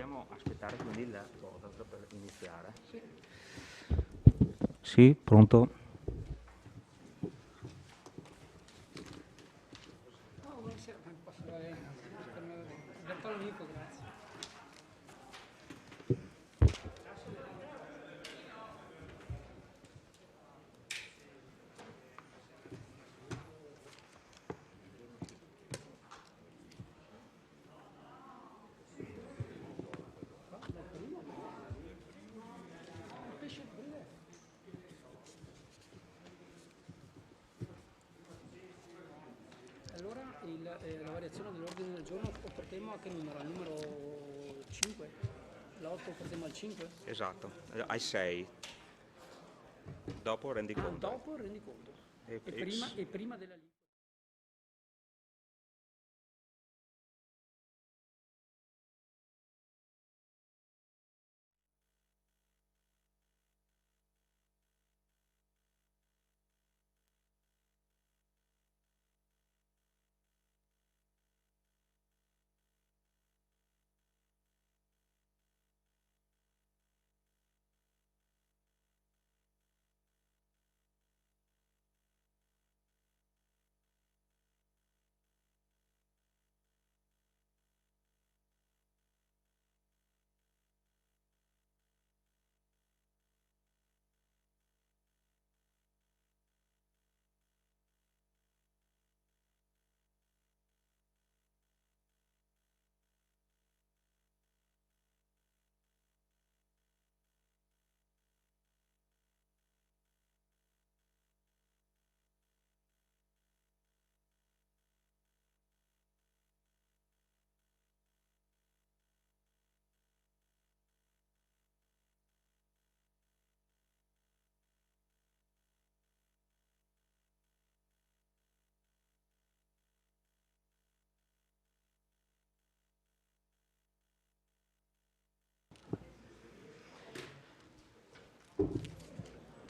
Dobbiamo aspettare quindi il cosa per iniziare. Sì. Sì, pronto? No, buonasera, posso dare Bertolo Nico, grazie. Allora la variazione dell'ordine del giorno lo portiamo a che numero? Al numero 5? L'8 portiamo al 5? Esatto, ai 6. Dopo rendi conto. Dopo il rendiconto. E E prima della lista.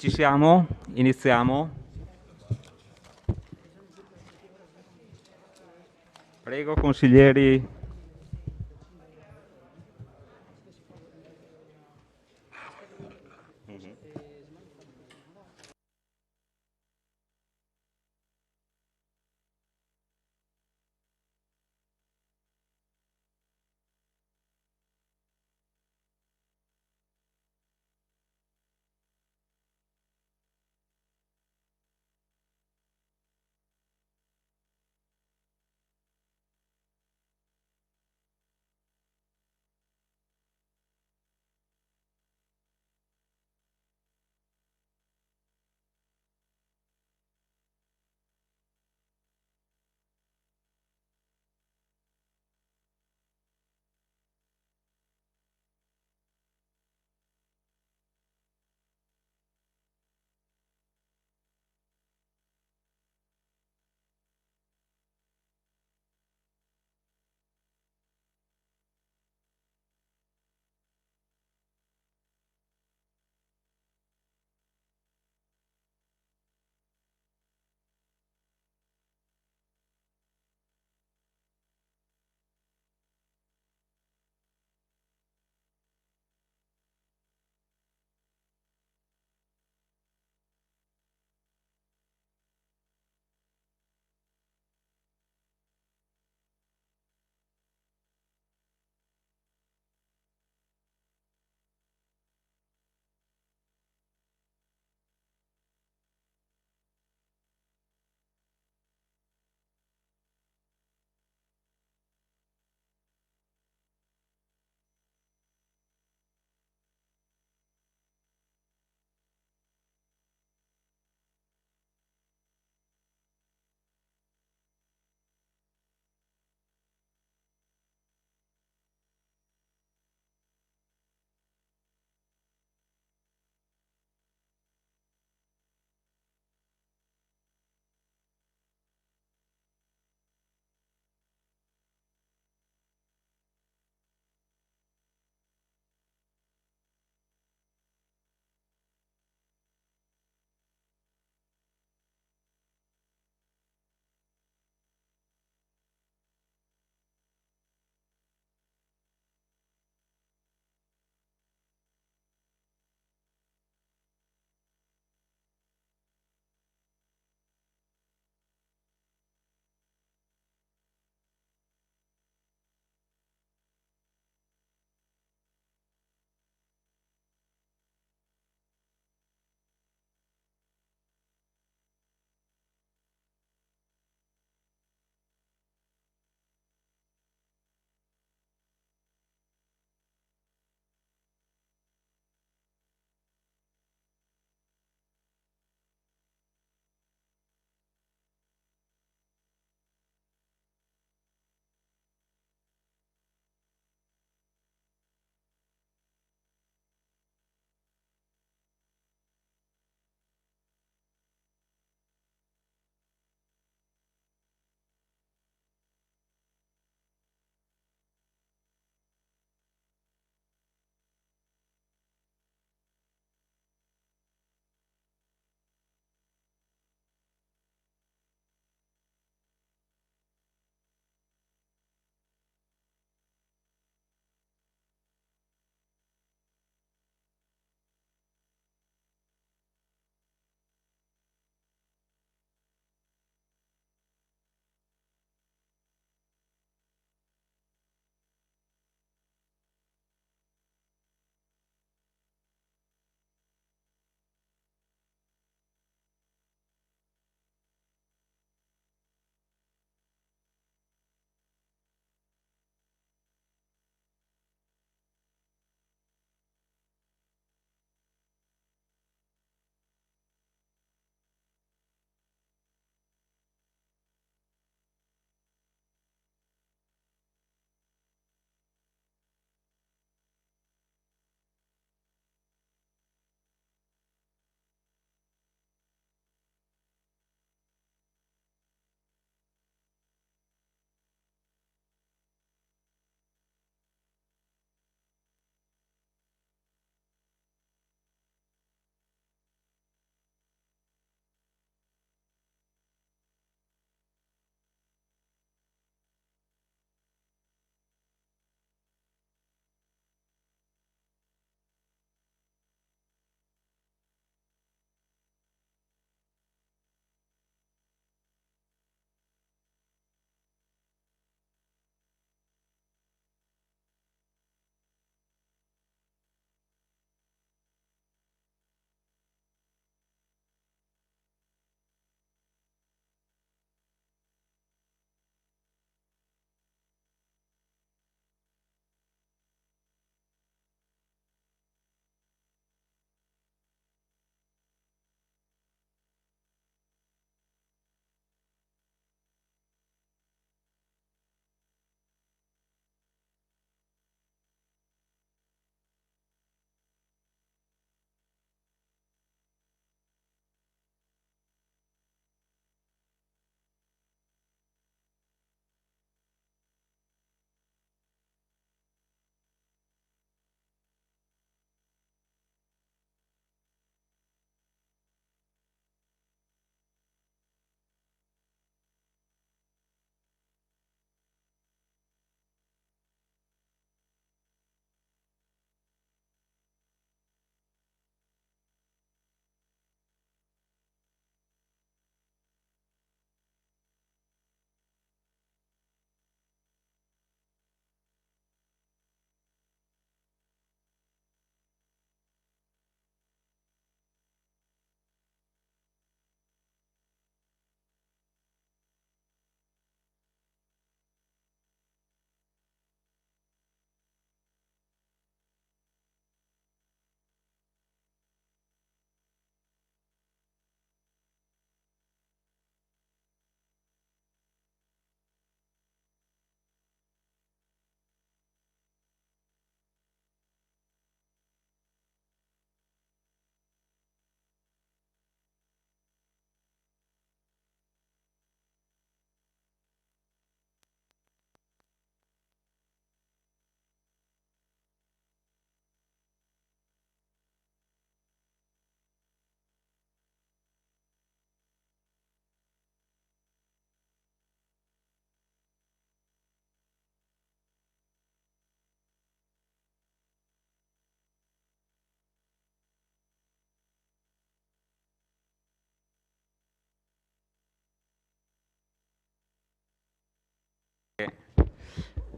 ci siamo? Iniziamo? Prego, consiglieri.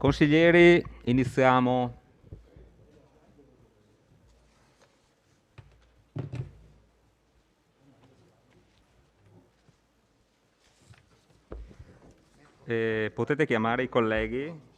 Consiglieri, iniziamo. Potete chiamare i colleghi?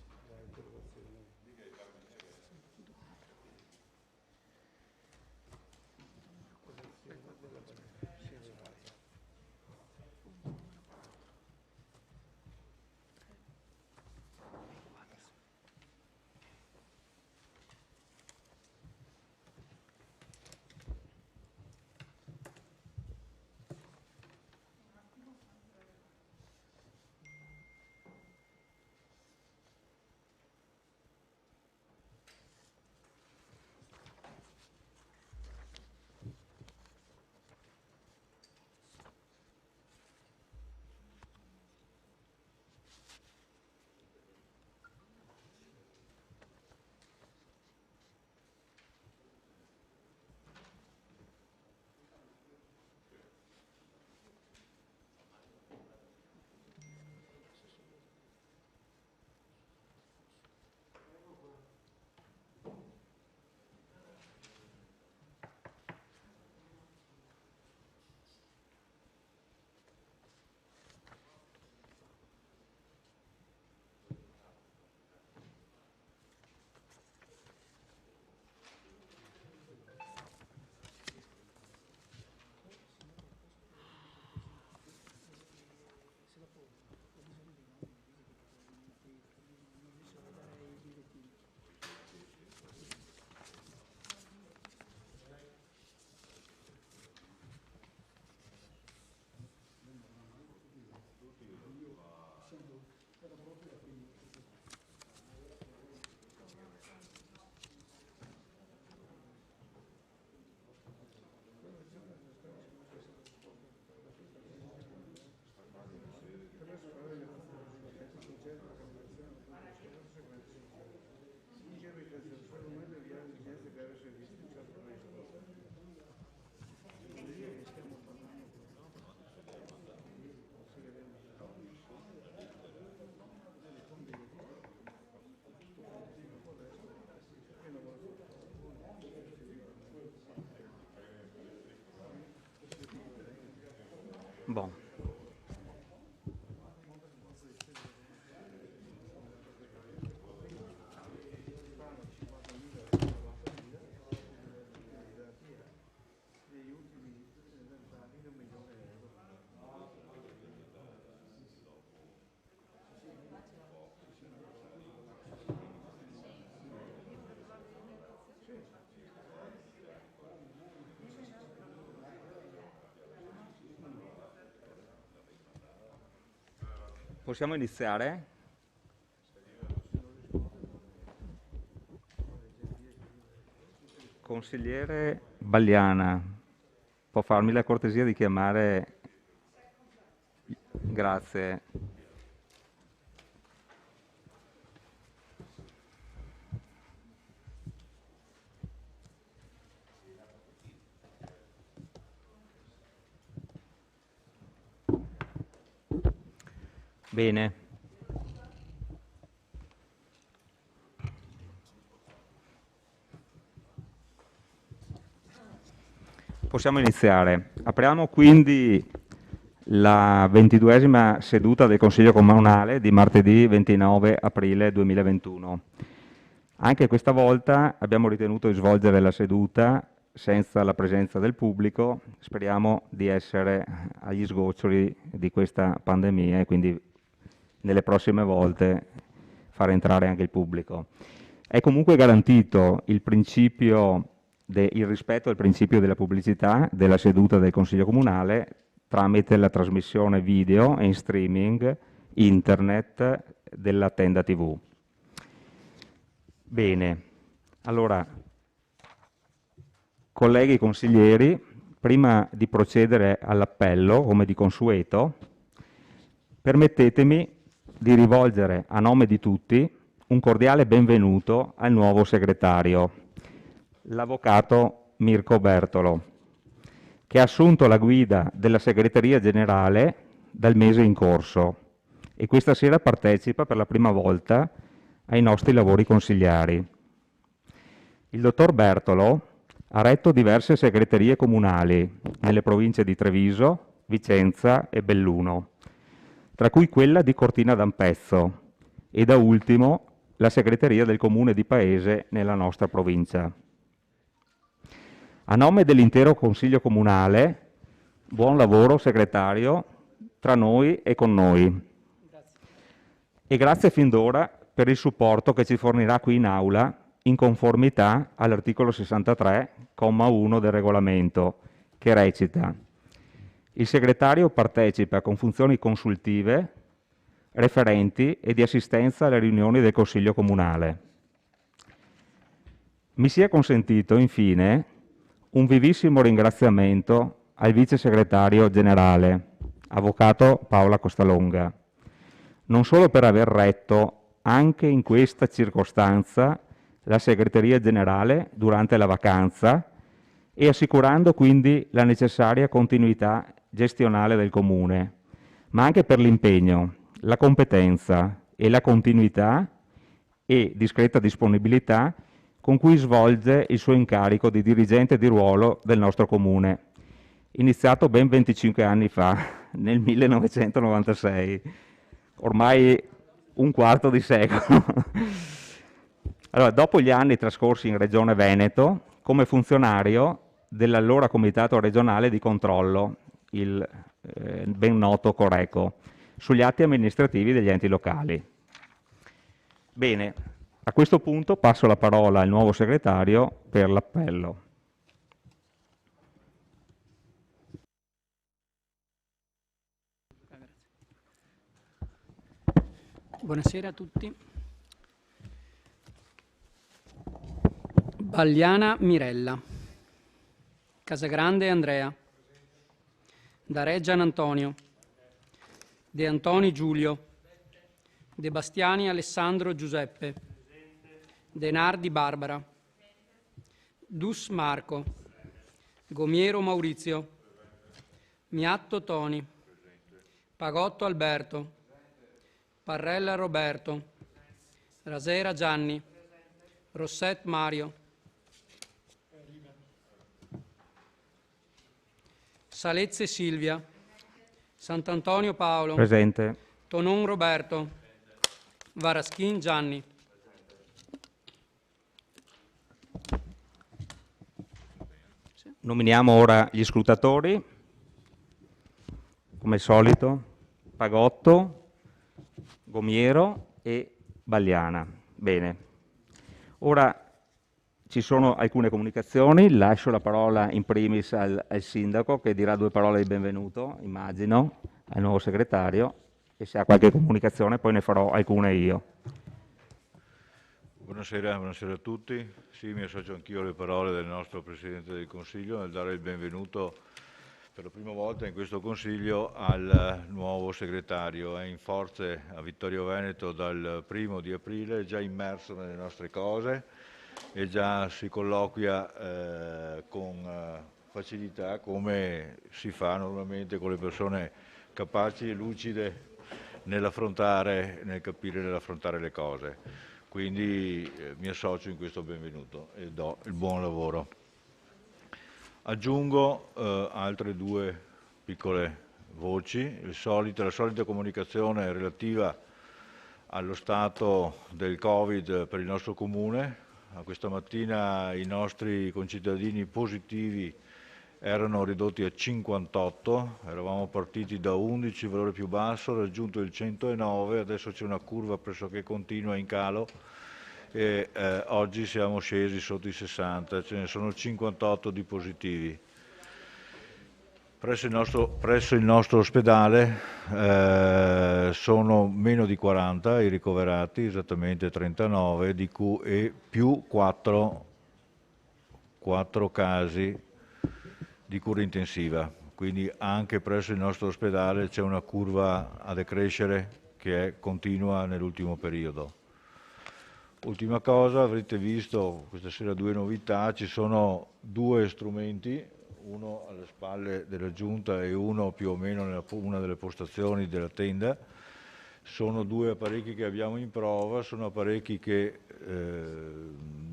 Bon. Possiamo iniziare? Consigliere Bagliana, può farmi la cortesia di chiamare? Grazie. Bene. Possiamo iniziare. Apriamo quindi la 22esima seduta del Consiglio Comunale di martedì 29 aprile 2021. Anche questa volta abbiamo ritenuto di svolgere la seduta senza la presenza del pubblico. Speriamo di essere agli sgoccioli di questa pandemia e quindi nelle prossime volte far entrare anche il pubblico. È comunque garantito il rispetto al principio della pubblicità della seduta del Consiglio Comunale tramite la trasmissione video e in streaming internet della Tenda TV. Bene, allora, colleghi consiglieri, prima di procedere all'appello, come di consueto, permettetemi di rivolgere a nome di tutti un cordiale benvenuto al nuovo segretario, l'avvocato Mirko Bertolo, che ha assunto la guida della segreteria generale dal mese in corso e questa sera partecipa per la prima volta ai nostri lavori consigliari. Il dottor Bertolo ha retto diverse segreterie comunali nelle province di Treviso, Vicenza e Belluno, tra cui quella di Cortina d'Ampezzo e da ultimo la segreteria del comune di Paese nella nostra provincia. A nome dell'intero Consiglio Comunale, buon lavoro segretario tra noi e con noi. E grazie fin d'ora per il supporto che ci fornirà qui in aula in conformità all'articolo 63, comma 1 del regolamento, che recita: il segretario partecipa con funzioni consultive, referenti e di assistenza alle riunioni del Consiglio Comunale. Mi sia consentito, infine, un vivissimo ringraziamento al vice segretario generale, avvocato Paola Costalonga, non solo per aver retto anche in questa circostanza la segreteria generale durante la vacanza e assicurando quindi la necessaria continuità gestionale del Comune, ma anche per l'impegno, la competenza e la continuità e discreta disponibilità con cui svolge il suo incarico di dirigente di ruolo del nostro Comune, iniziato ben 25 anni fa, nel 1996, ormai un quarto di secolo. Allora, dopo gli anni trascorsi in Regione Veneto, come funzionario dell'allora Comitato regionale di controllo, il ben noto Coreco, sugli atti amministrativi degli enti locali. Bene, a questo punto passo la parola al nuovo segretario per l'appello. Buonasera a tutti. Bagliana Mirella. Casagrande Andrea. Dare Gian Antonio. De Antoni Giulio. De Bastiani Alessandro Giuseppe. De Nardi Barbara. Dus Marco. Gomiero Maurizio. Miatto Toni. Pagotto Alberto. Parrella Roberto. Rasera Gianni. Rosset Mario. Salezze Silvia. Sant'Antonio Paolo. Presente. Tonon Roberto. Varaschin Gianni. Nominiamo ora gli scrutatori, come al solito, Pagotto, Gomiero e Bagliana. Bene. Ora ci sono alcune comunicazioni, lascio la parola in primis al sindaco che dirà due parole di benvenuto, immagino, al nuovo segretario, e se ha qualche comunicazione poi ne farò alcune io. Buonasera a tutti. Sì, mi associo anch'io alle parole del nostro Presidente del Consiglio nel dare il benvenuto per la prima volta in questo Consiglio al nuovo segretario. È in forze a Vittorio Veneto dal 1° di aprile, è già immerso nelle nostre cose e già si colloquia con facilità come si fa normalmente con le persone capaci e lucide nel capire e nell'affrontare le cose. Quindi mi associo in questo benvenuto e do il buon lavoro. Aggiungo altre due piccole voci, la solita comunicazione relativa allo stato del Covid per il nostro Comune. Questa mattina i nostri concittadini positivi erano ridotti a 58, eravamo partiti da 11, valore più basso, raggiunto il 109, adesso c'è una curva pressoché continua in calo e oggi siamo scesi sotto i 60, ce ne sono 58 di positivi. Presso il nostro ospedale sono meno di 40 i ricoverati, esattamente 39, di cui più 4 casi di cura intensiva, quindi anche presso il nostro ospedale c'è una curva a decrescere che è continua nell'ultimo periodo. Ultima cosa, avrete visto questa sera due novità, ci sono due strumenti, uno alle spalle della Giunta e uno più o meno nella una delle postazioni della tenda. Sono 2 apparecchi che abbiamo in prova, sono apparecchi che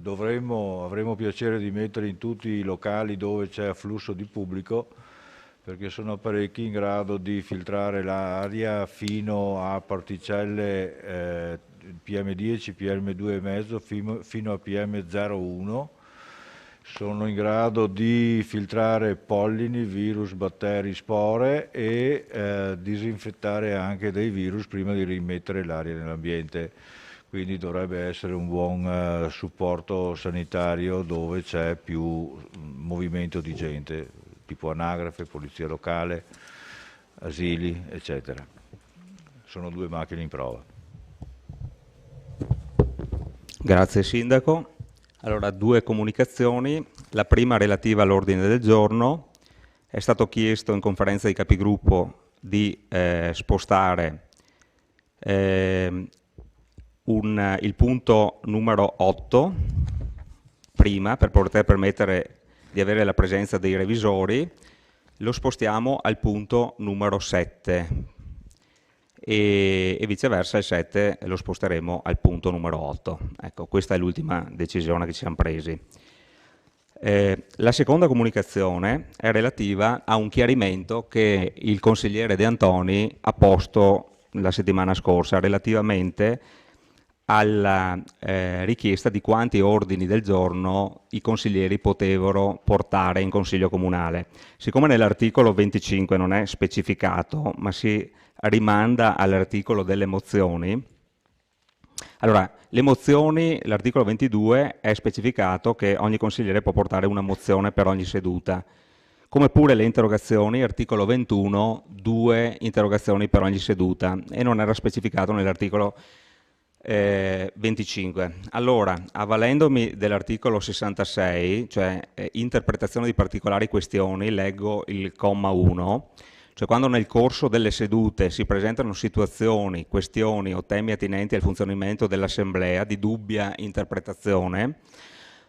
avremo piacere di mettere in tutti i locali dove c'è afflusso di pubblico, perché sono apparecchi in grado di filtrare l'aria fino a particelle PM10, PM2,5 fino a PM01. Sono in grado di filtrare pollini, virus, batteri, spore e disinfettare anche dei virus prima di rimettere l'aria nell'ambiente. Quindi dovrebbe essere un buon supporto sanitario dove c'è più movimento di gente, tipo anagrafe, polizia locale, asili, eccetera. Sono 2 macchine in prova. Grazie Sindaco. Allora, 2 comunicazioni. La prima relativa all'ordine del giorno. È stato chiesto in conferenza di capigruppo di spostare il punto numero 8 prima, per poter permettere di avere la presenza dei revisori. Lo spostiamo al punto numero 7 e viceversa il 7 lo sposteremo al punto numero 8. Ecco, questa è l'ultima decisione che ci siamo presi. La seconda comunicazione è relativa a un chiarimento che il consigliere De Antoni ha posto la settimana scorsa relativamente alla richiesta di quanti ordini del giorno i consiglieri potevano portare in Consiglio Comunale. Siccome nell'articolo 25 non è specificato, ma si rimanda all'articolo delle mozioni, allora, le mozioni, l'articolo 22 è specificato che ogni consigliere può portare una mozione per ogni seduta, come pure le interrogazioni, articolo 21, 2 interrogazioni per ogni seduta, e non era specificato nell'articolo 25. Allora, avvalendomi dell'articolo 66, cioè interpretazione di particolari questioni, leggo il comma 1, cioè quando nel corso delle sedute si presentano situazioni, questioni o temi attinenti al funzionamento dell'Assemblea di dubbia interpretazione,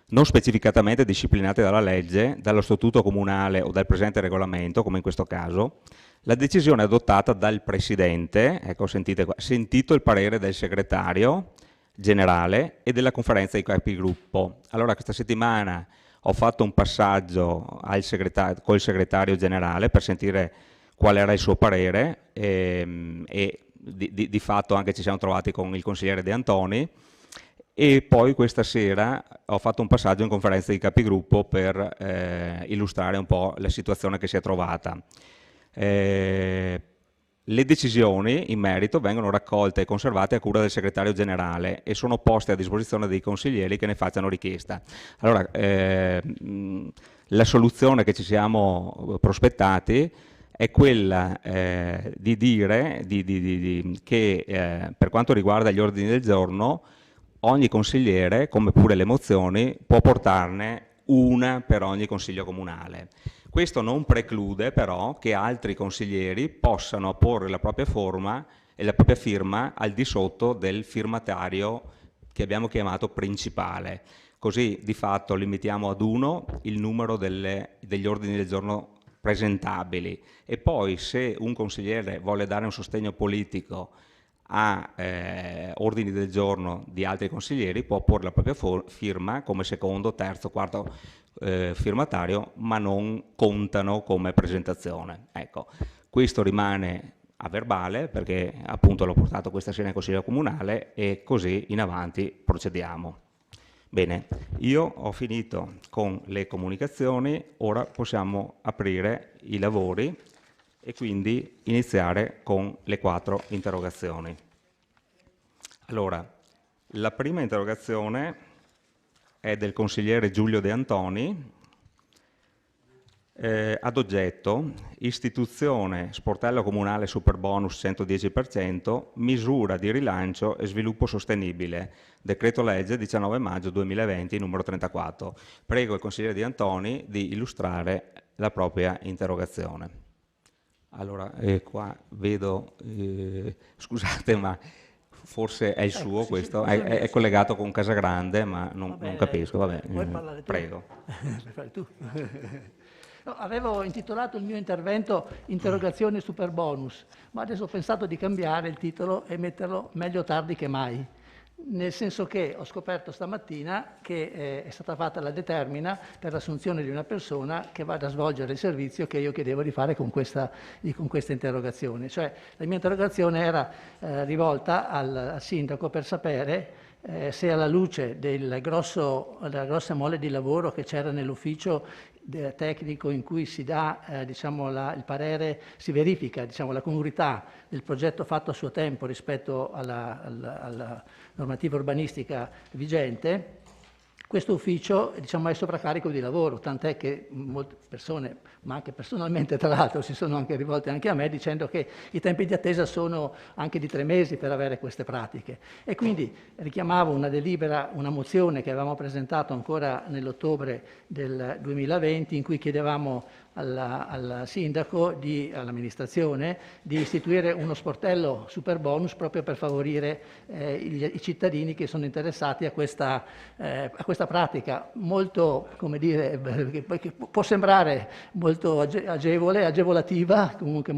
non specificatamente disciplinate dalla legge, dallo statuto comunale o dal presente regolamento, come in questo caso, la decisione adottata dal Presidente, ecco sentite qua, sentito il parere del Segretario Generale e della Conferenza dei Capigruppo. Allora questa settimana ho fatto un passaggio col Segretario Generale per sentire qual era il suo parere e di fatto anche ci siamo trovati con il consigliere De Antoni, e poi questa sera ho fatto un passaggio in Conferenza dei Capigruppo per illustrare un po' la situazione che si è trovata. Le decisioni in merito vengono raccolte e conservate a cura del segretario generale e sono poste a disposizione dei consiglieri che ne facciano richiesta. Allora, la soluzione che ci siamo prospettati è quella di dire che per quanto riguarda gli ordini del giorno, ogni consigliere, come pure le mozioni, può portarne una per ogni consiglio comunale. Questo non preclude però che altri consiglieri possano apporre la propria forma e la propria firma al di sotto del firmatario che abbiamo chiamato principale. Così di fatto limitiamo ad 1 il numero degli ordini del giorno presentabili, e poi se un consigliere vuole dare un sostegno politico a ordini del giorno di altri consiglieri può porre la propria firma come secondo, terzo, quarto firmatario, ma non contano come presentazione. Ecco, questo rimane a verbale perché appunto l'ho portato questa sera in Consiglio Comunale e così in avanti procediamo. Bene, io ho finito con le comunicazioni, ora possiamo aprire i lavori e quindi iniziare con le 4 interrogazioni. Allora, la prima interrogazione è del consigliere Giulio De Antoni, ad oggetto istituzione sportello comunale superbonus 110%, misura di rilancio e sviluppo sostenibile, decreto legge 19 maggio 2020 numero 34. Prego il consigliere De Antoni di illustrare la propria interrogazione. Allora, qua vedo, scusate ma forse è il suo sì, questo, sì, è collegato con Casagrande ma non capisco, vabbè, Vuoi parlare tu? prego. Puoi fare tu. No, avevo intitolato il mio intervento Interrogazione super bonus, ma adesso ho pensato di cambiare il titolo e metterlo Meglio tardi che mai. Nel senso che ho scoperto stamattina che è stata fatta la determina per l'assunzione di una persona che vada a svolgere il servizio che io chiedevo di fare con questa interrogazione. Cioè, la mia interrogazione era rivolta al sindaco per sapere se alla luce della grossa mole di lavoro che c'era nell'ufficio tecnico in cui si dà il parere, si verifica la congruità del progetto fatto a suo tempo rispetto alla normativa urbanistica vigente, questo ufficio è sovraccarico di lavoro, tant'è che molte persone, ma anche personalmente tra l'altro, si sono anche rivolte anche a me dicendo che i tempi di attesa sono anche di 3 mesi per avere queste pratiche. E quindi richiamavo una delibera, una mozione che avevamo presentato ancora nell'ottobre del 2020 in cui chiedevamo al sindaco, all'amministrazione, di istituire uno sportello super bonus proprio per favorire i cittadini che sono interessati a questa pratica molto, come dire, che può sembrare molto agevolativa, comunque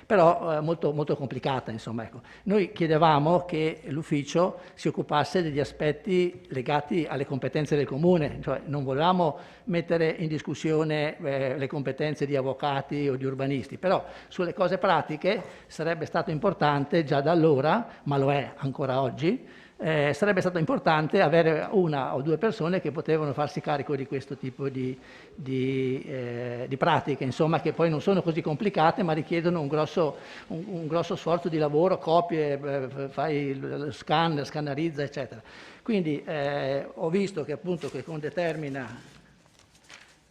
però molto complicata, insomma. Ecco. Noi chiedevamo che l'ufficio si occupasse degli aspetti legati alle competenze del comune, cioè non volevamo mettere in discussione le competenze di avvocati o di urbanisti, però sulle cose pratiche sarebbe stato importante già da allora, ma lo è ancora oggi, sarebbe stato importante avere 1 o 2 persone che potevano farsi carico di questo tipo di pratiche, insomma, che poi non sono così complicate, ma richiedono un grosso sforzo di lavoro, copie, fai lo scan, scannerizza, eccetera. Quindi ho visto che appunto che con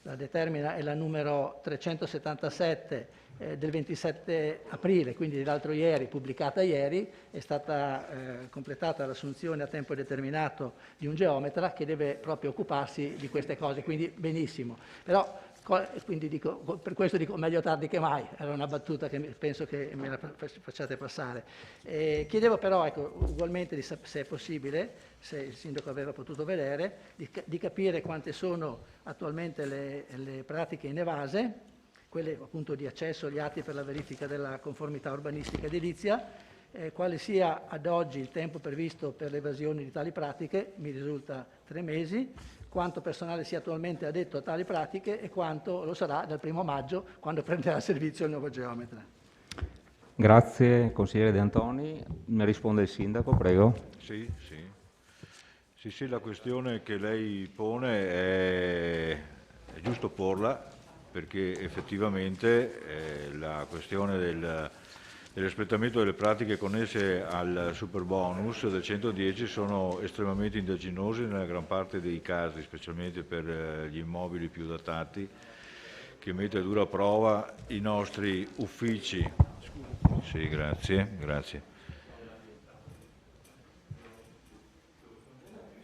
la determina è la numero 377 del 27 aprile, quindi l'altro ieri, pubblicata ieri, è stata completata l'assunzione a tempo determinato di un geometra che deve proprio occuparsi di queste cose, quindi benissimo. Però, quindi per questo dico meglio tardi che mai, era una battuta che penso che me la facciate passare. Chiedevo però, ecco, ugualmente se è possibile, se il sindaco aveva potuto vedere, di capire quante sono attualmente le pratiche inevase, quelle appunto di accesso agli atti per la verifica della conformità urbanistica edilizia, quale sia ad oggi il tempo previsto per l'evasione di tali pratiche, mi risulta 3 mesi, quanto personale sia attualmente addetto a tali pratiche e quanto lo sarà dal 1° maggio, quando prenderà servizio il nuovo geometra. Grazie, consigliere De Antoni. Mi risponde il sindaco, prego. Sì, la questione che lei pone è giusto porla, perché effettivamente la questione dell'espletamento delle pratiche connesse al super bonus del 110 sono estremamente indaginose nella gran parte dei casi, specialmente per gli immobili più datati, che mette a dura prova i nostri uffici. Sì, grazie.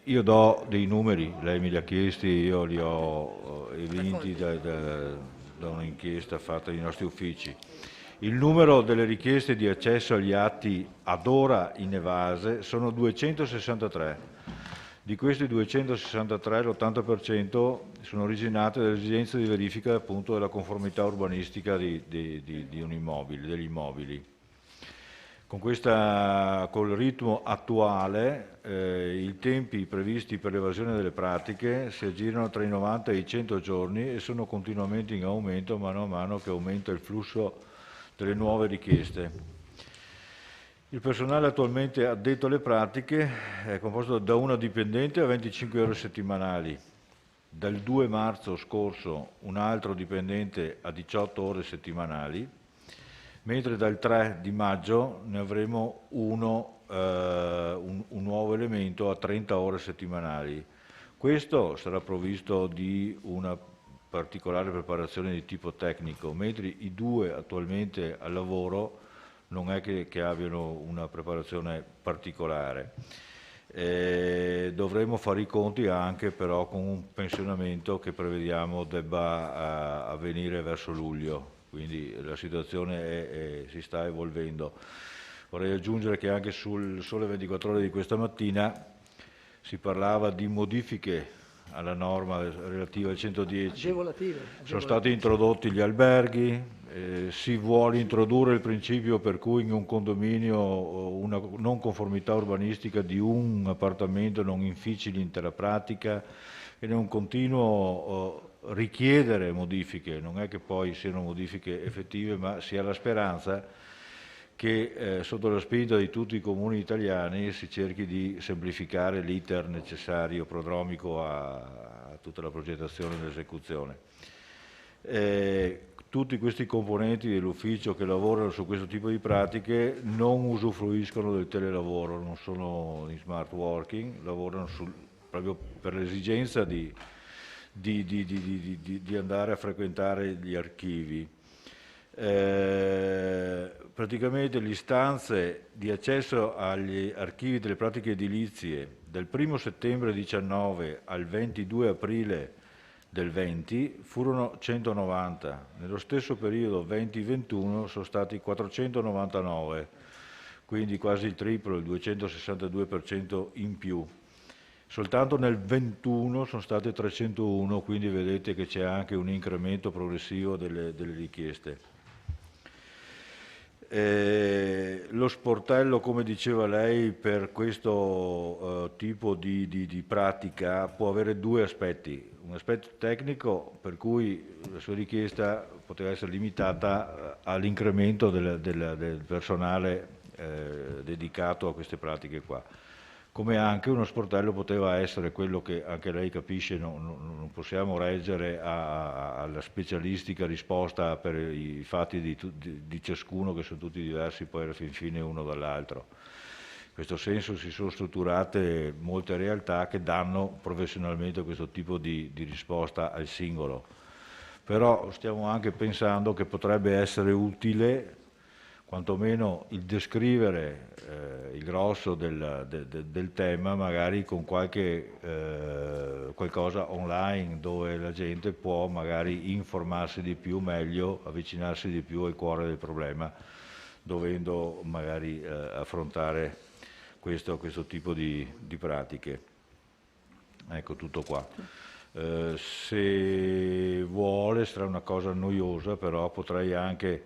Io do dei numeri, lei me li ha chiesti, io li ho evinti da un'inchiesta fatta dai nostri uffici. Il numero delle richieste di accesso agli atti ad ora inevase sono 263. Di questi 263 l'80% sono originate dall'esigenza di verifica appunto della conformità urbanistica di un immobile, degli immobili. Col ritmo attuale i tempi previsti per l'evasione delle pratiche si aggirano tra i 90 e i 100 giorni e sono continuamente in aumento mano a mano che aumenta il flusso delle nuove richieste. Il personale attualmente addetto alle pratiche è composto da una dipendente a 25 ore settimanali, dal 2 marzo scorso un altro dipendente a 18 ore settimanali, mentre dal 3 di maggio ne avremo un nuovo elemento a 30 ore settimanali. Questo sarà provvisto di una particolare preparazione di tipo tecnico, mentre i 2 attualmente al lavoro non è che abbiano una preparazione particolare. Dovremo fare i conti anche però con un pensionamento che prevediamo debba avvenire verso luglio. Quindi la situazione si sta evolvendo. Vorrei aggiungere che anche sul Sole 24 Ore di questa mattina si parlava di modifiche alla norma relativa al 110. Agevolative. Sono stati introdotti gli alberghi, si vuole introdurre il principio per cui in un condominio una non conformità urbanistica di un appartamento non infici l'intera pratica, ed è un continuo richiedere modifiche, non è che poi siano modifiche effettive, ma si ha la speranza che sotto la spinta di tutti i comuni italiani si cerchi di semplificare l'iter necessario prodromico a tutta la progettazione e l'esecuzione. Tutti questi componenti dell'ufficio che lavorano su questo tipo di pratiche non usufruiscono del telelavoro, non sono in smart working, lavorano proprio per l'esigenza di andare a frequentare gli archivi. Praticamente le istanze di accesso agli archivi delle pratiche edilizie del 1 settembre 19 al 22 aprile del 20 furono 190, nello stesso periodo 20-21 sono stati 499, quindi quasi il triplo, il 262% in più. Soltanto nel 21 sono state 301, quindi vedete che c'è anche un incremento progressivo delle richieste. Lo sportello, come diceva lei, per questo tipo di pratica può avere due aspetti. Un aspetto tecnico, per cui la sua richiesta poteva essere limitata all'incremento del personale dedicato a queste pratiche qua. Come anche uno sportello poteva essere quello che anche lei capisce, non possiamo reggere alla specialistica risposta per i fatti di ciascuno, che sono tutti diversi poi alla fine uno dall'altro. In questo senso si sono strutturate molte realtà che danno professionalmente questo tipo di risposta al singolo. Però stiamo anche pensando che potrebbe essere utile quantomeno il descrivere il grosso del tema, magari con qualcosa online dove la gente può magari informarsi di più, meglio, avvicinarsi di più al cuore del problema, dovendo magari affrontare questo tipo di pratiche. Ecco, tutto qua. Se vuole, sarà una cosa noiosa, però potrei anche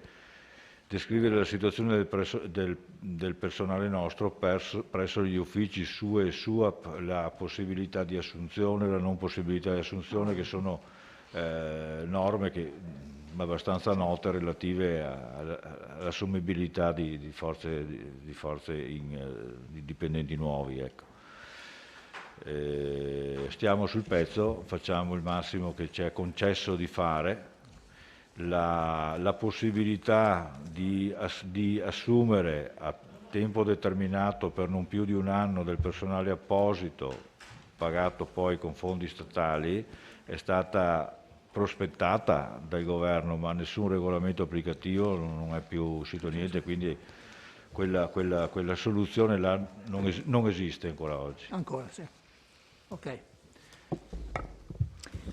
descrivere la situazione del personale nostro presso gli uffici SUE e SUAP, la possibilità di assunzione, la non possibilità di assunzione, che sono norme abbastanza note relative all'assumibilità di forze di dipendenti nuovi. Ecco. Stiamo sul pezzo, facciamo il massimo che ci è concesso di fare. La possibilità di assumere a tempo determinato per non più di un anno del personale apposito, pagato poi con fondi statali, è stata prospettata dal governo, ma nessun regolamento applicativo, non è più uscito niente, quindi quella soluzione là non esiste ancora oggi. Ancora, sì. Ok.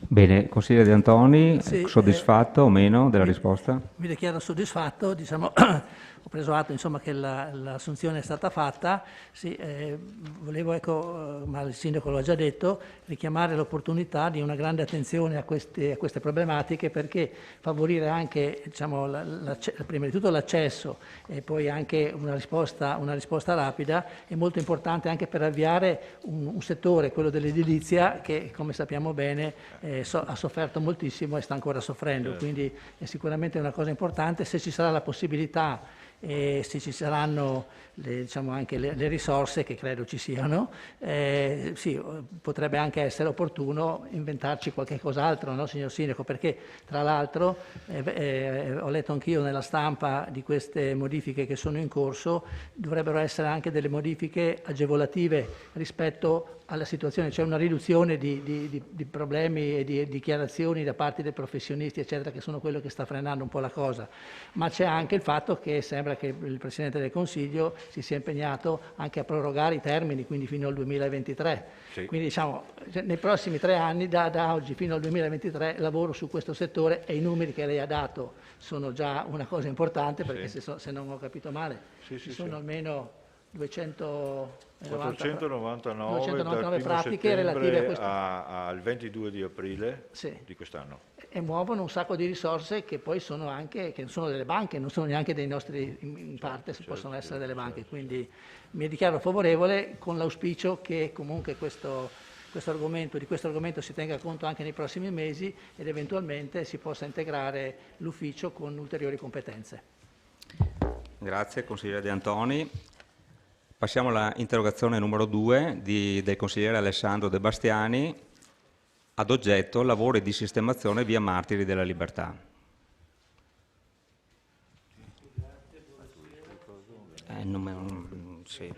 Bene, consigliere De Antoni, Sì, soddisfatto o meno della risposta? Mi dichiaro soddisfatto, diciamo, ho preso atto insomma, che l'assunzione è stata fatta, sì, volevo, ecco, ma il sindaco lo ha già detto, richiamare l'opportunità di una grande attenzione a queste problematiche, perché favorire anche, diciamo, prima di tutto l'accesso e poi anche una risposta rapida è molto importante anche per avviare un settore, quello dell'edilizia, che come sappiamo bene ha sofferto moltissimo e sta ancora soffrendo, quindi è sicuramente una cosa importante. Se ci sarà la possibilità e se ci saranno diciamo anche le risorse, che credo ci siano, sì, potrebbe anche essere opportuno inventarci qualche cos'altro, no, signor Sindaco? Perché tra l'altro ho letto anch'io nella stampa di queste modifiche che sono in corso, dovrebbero essere anche delle modifiche agevolative rispetto alla situazione, cioè una riduzione di problemi e di dichiarazioni da parte dei professionisti, eccetera, che sono quello che sta frenando un po' la cosa. Ma c'è anche il fatto che sembra che il Presidente del Consiglio si sia impegnato anche a prorogare i termini, quindi fino al 2023. Sì. Quindi diciamo, nei prossimi 3 anni, da oggi fino al 2023, lavoro su questo settore, e i numeri che lei ha dato sono già una cosa importante, perché se non ho capito male, ci sono almeno 499 pratiche relative a questo. al 22 di aprile Sì. di quest'anno. E muovono un sacco di risorse che poi sono anche, che non sono delle banche, non sono neanche dei nostri, in parte possono essere delle banche, quindi mi dichiaro favorevole con l'auspicio che comunque di questo argomento si tenga conto anche nei prossimi mesi ed eventualmente si possa integrare l'ufficio con ulteriori competenze. Grazie consigliere De Antoni. Passiamo alla interrogazione numero 2 del consigliere Alessandro De Bastiani, ad oggetto lavori di sistemazione via Martiri della Libertà. Sì.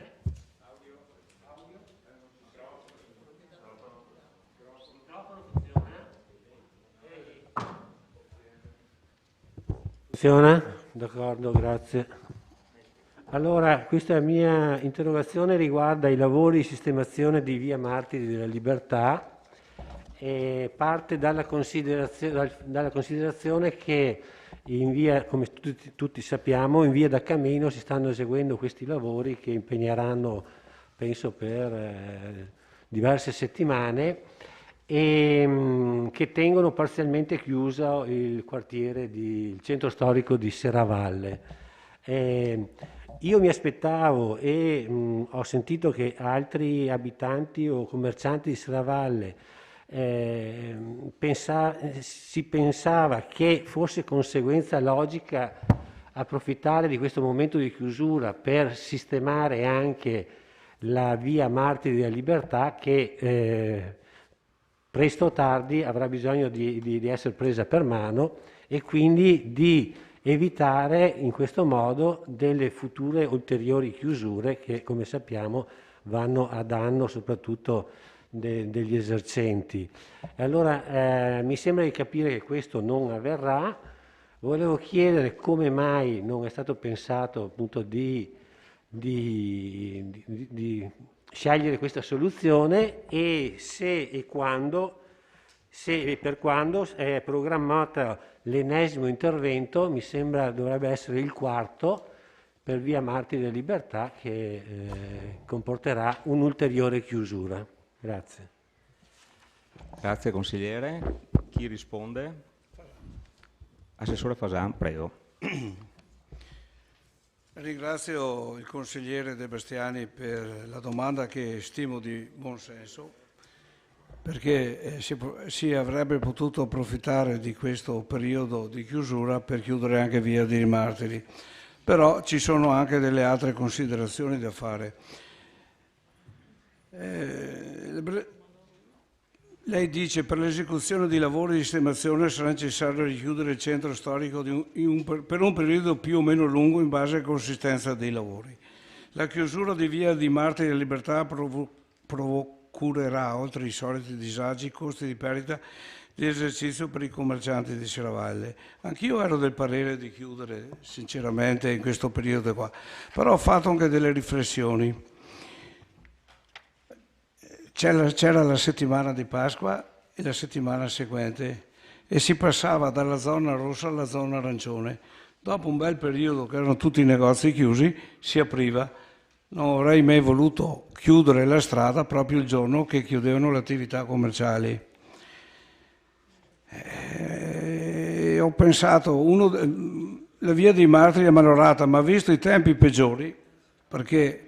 Funziona? D'accordo, grazie. Allora, questa mia interrogazione riguarda i lavori di sistemazione di via Martiri della Libertà e parte dalla considerazione che in via, come tutti sappiamo, in via da Camino si stanno eseguendo questi lavori che impegneranno, penso, per diverse settimane e che tengono parzialmente chiuso il quartiere, il centro storico di Serravalle. Io mi aspettavo e ho sentito che altri abitanti o commercianti di Serravalle si pensava che fosse conseguenza logica approfittare di questo momento di chiusura per sistemare anche la via Martiri della Libertà che presto o tardi avrà bisogno di essere presa per mano e quindi di evitare in questo modo delle future ulteriori chiusure che, come sappiamo, vanno a danno soprattutto degli esercenti. Allora mi sembra di capire che questo non avverrà. Volevo chiedere come mai non è stato pensato appunto di scegliere questa soluzione e se e per quando è programmata l'ennesimo intervento, mi sembra dovrebbe essere il quarto, per via Martiri della Libertà, che comporterà un'ulteriore chiusura. Grazie. Grazie consigliere. Chi risponde? Assessore Fasan, prego. Ringrazio il consigliere De Bastiani per la domanda che stimo di buon senso, perché si avrebbe potuto approfittare di questo periodo di chiusura per chiudere anche via dei Martiri, però ci sono anche delle altre considerazioni da fare. Lei dice per l'esecuzione di lavori di sistemazione sarà necessario richiudere il centro storico per un periodo più o meno lungo in base alla consistenza dei lavori. La chiusura di via di Martiri della Libertà procurerà, oltre ai soliti disagi, costi di perdita di esercizio per i commercianti di Serravalle. Anch'io ero del parere di chiudere sinceramente in questo periodo qua, però ho fatto anche delle riflessioni. C'era la settimana di Pasqua e la settimana seguente e si passava dalla zona rossa alla zona arancione. Dopo un bel periodo che erano tutti i negozi chiusi, si apriva. Non avrei mai voluto chiudere la strada proprio il giorno che chiudevano le attività commerciali. Ho pensato, la via dei Martiri è manovrata, ma visto i tempi peggiori, perché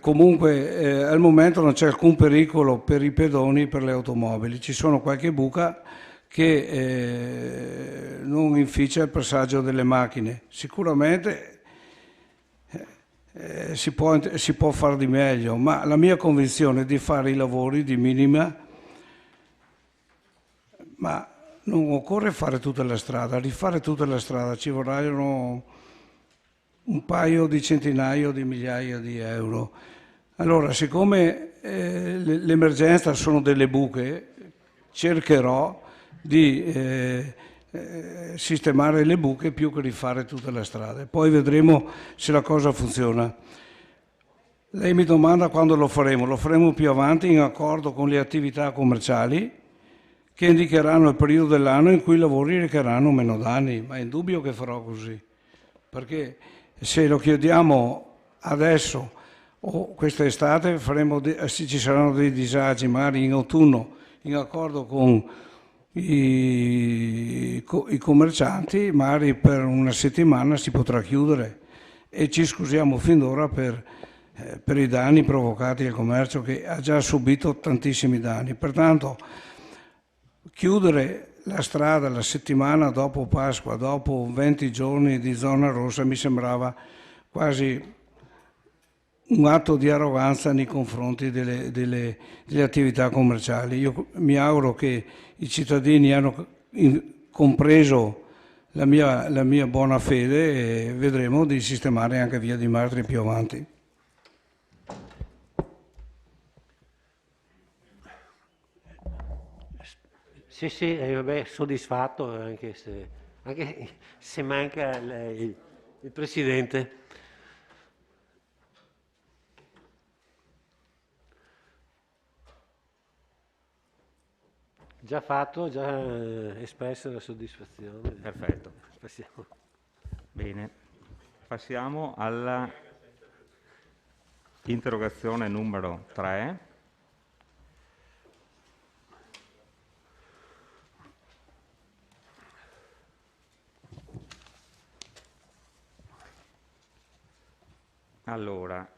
comunque al momento non c'è alcun pericolo per i pedoni, per le automobili, ci sono qualche buca che non inficia il passaggio delle macchine. Sicuramente si può fare di meglio, ma la mia convinzione è di fare i lavori di minima, ma non occorre fare tutta la strada, rifare tutta la strada ci vorranno un paio di centinaio di migliaia di euro. Allora, siccome l'emergenza sono delle buche, cercherò di sistemare le buche più che rifare tutta la strada. Poi vedremo se la cosa funziona. Lei mi domanda quando lo faremo più avanti in accordo con le attività commerciali che indicheranno il periodo dell'anno in cui i lavori recheranno meno danni, ma è indubbio che farò così, perché se lo chiediamo adesso o quest'estate ci saranno dei disagi, magari in autunno, in accordo con i commercianti, magari per una settimana si potrà chiudere e ci scusiamo fin d'ora per i danni provocati al commercio che ha già subito tantissimi danni. Pertanto chiudere la strada la settimana dopo Pasqua, dopo 20 giorni di zona rossa, mi sembrava quasi un atto di arroganza nei confronti delle attività commerciali. Io mi auguro che i cittadini hanno compreso la mia buona fede e vedremo di sistemare anche Via di Martiri più avanti. Sì, vabbè, soddisfatto anche se manca il Presidente. Già fatto, già espressa la soddisfazione. Perfetto. Passiamo. Bene, passiamo alla interrogazione numero 3. Allora,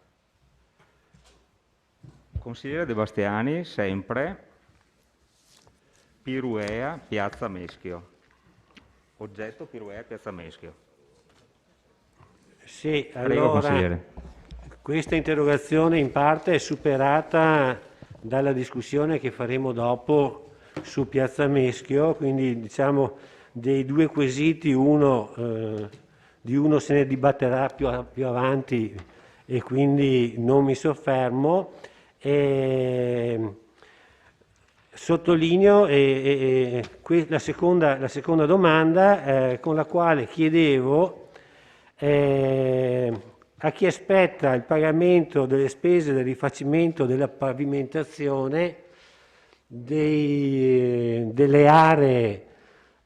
consigliere De Bastiani, sempre, Piruea, Piazza Meschio. Oggetto Piruea, Piazza Meschio. Sì, Prego, allora, consigliere. questa interrogazione in parte è superata dalla discussione che faremo dopo su Piazza Meschio, quindi diciamo dei due quesiti, di uno se ne dibatterà più avanti e quindi non mi soffermo. Sottolineo la seconda domanda con la quale chiedevo a chi aspetta il pagamento delle spese del rifacimento della pavimentazione delle aree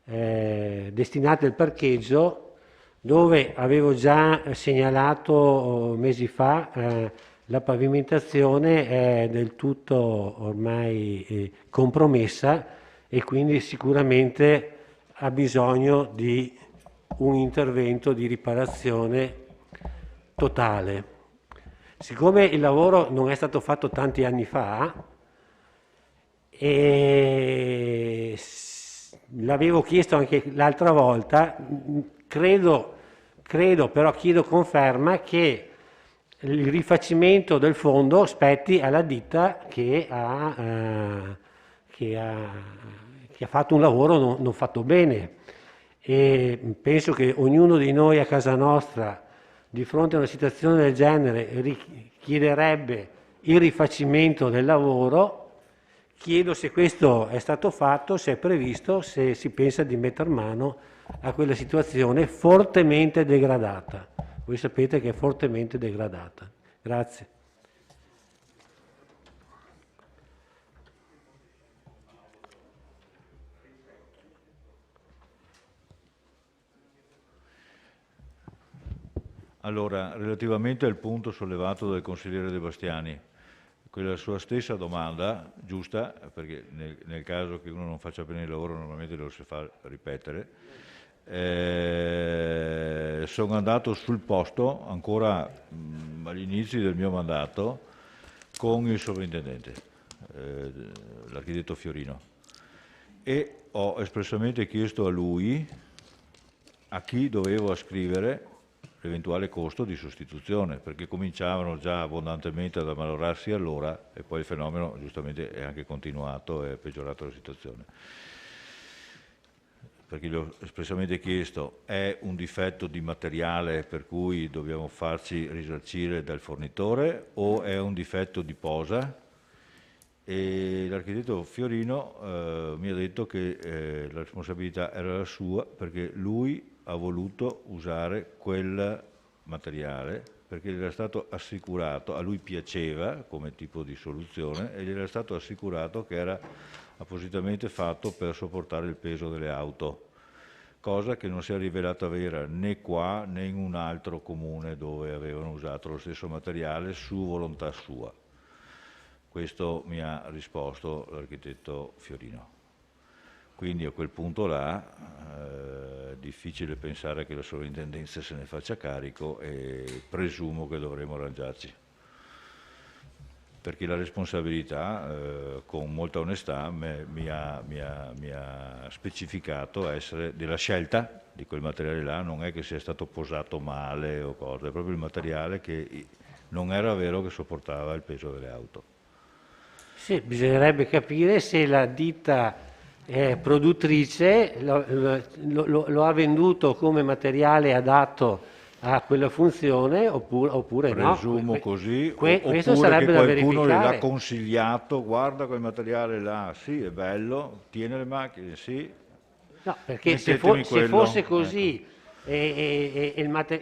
destinate al parcheggio, dove avevo già segnalato mesi fa la pavimentazione è del tutto ormai compromessa e quindi sicuramente ha bisogno di un intervento di riparazione totale. Siccome il lavoro non è stato fatto tanti anni fa e l'avevo chiesto anche l'altra volta, credo, però chiedo conferma che il rifacimento del fondo spetti alla ditta che ha fatto un lavoro non fatto bene, e penso che ognuno di noi a casa nostra di fronte a una situazione del genere chiederebbe il rifacimento del lavoro. Chiedo se questo è stato fatto, se è previsto, se si pensa di mettere mano a quella situazione fortemente degradata. Voi sapete che è fortemente degradata. Grazie. Allora, relativamente al punto sollevato dal consigliere De Bastiani, quella sua stessa domanda, giusta, perché nel caso che uno non faccia bene il lavoro normalmente lo si fa ripetere, sono andato sul posto ancora agli inizi del mio mandato con il sovrintendente, l'architetto Fiorino, e ho espressamente chiesto a lui a chi dovevo ascrivere l'eventuale costo di sostituzione, perché cominciavano già abbondantemente ad ammalorarsi allora e poi il fenomeno giustamente è anche continuato e ha peggiorato la situazione. Perché gli ho espressamente chiesto: è un difetto di materiale per cui dobbiamo farci risarcire dal fornitore o è un difetto di posa? E l'architetto Fiorino mi ha detto che la responsabilità era la sua, perché lui ha voluto usare quel materiale perché gli era stato assicurato, a lui piaceva come tipo di soluzione e gli era stato assicurato che era appositamente fatto per sopportare il peso delle auto. cosa che non si è rivelata vera né qua né in un altro comune dove avevano usato lo stesso materiale su volontà sua. Questo mi ha risposto l'architetto Fiorino. Quindi a quel punto là è difficile pensare che la sovrintendenza se ne faccia carico e presumo che dovremo arrangiarci. Perché la responsabilità, con molta onestà, mi ha specificato essere della scelta di quel materiale là, non è che sia stato posato male o cosa, è proprio il materiale che non era vero che sopportava il peso delle auto. Sì, bisognerebbe capire se la ditta produttrice lo ha venduto come materiale adatto a quella funzione oppure no. Presumo così, questo oppure sarebbe che da qualcuno verificare. gliel'ha consigliato, guarda quel materiale là, sì è bello, tiene le macchine, sì. No, perché se Mettetemi fosse quello, così,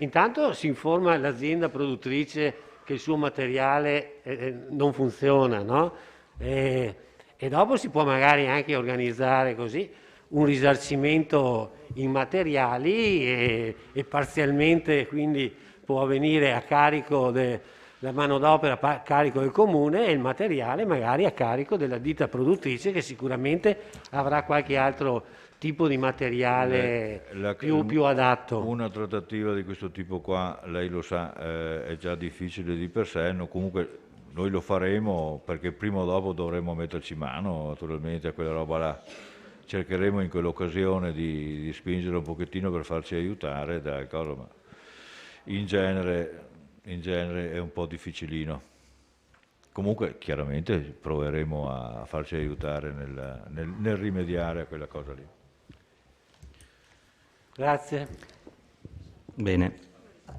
intanto si informa l'azienda produttrice che il suo materiale non funziona, no? E dopo si può magari anche organizzare così un risarcimento in materiali e parzialmente quindi può avvenire a carico della manodopera, a carico del comune, e il materiale magari a carico della ditta produttrice che sicuramente avrà qualche altro tipo di materiale più adatto. Una trattativa di questo tipo qua, lei lo sa, è già difficile di per sé, no, comunque noi lo faremo perché prima o dopo dovremo metterci mano naturalmente a quella roba là. Cercheremo in quell'occasione di spingere un pochettino per farci aiutare dal cosa, ma in genere è un po' difficilino. Comunque chiaramente proveremo a farci aiutare nel rimediare a quella cosa lì. Grazie. Bene.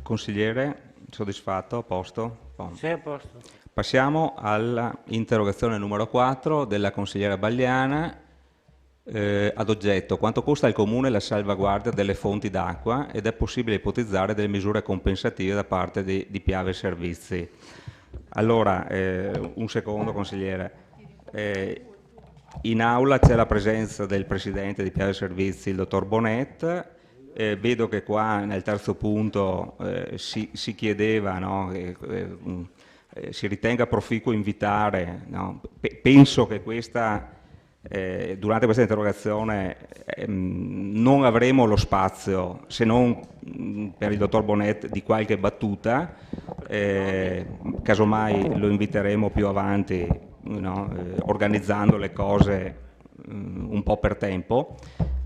Consigliere, soddisfatto? A posto? Sei a posto. Passiamo all'interrogazione numero 4 della consigliera Bagliana, ad oggetto: quanto costa al Comune la salvaguardia delle fonti d'acqua ed è possibile ipotizzare delle misure compensative da parte di Piave Servizi. Allora, un secondo consigliere, in aula c'è la presenza del presidente di Piave Servizi, il dottor Bonet. Vedo che qua nel terzo punto si chiedeva, no, si ritenga proficuo invitare, no? Penso che durante questa interrogazione non avremo lo spazio, se non per il dottor Bonet, di qualche battuta, casomai lo inviteremo più avanti, no? Organizzando le cose un po' per tempo.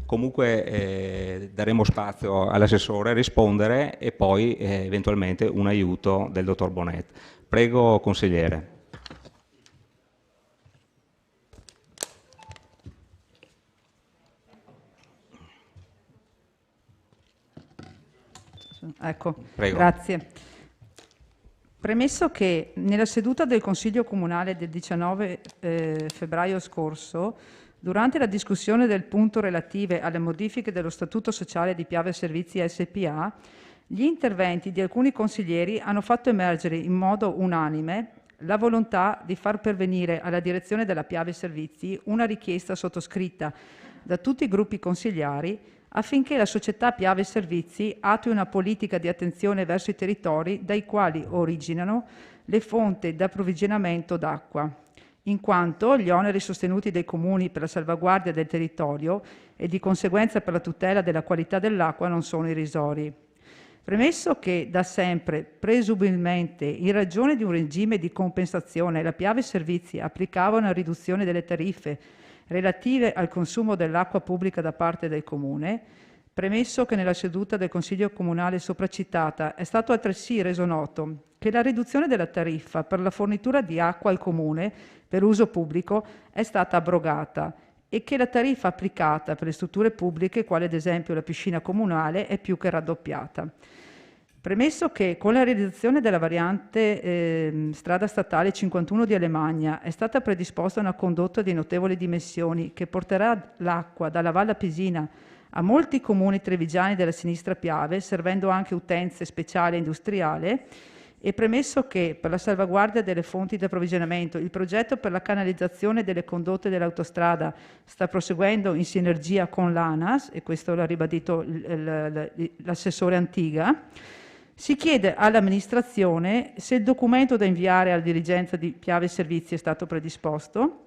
Comunque daremo spazio all'assessore a rispondere e poi eventualmente un aiuto del dottor Bonet. Prego, consigliere. Ecco, Prego. grazie. Premesso che nella seduta del Consiglio Comunale del 19 febbraio scorso, durante la discussione del punto relative alle modifiche dello Statuto Sociale di Piave Servizi SpA, gli interventi di alcuni consiglieri hanno fatto emergere in modo unanime la volontà di far pervenire alla direzione della Piave Servizi una richiesta sottoscritta da tutti i gruppi consigliari affinché la società Piave Servizi attui una politica di attenzione verso i territori dai quali originano le fonti d'approvvigionamento d'acqua, in quanto gli oneri sostenuti dai comuni per la salvaguardia del territorio e di conseguenza per la tutela della qualità dell'acqua non sono irrisori. Premesso che da sempre, presumibilmente, in ragione di un regime di compensazione, la Piave Servizi applicava una riduzione delle tariffe relative al consumo dell'acqua pubblica da parte del Comune, premesso che nella seduta del Consiglio Comunale sopracitata è stato altresì reso noto che la riduzione della tariffa per la fornitura di acqua al Comune per uso pubblico è stata abrogata e che la tariffa applicata per le strutture pubbliche, quale ad esempio la piscina comunale, è più che raddoppiata. Premesso che con la realizzazione della variante strada statale 51 di Alemagna è stata predisposta una condotta di notevoli dimensioni che porterà l'acqua dalla Valle Pesina a molti comuni trevigiani della sinistra Piave, servendo anche utenze speciali e industriali, E premesso che, per la salvaguardia delle fonti di approvvigionamento, il progetto per la canalizzazione delle condotte dell'autostrada sta proseguendo in sinergia con l'ANAS, e questo l'ha ribadito l'assessore Antiga, si chiede all'amministrazione se il documento da inviare alla dirigenza di Piave Servizi è stato predisposto,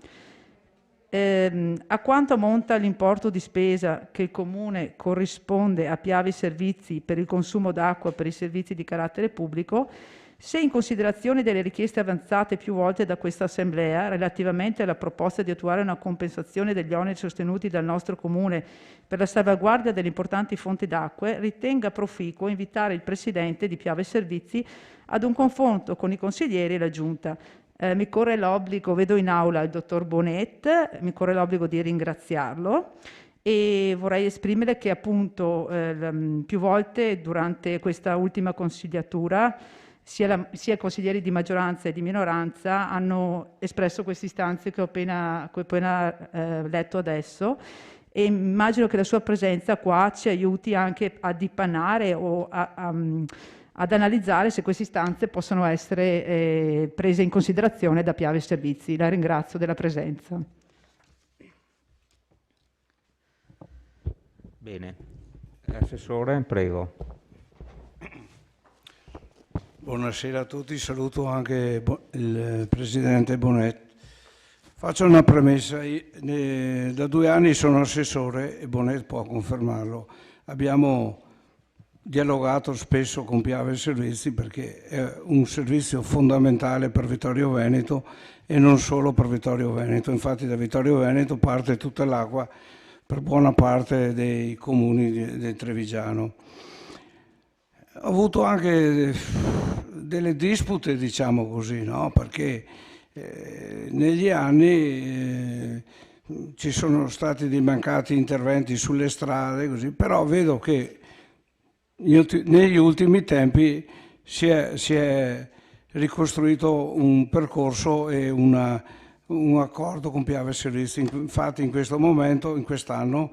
a quanto ammonta l'importo di spesa che il Comune corrisponde a Piave Servizi per il consumo d'acqua per i servizi di carattere pubblico, se in considerazione delle richieste avanzate più volte da questa Assemblea relativamente alla proposta di attuare una compensazione degli oneri sostenuti dal nostro Comune per la salvaguardia delle importanti fonti d'acque, ritenga proficuo invitare il Presidente di Piave Servizi ad un confronto con i consiglieri e la Giunta. Mi corre l'obbligo, vedo in aula il dottor Bonet, mi corre l'obbligo di ringraziarlo e vorrei esprimere che appunto più volte durante questa ultima consigliatura sia consiglieri di maggioranza e di minoranza hanno espresso queste istanze che ho appena letto adesso, e immagino che la sua presenza qua ci aiuti anche a dipanare o ad analizzare se queste istanze possono essere prese in considerazione da Piave Servizi. La ringrazio della presenza. Bene. Assessore, prego. Buonasera a tutti, saluto anche il Presidente Bonet. Faccio una premessa, da 2 anni sono assessore e Bonet può confermarlo. Abbiamo dialogato spesso con Piave Servizi perché è un servizio fondamentale per Vittorio Veneto e non solo per Vittorio Veneto. Infatti da Vittorio Veneto parte tutta l'acqua per buona parte dei comuni del Trevigiano. Ho avuto anche delle dispute, diciamo così, no? Perché negli anni ci sono stati dei mancati interventi sulle strade, così, però vedo che negli ultimi tempi si è ricostruito un percorso e un accordo con Piave Servizi. Infatti in questo momento, in quest'anno,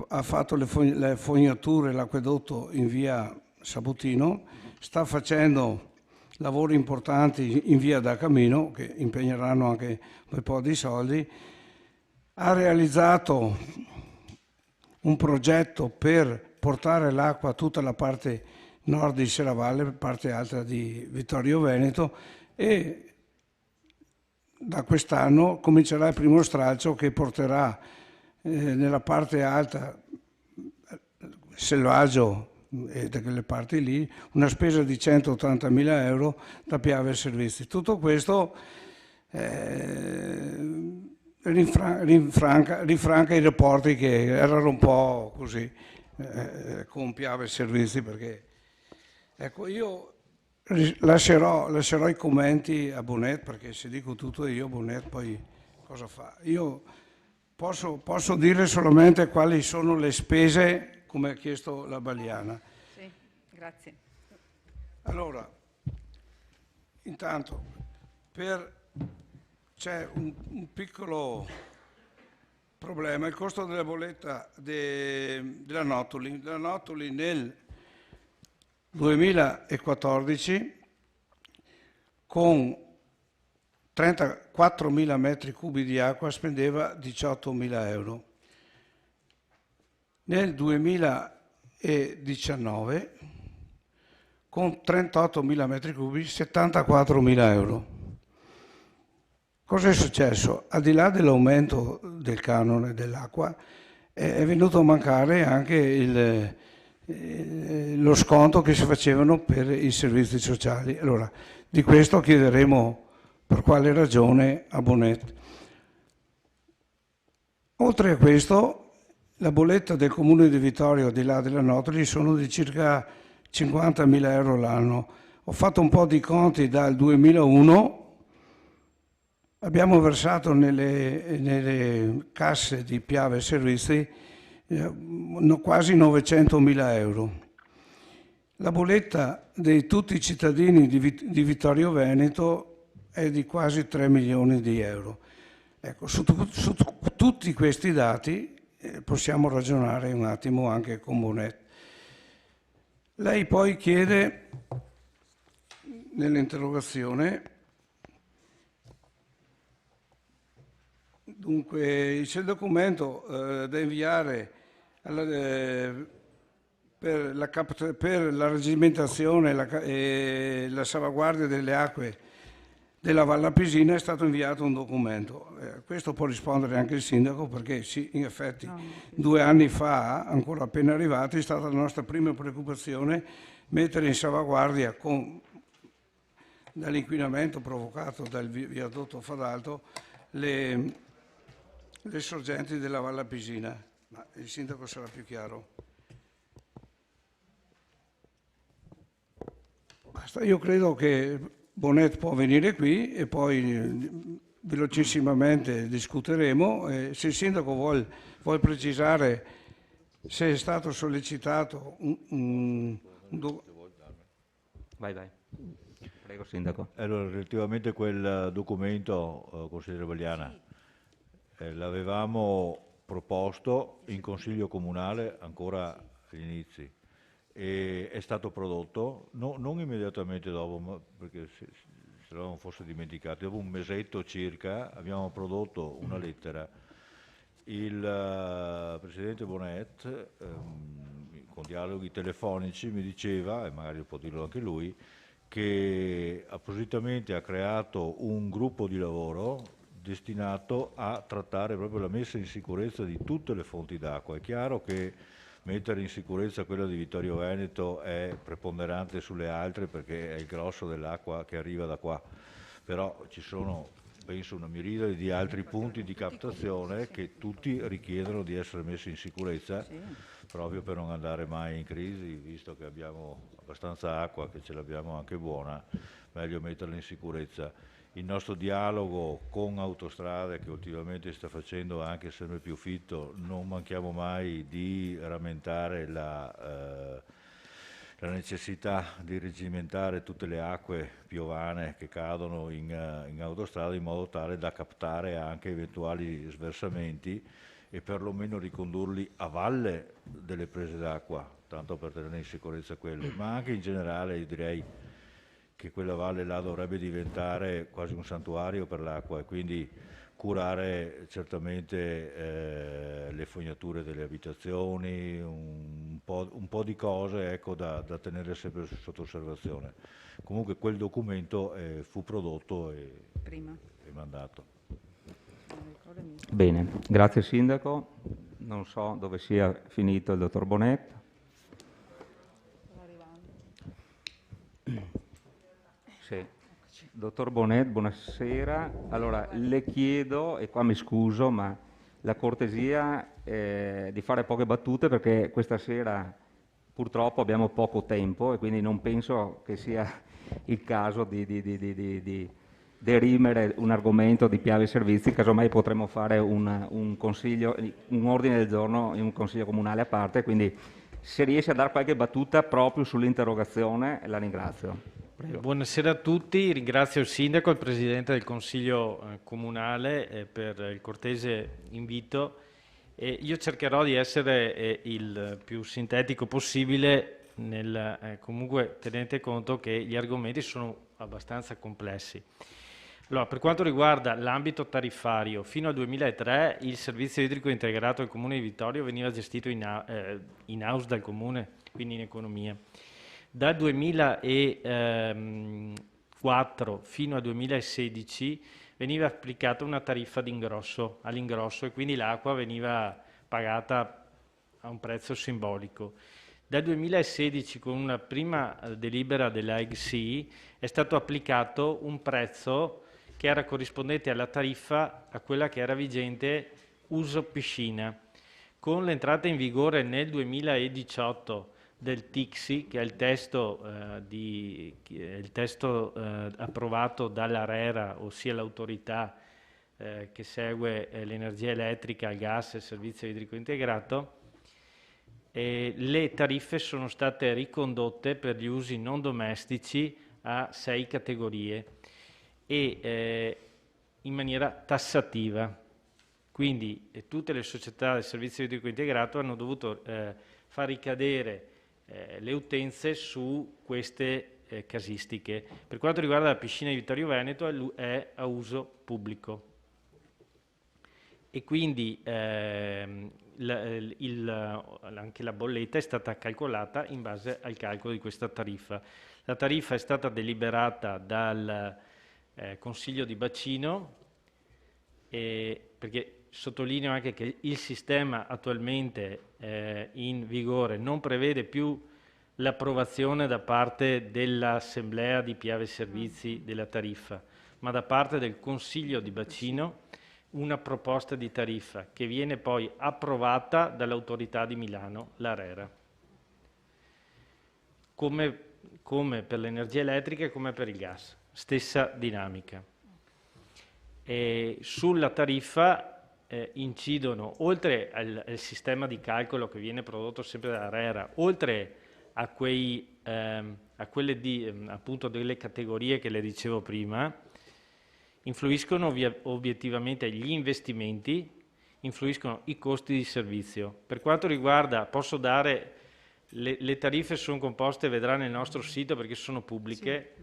ha fatto le fognature, l'acquedotto in via Sabutino, sta facendo lavori importanti in via da Camino che impegneranno anche un po' di soldi, ha realizzato un progetto per portare l'acqua a tutta la parte nord di Serravalle, parte alta di Vittorio Veneto, e da quest'anno comincerà il primo stralcio che porterà nella parte alta, Selvaggio e da quelle parti lì, una spesa di 180.000 euro da Piave Servizi. Tutto questo rinfranca i rapporti che erano un po' così con Piave Servizi, perché ecco, io lascerò i commenti a Bonet, perché se dico tutto io, Bonet poi cosa fa? Io posso dire solamente quali sono le spese, come ha chiesto la Baliana. Sì, grazie. Allora, intanto c'è un piccolo problema, il costo della bolletta della Notoli. La Notoli nel 2014 con 34.000 metri cubi di acqua spendeva 18.000 euro. Nel 2019 con 38.000 metri cubi 74.000 euro. Cosa è successo? Al di là dell'aumento del canone dell'acqua è venuto a mancare anche lo sconto che si facevano per i servizi sociali. Allora, di questo chiederemo per quale ragione a Bonet. Oltre a questo, la bolletta del Comune di Vittorio, al di là della Notoli, sono di circa 50.000 euro l'anno. Ho fatto un po' di conti dal 2001, abbiamo versato nelle casse di Piave Servizi quasi 900.000 euro. La bolletta di tutti i cittadini di Vittorio Veneto è di quasi 3 milioni di euro. Ecco, su tutti questi dati possiamo ragionare un attimo anche con Bonet. Lei poi chiede nell'interrogazione. Dunque, c'è il documento da inviare per la reggimentazione e la salvaguardia delle acque della Valle Pisina. È stato inviato un documento. Questo può rispondere anche il sindaco, perché sì, in effetti 2 anni fa, ancora appena arrivati, è stata la nostra prima preoccupazione mettere in salvaguardia dall'inquinamento provocato dal viadotto Fadalto le sorgenti della Valle Pisina. Ma il sindaco sarà più chiaro. Basta, io credo che Bonet può venire qui e poi velocissimamente discuteremo. Se il sindaco vuol precisare se è stato sollecitato Vai. Prego, sindaco. Allora, relativamente a quel documento, consigliere Vagliana, l'avevamo proposto in Consiglio Comunale ancora agli inizi e è stato prodotto, non immediatamente dopo, ma perché se l'avevamo forse dimenticato, dopo un mesetto circa abbiamo prodotto una lettera. Il Presidente Bonet, con dialoghi telefonici, mi diceva, e magari può dirlo anche lui, che appositamente ha creato un gruppo di lavoro destinato a trattare proprio la messa in sicurezza di tutte le fonti d'acqua. È chiaro che mettere in sicurezza quella di Vittorio Veneto è preponderante sulle altre perché è il grosso dell'acqua che arriva da qua, però ci sono, penso, una miriade di altri punti di captazione che tutti richiedono di essere messi in sicurezza, proprio per non andare mai in crisi, visto che abbiamo abbastanza acqua, che ce l'abbiamo anche buona, meglio metterla in sicurezza. Il nostro dialogo con Autostrade, che ultimamente sta facendo anche sempre più fitto, non manchiamo mai di rammentare la necessità di regimentare tutte le acque piovane che cadono in autostrada in modo tale da captare anche eventuali sversamenti e perlomeno ricondurli a valle delle prese d'acqua, tanto per tenere in sicurezza quelle, ma anche in generale io direi che quella valle là dovrebbe diventare quasi un santuario per l'acqua e quindi curare certamente le fognature delle abitazioni, un po' di cose, ecco, da tenere sempre sotto osservazione. Comunque quel documento fu prodotto e mandato. Bene, grazie Sindaco. Non so dove sia finito il dottor Bonet. Sì. Dottor Bonet, buonasera. Allora, le chiedo, e qua mi scuso, ma la cortesia di fare poche battute perché questa sera purtroppo abbiamo poco tempo e quindi non penso che sia il caso di derimere un argomento di Piave Servizi, casomai potremmo fare un consiglio, un ordine del giorno in un consiglio comunale a parte, quindi se riesce a dare qualche battuta proprio sull'interrogazione la ringrazio. Prego. Buonasera a tutti, ringrazio il Sindaco e il Presidente del Consiglio Comunale per il cortese invito. Io cercherò di essere il più sintetico possibile, comunque tenete conto che gli argomenti sono abbastanza complessi. Allora, per quanto riguarda l'ambito tariffario, fino al 2003 il servizio idrico integrato del Comune di Vittorio veniva gestito in-house dal Comune, quindi in economia. Dal 2004 fino al 2016 veniva applicata una tariffa all'ingrosso e quindi l'acqua veniva pagata a un prezzo simbolico. Dal 2016, con una prima delibera dell'AEGSI, è stato applicato un prezzo che era corrispondente alla tariffa a quella che era vigente uso piscina. Con l'entrata in vigore nel 2018 del TICSI, che è il testo, approvato dall'ARERA, ossia l'autorità che segue l'energia elettrica, il gas e il servizio idrico integrato, le tariffe sono state ricondotte per gli usi non domestici a 6 categorie e in maniera tassativa. Quindi tutte le società del servizio idrico integrato hanno dovuto far ricadere le utenze su queste casistiche. Per quanto riguarda la piscina di Vittorio Veneto è a uso pubblico e quindi anche la bolletta è stata calcolata in base al calcolo di questa tariffa. La tariffa è stata deliberata dal Consiglio di Bacino, perché sottolineo anche che il sistema attualmente in vigore non prevede più l'approvazione da parte dell'Assemblea di Piave Servizi della tariffa, ma da parte del Consiglio di Bacino una proposta di tariffa che viene poi approvata dall'autorità di Milano, l'ARERA. Come per l'energia elettrica e come per il gas, stessa dinamica. E sulla tariffa incidono, oltre al sistema di calcolo che viene prodotto sempre dall'ARERA, oltre a quelle appunto delle categorie che le dicevo prima, influiscono obiettivamente gli investimenti, influiscono i costi di servizio. Per quanto riguarda, posso dare, le tariffe sono composte, vedrà nel nostro sito perché sono pubbliche,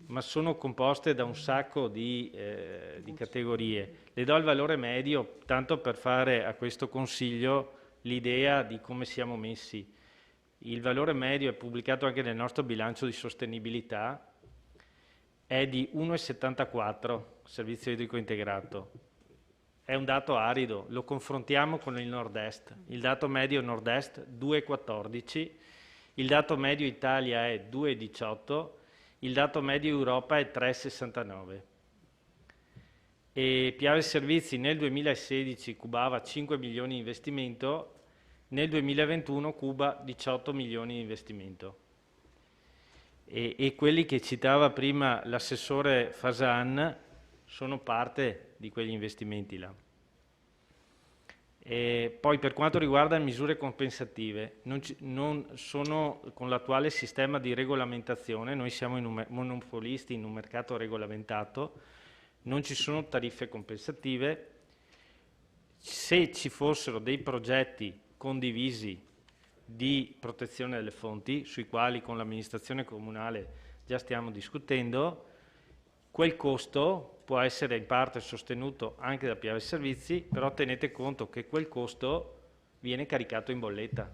ma sono composte da un sacco di categorie. Le do il valore medio, tanto per fare a questo consiglio l'idea di come siamo messi. Il valore medio è pubblicato anche nel nostro bilancio di sostenibilità, è di 1,74 servizio idrico integrato. È un dato arido, lo confrontiamo con il nord-est. Il dato medio nord-est 2,14, il dato medio Italia è 2,18, il dato medio Europa è 3,69. E Piave Servizi nel 2016 cubava 5 milioni di investimento, nel 2021 cuba 18 milioni di investimento. E quelli che citava prima l'assessore Fasan sono parte di quegli investimenti là. E poi per quanto riguarda le misure compensative, non sono con l'attuale sistema di regolamentazione, noi siamo monopolisti in un mercato regolamentato, non ci sono tariffe compensative. Se ci fossero dei progetti condivisi di protezione delle fonti, sui quali con l'amministrazione comunale già stiamo discutendo, quel costo può essere in parte sostenuto anche da Piave Servizi, però tenete conto che quel costo viene caricato in bolletta,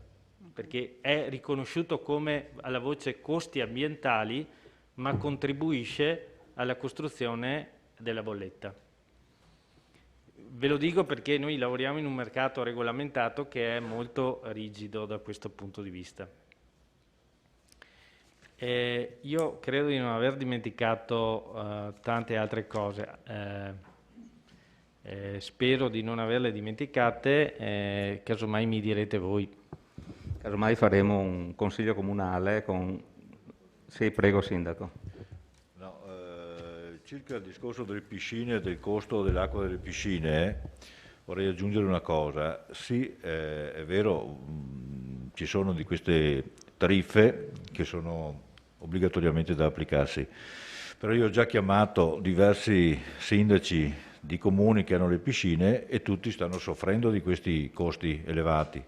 perché è riconosciuto come alla voce costi ambientali, ma contribuisce alla costruzione della bolletta. Ve lo dico perché noi lavoriamo in un mercato regolamentato che è molto rigido da questo punto di vista. Io credo di non aver dimenticato tante altre cose, spero di non averle dimenticate, casomai mi direte voi. Casomai faremo un consiglio comunale con... Sì, prego Sindaco. Circa il discorso delle piscine e del costo dell'acqua delle piscine, vorrei aggiungere una cosa. Sì, è vero, ci sono di queste tariffe che sono obbligatoriamente da applicarsi, però io ho già chiamato diversi sindaci di comuni che hanno le piscine e tutti stanno soffrendo di questi costi elevati.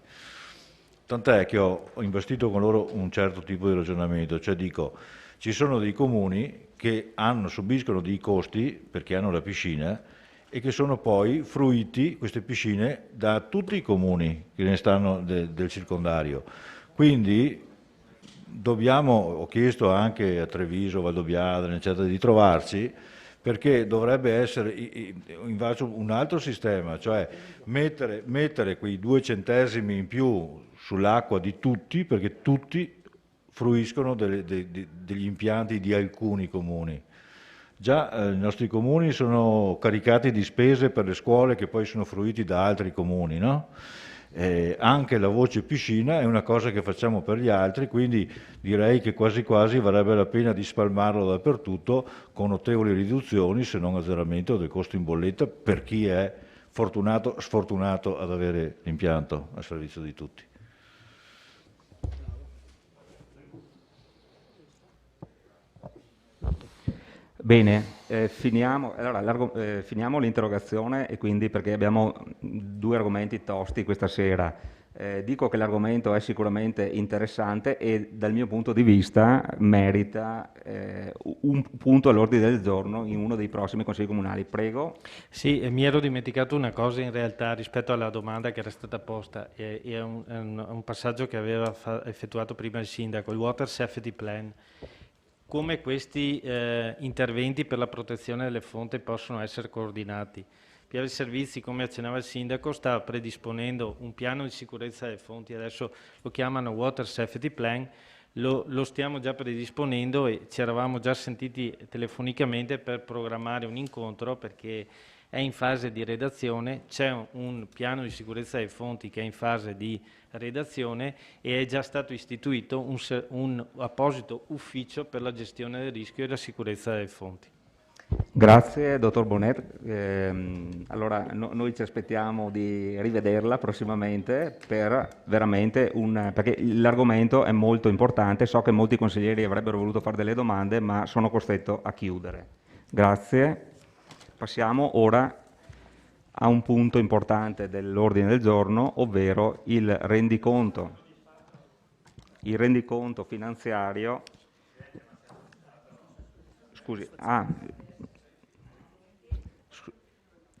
Tant'è che ho investito con loro un certo tipo di ragionamento, cioè dico, ci sono dei comuni che subiscono dei costi perché hanno la piscina e che sono poi fruiti, queste piscine, da tutti i comuni che ne stanno del circondario. Quindi ho chiesto anche a Treviso, Valdobbiadene, eccetera, di trovarci, perché dovrebbe essere un altro sistema, cioè mettere quei 2 centesimi in più sull'acqua di tutti, perché tutti fruiscono degli impianti di alcuni comuni. Già i nostri comuni sono caricati di spese per le scuole che poi sono fruiti da altri comuni, no? Anche la voce piscina è una cosa che facciamo per gli altri, quindi direi che quasi quasi varrebbe la pena di spalmarlo dappertutto con notevoli riduzioni, se non azzeramento del costo in bolletta per chi è sfortunato ad avere l'impianto a servizio di tutti. Bene, finiamo l'interrogazione, e quindi perché abbiamo due argomenti tosti questa sera. Dico che l'argomento è sicuramente interessante e dal mio punto di vista merita un punto all'ordine del giorno in uno dei prossimi consigli comunali. Prego. Sì, mi ero dimenticato una cosa in realtà rispetto alla domanda che era stata posta, è un passaggio che aveva effettuato prima il sindaco, il Water Safety Plan. Come questi interventi per la protezione delle fonti possono essere coordinati? Piave Servizi, come accennava il sindaco, sta predisponendo un piano di sicurezza delle fonti, adesso lo chiamano Water Safety Plan, lo stiamo già predisponendo e ci eravamo già sentiti telefonicamente per programmare un incontro perché è in fase di redazione, c'è un piano di sicurezza delle fonti che è in fase di redazione e è già stato istituito un apposito ufficio per la gestione del rischio e la sicurezza delle fonti. Grazie, dottor Bonet. Allora, noi ci aspettiamo di rivederla prossimamente per veramente perché l'argomento è molto importante. So che molti consiglieri avrebbero voluto fare delle domande, ma sono costretto a chiudere. Grazie. Passiamo ora a un punto importante dell'ordine del giorno, ovvero il rendiconto finanziario. Scusi,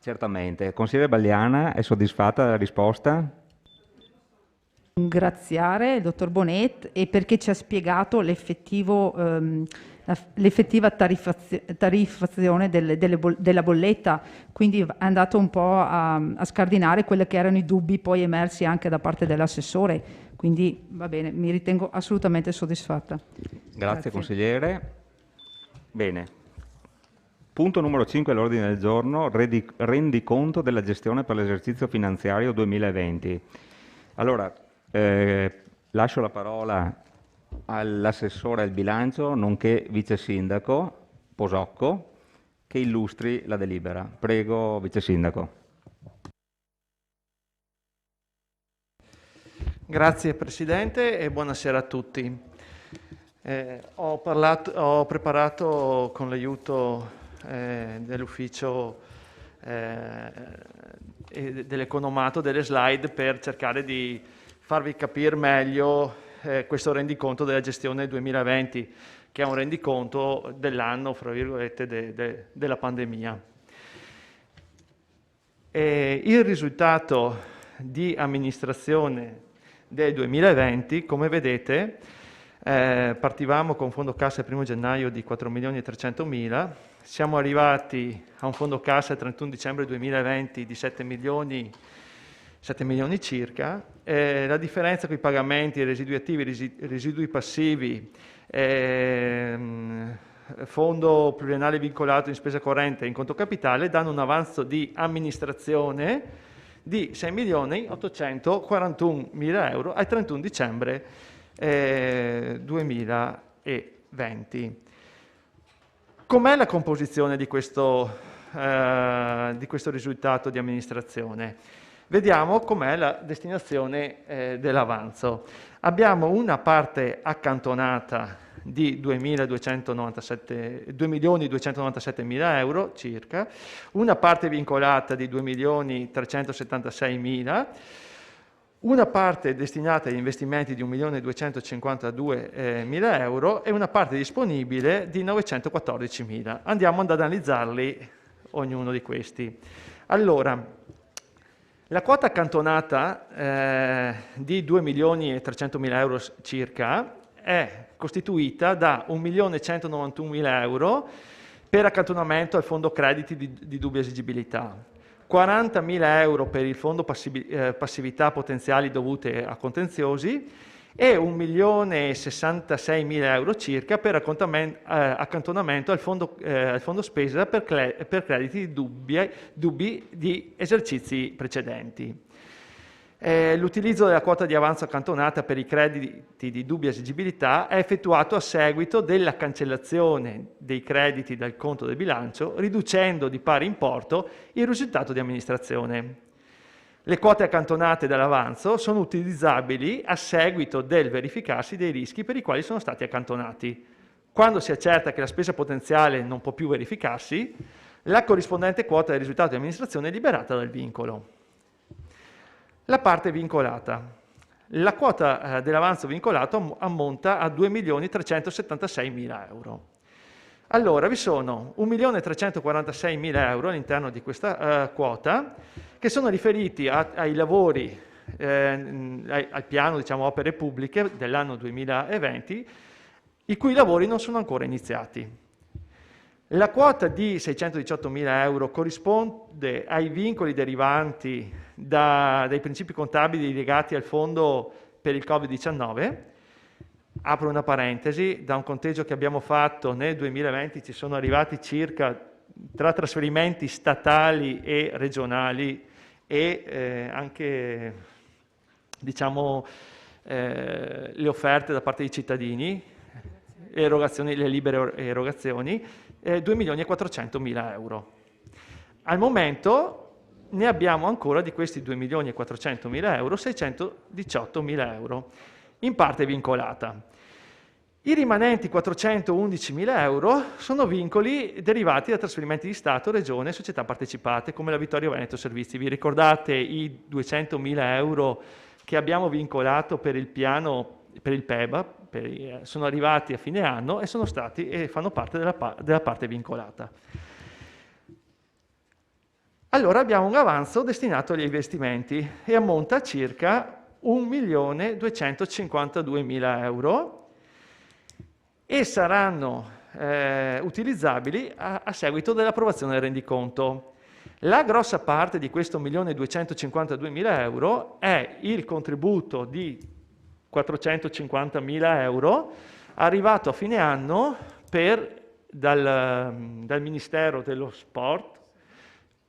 certamente. Consigliere Bagliana, è soddisfatta della risposta? Ringraziare il dottor Bonet e perché ci ha spiegato l'effettiva tariffazione della bolletta, quindi è andato un po' a scardinare quelli che erano i dubbi poi emersi anche da parte dell'assessore, quindi va bene, mi ritengo assolutamente soddisfatta. Grazie consigliere. Bene. Punto numero 5 all'ordine del giorno, rendiconto della gestione per l'esercizio finanziario 2020. Allora, lascio la parola all'assessore al bilancio, nonché vice sindaco Posocco, che illustri la delibera. Prego, vice sindaco. Grazie Presidente e buonasera a tutti. Ho preparato con l'aiuto dell'ufficio dell'economato delle slide per cercare di farvi capire meglio questo rendiconto della gestione 2020, che è un rendiconto dell'anno, fra virgolette, della pandemia. Il risultato di amministrazione del 2020, come vedete, partivamo con un fondo cassa il 1 gennaio di 4.300.000, siamo arrivati a un fondo cassa il 31 dicembre 2020 di 7 milioni circa. La differenza con i pagamenti, i residui attivi, i residui passivi, fondo pluriennale vincolato in spesa corrente e in conto capitale danno un avanzo di amministrazione di 6.841.000 euro al 31 dicembre 2020. Com'è la composizione di questo risultato di amministrazione? Vediamo com'è la destinazione dell'avanzo. Abbiamo una parte accantonata di 2.297.000 euro circa, una parte vincolata di 2.376.000, una parte destinata agli investimenti di 1.252.000 euro e una parte disponibile di 914.000. Andiamo ad analizzarli ognuno di questi. Allora, la quota accantonata di 2.300.000 euro circa è costituita da 1.191.000 euro per accantonamento al fondo crediti di dubbia esigibilità, 40.000 euro per il fondo passività potenziali dovute a contenziosi e 1.066.000 euro circa per accantonamento al fondo spesa per crediti dubbi di esercizi precedenti. L'utilizzo della quota di avanzo accantonata per i crediti di dubbia esigibilità è effettuato a seguito della cancellazione dei crediti dal conto del bilancio, riducendo di pari importo il risultato di amministrazione. Le quote accantonate dall'avanzo sono utilizzabili a seguito del verificarsi dei rischi per i quali sono stati accantonati. Quando si accerta che la spesa potenziale non può più verificarsi, la corrispondente quota del risultato di amministrazione è liberata dal vincolo. La parte vincolata. La quota dell'avanzo vincolato ammonta a 2.376.000 euro. Allora, vi sono 1.346.000 euro all'interno di questa quota, che sono riferiti ai lavori, al piano, diciamo, opere pubbliche dell'anno 2020, i cui lavori non sono ancora iniziati. La quota di 618.000 euro corrisponde ai vincoli derivanti dai principi contabili legati al fondo per il Covid-19. Apro una parentesi, da un conteggio che abbiamo fatto nel 2020 ci sono arrivati circa, tra trasferimenti statali e regionali e anche, diciamo, le offerte da parte dei cittadini, le libere erogazioni, 2.400.000 euro. Al momento ne abbiamo ancora di questi 2.400.000 euro 618.000 euro in parte vincolata. I rimanenti 411.000 euro sono vincoli derivati da trasferimenti di Stato, Regione e società partecipate come la Vittorio Veneto Servizi. Vi ricordate i 200.000 euro che abbiamo vincolato per il piano, per il PEBA? Sono arrivati a fine anno e sono stati e fanno parte della parte vincolata. Allora abbiamo un avanzo destinato agli investimenti e ammonta a circa 1.252.000 euro e saranno utilizzabili a seguito dell'approvazione del rendiconto. La grossa parte di questo 1.252.000 euro è il contributo di 450.000 euro arrivato a fine anno dal Ministero dello Sport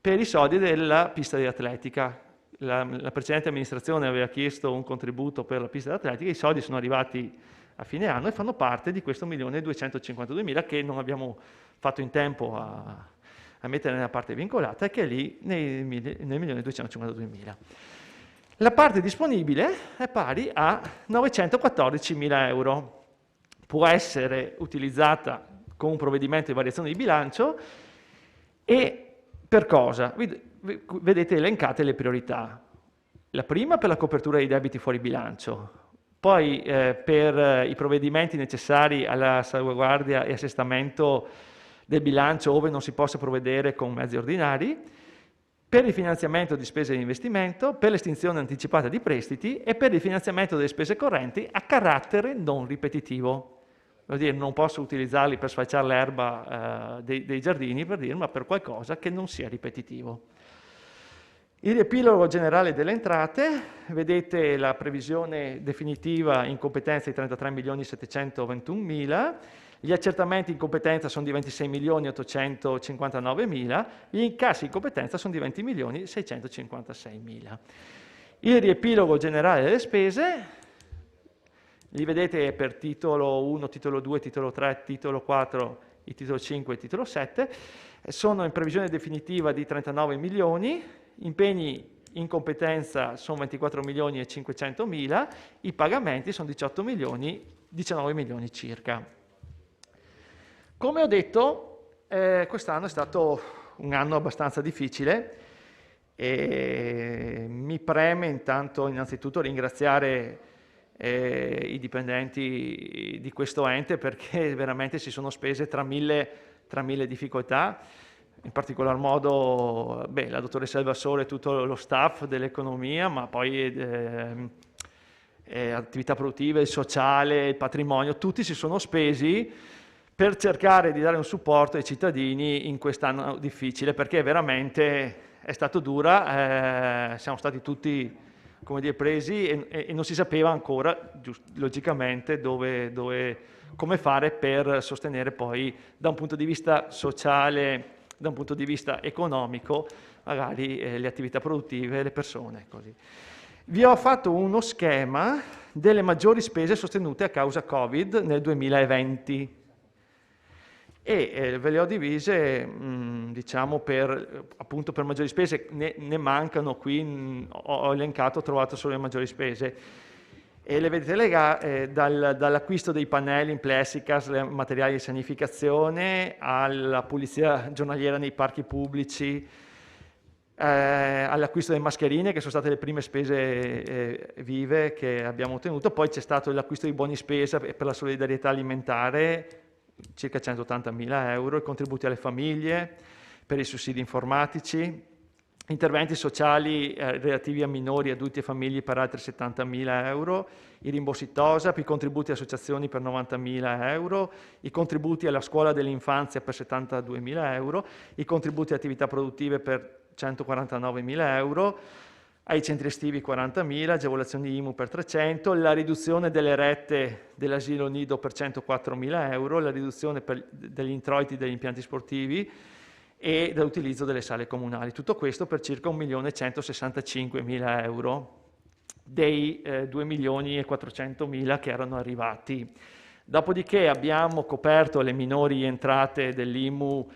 per i soldi della pista di atletica. La precedente amministrazione aveva chiesto un contributo per la pista di atletica, i soldi sono arrivati a fine anno e fanno parte di questo 1.252.000 che non abbiamo fatto in tempo a mettere nella parte vincolata e che è lì nel 1.252.000. La parte disponibile è pari a 914.000 euro. Può essere utilizzata con un provvedimento di variazione di bilancio e per cosa? Vedete elencate le priorità. La prima per la copertura dei debiti fuori bilancio, poi per i provvedimenti necessari alla salvaguardia e assestamento del bilancio ove non si possa provvedere con mezzi ordinari, per il finanziamento di spese di investimento, per l'estinzione anticipata di prestiti e per il finanziamento delle spese correnti a carattere non ripetitivo. Vuol dire, non posso utilizzarli per sfalciare l'erba dei giardini, per dire, ma per qualcosa che non sia ripetitivo. Il riepilogo generale delle entrate, vedete la previsione definitiva in competenza di 33.721.000, gli accertamenti in competenza sono di 26.859.000, gli incassi in competenza sono di 20.656.000. Il riepilogo generale delle spese, li vedete per titolo 1, titolo 2, titolo 3, titolo 4, il titolo 5 e il titolo 7, sono in previsione definitiva di 39 milioni, impegni in competenza sono 24.500.000, i pagamenti sono 19 milioni circa. Come ho detto, quest'anno è stato un anno abbastanza difficile e mi preme innanzitutto ringraziare i dipendenti di questo ente perché veramente si sono spese tra mille difficoltà, in particolar modo la dottoressa Elvasole e tutto lo staff dell'economia, ma poi attività produttive, il sociale, il patrimonio, tutti si sono spesi per cercare di dare un supporto ai cittadini in quest'anno difficile, perché veramente è stato dura, siamo stati tutti, come dire, presi e non si sapeva ancora, logicamente, come fare per sostenere poi da un punto di vista sociale, da un punto di vista economico, magari le attività produttive, le persone. Così. Vi ho fatto uno schema delle maggiori spese sostenute a causa Covid nel 2020 e ve le ho divise, diciamo, per maggiori spese, ne mancano qui, ho elencato, ho trovato solo le maggiori spese. e le vedete dall'acquisto dei pannelli in plexiglass, materiali di sanificazione, alla pulizia giornaliera nei parchi pubblici, all'acquisto delle mascherine, che sono state le prime spese vive che abbiamo ottenuto. Poi c'è stato l'acquisto di buoni spesa per la solidarietà alimentare, circa 180.000 euro, i contributi alle famiglie per i sussidi informatici, interventi sociali relativi a minori, adulti e famiglie per altri 70.000 euro, i rimborsi TOSAP, i contributi a associazioni per 90.000 euro, i contributi alla scuola dell'infanzia per 72.000 euro, i contributi a attività produttive per 149.000 euro, ai centri estivi 40.000, agevolazioni IMU per 300, la riduzione delle rette dell'asilo nido per 104.000 euro, la riduzione degli introiti degli impianti sportivi e dall'utilizzo delle sale comunali. Tutto questo per circa 1.165.000 euro dei 2.400.000 che erano arrivati. Dopodiché abbiamo coperto le minori entrate dell'IMU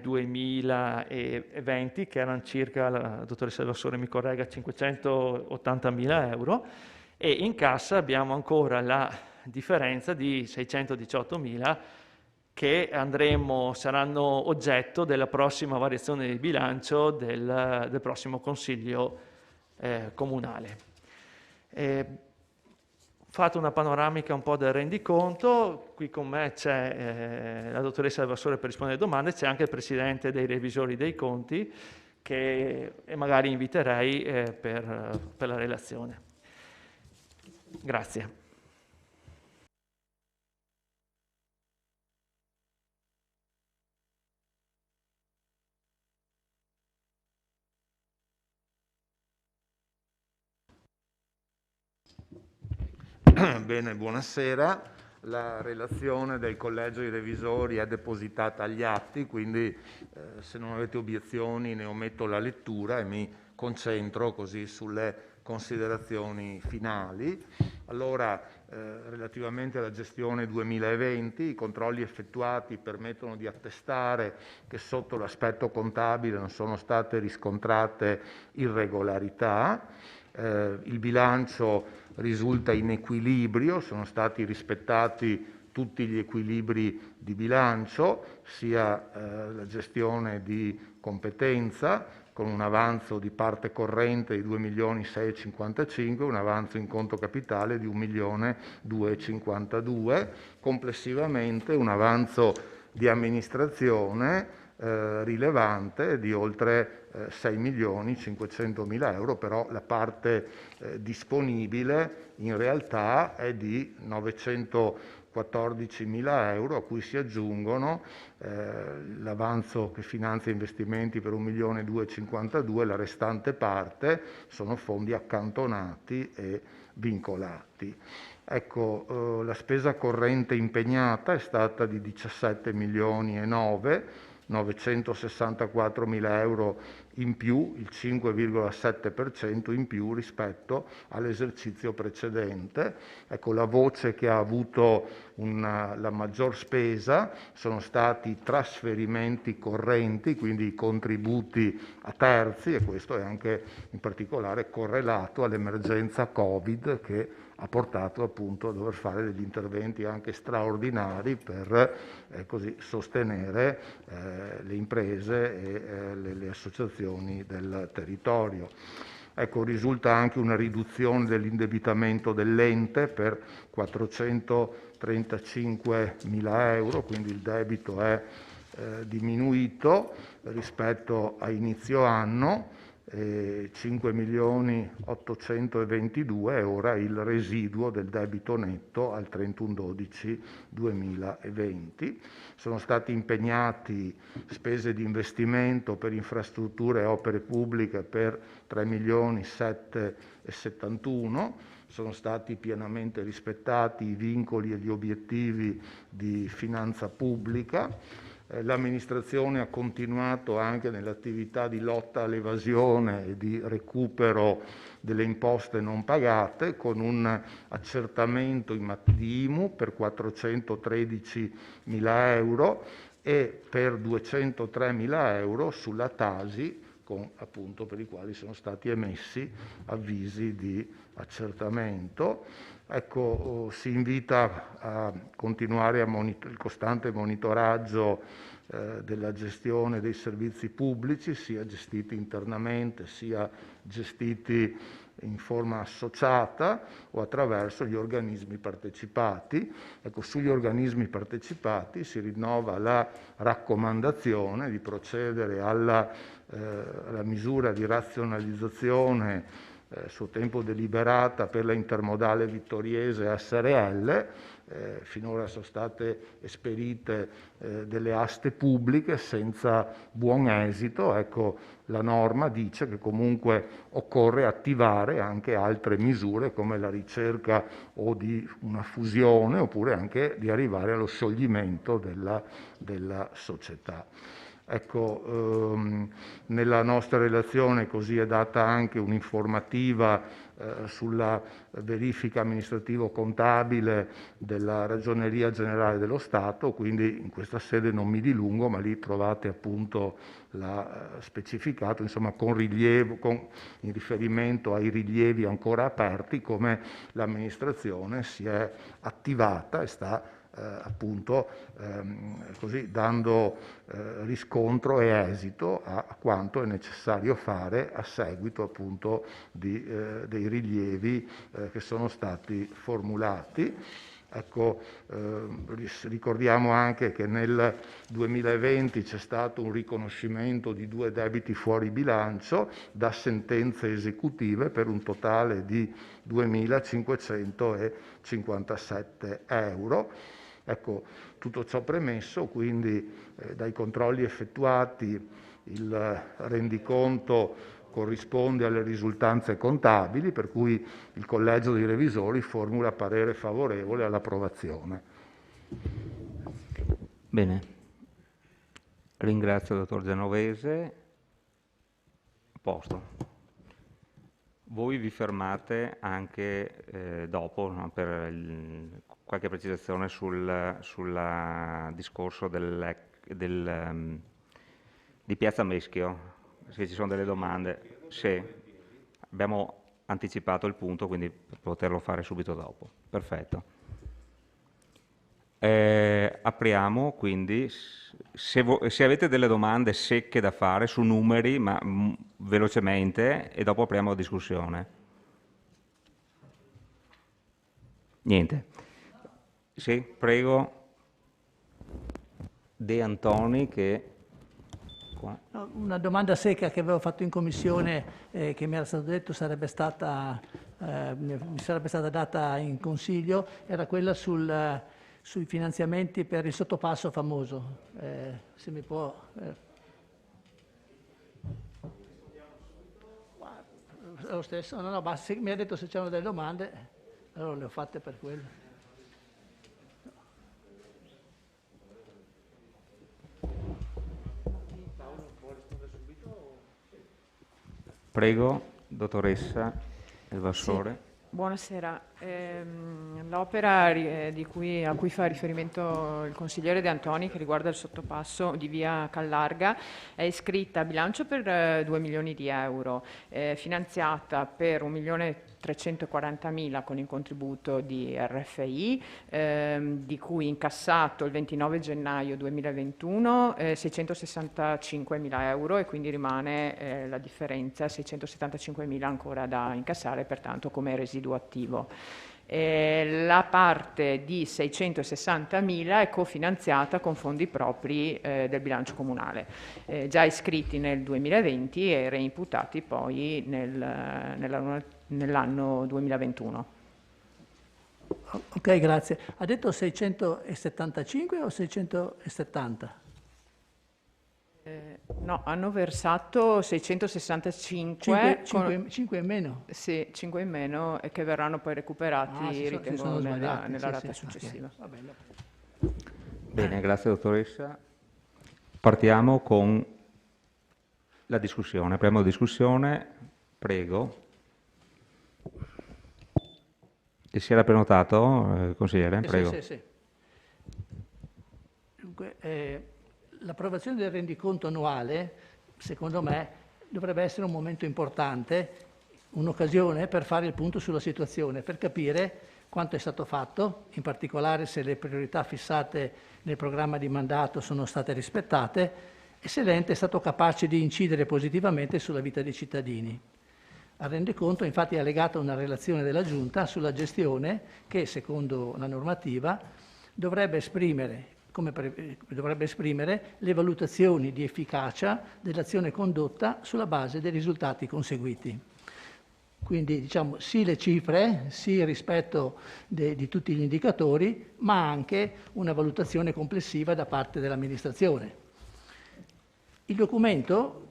2020, che erano circa, la dottoressa Vassore mi corregga, 580.000 euro, e in cassa abbiamo ancora la differenza di 618.000 che saranno oggetto della prossima variazione di bilancio del prossimo Consiglio comunale. Fatto una panoramica un po' del rendiconto, qui con me c'è la dottoressa Vassore per rispondere alle domande, c'è anche il Presidente dei Revisori dei Conti, che magari inviterei per la relazione. Grazie. Bene, buonasera. La relazione del Collegio dei Revisori è depositata agli atti, quindi se non avete obiezioni ne ometto la lettura e mi concentro così sulle considerazioni finali. Allora, relativamente alla gestione 2020, i controlli effettuati permettono di attestare che sotto l'aspetto contabile non sono state riscontrate irregolarità. Il bilancio risulta in equilibrio, sono stati rispettati tutti gli equilibri di bilancio, sia la gestione di competenza con un avanzo di parte corrente di 2.655.000, un avanzo in conto capitale di 1.252.000, complessivamente un avanzo di amministrazione rilevante di oltre 6.500.000 euro, però la parte disponibile in realtà è di 914.000 euro, a cui si aggiungono l'avanzo che finanzia investimenti per 1.252.000, la restante parte sono fondi accantonati e vincolati. Ecco, la spesa corrente impegnata è stata di 17.964.000 euro in più, il 5,7% in più rispetto all'esercizio precedente. Ecco, la voce che ha avuto la maggior spesa sono stati i trasferimenti correnti, quindi i contributi a terzi, e questo è anche in particolare correlato all'emergenza Covid, che ha portato appunto a dover fare degli interventi anche straordinari per così sostenere le imprese e le associazioni del territorio. Ecco, risulta anche una riduzione dell'indebitamento dell'ente per 435.000 euro, quindi il debito è diminuito rispetto a inizio anno, 5.822.000 è ora il residuo del debito netto al 31/12/2020. Sono stati impegnati spese di investimento per infrastrutture e opere pubbliche per 3.771.000. Sono stati pienamente rispettati i vincoli e gli obiettivi di finanza pubblica. L'amministrazione ha continuato anche nell'attività di lotta all'evasione e di recupero delle imposte non pagate, con un accertamento di IMU per 413.000 euro e per 203.000 euro sulla Tasi, appunto, per i quali sono stati emessi avvisi di accertamento. Ecco, si invita a continuare il costante monitoraggio della gestione dei servizi pubblici, sia gestiti internamente sia gestiti in forma associata o attraverso gli organismi partecipati. Ecco, sugli organismi partecipati si rinnova la raccomandazione di procedere alla misura di razionalizzazione suo tempo deliberata per la intermodale vittoriese SRL. Finora sono state esperite delle aste pubbliche senza buon esito. Ecco, la norma dice che comunque occorre attivare anche altre misure come la ricerca o di una fusione oppure anche di arrivare allo scioglimento della società. Ecco, nella nostra relazione così è data anche un'informativa sulla verifica amministrativo-contabile della Ragioneria Generale dello Stato, quindi in questa sede non mi dilungo, ma lì trovate appunto specificato, insomma, in riferimento ai rilievi ancora aperti, come l'amministrazione si è attivata e sta appunto così dando riscontro e esito a quanto è necessario fare a seguito appunto dei rilievi che sono stati formulati. Ecco, ricordiamo anche che nel 2020 c'è stato un riconoscimento di 2 debiti fuori bilancio da sentenze esecutive per un totale di 2.557 euro. Ecco, tutto ciò premesso, quindi dai controlli effettuati il rendiconto corrisponde alle risultanze contabili, per cui il Collegio dei Revisori formula parere favorevole all'approvazione. Bene, ringrazio il dottor Genovese. A posto. Voi vi fermate anche dopo, no, per qualche precisazione sul discorso di Piazza Meschio, se ci sono delle domande. Sì, abbiamo anticipato il punto, quindi per poterlo fare subito dopo. Perfetto. Apriamo quindi, se avete delle domande secche da fare su numeri, ma velocemente, e dopo apriamo la discussione. Niente. Sì, prego. De Antoni che... Una domanda secca che avevo fatto in commissione, che mi era stato detto mi sarebbe stata data in consiglio, era quella sui finanziamenti per il sottopasso famoso. Se mi può... Lo stesso? No, basta, mi ha detto se c'erano delle domande, allora le ho fatte per quello. Prego, dottoressa Elvassore. Sì. Buonasera. L'opera a cui fa riferimento il consigliere De Antoni, che riguarda il sottopasso di via Callarga, è iscritta a bilancio per 2 milioni di euro, finanziata per 1.340.000 con il contributo di RFI, di cui incassato il 29 gennaio 2021 665.000 euro, e quindi rimane la differenza, 675.000 ancora da incassare, pertanto come residuo attivo. La parte di 660.000 è cofinanziata con fondi propri del bilancio comunale, già iscritti nel 2020 e reimputati poi nell'anno 2021. Ok, grazie. Ha detto 675 o 670? No, hanno versato 665. 5 in meno? Sì, 5 in meno, e che verranno poi recuperati, ritengo, nella rata successiva. Va bene. Bene, grazie dottoressa. Partiamo con la discussione. Apriamo la discussione. Prego. E si era prenotato, consigliere? Prego. Sì. Dunque, l'approvazione del rendiconto annuale, secondo me, dovrebbe essere un momento importante, un'occasione per fare il punto sulla situazione, per capire quanto è stato fatto, in particolare se le priorità fissate nel programma di mandato sono state rispettate e se l'ente è stato capace di incidere positivamente sulla vita dei cittadini. Al rendiconto infatti è allegata una relazione della Giunta sulla gestione che, secondo la normativa, dovrebbe esprimere le valutazioni di efficacia dell'azione condotta sulla base dei risultati conseguiti. Quindi diciamo sì le cifre, sì il rispetto di tutti gli indicatori, ma anche una valutazione complessiva da parte dell'amministrazione. Il documento,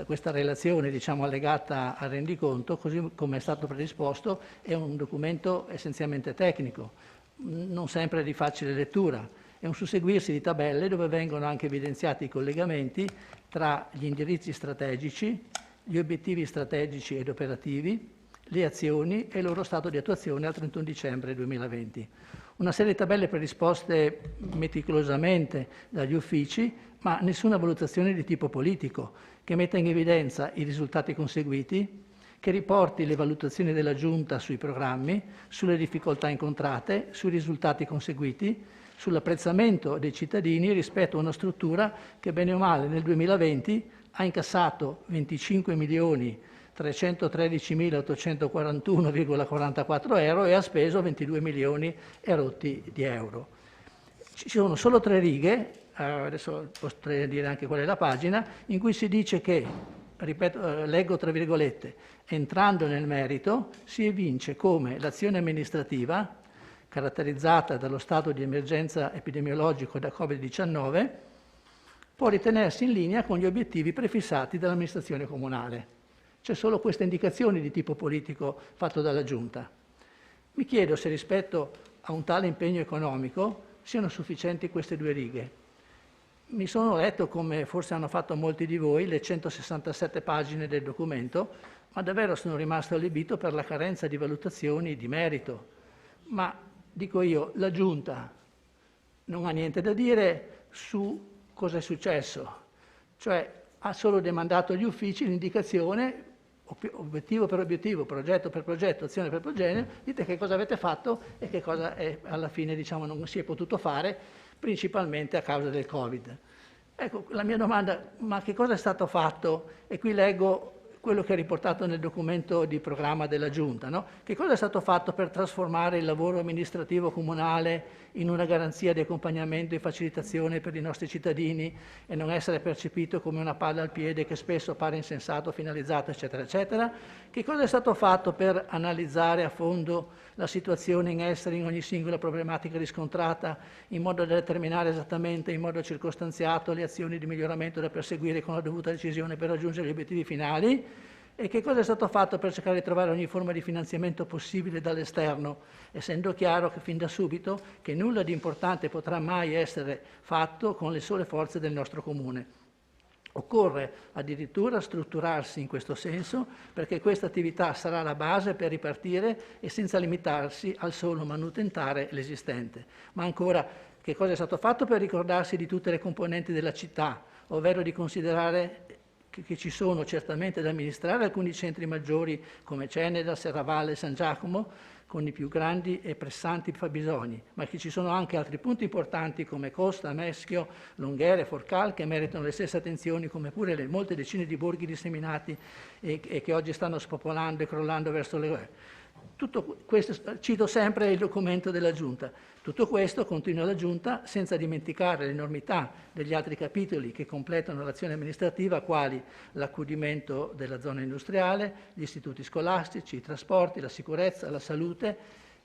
questa relazione diciamo, allegata al rendiconto, così come è stato predisposto, è un documento essenzialmente tecnico, non sempre di facile lettura. È un susseguirsi di tabelle dove vengono anche evidenziati i collegamenti tra gli indirizzi strategici, gli obiettivi strategici ed operativi, le azioni e il loro stato di attuazione al 31 dicembre 2020. Una serie di tabelle predisposte meticolosamente dagli uffici, ma nessuna valutazione di tipo politico, che metta in evidenza i risultati conseguiti, che riporti le valutazioni della Giunta sui programmi, sulle difficoltà incontrate, sui risultati conseguiti, sull'apprezzamento dei cittadini rispetto a una struttura che bene o male nel 2020 ha incassato 25.313.841,44 euro e ha speso 22 milioni e rotti di euro. Ci sono solo 3 righe, adesso potrei dire anche qual è la pagina, in cui si dice che, ripeto, leggo tra virgolette, entrando nel merito si evince come l'azione amministrativa, caratterizzata dallo stato di emergenza epidemiologico da Covid-19, può ritenersi in linea con gli obiettivi prefissati dall'amministrazione comunale. C'è solo questa indicazione di tipo politico fatto dalla Giunta. Mi chiedo se rispetto a un tale impegno economico siano sufficienti queste 2 righe. Mi sono letto, come forse hanno fatto molti di voi, le 167 pagine del documento, ma davvero sono rimasto allibito per la carenza di valutazioni di merito. Ma dico io, la Giunta non ha niente da dire su cosa è successo, cioè ha solo demandato agli uffici l'indicazione, obiettivo per obiettivo, progetto per progetto, azione per progetto, dite che cosa avete fatto e che cosa alla fine diciamo, non si è potuto fare, principalmente a causa del Covid. Ecco, la mia domanda, ma che cosa è stato fatto? E qui leggo quello che è riportato nel documento di programma della Giunta, no? Che cosa è stato fatto per trasformare il lavoro amministrativo comunale in una garanzia di accompagnamento e facilitazione per i nostri cittadini e non essere percepito come una palla al piede che spesso appare insensato, finalizzato, eccetera, eccetera? Che cosa è stato fatto per analizzare a fondo la situazione in essere in ogni singola problematica riscontrata, in modo da determinare esattamente, in modo circostanziato, le azioni di miglioramento da perseguire con la dovuta decisione per raggiungere gli obiettivi finali? E che cosa è stato fatto per cercare di trovare ogni forma di finanziamento possibile dall'esterno, essendo chiaro che fin da subito che nulla di importante potrà mai essere fatto con le sole forze del nostro comune. Occorre addirittura strutturarsi in questo senso, perché questa attività sarà la base per ripartire e senza limitarsi al solo manutentare l'esistente. Ma ancora, che cosa è stato fatto per ricordarsi di tutte le componenti della città, ovvero di considerare che ci sono certamente da amministrare alcuni centri maggiori come Ceneda, Serravalle, San Giacomo, con i più grandi e pressanti fabbisogni, ma che ci sono anche altri punti importanti come Costa, Meschio, Longhere, Forcal, che meritano le stesse attenzioni, come pure le molte decine di borghi disseminati e che oggi stanno spopolando e crollando verso le guerre. Tutto questo, cito sempre il documento della Giunta, tutto questo, continua la Giunta, senza dimenticare l'enormità degli altri capitoli che completano l'azione amministrativa, quali l'accudimento della zona industriale, gli istituti scolastici, i trasporti, la sicurezza, la salute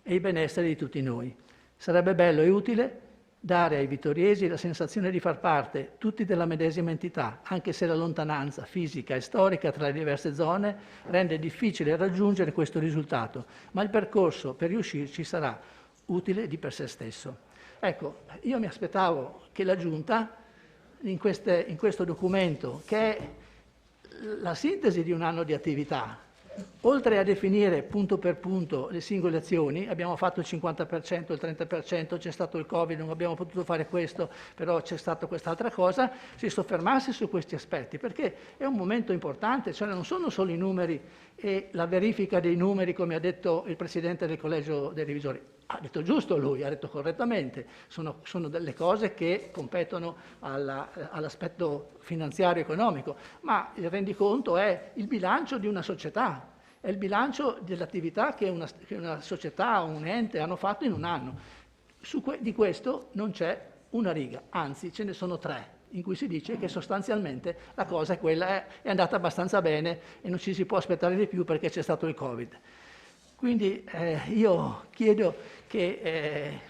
e il benessere di tutti noi. Sarebbe bello e utile dare ai vittoriesi la sensazione di far parte tutti della medesima entità, anche se la lontananza fisica e storica tra le diverse zone rende difficile raggiungere questo risultato, ma il percorso per riuscirci sarà utile di per sé stesso. Ecco, io mi aspettavo che la Giunta, in questo documento, che è la sintesi di un anno di attività, oltre a definire punto per punto le singole azioni, abbiamo fatto il 50%, il 30%, c'è stato il Covid, non abbiamo potuto fare questo, però c'è stata quest'altra cosa, si soffermasse su questi aspetti, perché è un momento importante, cioè non sono solo i numeri e la verifica dei numeri, come ha detto il Presidente del Collegio dei Revisori. Ha detto giusto lui, ha detto correttamente, sono delle cose che competono all'aspetto finanziario e economico, ma il rendiconto è il bilancio di una società, è il bilancio dell'attività che una società o un ente hanno fatto in un anno. Di questo non c'è una riga, anzi ce ne sono 3, in cui si dice che sostanzialmente la cosa è quella, è andata abbastanza bene e non ci si può aspettare di più perché c'è stato il Covid. Quindi io chiedo che,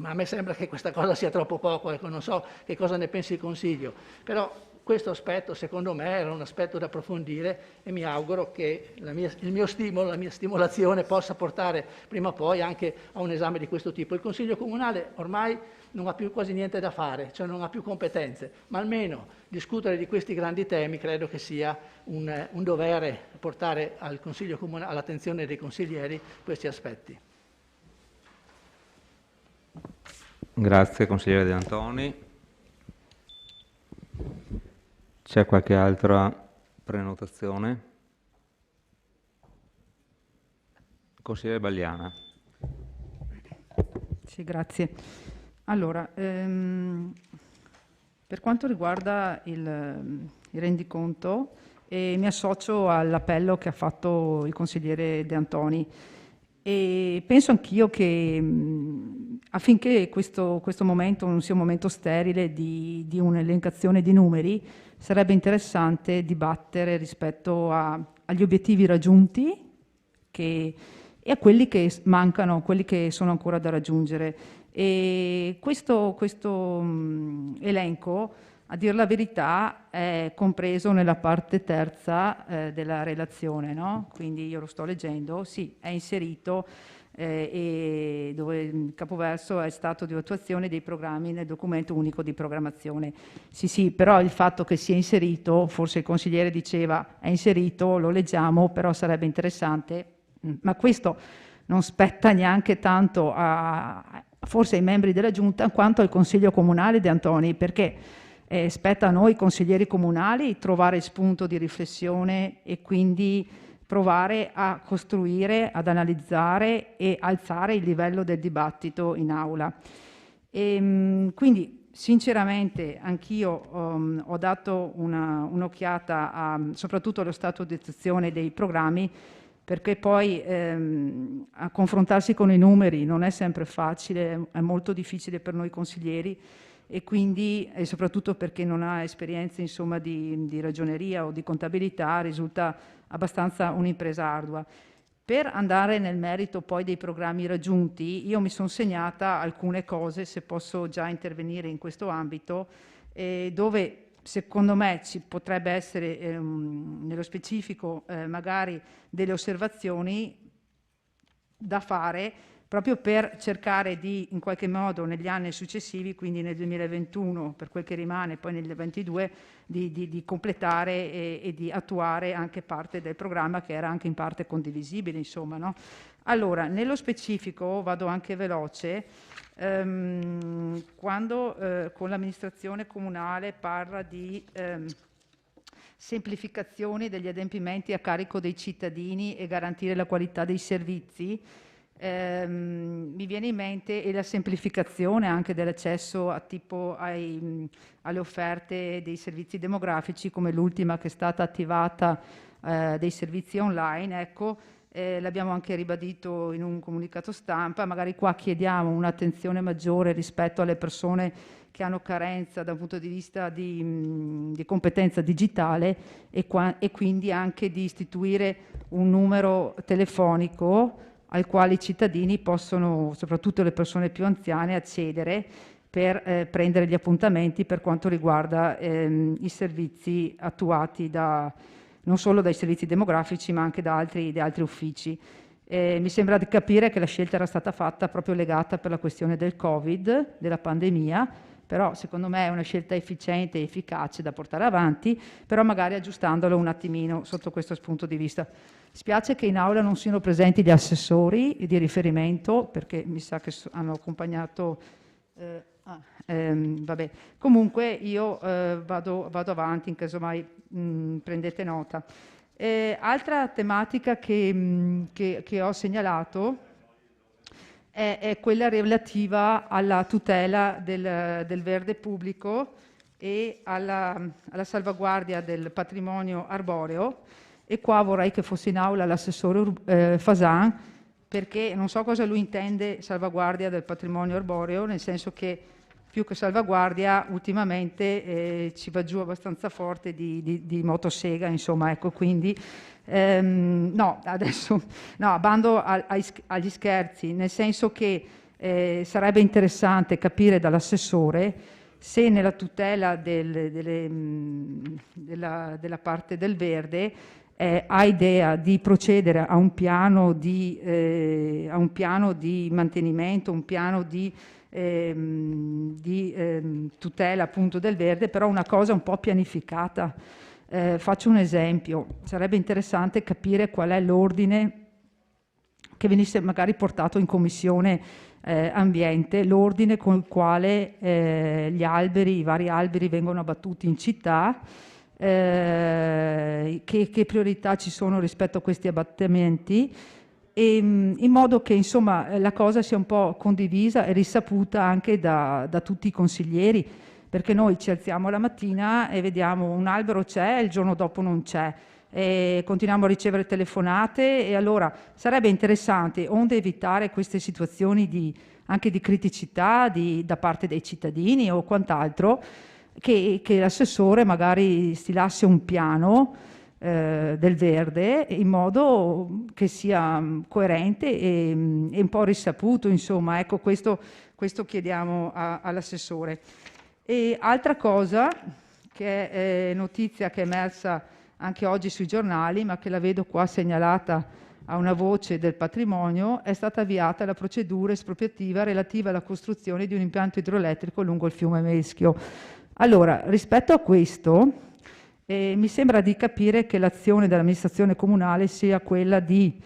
a me sembra che questa cosa sia troppo poco, ecco, non so che cosa ne pensi il Consiglio, però questo aspetto secondo me era un aspetto da approfondire e mi auguro che il mio stimolo, la mia stimolazione possa portare prima o poi anche a un esame di questo tipo. Il Consiglio Comunale ormai non ha più quasi niente da fare, cioè non ha più competenze, ma almeno discutere di questi grandi temi credo che sia un dovere portare al Consiglio Comunale, all'attenzione dei consiglieri questi aspetti. Grazie consigliere De Antoni. C'è qualche altra prenotazione? Consigliere Bagliana. Sì, grazie. Allora, per quanto riguarda il rendiconto, mi associo all'appello che ha fatto il consigliere De Antoni e penso anch'io che affinché questo momento non sia un momento sterile di un'elencazione di numeri, sarebbe interessante dibattere rispetto agli obiettivi raggiunti e a quelli che mancano, quelli che sono ancora da raggiungere. E questo elenco, a dir la verità, è compreso nella parte terza della relazione, no? Quindi io lo sto leggendo, sì, è inserito e dove il capoverso è stato di attuazione dei programmi nel documento unico di programmazione. Sì, però il fatto che sia inserito, forse il consigliere diceva è inserito, lo leggiamo, però sarebbe interessante, ma questo non spetta neanche tanto forse ai membri della Giunta quanto al Consiglio Comunale De Antoni, perché spetta a noi consiglieri comunali trovare spunto di riflessione e quindi provare a costruire, ad analizzare e alzare il livello del dibattito in aula. Quindi sinceramente anch'io ho dato un'occhiata soprattutto allo stato di attuazione dei programmi, perché poi a confrontarsi con i numeri non è sempre facile, è molto difficile per noi consiglieri e soprattutto perché non ha esperienze insomma di ragioneria o di contabilità risulta abbastanza un'impresa ardua. Per andare nel merito poi dei programmi raggiunti, io mi sono segnata alcune cose, se posso già intervenire in questo ambito, dove secondo me ci potrebbe essere nello specifico magari delle osservazioni da fare proprio per cercare di in qualche modo negli anni successivi, quindi nel 2021 per quel che rimane, poi nel 2022 di completare e di attuare anche parte del programma che era anche in parte condivisibile, insomma, no? Allora, nello specifico vado anche veloce. Quando con l'amministrazione comunale parla di semplificazione degli adempimenti a carico dei cittadini e garantire la qualità dei servizi, mi viene in mente e la semplificazione anche dell'accesso alle offerte dei servizi demografici, come l'ultima che è stata attivata dei servizi online, ecco. L'abbiamo anche ribadito in un comunicato stampa, magari qua chiediamo un'attenzione maggiore rispetto alle persone che hanno carenza da un punto di vista di competenza digitale e quindi anche di istituire un numero telefonico al quale i cittadini possono, soprattutto le persone più anziane, accedere per prendere gli appuntamenti per quanto riguarda i servizi attuati non solo dai servizi demografici ma anche da altri uffici. Mi sembra di capire che la scelta era stata fatta proprio legata per la questione del Covid, della pandemia, però secondo me è una scelta efficiente e efficace da portare avanti, però magari aggiustandolo un attimino sotto questo punto di vista. Spiace che in aula non siano presenti gli assessori di riferimento, perché mi sa che hanno accompagnato... vabbè. Comunque io vado avanti in caso mai prendete nota. Altra tematica che ho segnalato è quella relativa alla tutela del verde pubblico e alla salvaguardia del patrimonio arboreo, e qua vorrei che fosse in aula l'assessore Fasan, perché non so cosa lui intende salvaguardia del patrimonio arboreo, nel senso che più che salvaguardia ultimamente ci va giù abbastanza forte di motosega, insomma, ecco, quindi no, adesso no, bando agli scherzi, nel senso che sarebbe interessante capire dall'assessore se nella tutela della parte del verde ha idea di procedere a un piano di mantenimento, un piano di tutela appunto del verde, però una cosa un po' pianificata. Faccio un esempio: sarebbe interessante capire qual è l'ordine che venisse magari portato in commissione ambiente, l'ordine con il quale i vari alberi vengono abbattuti in città, che priorità ci sono rispetto a questi abbattimenti, e in modo che insomma la cosa sia un po' condivisa e risaputa anche da tutti i consiglieri, perché noi ci alziamo la mattina e vediamo un albero c'è e il giorno dopo non c'è, e continuiamo a ricevere telefonate, e allora sarebbe interessante, onde evitare queste situazioni anche di criticità da parte dei cittadini o quant'altro, che l'assessore magari stilasse un piano del verde in modo che sia coerente e un po' risaputo, insomma, ecco, questo chiediamo all'assessore. E altra cosa, che è notizia che è emersa anche oggi sui giornali, ma che la vedo qua segnalata a una voce del patrimonio, è stata avviata la procedura espropriativa relativa alla costruzione di un impianto idroelettrico lungo il fiume Meschio. Allora, rispetto a questo, mi sembra di capire che l'azione dell'amministrazione comunale sia quella di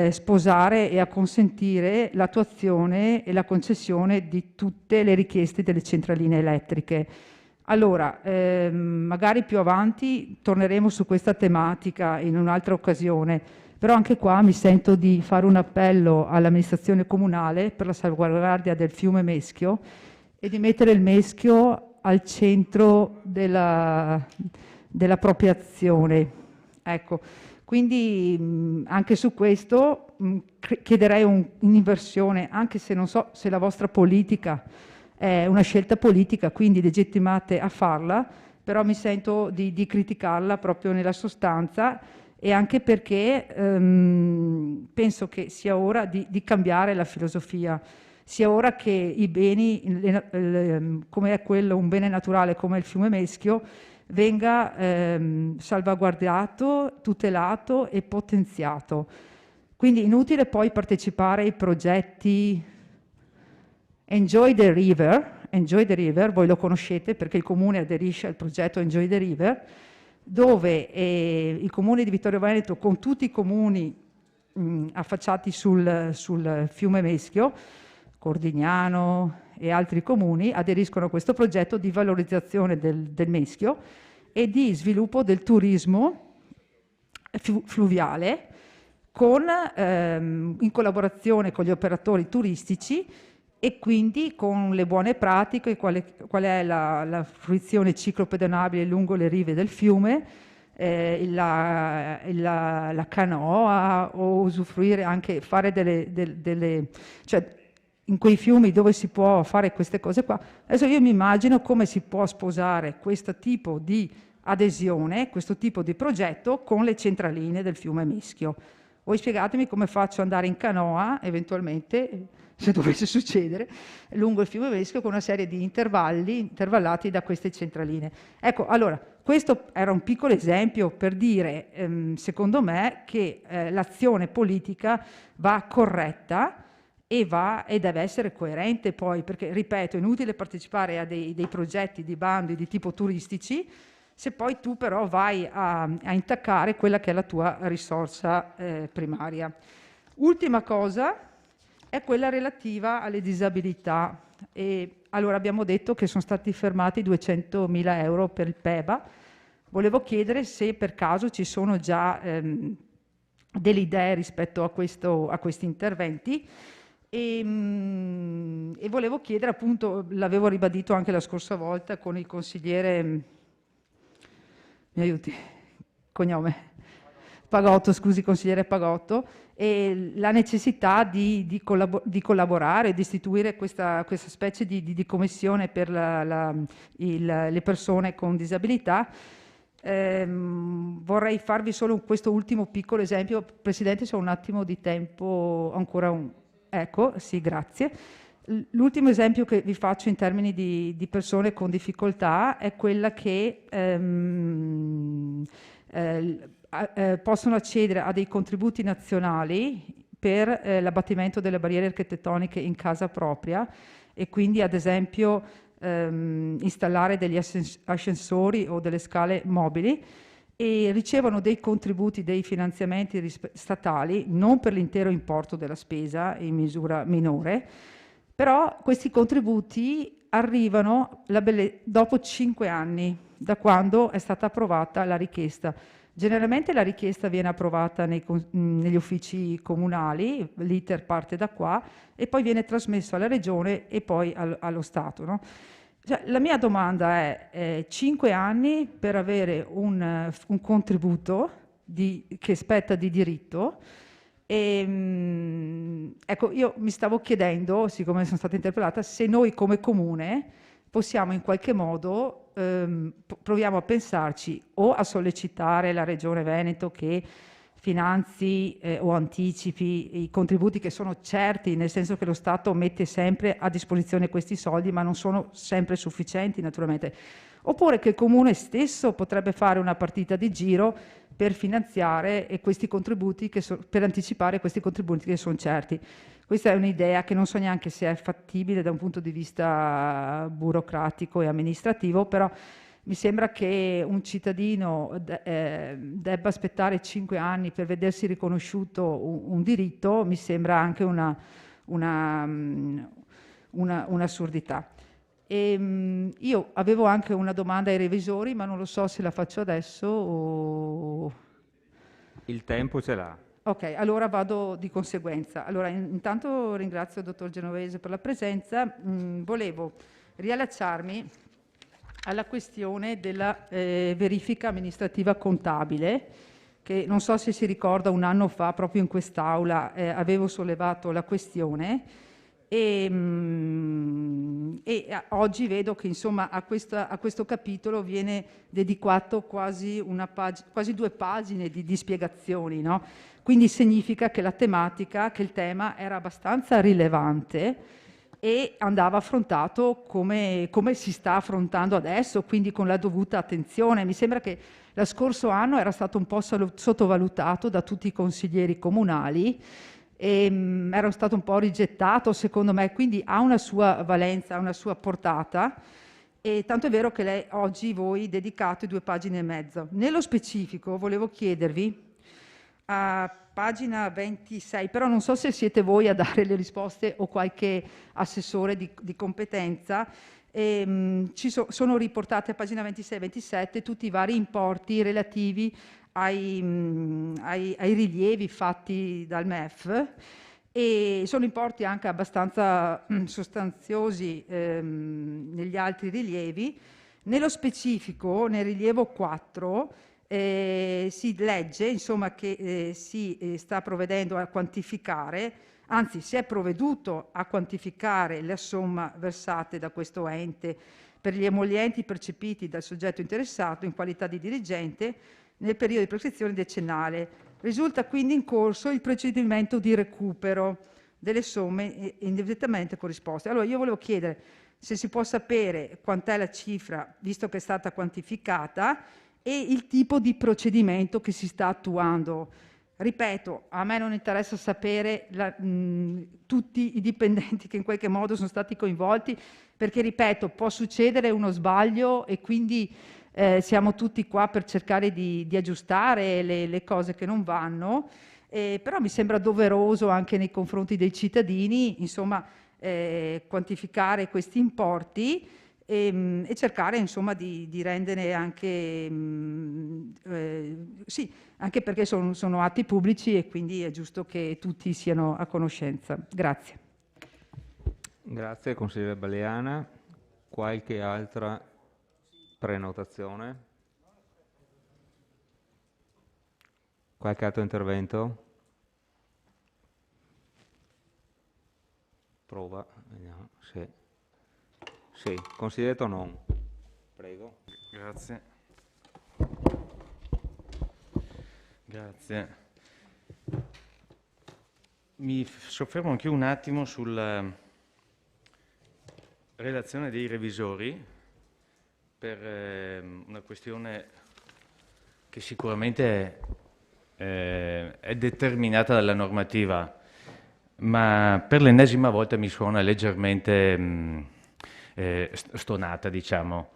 sposare e acconsentire l'attuazione e la concessione di tutte le richieste delle centraline elettriche. Allora, magari più avanti torneremo su questa tematica in un'altra occasione, però anche qua mi sento di fare un appello all'amministrazione comunale per la salvaguardia del fiume Meschio e di mettere il Meschio al centro della propria azione. Ecco, quindi anche su questo chiederei un'inversione, anche se non so se la vostra politica è una scelta politica, quindi legittimate a farla, però mi sento di criticarla proprio nella sostanza, e anche perché penso che sia ora di cambiare la filosofia. Sia ora che i beni, come è quello, un bene naturale come il fiume Meschio, venga salvaguardato, tutelato e potenziato. Quindi inutile poi partecipare ai progetti Enjoy the River, voi lo conoscete perché il Comune aderisce al progetto Enjoy the River, dove il Comune di Vittorio Veneto, con tutti i comuni affacciati sul fiume Meschio, Cordignano e altri comuni, aderiscono a questo progetto di valorizzazione del Meschio e di sviluppo del turismo fluviale, in collaborazione con gli operatori turistici e quindi con le buone pratiche, qual è la fruizione ciclopedonabile lungo le rive del fiume, la canoa, o usufruire anche, fare cioè in quei fiumi dove si può fare queste cose qua. Adesso io mi immagino come si può sposare questo tipo di adesione, questo tipo di progetto con le centraline del fiume Meschio. Voi spiegatemi come faccio ad andare in canoa, eventualmente, se dovesse succedere, lungo il fiume Meschio con una serie di intervallati da queste centraline. Ecco, allora, questo era un piccolo esempio per dire, secondo me, che l'azione politica va corretta e deve essere coerente poi, perché, ripeto, è inutile partecipare a dei progetti di bandi di tipo turistici se poi tu però vai a intaccare quella che è la tua risorsa primaria. Ultima cosa è quella relativa alle disabilità. E allora abbiamo detto che sono stati fermati 200.000 euro per il PEBA. Volevo chiedere se per caso ci sono già delle idee rispetto a questi interventi e volevo chiedere, appunto, l'avevo ribadito anche la scorsa volta con il consigliere, mi aiuti, cognome? Pagotto, scusi, consigliere Pagotto, e la necessità di collaborare, di istituire questa specie di commissione per le persone con disabilità. Vorrei farvi solo questo ultimo piccolo esempio. Presidente, c'è un attimo di tempo ancora. Ecco, sì, grazie. L'ultimo esempio che vi faccio in termini di persone con difficoltà è quella che possono accedere a dei contributi nazionali per l'abbattimento delle barriere architettoniche in casa propria e quindi ad esempio installare degli ascensori o delle scale mobili, e ricevono dei contributi, dei finanziamenti statali, non per l'intero importo della spesa in misura minore, però questi contributi arrivano dopo 5 anni da quando è stata approvata la richiesta. Generalmente la richiesta viene approvata negli uffici comunali, l'iter parte da qua e poi viene trasmesso alla regione e poi allo Stato, no? Cioè, la mia domanda è 5 anni per avere un contributo che spetta di diritto. E, ecco, io mi stavo chiedendo, siccome sono stata interpellata, se noi come comune possiamo in qualche modo, proviamo a pensarci o a sollecitare la Regione Veneto che finanzi o anticipi i contributi che sono certi, nel senso che lo Stato mette sempre a disposizione questi soldi, ma non sono sempre sufficienti naturalmente, oppure che il Comune stesso potrebbe fare una partita di giro per finanziare questi contributi, per anticipare questi contributi che sono certi. Questa è un'idea che non so neanche se è fattibile da un punto di vista burocratico e amministrativo, però mi sembra che un cittadino debba aspettare 5 anni per vedersi riconosciuto un diritto, mi sembra anche un'assurdità. Io avevo anche una domanda ai revisori, ma non lo so se la faccio adesso o... Il tempo ce l'ha. Ok, allora vado di conseguenza. Allora, intanto ringrazio il dottor Genovese per la presenza. Volevo riallacciarmi alla questione della verifica amministrativa contabile, che non so se si ricorda, un anno fa proprio in quest'Aula avevo sollevato la questione e oggi vedo che insomma a questo capitolo viene dedicato quasi 2 pagine di spiegazioni, no? Quindi significa che che il tema era abbastanza rilevante e andava affrontato come si sta affrontando adesso, quindi con la dovuta attenzione. Mi sembra che lo scorso anno era stato un po' sottovalutato da tutti i consiglieri comunali e era stato un po' rigettato secondo me, quindi ha una sua valenza, ha una sua portata, e tanto è vero che oggi voi dedicate 2 pagine e mezzo. Nello specifico volevo chiedervi a pagina 26, però non so se siete voi a dare le risposte o qualche assessore di competenza, sono riportati a pagina 26 e 27 tutti i vari importi relativi ai rilievi fatti dal MEF, e sono importi anche abbastanza sostanziosi negli altri rilievi. Nello specifico, nel rilievo 4, si legge insomma che si sta provvedendo a quantificare, anzi si è provveduto a quantificare la somma versate da questo ente per gli emollienti percepiti dal soggetto interessato in qualità di dirigente nel periodo di prescrizione decennale. Risulta quindi in corso il procedimento di recupero delle somme indebitamente corrisposte. Allora io volevo chiedere se si può sapere quant'è la cifra, visto che è stata quantificata, e il tipo di procedimento che si sta attuando. Ripeto, a me non interessa sapere tutti i dipendenti che in qualche modo sono stati coinvolti, perché, ripeto, può succedere uno sbaglio e quindi siamo tutti qua per cercare di aggiustare le cose che non vanno, però mi sembra doveroso anche nei confronti dei cittadini, insomma, quantificare questi importi e cercare, insomma, di rendere anche, sì, anche perché sono atti pubblici e quindi è giusto che tutti siano a conoscenza. Grazie. Grazie, consigliere Baleana. Qualche altra prenotazione? Qualche altro intervento? Prova, vediamo. Sì, consigliere Tonon. Prego. Grazie. Grazie. Mi soffermo anche un attimo sulla relazione dei revisori per una questione che sicuramente è determinata dalla normativa, ma per l'ennesima volta mi suona leggermente stonata, diciamo.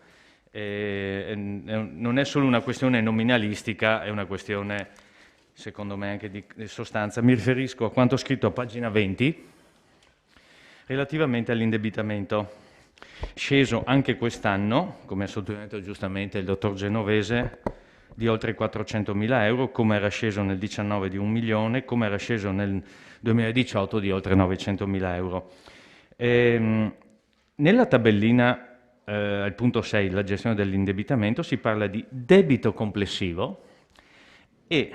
Non è solo una questione nominalistica, è una questione, secondo me, anche di sostanza. Mi riferisco a quanto scritto a pagina 20 relativamente all'indebitamento, sceso anche quest'anno, come ha sottolineato giustamente il dottor Genovese, di oltre 400.000 euro, come era sceso nel 19 di 1 milione, come era sceso nel 2018 di oltre 900.000 euro. Nella tabellina al punto 6, la gestione dell'indebitamento, si parla di debito complessivo e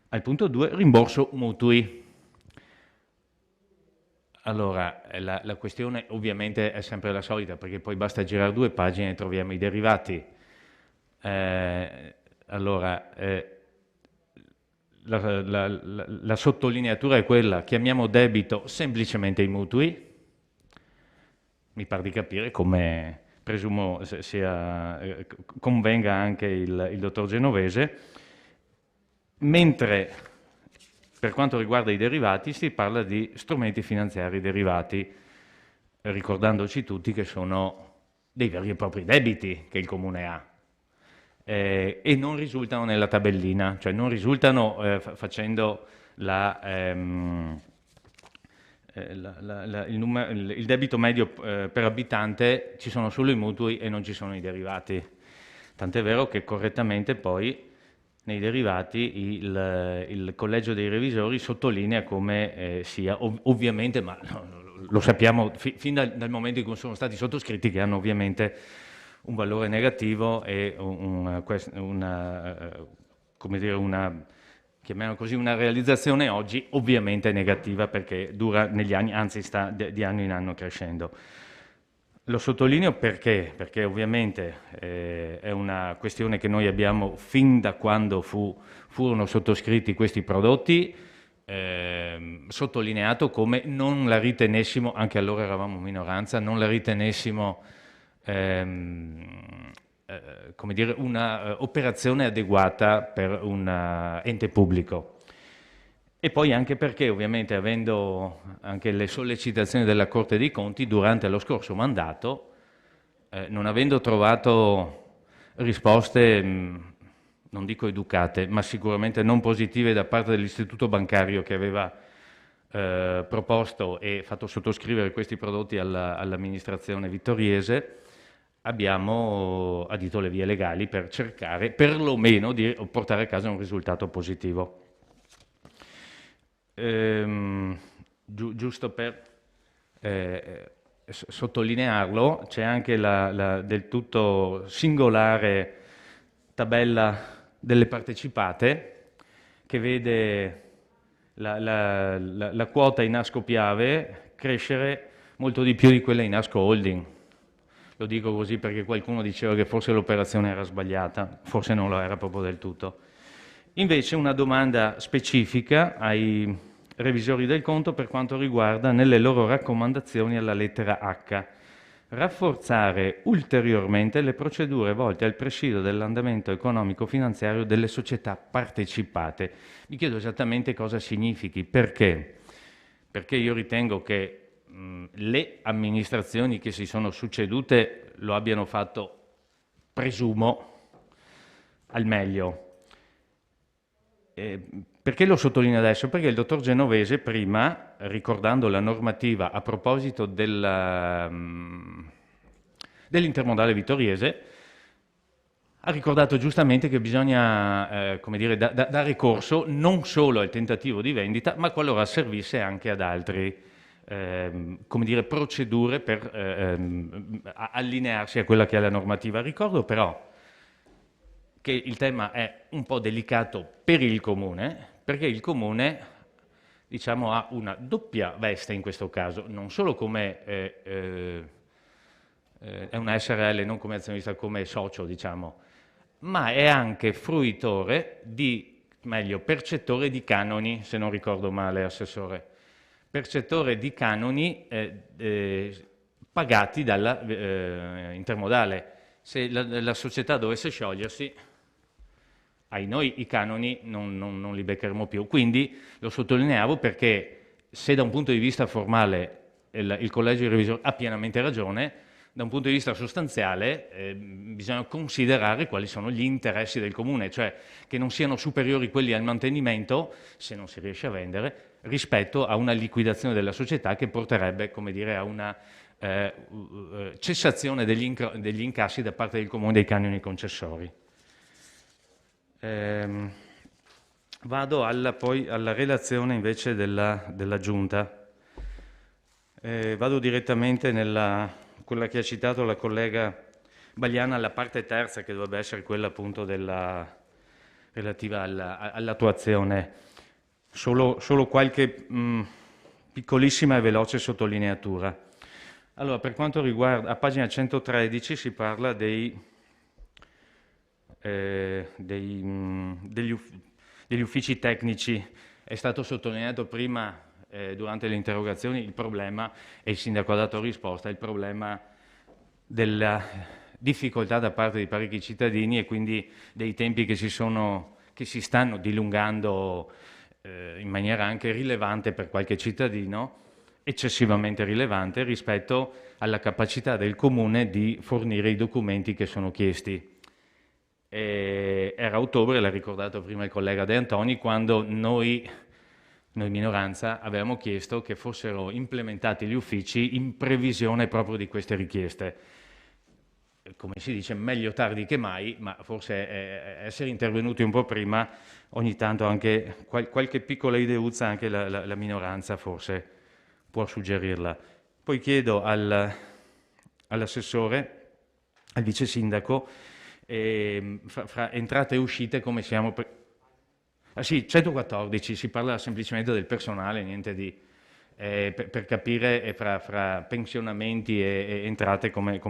al punto 2 rimborso mutui. Allora, la questione ovviamente è sempre la solita, perché poi basta girare 2 pagine e troviamo i derivati. La sottolineatura è quella: chiamiamo debito semplicemente i mutui. Mi pare di capire, come presumo convenga anche il dottor Genovese, mentre per quanto riguarda i derivati si parla di strumenti finanziari derivati, ricordandoci tutti che sono dei veri e propri debiti che il Comune ha e non risultano nella tabellina, cioè non risultano facendo il debito medio per abitante, ci sono solo i mutui e non ci sono i derivati. Tant'è vero che correttamente poi nei derivati il collegio dei revisori sottolinea come sia ovviamente, ma lo sappiamo fin dal momento in cui sono stati sottoscritti, che hanno ovviamente un valore negativo e come dire, chiamiamola così, una realizzazione oggi ovviamente negativa, perché dura negli anni, anzi sta di anno in anno crescendo. Lo sottolineo perché ovviamente è una questione che noi abbiamo fin da quando furono sottoscritti questi prodotti, sottolineato come non la ritenessimo, anche allora eravamo minoranza, non la ritenessimo come dire, una operazione adeguata per un ente pubblico. E poi anche perché, ovviamente, avendo anche le sollecitazioni della Corte dei Conti durante lo scorso mandato, non avendo trovato risposte, non dico educate, ma sicuramente non positive da parte dell'istituto bancario che aveva proposto e fatto sottoscrivere questi prodotti all'amministrazione vittoriese, abbiamo adito le vie legali per cercare perlomeno di portare a casa un risultato positivo. Giusto per sottolinearlo, c'è anche la del tutto singolare tabella delle partecipate, che vede la quota in Asco Piave crescere molto di più di quella in Asco Holding. Lo dico così perché qualcuno diceva che forse l'operazione era sbagliata, forse non lo era proprio del tutto. Invece una domanda specifica ai revisori del conto per quanto riguarda, nelle loro raccomandazioni alla lettera H, rafforzare ulteriormente le procedure volte al presidio dell'andamento economico-finanziario delle società partecipate. Mi chiedo esattamente cosa significhi, perché? Perché io ritengo che le amministrazioni che si sono succedute lo abbiano fatto, presumo, al meglio. Perché lo sottolineo adesso? Perché il dottor Genovese prima, ricordando la normativa a proposito dell'intermodale vittoriese, ha ricordato giustamente che bisogna come dire, dare corso non solo al tentativo di vendita, ma qualora servisse anche ad altri come dire, procedure per allinearsi a quella che è la normativa. Ricordo però che il tema è un po' delicato per il Comune, perché il Comune, diciamo, ha una doppia veste in questo caso, non solo come è una SRL, non come azionista, come socio, diciamo, ma è anche fruitore percettore di canoni, se non ricordo male, Assessore, percettore di canoni pagati dalla Intermodale. Se la società dovesse sciogliersi, ai noi i canoni non li beccheremo più. Quindi lo sottolineavo perché se da un punto di vista formale il Collegio di Revisori ha pienamente ragione, da un punto di vista sostanziale bisogna considerare quali sono gli interessi del Comune, cioè che non siano superiori quelli al mantenimento, se non si riesce a vendere, rispetto a una liquidazione della società che porterebbe, come dire, a una cessazione degli incassi da parte del Comune dei canoni concessori. Vado poi alla relazione invece della Giunta. Vado direttamente quella che ha citato la collega Bagliana, alla parte terza, che dovrebbe essere quella appunto relativa all'attuazione. Solo qualche piccolissima e veloce sottolineatura. Allora, per quanto riguarda, a pagina 113 si parla degli uffici tecnici. È stato sottolineato prima, durante le interrogazioni, il problema, e il sindaco ha dato risposta, il problema della difficoltà da parte di parecchi cittadini e quindi dei tempi che si stanno dilungando in maniera anche rilevante per qualche cittadino, eccessivamente rilevante rispetto alla capacità del Comune di fornire i documenti che sono chiesti. Era ottobre, l'ha ricordato prima il collega De Antoni, quando noi minoranza avevamo chiesto che fossero implementati gli uffici in previsione proprio di queste richieste. Come si dice, meglio tardi che mai, ma forse essere intervenuti un po' prima, ogni tanto anche qualche piccola ideuzza anche la minoranza forse può suggerirla. Poi chiedo all'assessore, al vice sindaco, fra entrate e uscite come siamo... sì, 114, si parla semplicemente del personale, niente di... per capire fra pensionamenti e entrate come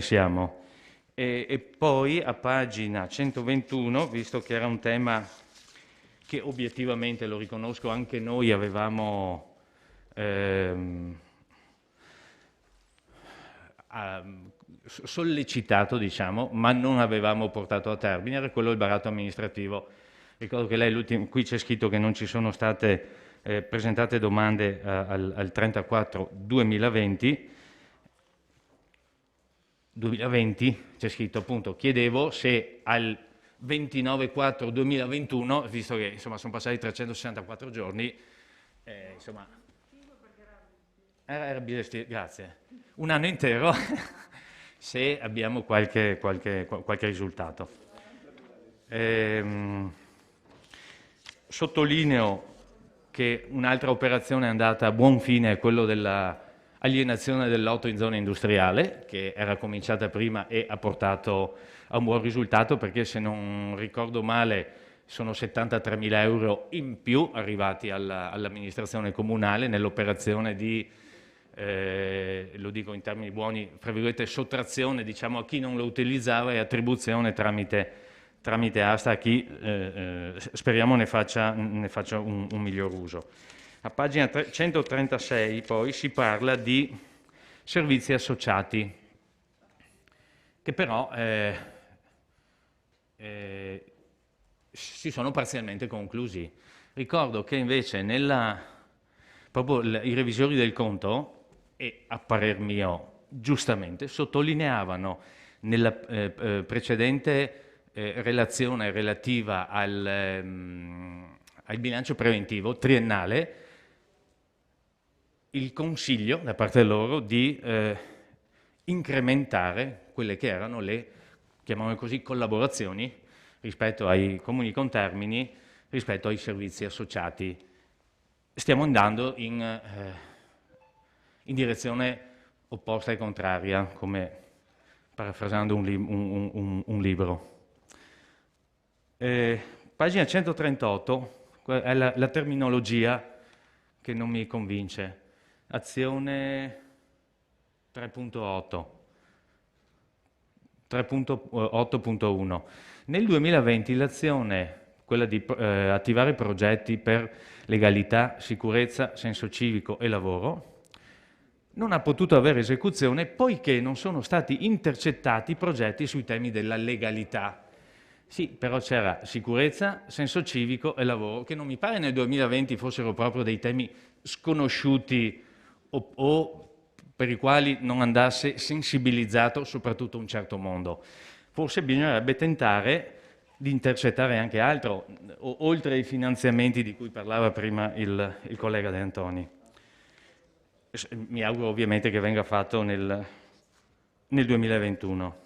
siamo. E poi a pagina 121, visto che era un tema che obiettivamente, lo riconosco, anche noi avevamo sollecitato, diciamo, ma non avevamo portato a termine, era quello del baratto amministrativo. Ricordo che lei, qui c'è scritto che non ci sono state presentate domande al 34-2020. 2020 c'è scritto appunto, chiedevo se al 29-4-2021, visto che insomma sono passati 364 giorni, insomma, era grazie, un anno intero, se abbiamo qualche risultato. Sottolineo che un'altra operazione è andata a buon fine, è quello dell'alienazione del lotto in zona industriale, che era cominciata prima e ha portato a un buon risultato, perché se non ricordo male sono 73.000 euro in più arrivati all'amministrazione comunale nell'operazione di, lo dico in termini buoni, fra virgolette, sottrazione, diciamo, a chi non lo utilizzava e attribuzione tramite asta a chi speriamo ne faccia un miglior uso. A pagina 136 poi si parla di servizi associati, che però si sono parzialmente conclusi. Ricordo che invece proprio i revisori del conto, e a parer mio giustamente, sottolineavano nella precedente relazione relativa al bilancio preventivo triennale, il consiglio da parte loro di incrementare quelle che erano le, chiamiamole così, collaborazioni rispetto ai comuni contermini, rispetto ai servizi associati. Stiamo andando in direzione opposta e contraria, come parafrasando un libro. Pagina 138 è la terminologia che non mi convince. Azione 3.8, 3.8.1. Nel 2020 l'azione, quella di attivare progetti per legalità, sicurezza, senso civico e lavoro, non ha potuto avere esecuzione poiché non sono stati intercettati progetti sui temi della legalità. Sì, però c'era sicurezza, senso civico e lavoro, che non mi pare nel 2020 fossero proprio dei temi sconosciuti o per i quali non andasse sensibilizzato soprattutto un certo mondo. Forse bisognerebbe tentare di intercettare anche altro, oltre ai finanziamenti di cui parlava prima il collega De Antoni. Mi auguro ovviamente che venga fatto nel 2021.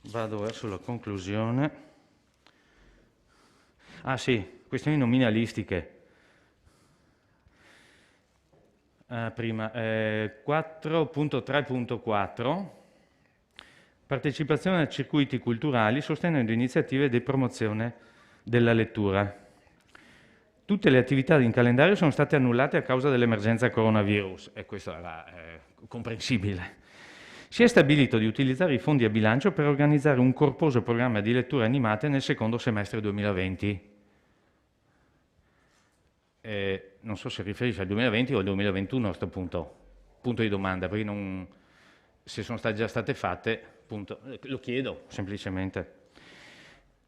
Vado verso la conclusione. Ah sì, questioni nominalistiche. Prima, 4.3.4, partecipazione a circuiti culturali sostenendo iniziative di promozione della lettura. Tutte le attività in calendario sono state annullate a causa dell'emergenza coronavirus, e questo era comprensibile. Si è stabilito di utilizzare i fondi a bilancio per organizzare un corposo programma di letture animate nel secondo semestre 2020. Non so se riferisce al 2020 o al 2021 a questo punto di domanda, perché se sono già state fatte, punto, lo chiedo semplicemente.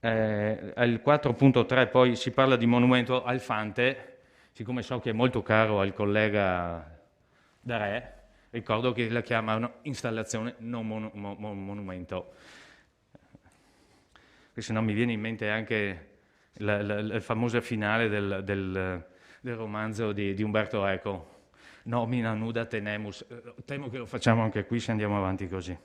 Al 4.3 poi si parla di monumento al Fante, siccome so che è molto caro al collega Darè, ricordo che la chiamano installazione, non monumento, perché se no mi viene in mente anche la famosa finale del romanzo di Umberto Eco, nomina nuda tenemus. Temo che lo facciamo anche qui se andiamo avanti così.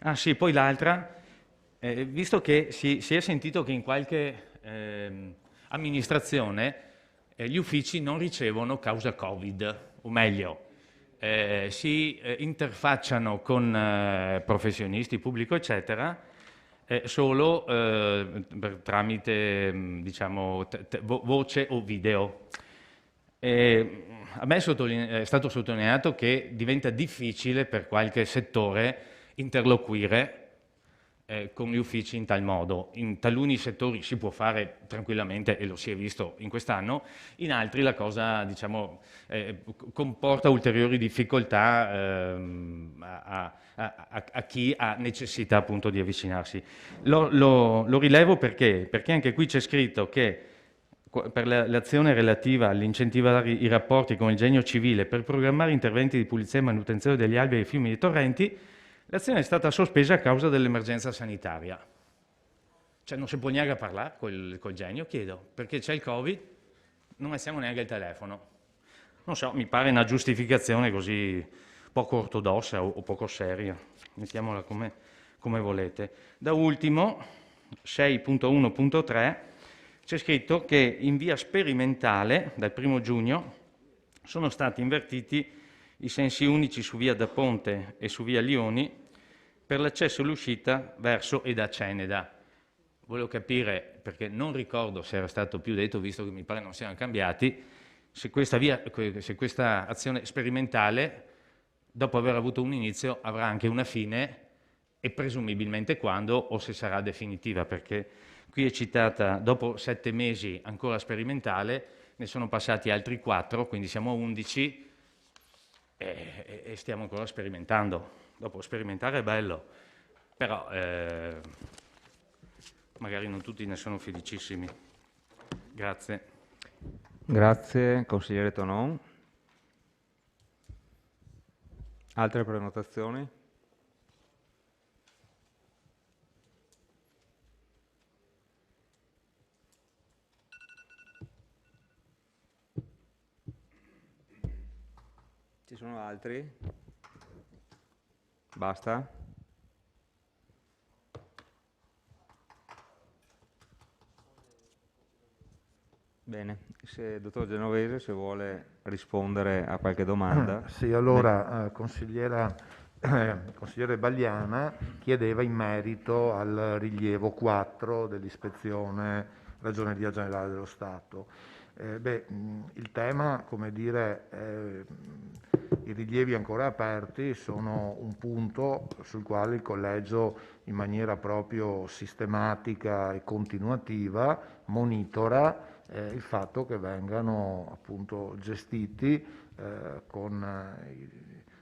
Ah sì, poi l'altra, visto che si è sentito che in qualche amministrazione gli uffici non ricevono causa Covid, o meglio, si interfacciano con professionisti, pubblico, eccetera, solo tramite diciamo, voce o video. A me è stato sottolineato che diventa difficile per qualche settore interloquire con gli uffici in tal modo. In taluni settori si può fare tranquillamente e lo si è visto in quest'anno, in altri la cosa diciamo, comporta ulteriori difficoltà a chi ha necessità appunto di avvicinarsi. Lo rilevo perché anche qui c'è scritto che per l'azione relativa all'incentivare i rapporti con il genio civile per programmare interventi di pulizia e manutenzione degli alberi, fiumi e torrenti, l'azione è stata sospesa a causa dell'emergenza sanitaria. Cioè non si può neanche parlare col genio, chiedo, perché c'è il Covid, non alziamo neanche il telefono. Non so, mi pare una giustificazione così poco ortodossa o poco seria, mettiamola come volete. Da ultimo, 6.1.3, c'è scritto che in via sperimentale, dal 1 giugno, sono stati invertiti i sensi unici su via da Ponte e su via Lioni per l'accesso e l'uscita verso e da Ceneda. Volevo capire, perché non ricordo se era stato più detto, visto che mi pare non siano cambiati, se questa azione sperimentale, dopo aver avuto un inizio, avrà anche una fine e presumibilmente quando, o se sarà definitiva, perché qui è citata dopo 7 mesi ancora sperimentale, ne sono passati altri 4, quindi siamo a 11 e stiamo ancora sperimentando. Dopo sperimentare è bello, però magari non tutti ne sono felicissimi. Grazie. Grazie, consigliere Tonon. Altre prenotazioni? Ci sono altri? Basta? Bene, dottor Genovese, se vuole rispondere a qualche domanda. Sì, allora, consigliere Bagliana chiedeva in merito al rilievo 4 dell'ispezione Ragioneria Generale dello Stato. Il tema, come dire, i rilievi ancora aperti sono un punto sul quale il Collegio in maniera proprio sistematica e continuativa monitora il fatto che vengano appunto gestiti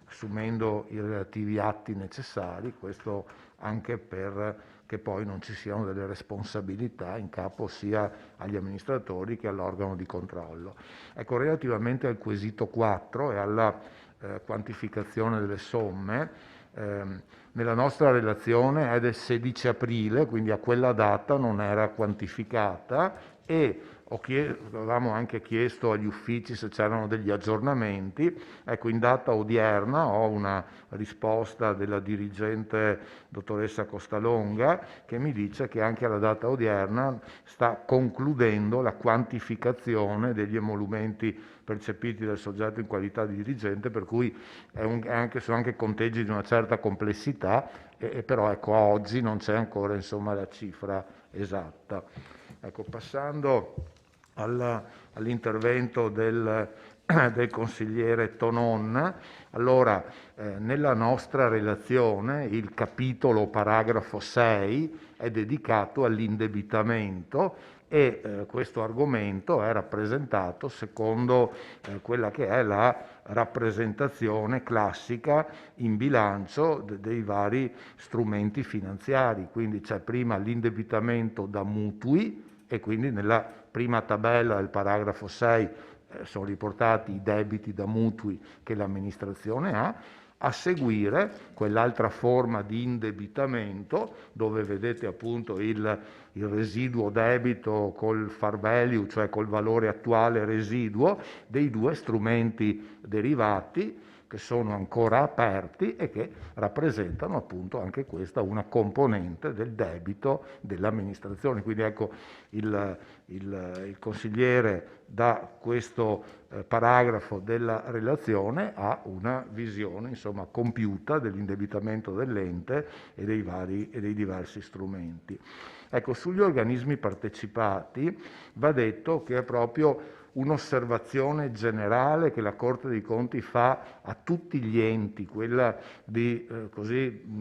assumendo i relativi atti necessari, questo anche per che poi non ci siano delle responsabilità in capo sia agli amministratori che all'organo di controllo. Ecco, relativamente al quesito 4 e alla quantificazione delle somme, nella nostra relazione è del 16 aprile, quindi a quella data non era quantificata e avevamo anche chiesto agli uffici se c'erano degli aggiornamenti. Ecco, in data odierna ho una risposta della dirigente dottoressa Costalonga che mi dice che anche alla data odierna sta concludendo la quantificazione degli emolumenti percepiti dal soggetto in qualità di dirigente, per cui sono anche conteggi di una certa complessità, però ecco, oggi non c'è ancora insomma la cifra esatta. Ecco, passando all'intervento del consigliere Tonon, allora nella nostra relazione il capitolo paragrafo 6 è dedicato all'indebitamento e questo argomento è rappresentato secondo quella che è la rappresentazione classica in bilancio dei vari strumenti finanziari. Quindi c'è prima l'indebitamento da mutui e quindi nella prima tabella del paragrafo 6 sono riportati i debiti da mutui che l'amministrazione ha. A seguire quell'altra forma di indebitamento dove vedete appunto il residuo debito col far value, cioè col valore attuale residuo dei due strumenti derivati che sono ancora aperti e che rappresentano appunto anche questa una componente del debito dell'amministrazione. Quindi ecco, il consigliere da questo paragrafo della relazione ha una visione insomma compiuta dell'indebitamento dell'ente e dei diversi strumenti. Ecco, sugli organismi partecipati va detto che è proprio un'osservazione generale che la Corte dei Conti fa a tutti gli enti, quella di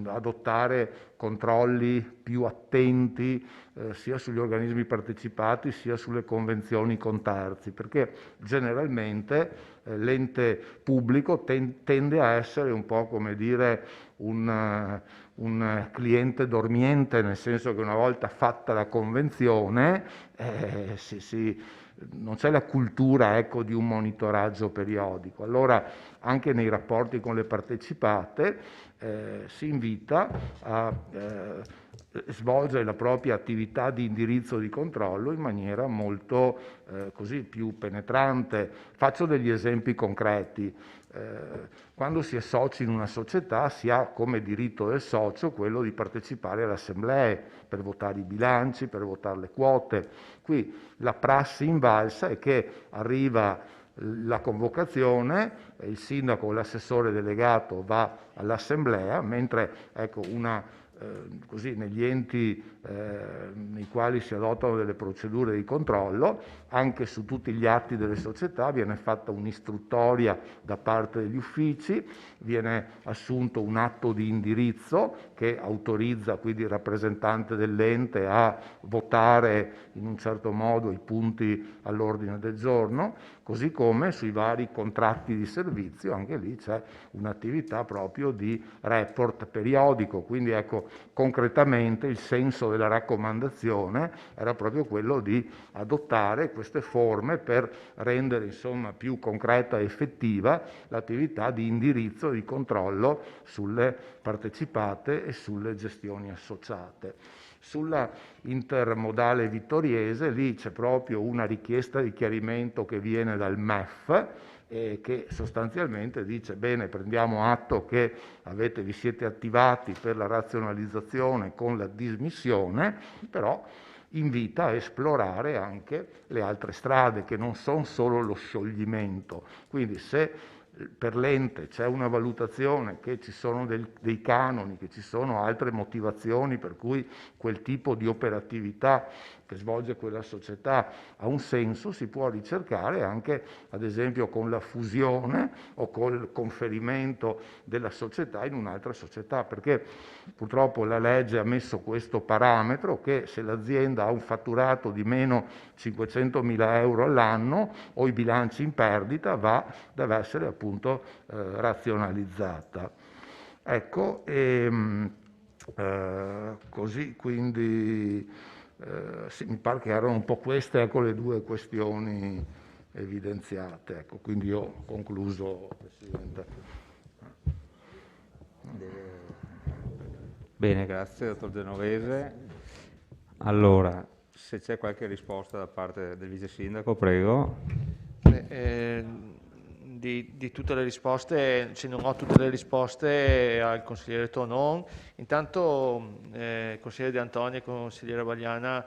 adottare controlli più attenti sia sugli organismi partecipati sia sulle convenzioni con terzi, perché generalmente l'ente pubblico tende a essere un po' come dire un cliente dormiente, nel senso che una volta fatta la convenzione non c'è la cultura di un monitoraggio periodico. Allora anche nei rapporti con le partecipate si invita a svolgere la propria attività di indirizzo di controllo in maniera molto più penetrante. Faccio degli esempi concreti. Quando si è soci in una società si ha come diritto del socio quello di partecipare alle assemblee per votare i bilanci, per votare le quote. Qui la prassi invalsa è che arriva la convocazione, il sindaco o l'assessore delegato va all'assemblea, mentre negli enti nei quali si adottano delle procedure di controllo, anche su tutti gli atti delle società viene fatta un'istruttoria da parte degli uffici, viene assunto un atto di indirizzo che autorizza quindi il rappresentante dell'ente a votare in un certo modo i punti all'ordine del giorno, così come sui vari contratti di servizio, anche lì c'è un'attività proprio di report periodico. Quindi ecco, proprio concretamente il senso della raccomandazione era proprio quello di adottare queste forme per rendere insomma più concreta e effettiva l'attività di indirizzo e di controllo sulle partecipate e sulle gestioni associate. Sulla intermodale vittoriese lì c'è proprio una richiesta di chiarimento che viene dal MEF, che sostanzialmente dice: bene, prendiamo atto che vi siete attivati per la razionalizzazione con la dismissione, però invita a esplorare anche le altre strade che non sono solo lo scioglimento. Quindi se per l'ente c'è una valutazione che ci sono dei canoni, che ci sono altre motivazioni per cui quel tipo di operatività che svolge quella società ha un senso, si può ricercare anche, ad esempio, con la fusione o col conferimento della società in un'altra società, perché purtroppo la legge ha messo questo parametro che se l'azienda ha un fatturato di meno 500.000 euro all'anno o i bilanci in perdita deve essere appunto razionalizzata. Ecco, così quindi sì, mi pare che erano un po' queste, ecco, le due questioni evidenziate. Ecco, quindi io ho concluso, Presidente. Bene, grazie dottor Genovese. Allora, se c'è qualche risposta da parte del Vice Sindaco, prego. Di tutte le risposte, se non ho tutte le risposte al consigliere Tonon, intanto consigliere De Antoni e consigliere Vagliana,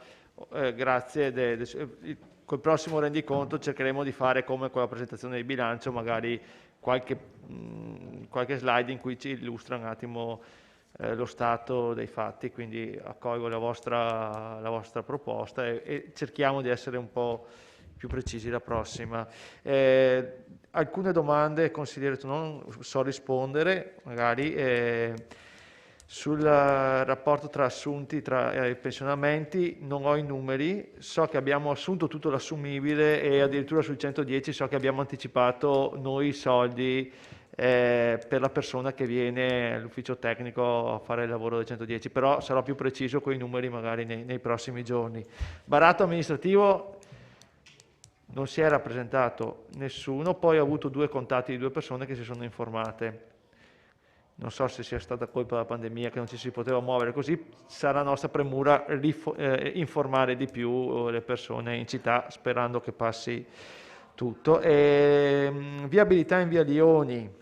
grazie. Col prossimo rendiconto cercheremo di fare come con la presentazione di bilancio, magari qualche slide in cui ci illustra un attimo lo stato dei fatti, quindi accolgo la vostra proposta e cerchiamo di essere un po' più precisi la prossima. Alcune domande, consigliere, non so rispondere, magari sul rapporto tra assunti, tra pensionamenti, non ho i numeri, so che abbiamo assunto tutto l'assumibile e addirittura sui 110 so che abbiamo anticipato noi i soldi per la persona che viene all'ufficio tecnico a fare il lavoro del 110, però sarò più preciso con i numeri magari nei prossimi giorni. Baratto amministrativo, non si è rappresentato nessuno, poi ho avuto 2 contatti di 2 persone che si sono informate. Non so se sia stata colpa della pandemia che non ci si poteva muovere così, sarà nostra premura informare di più le persone in città, sperando che passi tutto. Viabilità in via Lioni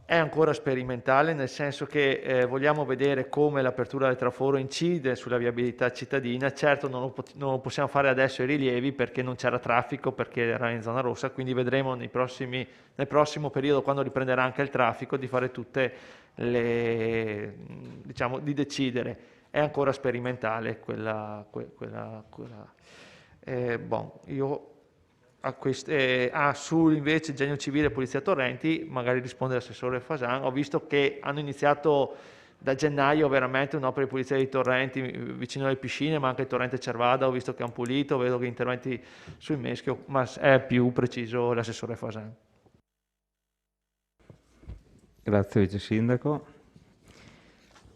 è ancora sperimentale, nel senso che vogliamo vedere come l'apertura del traforo incide sulla viabilità cittadina. Certo non lo possiamo fare adesso i rilievi perché non c'era traffico, perché era in zona rossa, quindi vedremo nel prossimo periodo, quando riprenderà anche il traffico, di fare tutte diciamo, di decidere. È ancora sperimentale io su invece Genio Civile e Polizia Torrenti, magari risponde l'assessore Fasan. Ho visto che hanno iniziato da gennaio veramente un'opera di pulizia di torrenti vicino alle piscine, ma anche il torrente Cervada ho visto che hanno pulito, vedo che interventi sul Meschio, ma è più preciso l'assessore Fasan. Grazie Vice Sindaco.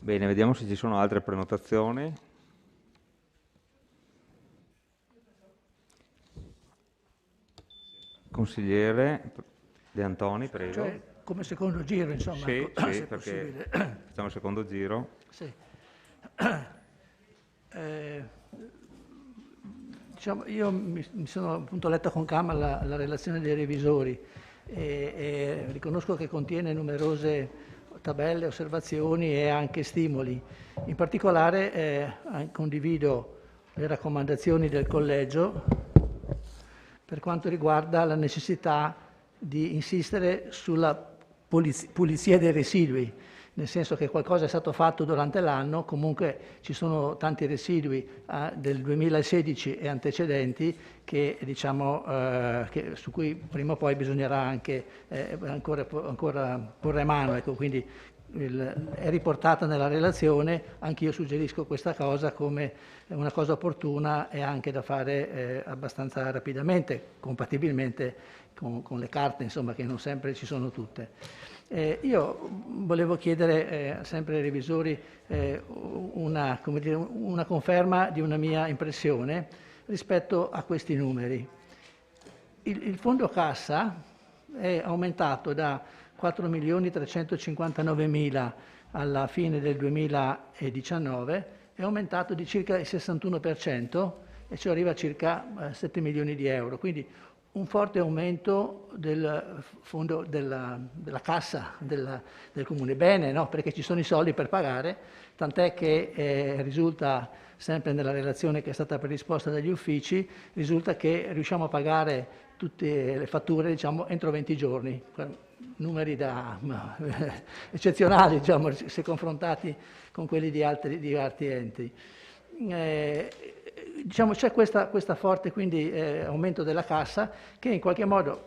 Bene, vediamo se ci sono altre prenotazioni. Consigliere De Antoni, prego. Cioè, come secondo giro, insomma. Sì, ecco, sì, perché facciamo il secondo giro. Sì. Diciamo, io mi sono appunto letta con calma la relazione dei revisori e riconosco che contiene numerose tabelle, osservazioni e anche stimoli. In particolare condivido le raccomandazioni del collegio per quanto riguarda la necessità di insistere sulla pulizia dei residui, nel senso che qualcosa è stato fatto durante l'anno, comunque ci sono tanti residui del 2016 e antecedenti che, diciamo, su cui prima o poi bisognerà anche ancora porre mano. Ecco, quindi è riportata nella relazione, anch'io suggerisco questa cosa come una cosa opportuna e anche da fare abbastanza rapidamente, compatibilmente con le carte, insomma, che non sempre ci sono tutte. Io volevo chiedere sempre ai revisori una conferma di una mia impressione rispetto a questi numeri. Il fondo cassa è aumentato da 4.359.000 alla fine del 2019, è aumentato di circa il 61% e ci arriva a circa 7 milioni di euro. Quindi un forte aumento del fondo della cassa del Comune. Bene, no? Perché ci sono i soldi per pagare, tant'è che risulta sempre nella relazione che è stata predisposta dagli uffici, risulta che riusciamo a pagare tutte le fatture, diciamo, entro 20 giorni. Numeri eccezionali, diciamo, se confrontati con quelli di altri enti. Diciamo, c'è questa forte quindi aumento della cassa che in qualche modo,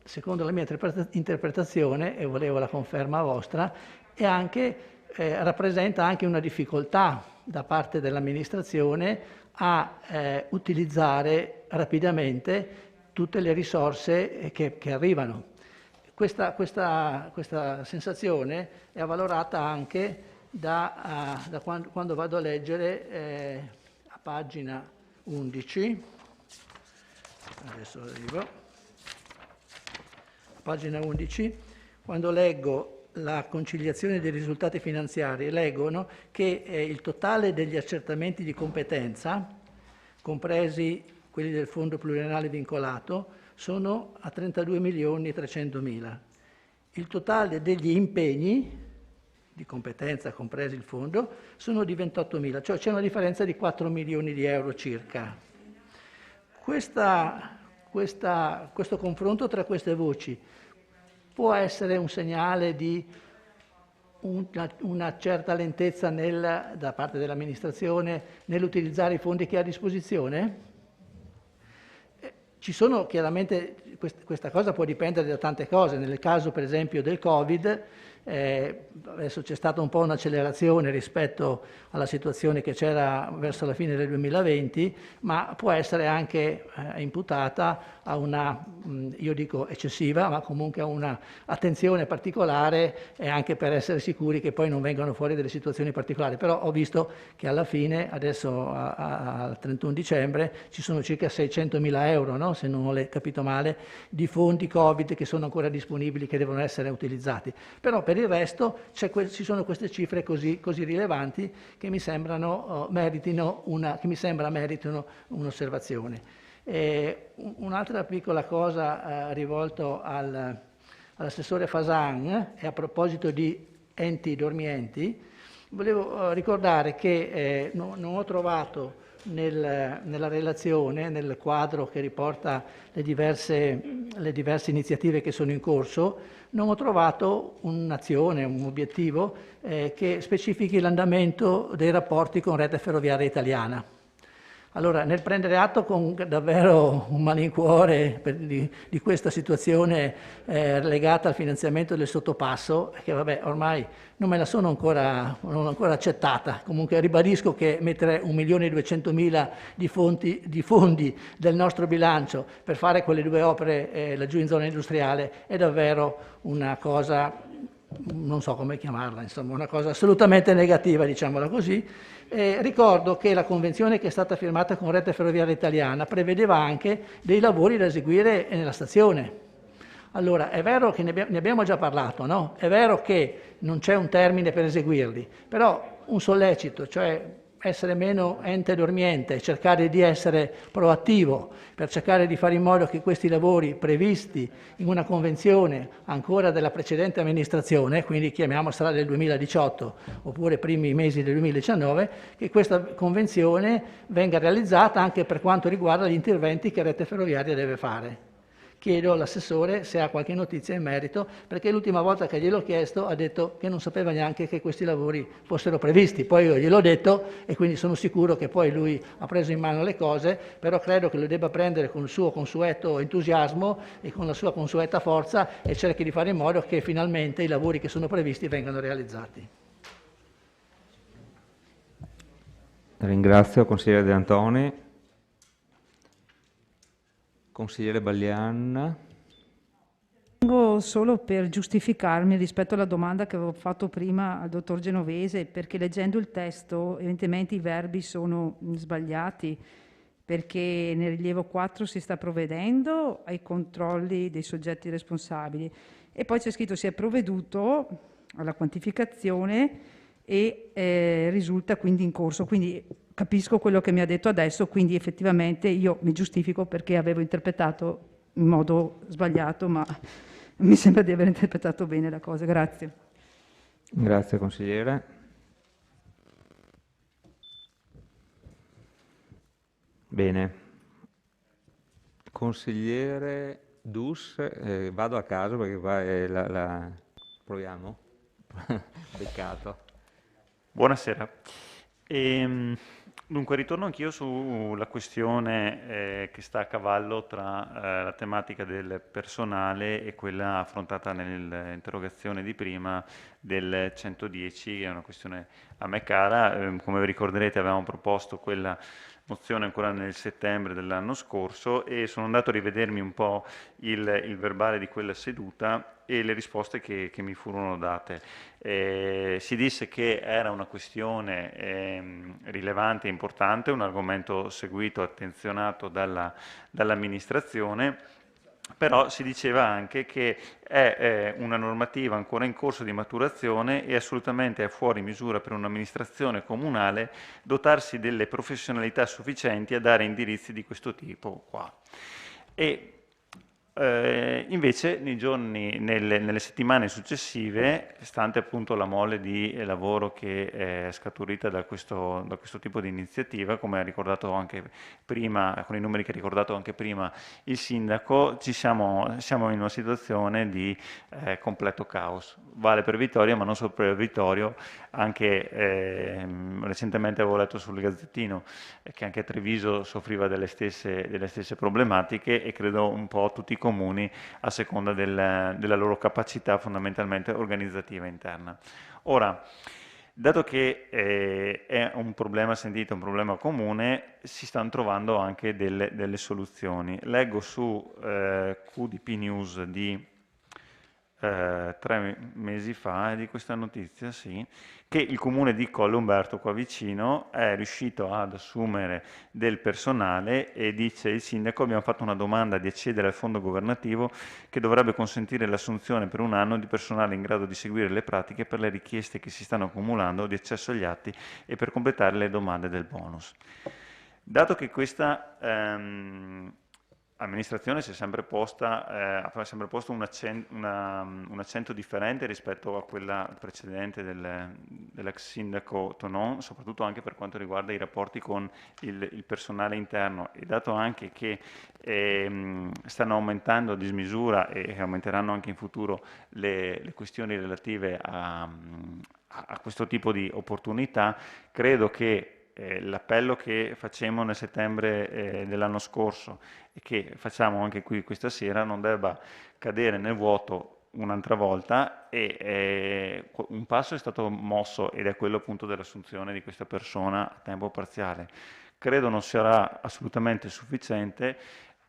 secondo la mia interpretazione, e volevo la conferma vostra, è anche, rappresenta anche una difficoltà da parte dell'amministrazione a utilizzare rapidamente tutte le risorse che arrivano. Questa sensazione è avvalorata anche da quando vado a leggere a pagina 11, adesso arrivo, a pagina 11, quando leggo la conciliazione dei risultati finanziari, leggono che il totale degli accertamenti di competenza, compresi quelli del fondo pluriennale vincolato, sono a 32.300.000. Il totale degli impegni di competenza, compresi il fondo, sono di 28.000, cioè c'è una differenza di 4 milioni di euro circa. Questo confronto tra queste voci può essere un segnale di una certa lentezza da parte dell'amministrazione nell'utilizzare i fondi che ha a disposizione? Ci sono chiaramente, questa cosa può dipendere da tante cose. Nel caso per esempio del Covid, adesso c'è stata un po' un'accelerazione rispetto alla situazione che c'era verso la fine del 2020, ma può essere anche imputata a una, io dico eccessiva, ma comunque a una attenzione particolare e anche per essere sicuri che poi non vengano fuori delle situazioni particolari. Però ho visto che alla fine, adesso al 31 dicembre, ci sono circa 600.000 euro, no? Se non ho capito male, di fondi Covid che sono ancora disponibili, che devono essere utilizzati. Però per il resto ci sono queste cifre così rilevanti che mi sembrano meritino un'osservazione. Un'altra piccola cosa rivolto all'assessore Fasan, e a proposito di enti dormienti, volevo ricordare che non ho trovato nella relazione, nel quadro che riporta le diverse iniziative che sono in corso, non ho trovato un'azione, un obiettivo che specifichi l'andamento dei rapporti con Rete Ferroviaria Italiana. Allora, nel prendere atto con davvero un malincuore di questa situazione legata al finanziamento del sottopasso, che vabbè ormai non me la sono ancora accettata, comunque ribadisco che mettere 1.200.000 di fondi del nostro bilancio per fare quelle due opere laggiù in zona industriale è davvero una cosa, non so come chiamarla, insomma una cosa assolutamente negativa, diciamola così. Ricordo che la convenzione che è stata firmata con Rete Ferroviaria Italiana prevedeva anche dei lavori da eseguire nella stazione. Allora, è vero che ne abbiamo già parlato, no? È vero che non c'è un termine per eseguirli, però un sollecito, cioè essere meno ente dormiente, cercare di essere proattivo per cercare di fare in modo che questi lavori previsti in una convenzione ancora della precedente amministrazione, quindi chiamiamosela del 2018 oppure primi mesi del 2019, che questa convenzione venga realizzata anche per quanto riguarda gli interventi che Rete Ferroviaria deve fare. Chiedo all'assessore se ha qualche notizia in merito, perché l'ultima volta che gliel'ho chiesto ha detto che non sapeva neanche che questi lavori fossero previsti. Poi io gliel'ho detto e quindi sono sicuro che poi lui ha preso in mano le cose, però credo che lo debba prendere con il suo consueto entusiasmo e con la sua consueta forza e cerchi di fare in modo che finalmente i lavori che sono previsti vengano realizzati. Ringrazio consigliere De Antoni. Consigliere Ballian. intervengo solo per giustificarmi rispetto alla domanda che avevo fatto prima al dottor Genovese, perché leggendo il testo evidentemente i verbi sono sbagliati, perché nel rilievo 4 si sta provvedendo ai controlli dei soggetti responsabili e poi c'è scritto si è provveduto alla quantificazione e risulta quindi in corso. Quindi capisco quello che mi ha detto adesso, quindi effettivamente io mi giustifico perché avevo interpretato in modo sbagliato, ma mi sembra di aver interpretato bene la cosa. Grazie. Grazie consigliere. Bene. Consigliere Dus, vado a caso perché qua proviamo. Beccato. Buonasera. Dunque, ritorno anch'io sulla questione che sta a cavallo tra la tematica del personale e quella affrontata nell'interrogazione di prima del 110, che è una questione a me cara. Come vi ricorderete avevamo proposto quella mozione ancora nel settembre dell'anno scorso e sono andato a rivedermi un po' il verbale di quella seduta e le risposte che mi furono date. Si disse che era una questione rilevante e importante, un argomento seguito, attenzionato dall'amministrazione, però si diceva anche che è una normativa ancora in corso di maturazione e assolutamente è fuori misura per un'amministrazione comunale dotarsi delle professionalità sufficienti a dare indirizzi di questo tipo qua. Invece nelle settimane successive, stante appunto la mole di lavoro che è scaturita da questo tipo di iniziativa, come ha ricordato anche prima, con i numeri che ha ricordato anche prima il sindaco, siamo in una situazione di completo caos. Vale per Vittoria, ma non solo per Vittorio, anche recentemente avevo letto sul Gazzettino che anche Treviso soffriva delle stesse problematiche e credo un po' tutti i comuni a seconda della loro capacità fondamentalmente organizzativa interna. Ora, dato che è un problema sentito, un problema comune, si stanno trovando anche delle soluzioni. Leggo su QDP News di 3 mesi fa di questa notizia, sì, che il comune di Colle Umberto qua vicino è riuscito ad assumere del personale e dice il sindaco: abbiamo fatto una domanda di accedere al fondo governativo che dovrebbe consentire l'assunzione per un anno di personale in grado di seguire le pratiche per le richieste che si stanno accumulando di accesso agli atti e per completare le domande del bonus. Dato che questa amministrazione si è sempre posto un accento differente rispetto a quella precedente dell'ex sindaco Tonon, soprattutto anche per quanto riguarda i rapporti con il personale interno, e dato anche che stanno aumentando a dismisura e aumenteranno anche in futuro le questioni relative a questo tipo di opportunità, credo che l'appello che facemmo nel settembre dell'anno scorso e che facciamo anche qui questa sera non debba cadere nel vuoto un'altra volta, e un passo è stato mosso ed è quello appunto dell'assunzione di questa persona a tempo parziale. Credo non sarà assolutamente sufficiente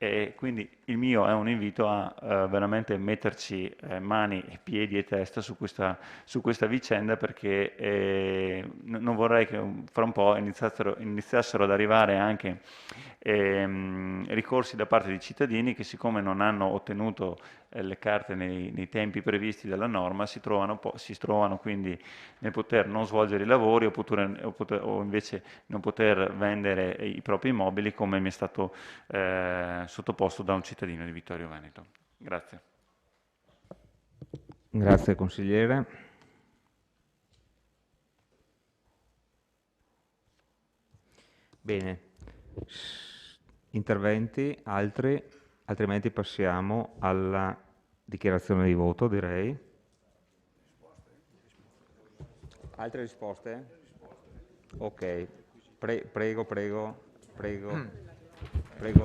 e quindi il mio è un invito a veramente metterci mani, piedi e testa su questa vicenda, perché non vorrei che fra un po' iniziassero ad arrivare anche ricorsi da parte di cittadini che, siccome non hanno ottenuto le carte nei tempi previsti dalla norma, si trovano quindi nel poter non svolgere i lavori o invece non poter vendere i propri immobili, come mi è stato sottoposto da un cittadino di Vittorio Veneto. Grazie. Grazie consigliere. Bene, interventi altri? Altrimenti passiamo alla dichiarazione di voto, direi. Altre risposte? Ok, prego.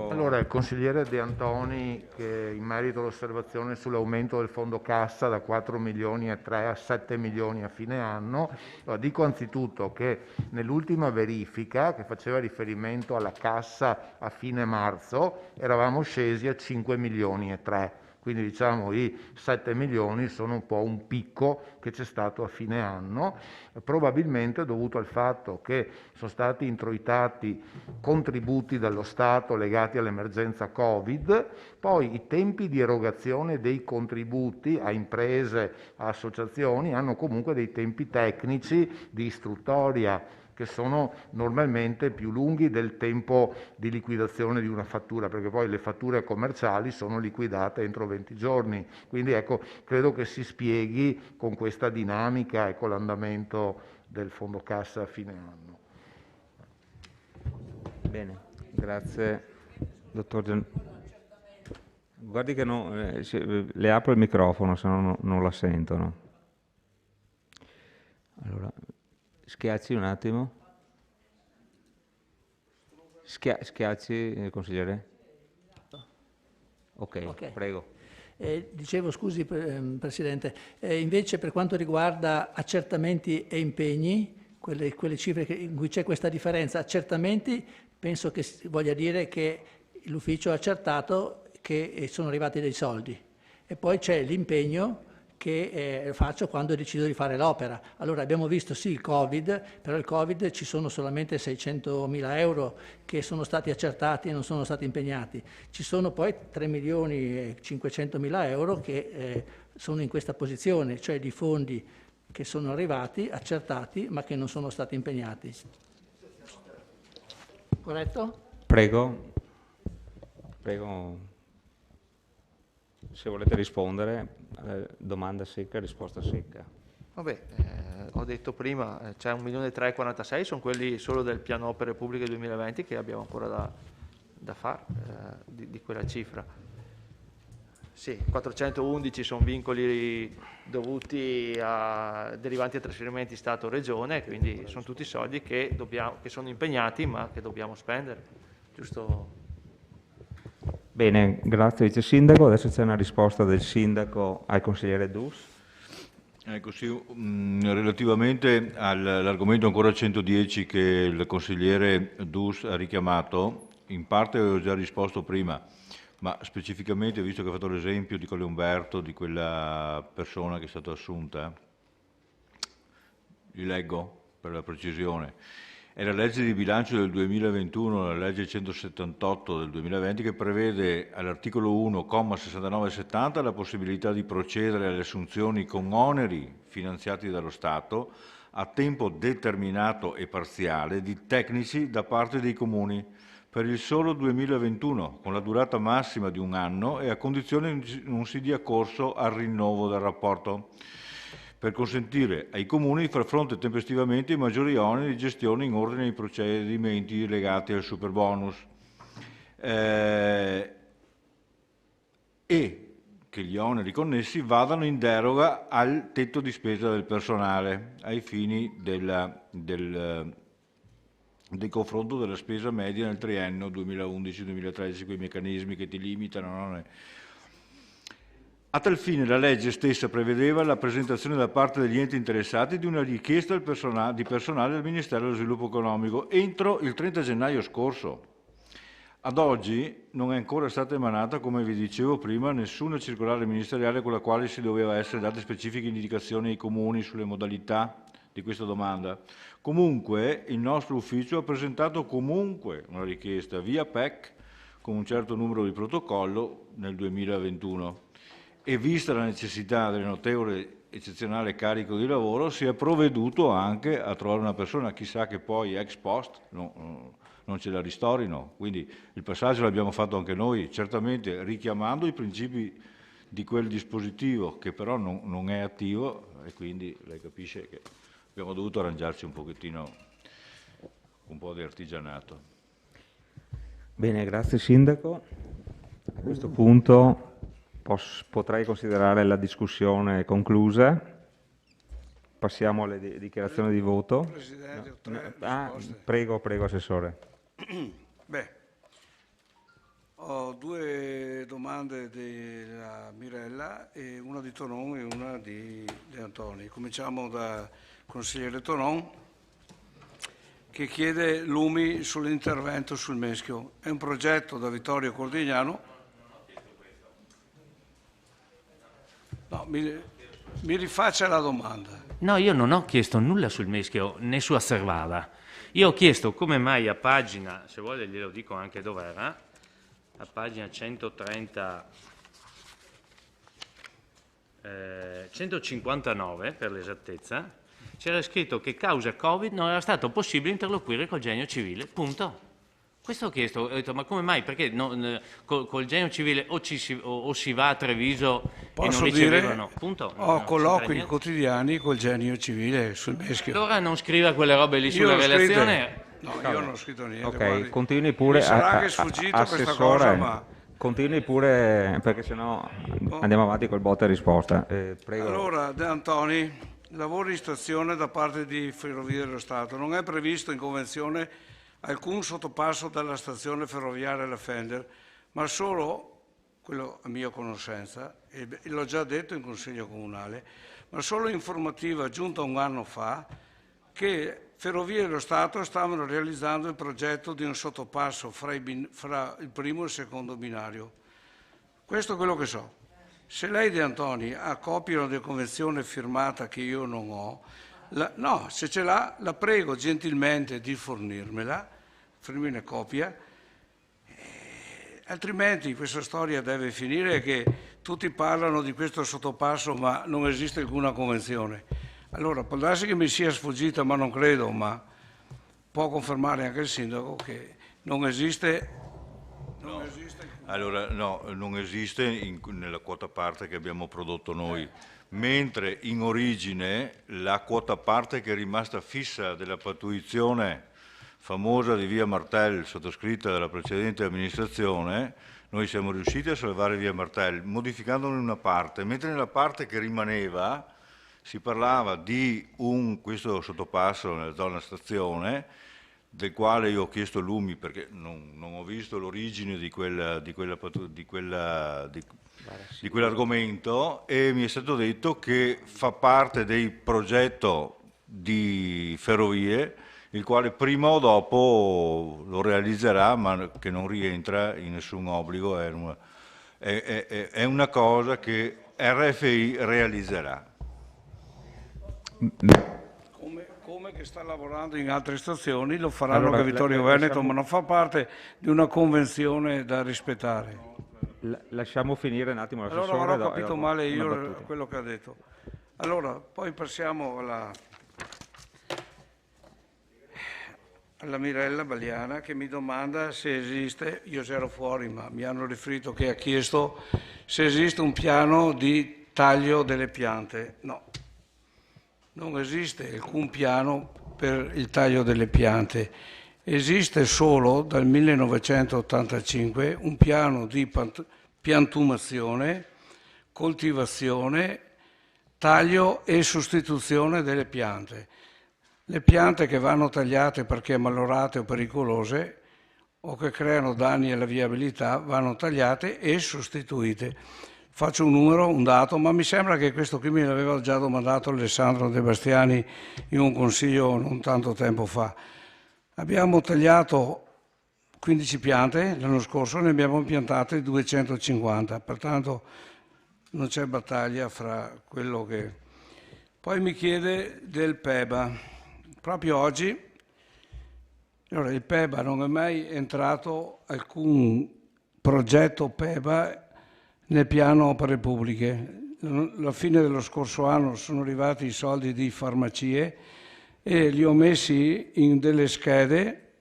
Allora, il consigliere De Antoni, che in merito all'osservazione sull'aumento del fondo cassa da 4 milioni e 3 a 7 milioni a fine anno, dico anzitutto che nell'ultima verifica, che faceva riferimento alla cassa a fine marzo, eravamo scesi a 5 milioni e 3. Quindi diciamo i 7 milioni sono un po' un picco che c'è stato a fine anno, probabilmente dovuto al fatto che sono stati introitati contributi dallo Stato legati all'emergenza Covid, poi i tempi di erogazione dei contributi a imprese, a associazioni hanno comunque dei tempi tecnici di istruttoria che sono normalmente più lunghi del tempo di liquidazione di una fattura, perché poi le fatture commerciali sono liquidate entro 20 giorni. Quindi ecco, credo che si spieghi con questa dinamica e con l'andamento del fondo cassa a fine anno. Bene, grazie, dottor Guardi che le apro il microfono, se no non la sentono. Allora, schiacci un attimo. Schiacci, consigliere. Ok, prego. Dicevo, scusi Presidente, invece per quanto riguarda accertamenti e impegni, quelle cifre in cui c'è questa differenza, accertamenti, penso che voglia dire che l'ufficio ha accertato che sono arrivati dei soldi, e poi c'è l'impegno che faccio quando decido di fare l'opera. Allora abbiamo visto sì il Covid, però il Covid ci sono solamente 600.000 euro che sono stati accertati e non sono stati impegnati. Ci sono poi 3.500.000 euro che sono in questa posizione, cioè di fondi che sono arrivati, accertati, ma che non sono stati impegnati. Corretto? Prego. Se volete rispondere, domanda secca, risposta secca. Vabbè, ho detto prima, c'è 1.346.000, sono quelli solo del piano opere pubbliche 2020 che abbiamo ancora da fare di quella cifra. Sì, 411 sono vincoli dovuti derivanti a trasferimenti Stato-Regione, quindi sono tutti soldi che sono impegnati ma che dobbiamo spendere, giusto? Bene, grazie Vice Sindaco. Adesso c'è una risposta del Sindaco al consigliere Dus. Ecco, sì, relativamente all'argomento ancora 110 che il consigliere Dus ha richiamato, in parte ho già risposto prima, ma specificamente, visto che ha fatto l'esempio di Colle Umberto, di quella persona che è stata assunta, li leggo per la precisione. È la legge di bilancio del 2021, la legge 178 del 2020, che prevede all'articolo 1, comma 69 e 70, la possibilità di procedere alle assunzioni con oneri finanziati dallo Stato a tempo determinato e parziale di tecnici da parte dei comuni per il solo 2021, con la durata massima di 1 anno e a condizione che non si dia corso al rinnovo del rapporto, per consentire ai comuni di far fronte tempestivamente ai maggiori oneri di gestione in ordine ai procedimenti legati al superbonus e che gli oneri connessi vadano in deroga al tetto di spesa del personale ai fini del confronto della spesa media nel triennio 2011-2013, quei meccanismi che ti limitano. A tal fine la legge stessa prevedeva la presentazione da parte degli enti interessati di una richiesta di personale del Ministero dello Sviluppo Economico entro il 30 gennaio scorso. Ad oggi non è ancora stata emanata, come vi dicevo prima, nessuna circolare ministeriale con la quale si doveva essere date specifiche indicazioni ai comuni sulle modalità di questa domanda. Comunque il nostro ufficio ha presentato comunque una richiesta via PEC con un certo numero di protocollo nel 2021. E vista la necessità del notevole eccezionale carico di lavoro, si è provveduto anche a trovare una persona, chissà che poi ex post non ce la ristorino. Quindi il passaggio l'abbiamo fatto anche noi, certamente richiamando i principi di quel dispositivo che però non è attivo, e quindi lei capisce che abbiamo dovuto arrangiarci un pochettino, un po' di artigianato. Bene, grazie Sindaco. A questo punto potrei considerare la discussione conclusa. Passiamo alle dichiarazioni di voto. Presidente, ho tre risposte. Prego, Assessore. Beh, ho 2 domande della Mirella, e una di Tonon e una di De Antoni. Cominciamo da consigliere Tonon, che chiede lumi sull'intervento sul Meschio. È un progetto da Vittorio Cordignano. No, mi rifaccia la domanda. No, io non ho chiesto nulla sul Meschio né su Asservada. Io ho chiesto come mai a pagina, se vuole glielo dico anche dov'era, a pagina 159 per l'esattezza, c'era scritto che causa Covid non era stato possibile interloquire col Genio Civile, punto. Questo ho chiesto, ho detto, ma come mai? Perché col Genio Civile o si va a Treviso e non ricevevano, punto. Ho colloqui quotidiani col Genio Civile sul Meschio. Allora non scriva quelle robe lì sulla relazione. No, io non ho scritto niente. Ok, guardi. continui pure, Mi sarà che è sfuggito questa Assessore, cosa, ma... continui pure, perché sennò andiamo avanti col botta e risposta. Prego. Allora, De Antoni, lavori in stazione da parte di Ferrovie dello Stato. Non è previsto in convenzione alcun sottopasso dalla stazione ferroviaria La Fender, ma solo, quello a mia conoscenza, e l'ho già detto in Consiglio Comunale, ma solo informativa giunta un anno fa che Ferrovie dello Stato stavano realizzando il progetto di un sottopasso fra il primo e il secondo binario. Questo è quello che so. Se lei, De Antoni, ha copia di convenzione firmata che io non ho, no, se ce l'ha, la prego gentilmente di fornirmela, fornirmi copia, altrimenti questa storia deve finire che tutti parlano di questo sottopasso ma non esiste alcuna convenzione. Allora, può darsi che mi sia sfuggita, ma non credo, ma può confermare anche il sindaco che non esiste. Allora, no, non esiste nella quota parte che abbiamo prodotto noi, mentre in origine la quota parte che è rimasta fissa della pattuizione famosa di via Martel, sottoscritta dalla precedente amministrazione, noi siamo riusciti a salvare via Martel, modificandone una parte, mentre nella parte che rimaneva si parlava di questo sottopasso nella zona stazione, del quale io ho chiesto lumi perché non ho visto l'origine di quell'argomento, e mi è stato detto che fa parte del progetto di Ferrovie, il quale prima o dopo lo realizzerà, ma che non rientra in nessun obbligo, è una cosa che RFI realizzerà. Come che sta lavorando in altre stazioni, lo faranno anche Vittorio Veneto, ma non fa parte di una convenzione da rispettare. Lasciamo finire un attimo l'assessore. Allora avrò capito male io quello che ha detto. Allora, poi passiamo alla Mirella Bagliana che mi domanda se esiste, io ero fuori ma mi hanno riferito che ha chiesto se esiste un piano di taglio delle piante. No, non esiste alcun piano per il taglio delle piante, esiste solo dal 1985 un piano di piantumazione, coltivazione, taglio e sostituzione delle piante. Le piante che vanno tagliate perché malorate o pericolose o che creano danni alla viabilità vanno tagliate e sostituite. Faccio un numero, un dato, ma mi sembra che questo qui me l'aveva già domandato Alessandro De Bastiani in un consiglio non tanto tempo fa. Abbiamo tagliato 15 piante l'anno scorso, ne abbiamo piantate 250, pertanto non c'è battaglia fra quello che... Poi mi chiede del PEBA. Proprio oggi, allora, il PEBA non è mai entrato alcun progetto PEBA nel piano opere pubbliche. Alla fine dello scorso anno sono arrivati i soldi di farmacie e li ho messi in delle schede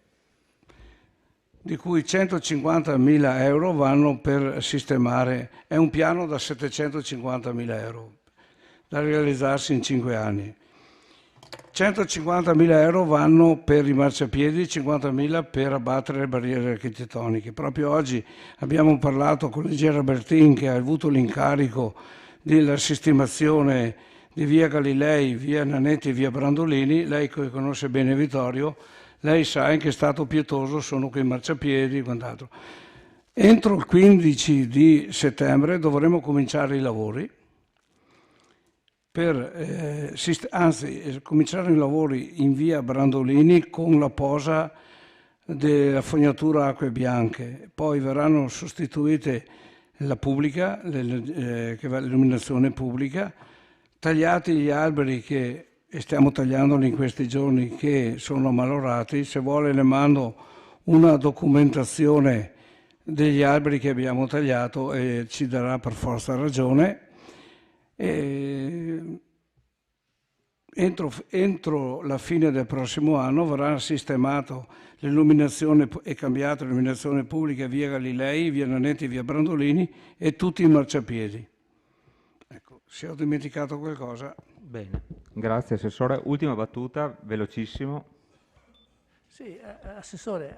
di cui 150.000 euro vanno per sistemare. È un piano da 750.000 euro da realizzarsi in 5 anni. 150.000 euro vanno per i marciapiedi, 50.000 per abbattere le barriere architettoniche. Proprio oggi abbiamo parlato con Leggera Bertin che ha avuto l'incarico della sistemazione di via Galilei, via Nanetti e via Brandolini. Lei che conosce bene Vittorio, lei sa in che stato pietoso sono quei marciapiedi e quant'altro. Entro il 15 di settembre dovremo cominciare i lavori. Cominciare i lavori in via Brandolini con la posa della fognatura acque bianche, poi verranno sostituite la pubblica, che va l'illuminazione pubblica, tagliati gli alberi e stiamo tagliandoli in questi giorni, che sono ammalorati. Se vuole le mando una documentazione degli alberi che abbiamo tagliato e ci darà per forza ragione. Entro la fine del prossimo anno verrà sistemato l'illuminazione e cambiata l'illuminazione pubblica via Galilei, via Nanetti, via Brandolini e tutti i marciapiedi. Ecco, se ho dimenticato qualcosa. Bene, grazie Assessore. Ultima battuta, velocissimo. Sì, Assessore,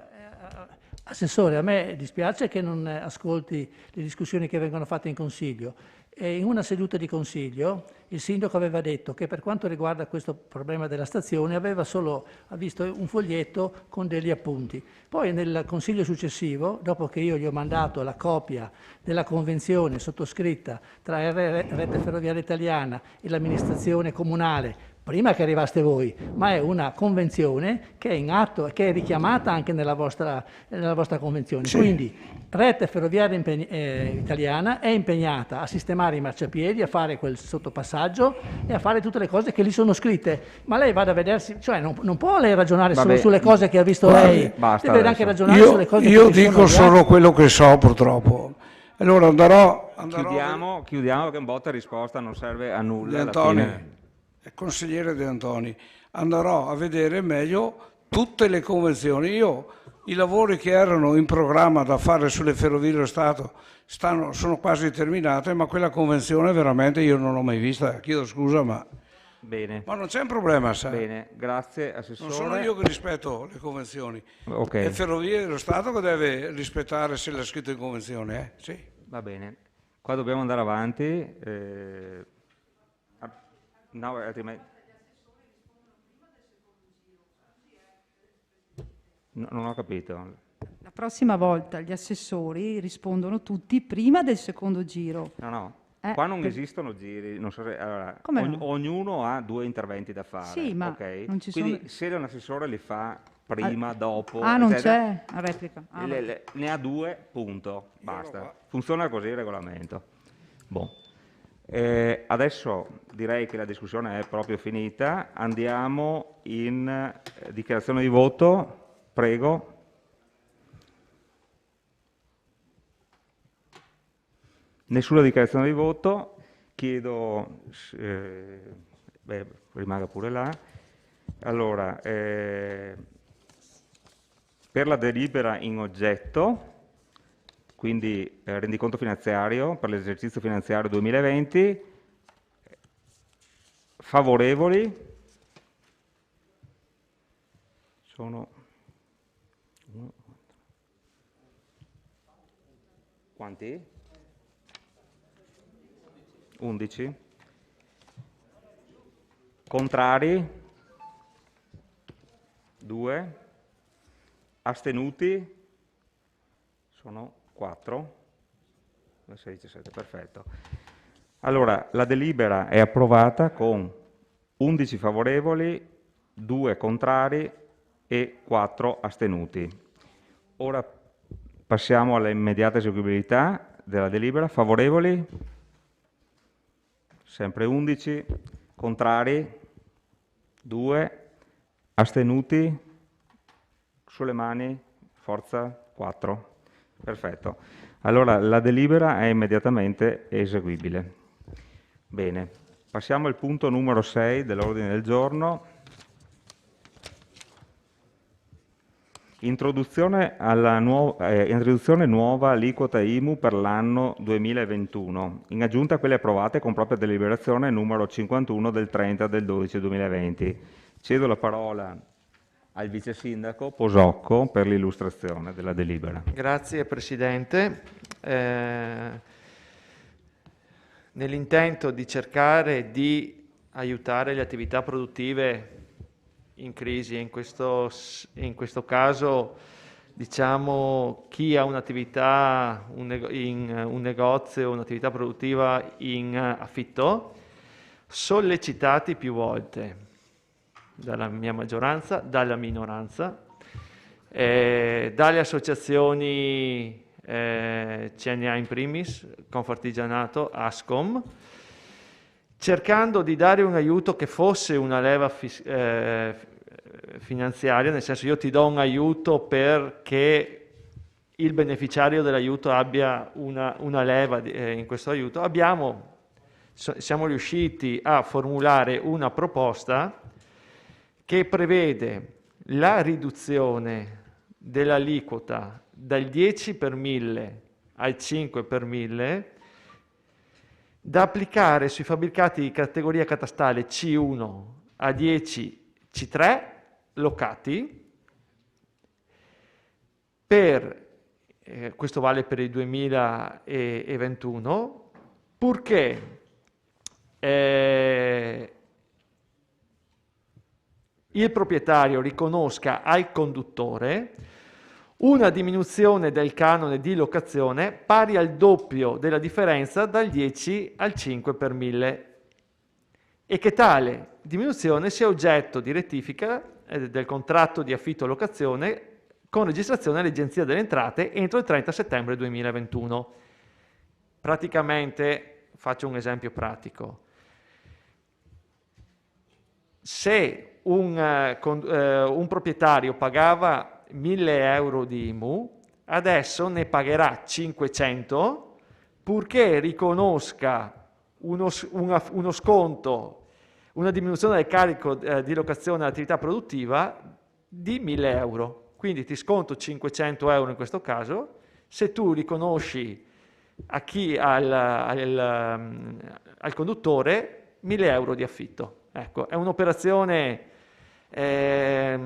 a me dispiace che non ascolti le discussioni che vengono fatte in Consiglio. E in una seduta di Consiglio il Sindaco aveva detto che per quanto riguarda questo problema della stazione ha visto un foglietto con degli appunti. Poi nel Consiglio successivo, dopo che io gli ho mandato la copia della convenzione sottoscritta tra Rete Ferroviaria Italiana e l'amministrazione comunale, prima che arrivaste voi, ma è una convenzione che è in atto e che è richiamata anche nella vostra convenzione. Sì. Quindi Rete Ferroviaria Italiana è impegnata a sistemare i marciapiedi, a fare quel sottopassaggio e a fare tutte le cose che lì sono scritte. Ma lei vada a vedersi, cioè non può lei ragionare solo sulle cose che ha visto lei, deve anche ragionare sulle cose che io dico solo quello che so, purtroppo. Allora andrò chiudiamo che un botta e risposta non serve a nulla. Antoni. Consigliere De Antoni, andrò a vedere meglio tutte le convenzioni. I lavori che erano in programma da fare sulle ferrovie dello Stato sono quasi terminate, ma quella convenzione veramente io non l'ho mai vista. Chiedo scusa, ma non c'è un problema, sai. Bene, grazie Assessore. Non sono io che rispetto le convenzioni, okay. È Ferrovie dello Stato che deve rispettare se l'ha scritto in convenzione. Sì. Va bene, qua dobbiamo andare avanti. No, non ho capito. La prossima volta gli assessori rispondono tutti prima del secondo giro. No, qua non esistono giri. Non so se, allora, ognuno ha 2 interventi da fare. Sì, ma non ci Quindi sono... se un assessore li fa prima, dopo... non c'è a replica. Ne ha 2, punto, basta. Funziona così il regolamento. Adesso direi che la discussione è proprio finita, andiamo in dichiarazione di voto, prego. Nessuna dichiarazione di voto, chiedo, rimanga pure là. Allora, per la delibera in oggetto, quindi rendiconto finanziario per l'esercizio finanziario 2020, favorevoli sono quanti? 11. Contrari? 2. Astenuti? Sono 4, 16, 7, perfetto. Allora, la delibera è approvata con 11 favorevoli, 2 contrari e 4 astenuti. Ora passiamo all'immediata eseguibilità della delibera. Favorevoli? Sempre 11. Contrari? 2. Astenuti? Sulle mani? Forza? 4. Perfetto. Allora la delibera è immediatamente eseguibile. Bene, passiamo al punto numero 6 dell'ordine del giorno. Introduzione nuova aliquota IMU per l'anno 2021, in aggiunta a quelle approvate con propria deliberazione numero 51 del 30 del 12 2020. Cedo la parola al Vice Sindaco Posocco per l'illustrazione della delibera. Grazie Presidente. Nell'intento di cercare di aiutare le attività produttive in crisi, in questo caso diciamo chi ha un'attività, un negozio, un'attività produttiva in affitto, sollecitati più volte dalla mia maggioranza, dalla minoranza, dalle associazioni CNA in primis, Confartigianato, Ascom, cercando di dare un aiuto che fosse una leva finanziaria, nel senso io ti do un aiuto perché il beneficiario dell'aiuto abbia una leva in questo aiuto. Siamo riusciti a formulare una proposta che prevede la riduzione dell'aliquota dal 10 per 1000 al 5 per 1000 da applicare sui fabbricati di categoria catastale C1 a 10 C3 locati questo vale per il 2021, purché il proprietario riconosca al conduttore una diminuzione del canone di locazione pari al doppio della differenza dal 10 al 5 per 1000 e che tale diminuzione sia oggetto di rettifica del contratto di affitto-locazione con registrazione all'Agenzia delle Entrate entro il 30 settembre 2021. Praticamente, faccio un esempio pratico. Se un proprietario pagava 1.000 euro di IMU, adesso ne pagherà 500 purché riconosca uno sconto, una diminuzione del carico di locazione all'attività produttiva di 1.000 euro. Quindi ti sconto 500 euro in questo caso, se tu riconosci al conduttore 1.000 euro di affitto. Ecco, è un'operazione che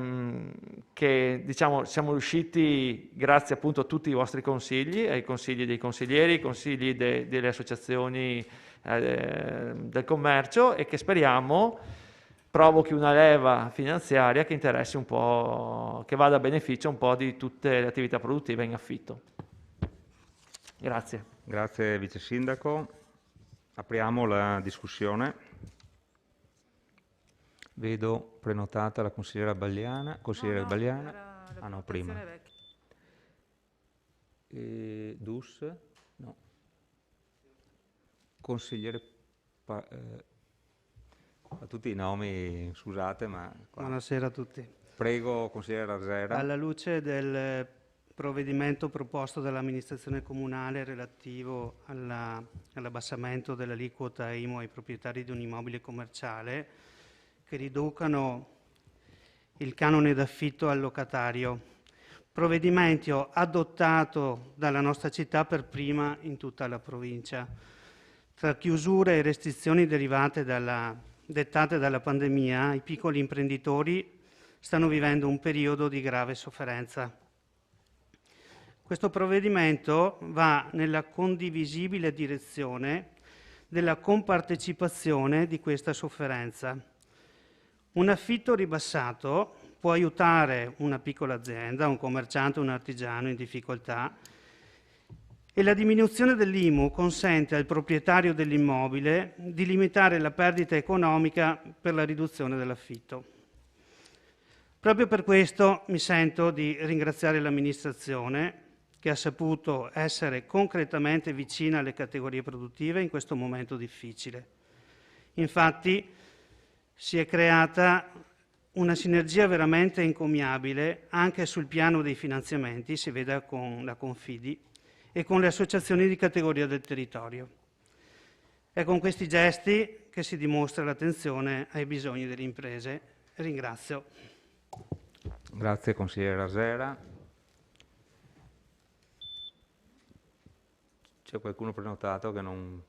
diciamo siamo riusciti grazie appunto a tutti i vostri consigli, ai consigli dei consiglieri, ai consigli delle associazioni del commercio e che speriamo provochi una leva finanziaria che interessi un po', che vada a beneficio un po' di tutte le attività produttive in affitto. Grazie. Grazie Vice Sindaco. Apriamo la discussione. Vedo prenotata la consigliera Bagliana. Consigliera Bagliana? Ah no, prima. Dus? No. Consigliere... a tutti i nomi, scusate, ma... Buonasera a tutti. Prego, consigliere Arzera. Alla luce del provvedimento proposto dall'amministrazione comunale relativo all'abbassamento dell'aliquota IMU ai proprietari di un immobile commerciale, che riducano il canone d'affitto al locatario, provvedimento adottato dalla nostra città per prima in tutta la provincia. Tra chiusure e restrizioni derivate dettate dalla pandemia, i piccoli imprenditori stanno vivendo un periodo di grave sofferenza. Questo provvedimento va nella condivisibile direzione della compartecipazione di questa sofferenza. Un affitto ribassato può aiutare una piccola azienda, un commerciante, un artigiano in difficoltà e la diminuzione dell'IMU consente al proprietario dell'immobile di limitare la perdita economica per la riduzione dell'affitto. Proprio per questo mi sento di ringraziare l'amministrazione che ha saputo essere concretamente vicina alle categorie produttive in questo momento difficile. Infatti si è creata una sinergia veramente encomiabile anche sul piano dei finanziamenti, si veda con la Confidi, e con le associazioni di categoria del territorio. È con questi gesti che si dimostra l'attenzione ai bisogni delle imprese. Ringrazio. Grazie consigliere Arzera. C'è qualcuno prenotato che non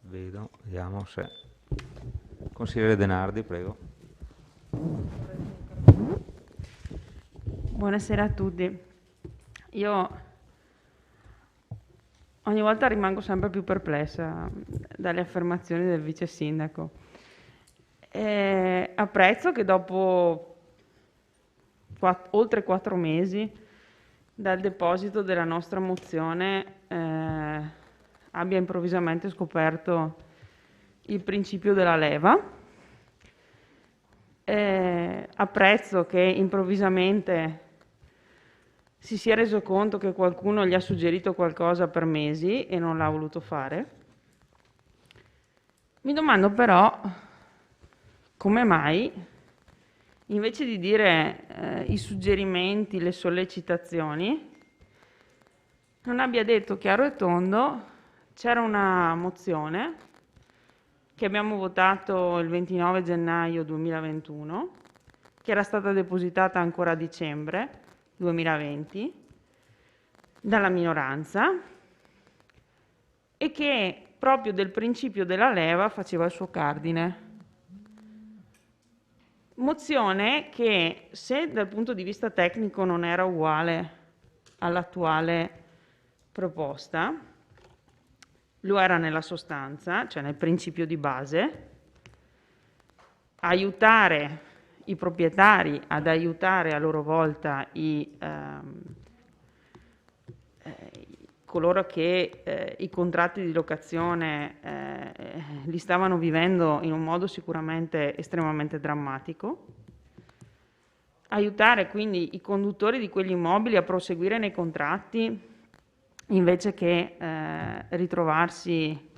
vedo? Vediamo se... Consigliere Denardi, prego. Buonasera a tutti. Io ogni volta rimango sempre più perplessa dalle affermazioni del vice sindaco. Apprezzo che dopo oltre 4 mesi dal deposito della nostra mozione abbia improvvisamente scoperto il principio della leva. Apprezzo che improvvisamente si sia reso conto che qualcuno gli ha suggerito qualcosa per mesi e non l'ha voluto fare. Mi domando però come mai, invece di dire i suggerimenti, le sollecitazioni, non abbia detto chiaro e tondo: c'era una mozione che abbiamo votato il 29 gennaio 2021, che era stata depositata ancora a dicembre 2020 dalla minoranza e che proprio del principio della leva faceva il suo cardine. Mozione che, se dal punto di vista tecnico non era uguale all'attuale proposta, lo era nella sostanza, cioè nel principio di base, aiutare i proprietari ad aiutare a loro volta coloro che i contratti di locazione li stavano vivendo in un modo sicuramente estremamente drammatico, aiutare quindi i conduttori di quegli immobili a proseguire nei contratti invece che ritrovarsi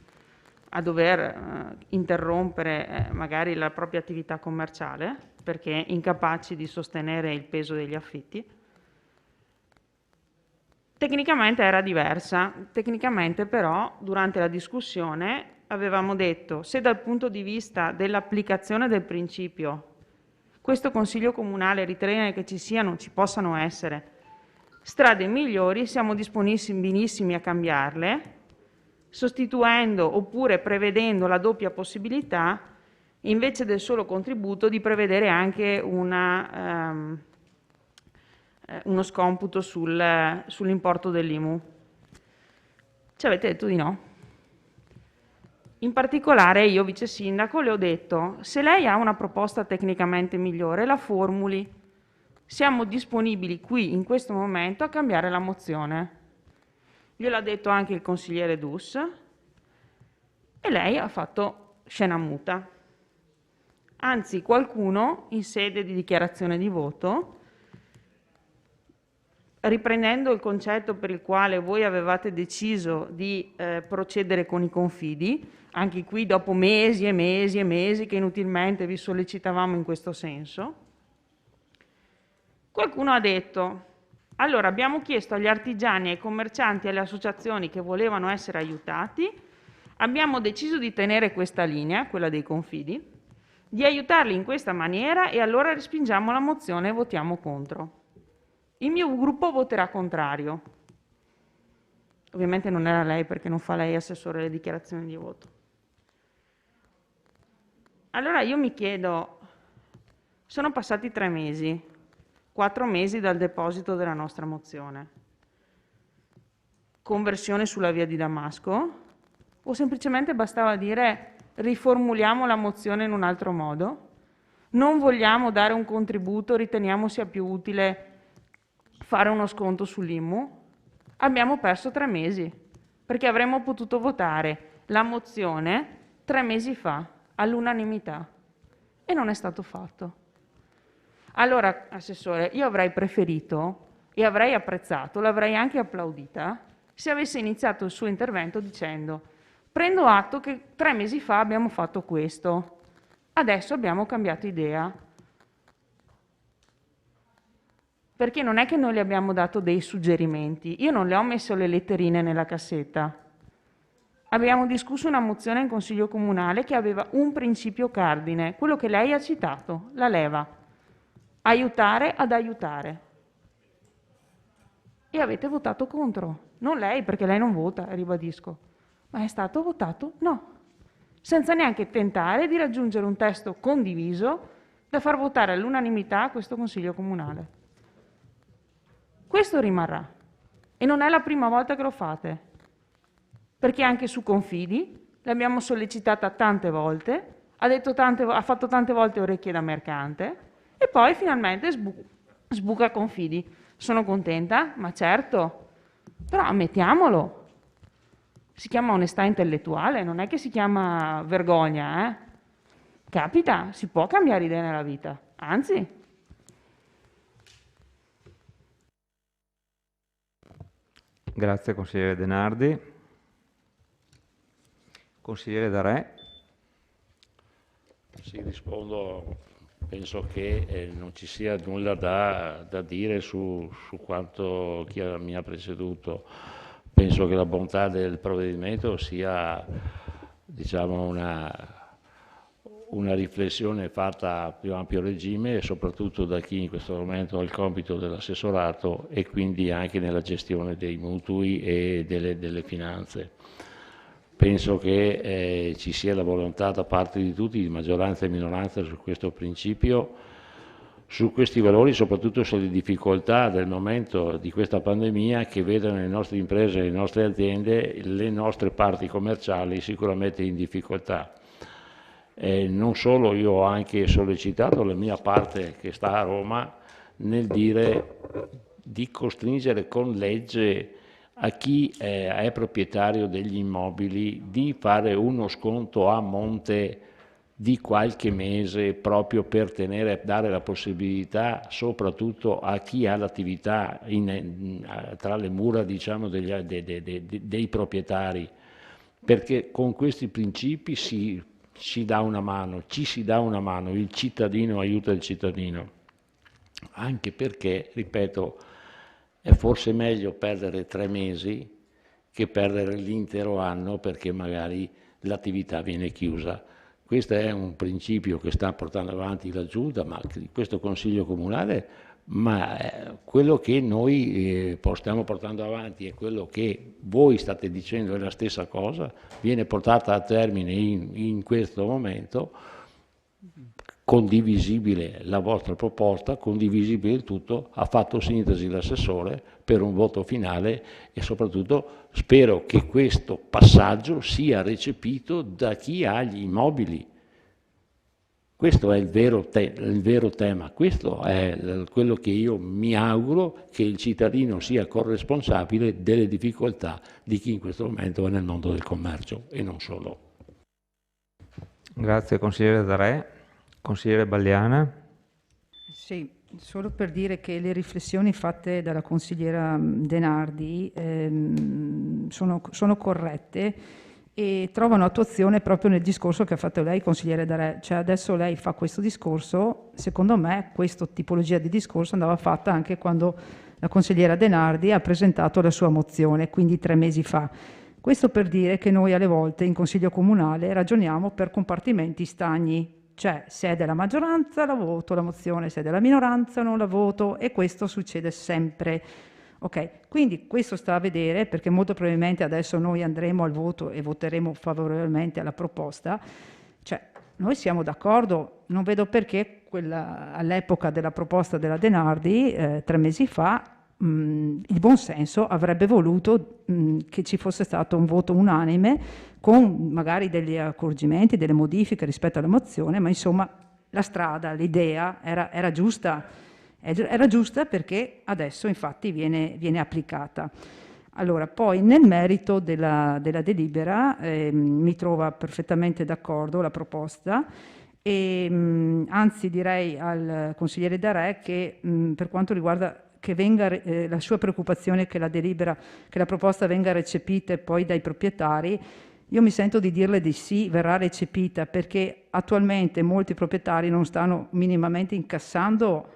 a dover interrompere magari la propria attività commerciale perché incapaci di sostenere il peso degli affitti. Tecnicamente era diversa, tecnicamente però durante la discussione avevamo detto: se dal punto di vista dell'applicazione del principio questo Consiglio Comunale ritiene che ci possano essere strade migliori, siamo disponibili a cambiarle, sostituendo oppure prevedendo la doppia possibilità, invece del solo contributo, di prevedere anche uno scomputo sull'importo dell'IMU. Ci avete detto di no. In particolare io, vice sindaco, le ho detto: se lei ha una proposta tecnicamente migliore, la formuli. Siamo disponibili qui in questo momento a cambiare la mozione. Gliel'ha detto anche il consigliere Dus e lei ha fatto scena muta. Anzi, qualcuno in sede di dichiarazione di voto, riprendendo il concetto per il quale voi avevate deciso di procedere con i confidi, anche qui dopo mesi e mesi e mesi che inutilmente vi sollecitavamo in questo senso, qualcuno ha detto: allora abbiamo chiesto agli artigiani, ai commercianti e alle associazioni che volevano essere aiutati, abbiamo deciso di tenere questa linea, quella dei confidi, di aiutarli in questa maniera e allora respingiamo la mozione e votiamo contro. Il mio gruppo voterà contrario. Ovviamente non era lei, perché non fa lei assessore alle dichiarazioni di voto. Allora io mi chiedo, sono passati 3 mesi, 4 mesi dal deposito della nostra mozione. Conversione sulla via di Damasco? O semplicemente bastava dire: riformuliamo la mozione in un altro modo? Non vogliamo dare un contributo, riteniamo sia più utile fare uno sconto sull'IMU? Abbiamo perso 3 mesi, perché avremmo potuto votare la mozione 3 mesi fa, all'unanimità, e non è stato fatto. Allora, Assessore, io avrei preferito e avrei apprezzato, l'avrei anche applaudita, se avesse iniziato il suo intervento dicendo: prendo atto che 3 mesi fa abbiamo fatto questo, adesso abbiamo cambiato idea. Perché non è che noi le abbiamo dato dei suggerimenti, io non le ho messo le letterine nella cassetta. Abbiamo discusso una mozione in Consiglio Comunale che aveva un principio cardine, quello che lei ha citato, la leva: aiutare ad aiutare. E avete votato contro. Non lei, perché lei non vota, ribadisco, ma è stato votato no, senza neanche tentare di raggiungere un testo condiviso da far votare all'unanimità a questo Consiglio Comunale. Questo rimarrà, e non è la prima volta che lo fate, perché anche su Confidi l'abbiamo sollecitata tante volte, ha fatto tante volte orecchie da mercante e poi finalmente sbuca Confidi. Sono contenta? Ma certo, però ammettiamolo, si chiama onestà intellettuale, non è che si chiama vergogna, Capita, si può cambiare idea nella vita, anzi. Grazie consigliere Denardi. Consigliere Darè. Sì, rispondo. Penso che non ci sia nulla da dire su quanto chi mi ha preceduto. Penso che la bontà del provvedimento sia, diciamo, una riflessione fatta a più ampio regime e soprattutto da chi in questo momento ha il compito dell'assessorato e quindi anche nella gestione dei mutui e delle finanze. Penso che ci sia la volontà da parte di tutti, di maggioranza e minoranza, su questo principio, su questi valori, soprattutto sulle difficoltà del momento di questa pandemia che vedono le nostre imprese e le nostre aziende, le nostre parti commerciali sicuramente in difficoltà. Non solo, io ho anche sollecitato la mia parte che sta a Roma nel dire di costringere con legge a chi è proprietario degli immobili di fare uno sconto a monte di qualche mese proprio per dare la possibilità soprattutto a chi ha l'attività tra le mura, diciamo, dei proprietari, perché con questi principi ci dà una mano, il cittadino aiuta il cittadino, anche perché, ripeto, è forse meglio perdere 3 mesi che perdere l'intero anno perché magari l'attività viene chiusa. Questo è un principio che sta portando avanti la Giunta, ma questo Consiglio Comunale, ma quello che noi stiamo portando avanti e quello che voi state dicendo è la stessa cosa, viene portata a termine in questo momento, condivisibile la vostra proposta, condivisibile il tutto, ha fatto sintesi l'assessore per un voto finale e soprattutto spero che questo passaggio sia recepito da chi ha gli immobili. Questo è il vero tema, questo è quello che io mi auguro, che il cittadino sia corresponsabile delle difficoltà di chi in questo momento è nel mondo del commercio e non solo. Grazie consigliere Darè. Consigliere Balliana. Sì, solo per dire che le riflessioni fatte dalla consigliera Denardi sono corrette e trovano attuazione proprio nel discorso che ha fatto lei, consigliere Darè. Cioè adesso lei fa questo discorso, secondo me questa tipologia di discorso andava fatta anche quando la consigliera Denardi ha presentato la sua mozione, quindi 3 mesi fa. Questo per dire che noi alle volte in Consiglio Comunale ragioniamo per compartimenti stagni. Cioè, se è della maggioranza la voto la mozione, se è della minoranza non la voto e questo succede sempre. Ok, quindi questo sta a vedere perché molto probabilmente adesso noi andremo al voto e voteremo favorevolmente alla proposta. Cioè, noi siamo d'accordo, non vedo perché all'epoca della proposta della Denardi, 3 mesi fa, il buon senso avrebbe voluto che ci fosse stato un voto unanime con magari degli accorgimenti, delle modifiche rispetto alla mozione, ma insomma la strada, l'idea era giusta, perché adesso infatti viene applicata. Allora, poi nel merito della delibera mi trova perfettamente d'accordo la proposta e anzi direi al consigliere Darè che per quanto riguarda che venga la sua preoccupazione che la proposta venga recepita poi dai proprietari, io mi sento di dirle di sì, verrà recepita perché attualmente molti proprietari non stanno minimamente incassando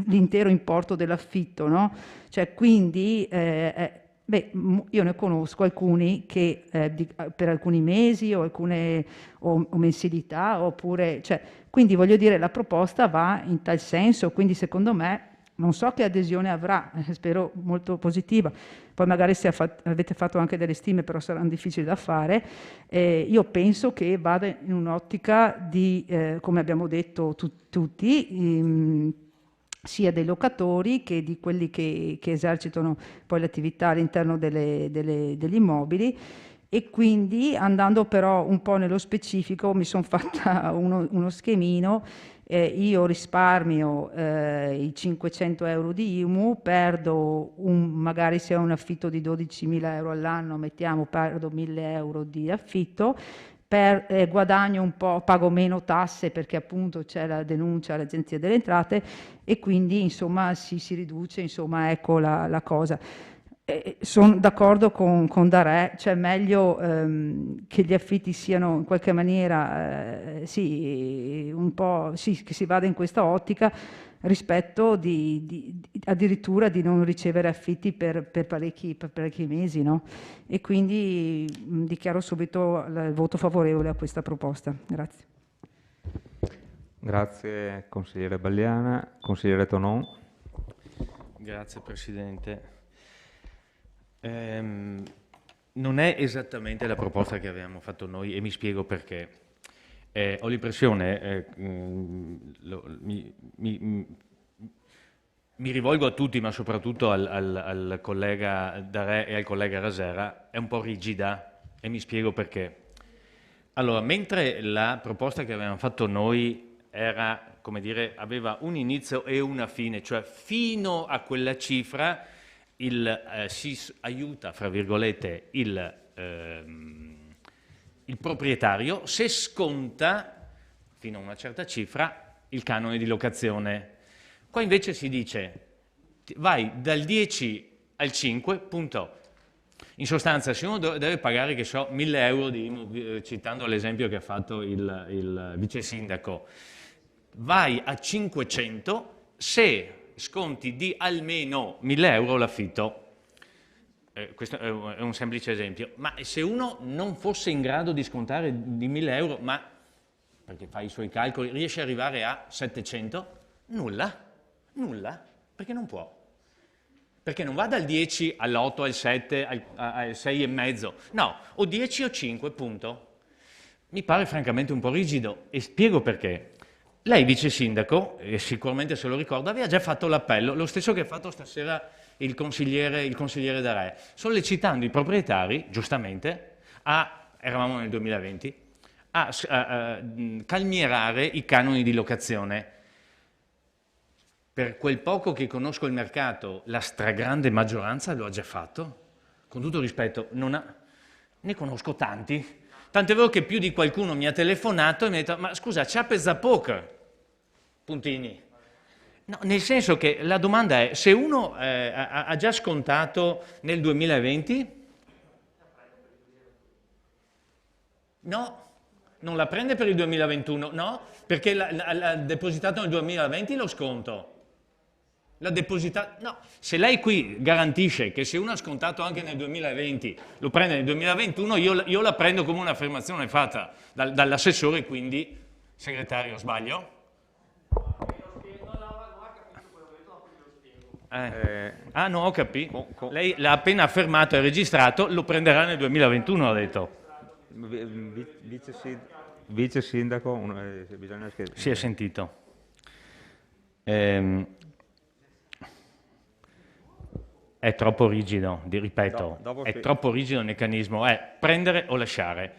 l'intero importo dell'affitto, no? Cioè quindi io ne conosco alcuni che per alcuni mesi o mensilità oppure, cioè, quindi voglio dire la proposta va in tal senso, quindi secondo me non so che adesione avrà, spero molto positiva, poi magari se avete fatto anche delle stime però saranno difficili da fare, io penso che vada in un'ottica di, come abbiamo detto tutti, sia dei locatori che di quelli che esercitano poi l'attività all'interno degli immobili e quindi andando però un po' nello specifico mi sono fatta uno schemino. Io risparmio i 500 euro di IMU, perdo magari se ho un affitto di 12.000 euro all'anno, perdo 1.000 euro di affitto, guadagno un po', pago meno tasse perché appunto c'è la denuncia all'Agenzia delle Entrate e quindi insomma si riduce, insomma ecco la cosa. Sono d'accordo con Darè, cioè meglio che gli affitti siano in qualche maniera, sì, un po', sì, che si vada in questa ottica rispetto addirittura di non ricevere affitti per parecchi mesi, no? E quindi dichiaro subito il voto favorevole a questa proposta. Grazie. Grazie consigliere Balliana. Consigliere Tonon. Grazie Presidente. Non è esattamente la proposta che avevamo fatto noi e mi spiego perché. Ho l'impressione, mi rivolgo a tutti, ma soprattutto al collega Darè e al collega Rasera, è un po' rigida e mi spiego perché. Allora, mentre la proposta che avevamo fatto noi era, come dire, aveva un inizio e una fine, cioè fino a quella cifra si aiuta, fra virgolette, il proprietario se sconta fino a una certa cifra il canone di locazione. Qua invece si dice vai dal 10 al 5, punto. In sostanza, se uno deve pagare, che so, 1.000 euro di IMU, citando l'esempio che ha fatto il vice sindaco, vai a 500 se sconti di almeno 1.000 euro l'affitto. Questo è un semplice esempio. Ma se uno non fosse in grado di scontare di 1.000 euro, ma perché fa i suoi calcoli, riesce ad arrivare a 700? Nulla, perché non può. Perché non va dal 10 all'8, al 7, al 6,5. No, o 10 o 5, punto. Mi pare francamente un po' rigido e spiego perché. Lei, vice sindaco, e sicuramente se lo ricorda, aveva già fatto l'appello, lo stesso che ha fatto stasera il consigliere Darè, sollecitando i proprietari, giustamente, eravamo nel 2020, a calmierare i canoni di locazione. Per quel poco che conosco il mercato, la stragrande maggioranza lo ha già fatto. Con tutto rispetto, ne conosco tanti. Tanto è vero che più di qualcuno mi ha telefonato e mi ha detto: ma scusa, c'ha Pesapoc? Puntini. No, nel senso che la domanda è: se uno ha già scontato nel 2020? No, non la prende per il 2021, no, perché l'ha depositato nel 2020 lo sconto. No, se lei qui garantisce che se uno ha scontato anche nel 2020 lo prende nel 2021, io la prendo come un'affermazione fatta dall'assessore, quindi, segretario, sbaglio? No, ho capito. Lei l'ha appena affermato e registrato, lo prenderà nel 2021, ha detto. Vice sindaco, bisogna che... Si è sentito. È troppo rigido, ripeto, è troppo rigido il meccanismo, è prendere o lasciare.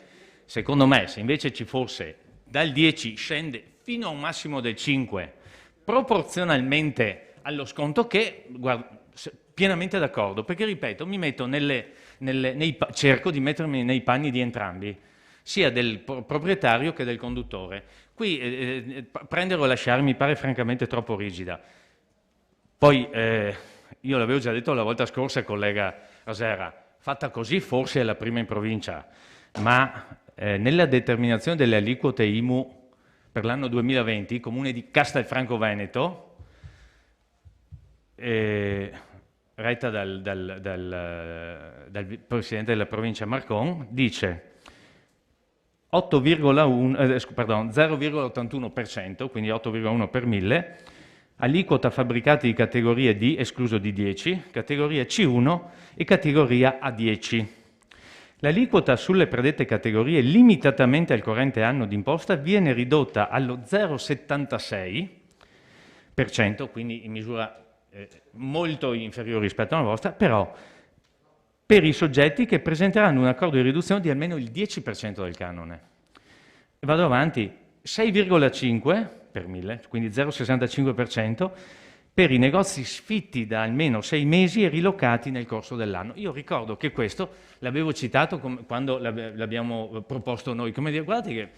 Secondo me, se invece ci fosse dal 10 scende fino a un massimo del 5, proporzionalmente allo sconto, che, guarda, pienamente d'accordo, perché ripeto, mi metto cerco di mettermi nei panni di entrambi, sia del proprietario che del conduttore. Qui prendere o lasciare mi pare francamente troppo rigida. Poi, io l'avevo già detto la volta scorsa, collega Rasera, fatta così forse è la prima in provincia, ma nella determinazione delle aliquote IMU per l'anno 2020, il comune di Castelfranco Veneto, retta dal presidente della provincia Marcon, dice 0,81%, quindi 8,1 per 1000, aliquota fabbricati di categoria D, escluso D10, categoria C1 e categoria A10. L'aliquota sulle predette categorie, limitatamente al corrente anno d'imposta, viene ridotta allo 0,76%, quindi in misura molto inferiore rispetto alla vostra, però per i soggetti che presenteranno un accordo di riduzione di almeno il 10% del canone. Vado avanti, 6,5 per 1000, quindi 0,65%, per i negozi sfitti da almeno 6 mesi e rilocati nel corso dell'anno. Io ricordo che questo l'avevo citato quando l'abbiamo proposto noi, come dire, guardate che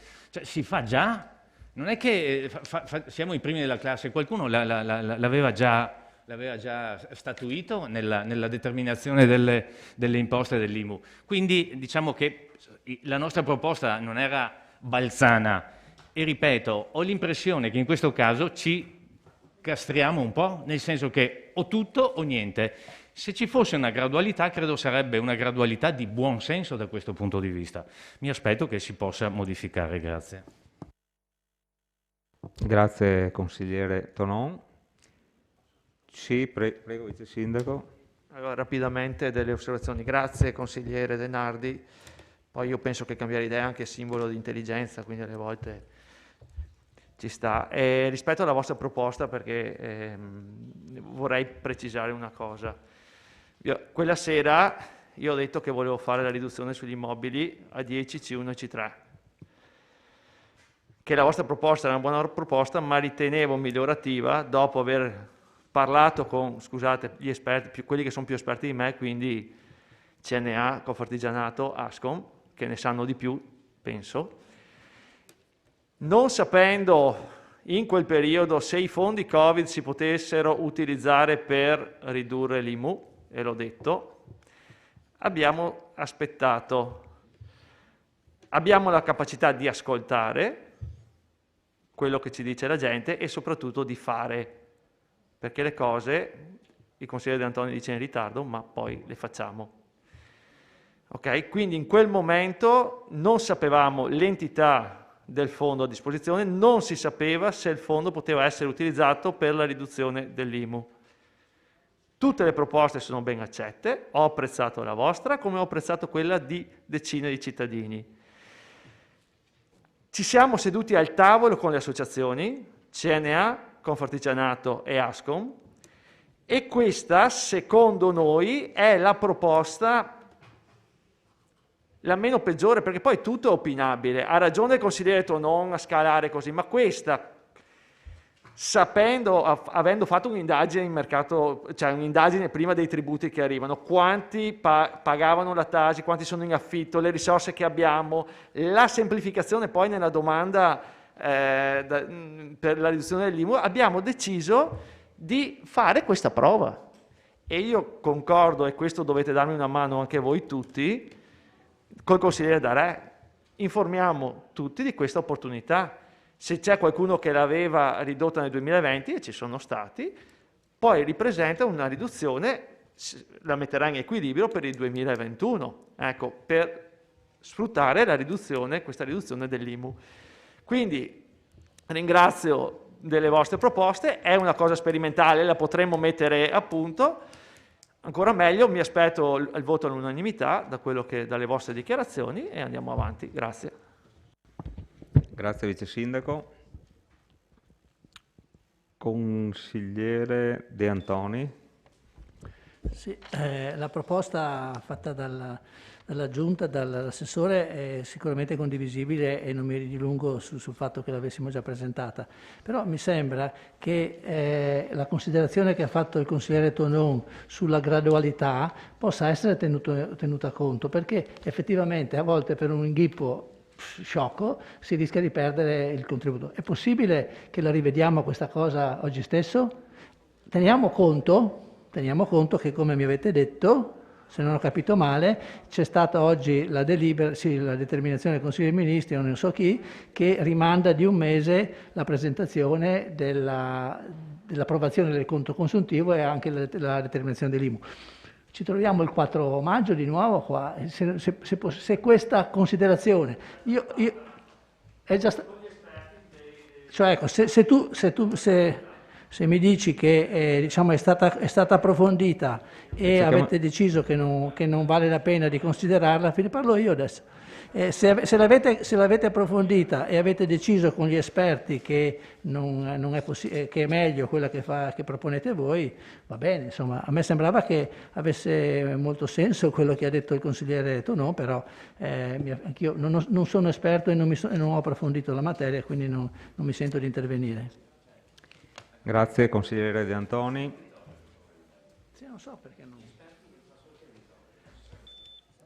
si fa già, non è che siamo i primi della classe, qualcuno l'aveva già statuito nella determinazione delle imposte dell'IMU. Quindi diciamo che la nostra proposta non era balzana e ripeto, ho l'impressione che in questo caso ci castriamo un po', nel senso che o tutto o niente. Se ci fosse una gradualità, credo sarebbe una gradualità di buon senso da questo punto di vista. Mi aspetto che si possa modificare. Grazie. Grazie consigliere Tonon. Sì, prego Vice Sindaco. Allora, rapidamente delle osservazioni. Grazie consigliere De Nardi. Poi io penso che cambiare idea è anche simbolo di intelligenza, quindi alle volte ci sta. Rispetto alla vostra proposta, perché vorrei precisare una cosa. Quella sera io ho detto che volevo fare la riduzione sugli immobili a 10, C1 e C3. Che la vostra proposta era una buona proposta, ma ritenevo migliorativa dopo aver parlato con, scusate, gli esperti, quelli che sono più esperti di me, quindi CNA, Confartigianato, Ascom, che ne sanno di più, penso, non sapendo in quel periodo se i fondi Covid si potessero utilizzare per ridurre l'IMU, e l'ho detto, abbiamo aspettato, abbiamo la capacità di ascoltare quello che ci dice la gente e soprattutto di fare, perché le cose, il consigliere De Antoni dice in ritardo, ma poi le facciamo. Ok? Quindi in quel momento non sapevamo l'entità del fondo a disposizione, non si sapeva se il fondo poteva essere utilizzato per la riduzione dell'IMU. Tutte le proposte sono ben accette, ho apprezzato la vostra come ho apprezzato quella di decine di cittadini. Ci siamo seduti al tavolo con le associazioni, CNA, Confartigianato e Ascom, e questa, secondo noi, è la proposta la meno peggiore, perché poi tutto è opinabile. Ha ragione il consigliere Tonon a scalare così, ma questa, sapendo, avendo fatto un'indagine in mercato, cioè un'indagine prima dei tributi che arrivano, quanti pagavano la Tasi, quanti sono in affitto, le risorse che abbiamo, la semplificazione poi nella domanda per la riduzione dell'IMU, abbiamo deciso di fare questa prova. E io concordo, e questo dovete darmi una mano anche voi tutti, col consigliere Darè, informiamo tutti di questa opportunità. Se c'è qualcuno che l'aveva ridotta nel 2020, e ci sono stati, poi ripresenta una riduzione, la metterà in equilibrio per il 2021, ecco, per sfruttare la riduzione, questa riduzione dell'IMU. Quindi ringrazio delle vostre proposte, è una cosa sperimentale, la potremmo mettere a punto. Ancora meglio, mi aspetto il voto all'unanimità dalle vostre dichiarazioni e andiamo avanti. Grazie. Grazie Vice Sindaco. Consigliere De Antoni. Sì, la proposta fatta dalla Giunta, dall'assessore è sicuramente condivisibile e non mi dilungo sul fatto che l'avessimo già presentata, però mi sembra che la considerazione che ha fatto il consigliere Tonon sulla gradualità possa essere tenuta conto, perché effettivamente a volte per un inghippo sciocco si rischia di perdere il contributo. È possibile che la rivediamo questa cosa oggi stesso? Teniamo conto che, come mi avete detto, se non ho capito male, c'è stata oggi la determinazione del Consiglio dei Ministri, non so chi, che rimanda di un mese la presentazione dell'approvazione del conto consuntivo e anche la determinazione dell'IMU. Ci troviamo il 4 maggio di nuovo qua, se questa considerazione, è già cioè ecco, se mi dici che diciamo è stata approfondita e avete deciso che non vale la pena di considerarla, ne parlo io adesso. Se l'avete approfondita e avete deciso con gli esperti che che è meglio quella che proponete voi, va bene. Insomma, a me sembrava che avesse molto senso quello che ha detto il consigliere Tonon, però anch'io non sono esperto e non ho approfondito la materia, quindi non mi sento di intervenire. Grazie consigliere De Antoni. Sì, non so perché non...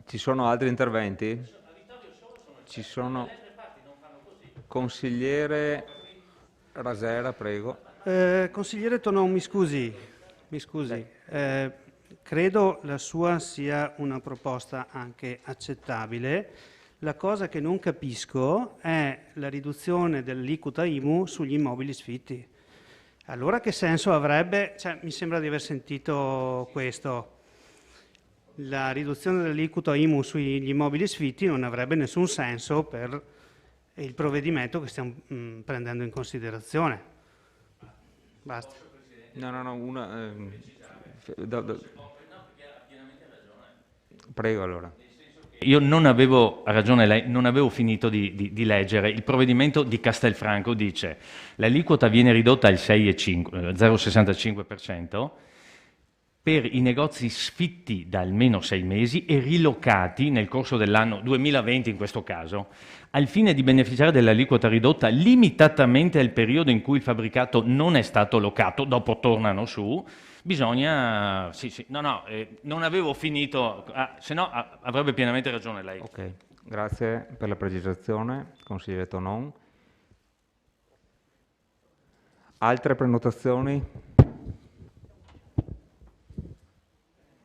Ci sono altri interventi? Ci sono. Consigliere Rasera, prego. Consigliere Tonon, mi scusi, Mi scusi, credo la sua sia una proposta anche accettabile. La cosa che non capisco è la riduzione dell'aliquota IMU sugli immobili sfitti. Allora che senso avrebbe, cioè, mi sembra di aver sentito questo, la riduzione dell'aliquota IMU sugli immobili sfitti non avrebbe nessun senso per il provvedimento che stiamo prendendo in considerazione. Basta. No, prego allora. Io non avevo, ha ragione lei, non avevo finito di leggere. Il provvedimento di Castelfranco dice l'aliquota viene ridotta al 0,65% per i negozi sfitti da almeno 6 mesi e rilocati nel corso dell'anno 2020 in questo caso, al fine di beneficiare dell'aliquota ridotta limitatamente al periodo in cui il fabbricato non è stato locato, dopo tornano su. Bisogna, non avevo finito, se no avrebbe pienamente ragione lei. Ok, grazie per la precisazione, consigliere Tonon. Altre prenotazioni?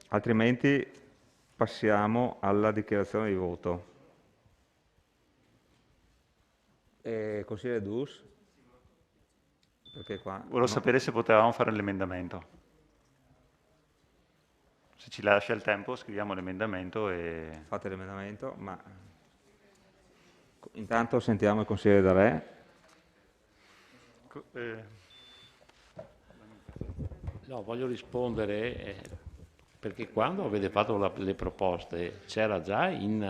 Altrimenti passiamo alla dichiarazione di voto. Consigliere Dus? Perché qua Volevo sapere se potevamo fare l'emendamento. Se ci lascia il tempo scriviamo l'emendamento e... Fate l'emendamento, ma intanto sentiamo il consigliere Darè. No, voglio rispondere perché quando avete fatto le proposte c'era già in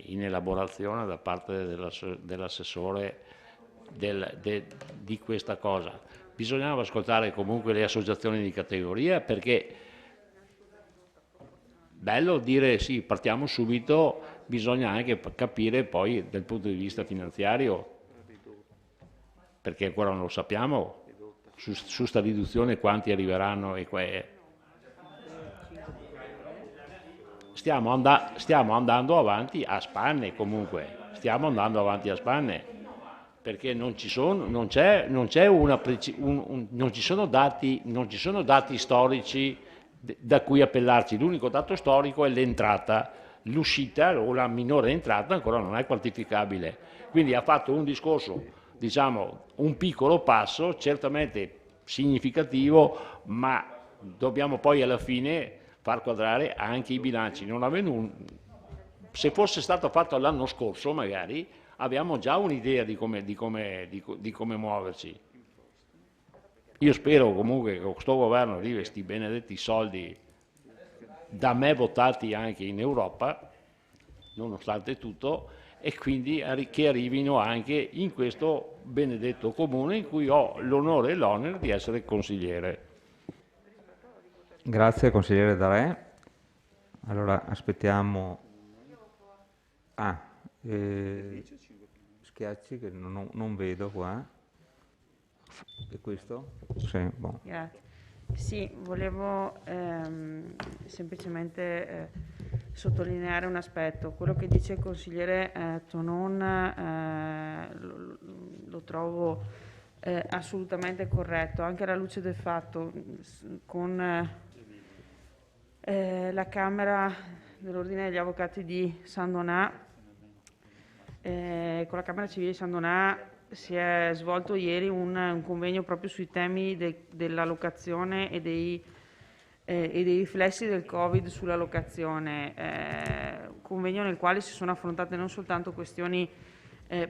elaborazione da parte dell'assessore di questa cosa. Bisognava ascoltare comunque le associazioni di categoria, perché bello dire sì, partiamo subito, bisogna anche capire poi dal punto di vista finanziario, perché ancora non lo sappiamo, su sta riduzione quanti arriveranno e stiamo andando avanti a spanne comunque, perché non ci sono dati storici da cui appellarci. L'unico dato storico è l'entrata, l'uscita o la minore entrata ancora non è quantificabile. Quindi ha fatto un discorso, diciamo, un piccolo passo, certamente significativo, ma dobbiamo poi alla fine far quadrare anche i bilanci. Se fosse stato fatto l'anno scorso magari abbiamo già un'idea di come muoverci. Io spero comunque che questo governo arrivi questi benedetti soldi da me votati anche in Europa, nonostante tutto, e quindi che arrivino anche in questo benedetto comune in cui ho l'onore e l'onere di essere consigliere. Grazie consigliere Darè. Allora aspettiamo. Schiacci che non vedo qua. E questo? Sì, boh. Grazie. Sì, volevo semplicemente sottolineare un aspetto. Quello che dice il consigliere Tonon lo trovo assolutamente corretto, anche alla luce del fatto con la Camera dell'Ordine degli Avvocati di San Donà, con la Camera Civile di San Donà si è svolto ieri un convegno proprio sui temi della locazione e dei riflessi del Covid sulla locazione, un convegno nel quale si sono affrontate non soltanto questioni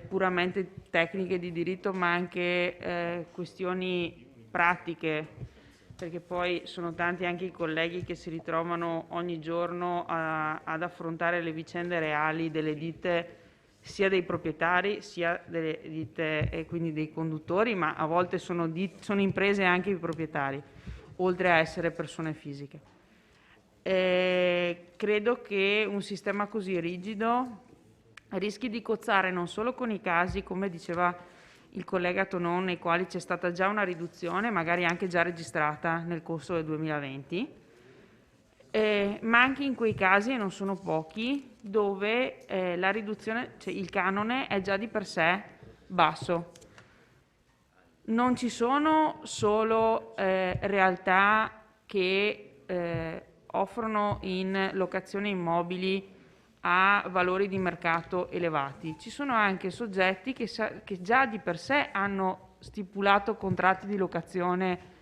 puramente tecniche di diritto, ma anche questioni pratiche, perché poi sono tanti anche i colleghi che si ritrovano ogni giorno ad affrontare le vicende reali delle ditte, sia dei proprietari sia delle ditte e quindi dei conduttori, ma a volte sono imprese anche i proprietari, oltre a essere persone fisiche. Credo che un sistema così rigido rischi di cozzare non solo con i casi, come diceva il collega Tonon, nei quali c'è stata già una riduzione, magari anche già registrata nel corso del 2020, ma anche in quei casi, e non sono pochi, dove la riduzione, cioè il canone è già di per sé basso. Non ci sono solo realtà che offrono in locazione immobili a valori di mercato elevati. Ci sono anche soggetti che già di per sé hanno stipulato contratti di locazione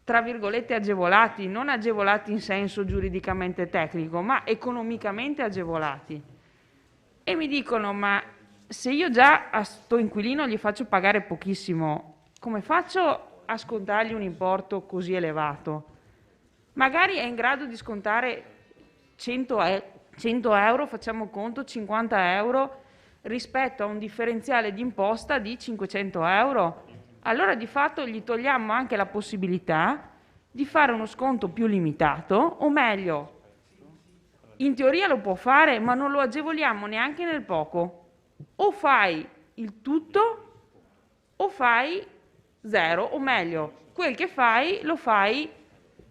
tra virgolette agevolati, non agevolati in senso giuridicamente tecnico, ma economicamente agevolati. E mi dicono: ma se io già a sto inquilino gli faccio pagare pochissimo, come faccio a scontargli un importo così elevato? Magari è in grado di scontare 100 euro, facciamo conto, 50 euro rispetto a un differenziale di imposta di 500 euro. Allora di fatto gli togliamo anche la possibilità di fare uno sconto più limitato, o meglio, in teoria lo può fare, ma non lo agevoliamo neanche nel poco. O fai il tutto o fai zero, o meglio, quel che fai lo fai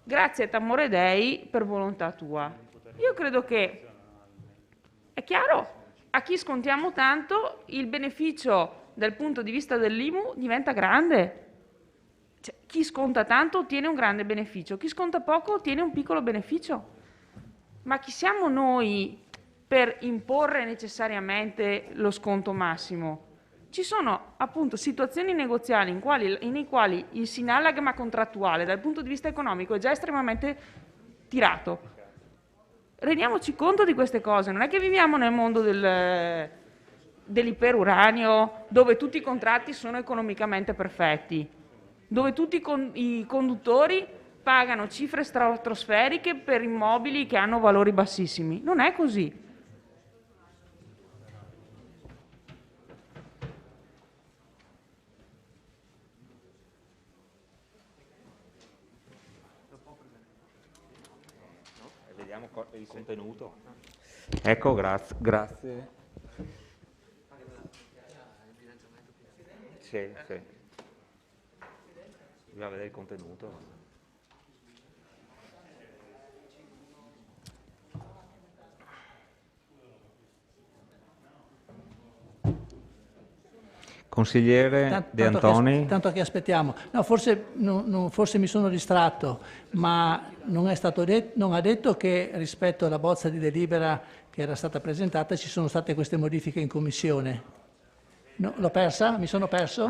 grazie a t'amore Dei per volontà tua. Io credo che, è chiaro, a chi scontiamo tanto il beneficio dal punto di vista dell'IMU diventa grande. Cioè, chi sconta tanto ottiene un grande beneficio, chi sconta poco ottiene un piccolo beneficio. Ma chi siamo noi per imporre necessariamente lo sconto massimo? Ci sono appunto situazioni negoziali nei quali il sinallagma contrattuale dal punto di vista economico è già estremamente tirato. Rendiamoci conto di queste cose, non è che viviamo nel mondo dell'iperuranio dove tutti i contratti sono economicamente perfetti, dove tutti i conduttori pagano cifre stratosferiche per immobili che hanno valori bassissimi. Non è così. Vediamo il contenuto. Ecco, grazie. Sì. Bisogna vedere il contenuto. Consigliere De Antoni. Tanto che aspettiamo. No, forse mi sono distratto, ma non ha detto che rispetto alla bozza di delibera che era stata presentata ci sono state queste modifiche in commissione. No, l'ho persa? Mi sono perso?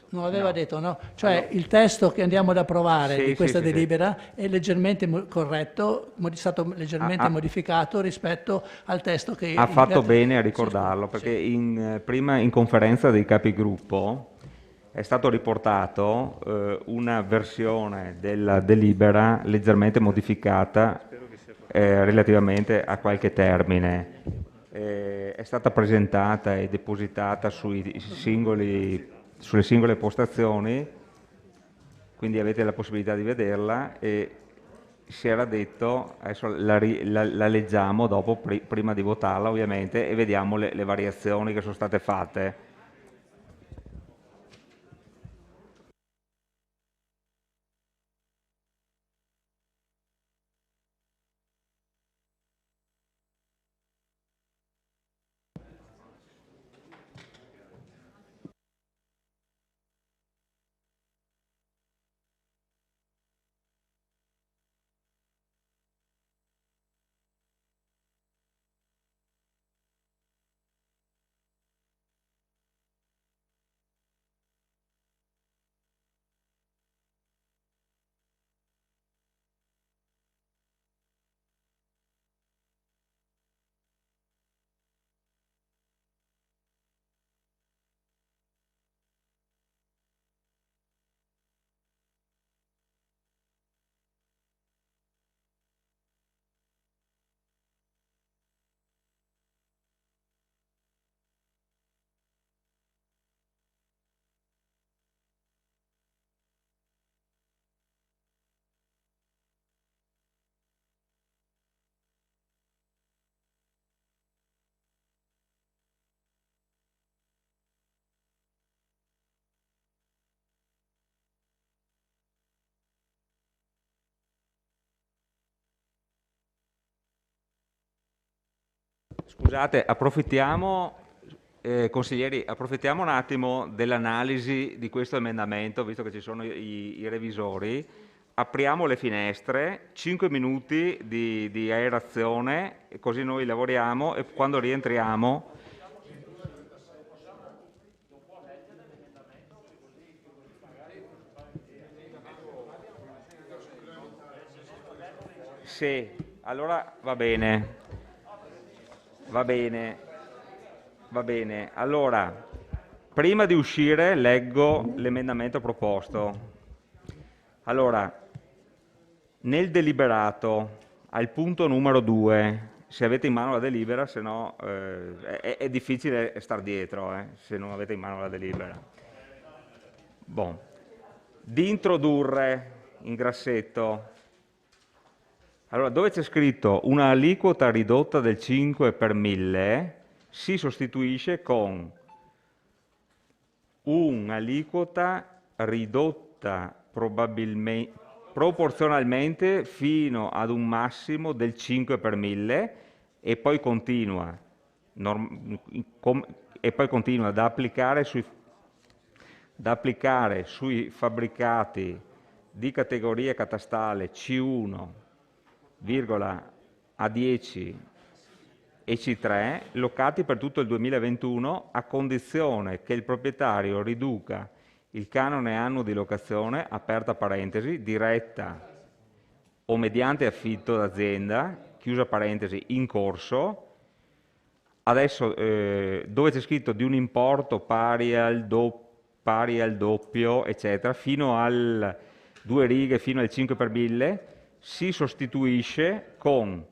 Non l'aveva detto, no? Cioè il testo che andiamo ad approvare di questa delibera è leggermente corretto, è stato leggermente modificato rispetto al testo che... Ha fatto bene a ricordarlo, perché prima in conferenza dei capigruppo è stato riportato una versione della delibera leggermente modificata relativamente a qualche termine. È stata presentata e depositata sulle singole postazioni, quindi avete la possibilità di vederla, e si era detto, adesso la leggiamo dopo, prima di votarla ovviamente, e vediamo le variazioni che sono state fatte. Scusate, approfittiamo consiglieri, approfittiamo un attimo dell'analisi di questo emendamento, visto che ci sono i revisori. Apriamo le finestre, 5 minuti di aerazione, così noi lavoriamo e quando rientriamo... Sì, allora va bene. Va bene. Va bene, allora, prima di uscire leggo l'emendamento proposto. Allora, nel deliberato, al punto numero 2, se avete in mano la delibera, se no è difficile star dietro, se non avete in mano la delibera. Bon. Di introdurre in grassetto, allora, dove c'è scritto una aliquota ridotta del 5 per 1000, si sostituisce con un'aliquota ridotta proporzionalmente fino ad un massimo del 5 per 1000 e poi continua, da applicare sui fabbricati di categoria catastale C1, A10 e C3 locati per tutto il 2021 a condizione che il proprietario riduca il canone annuo di locazione, aperta parentesi, diretta o mediante affitto d'azienda, chiusa parentesi, in corso. Adesso dove c'è scritto di un importo pari al doppio, eccetera, fino al 2 righe, fino al 5 per 1000, si sostituisce con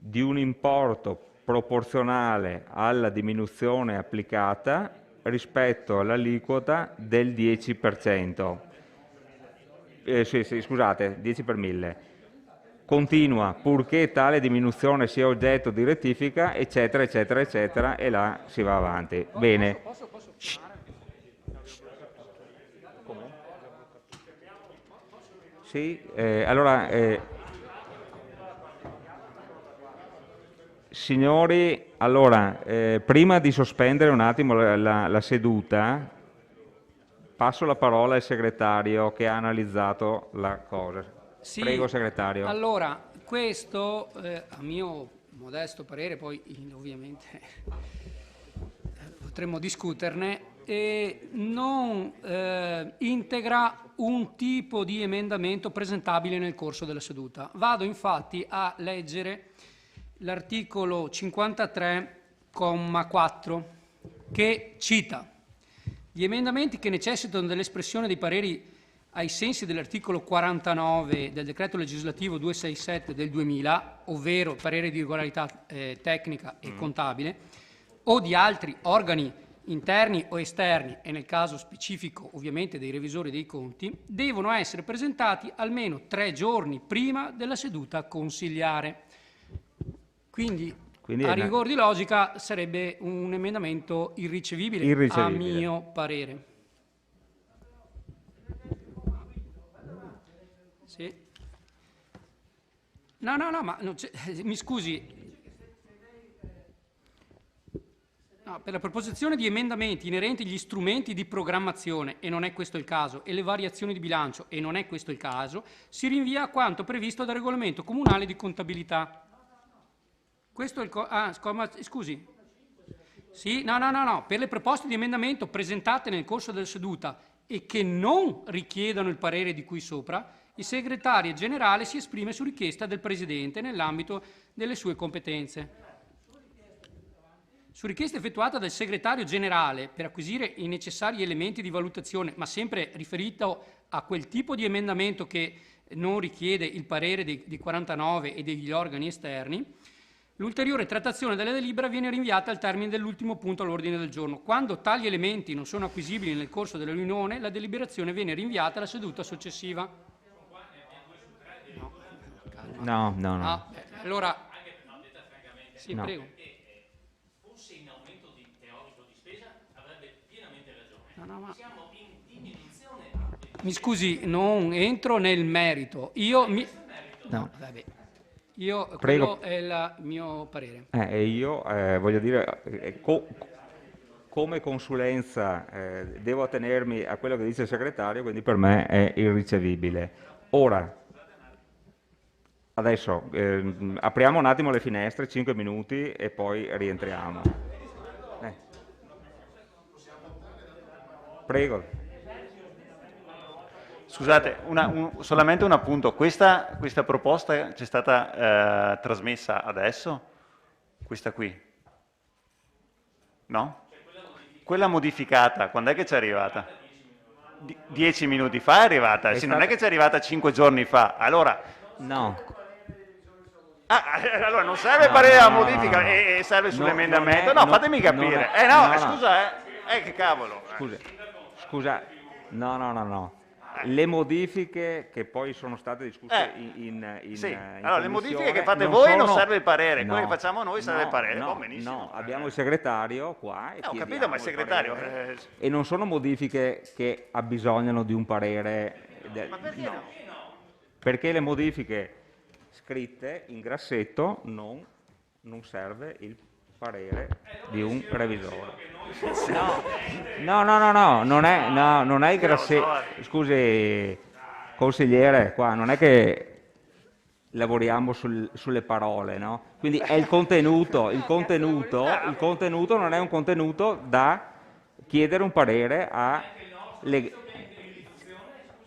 di un importo proporzionale alla diminuzione applicata rispetto all'aliquota del 10%. Scusate, 10 per 1000. Continua purché tale diminuzione sia oggetto di rettifica, eccetera, eccetera, eccetera, e là si va avanti. Bene. Sì, allora... Signori, allora, prima di sospendere un attimo la seduta, passo la parola al segretario che ha analizzato la cosa. Sì, prego, segretario. Allora, questo, a mio modesto parere, poi ovviamente potremmo discuterne, non integra un tipo di emendamento presentabile nel corso della seduta. Vado infatti a leggere l'articolo 53,4 che cita: gli emendamenti che necessitano dell'espressione dei pareri ai sensi dell'articolo 49 del decreto legislativo 267 del 2000, ovvero parere di regolarità tecnica e contabile, o di altri organi interni o esterni, e nel caso specifico ovviamente dei revisori dei conti, devono essere presentati almeno 3 giorni prima della seduta consiliare. Quindi a rigor di logica sarebbe un emendamento irricevibile. A mio parere. Sì. No, ma mi scusi. No, per la proposizione di emendamenti inerenti agli strumenti di programmazione, e non è questo il caso, e le variazioni di bilancio, e non è questo il caso, si rinvia a quanto previsto dal regolamento comunale di contabilità. Questo è il scusi. Sì, no. Per le proposte di emendamento presentate nel corso della seduta e che non richiedono il parere di cui sopra, il segretario generale si esprime su richiesta del Presidente nell'ambito delle sue competenze. Su richiesta effettuata dal segretario generale per acquisire i necessari elementi di valutazione, ma sempre riferito a quel tipo di emendamento che non richiede il parere di 49 e degli organi esterni, l'ulteriore trattazione della delibera viene rinviata al termine dell'ultimo punto all'ordine del giorno. Quando tali elementi non sono acquisibili nel corso della riunione, la deliberazione viene rinviata alla seduta successiva. No. Allora, sì, no. Prego. Fosse in aumento di teorico di spesa avrebbe pienamente ragione. Ma... Siamo in diminuzione. Mi scusi, non entro nel merito. No, vabbè. Prego. Quello è il mio parere. Io voglio dire, come consulenza devo attenermi a quello che dice il segretario, quindi per me è irricevibile. Ora, adesso apriamo un attimo le finestre, 5 minuti, e poi rientriamo. Prego. Scusate, solamente un appunto. Questa proposta c'è stata trasmessa adesso? Questa qui? No? Quella modificata, quando è che ci è arrivata? 10 minuti fa è arrivata, sì, non è che ci è arrivata 5 giorni fa. Allora... No. Allora non serve parere alla modifica e serve sull'emendamento? No, fatemi capire. Scusa, che cavolo. Scusa, no. Le modifiche che poi sono state discusse sì. Allora, le modifiche che fate voi non serve il parere, quelle che facciamo noi serve il parere. Benissimo. No, abbiamo il segretario qua. Ho capito, ma il segretario... E non sono modifiche che abbisognano di un parere... Ma perché no? Perché le modifiche scritte in grassetto non serve il parere di un revisore. No, non è il grassetto. Scusi, consigliere, qua non è che lavoriamo sulle parole, no? Quindi è il contenuto non è un contenuto da chiedere un parere a...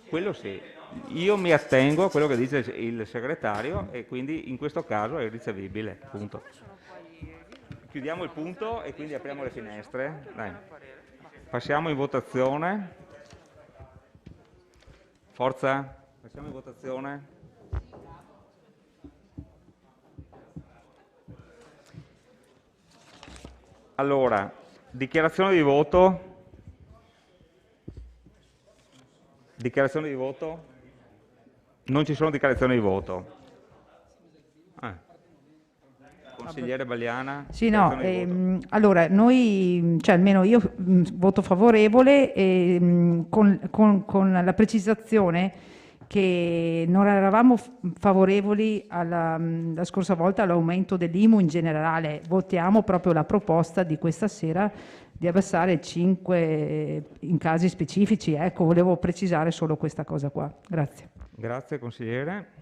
Quello sì. Io mi attengo a quello che dice il segretario e quindi in questo caso è irricevibile, punto. Chiudiamo il punto e quindi apriamo le finestre. Dai. Passiamo in votazione. Forza, passiamo in votazione. Allora, dichiarazione di voto. Dichiarazione di voto? Non ci sono dichiarazioni di voto. Consigliere Bagliana? Sì, no, allora noi, cioè almeno io voto favorevole con la precisazione che non eravamo favorevoli la scorsa volta all'aumento dell'IMU in generale, votiamo proprio la proposta di questa sera di abbassare 5 in casi specifici, ecco, volevo precisare solo questa cosa qua. Grazie. Grazie consigliere.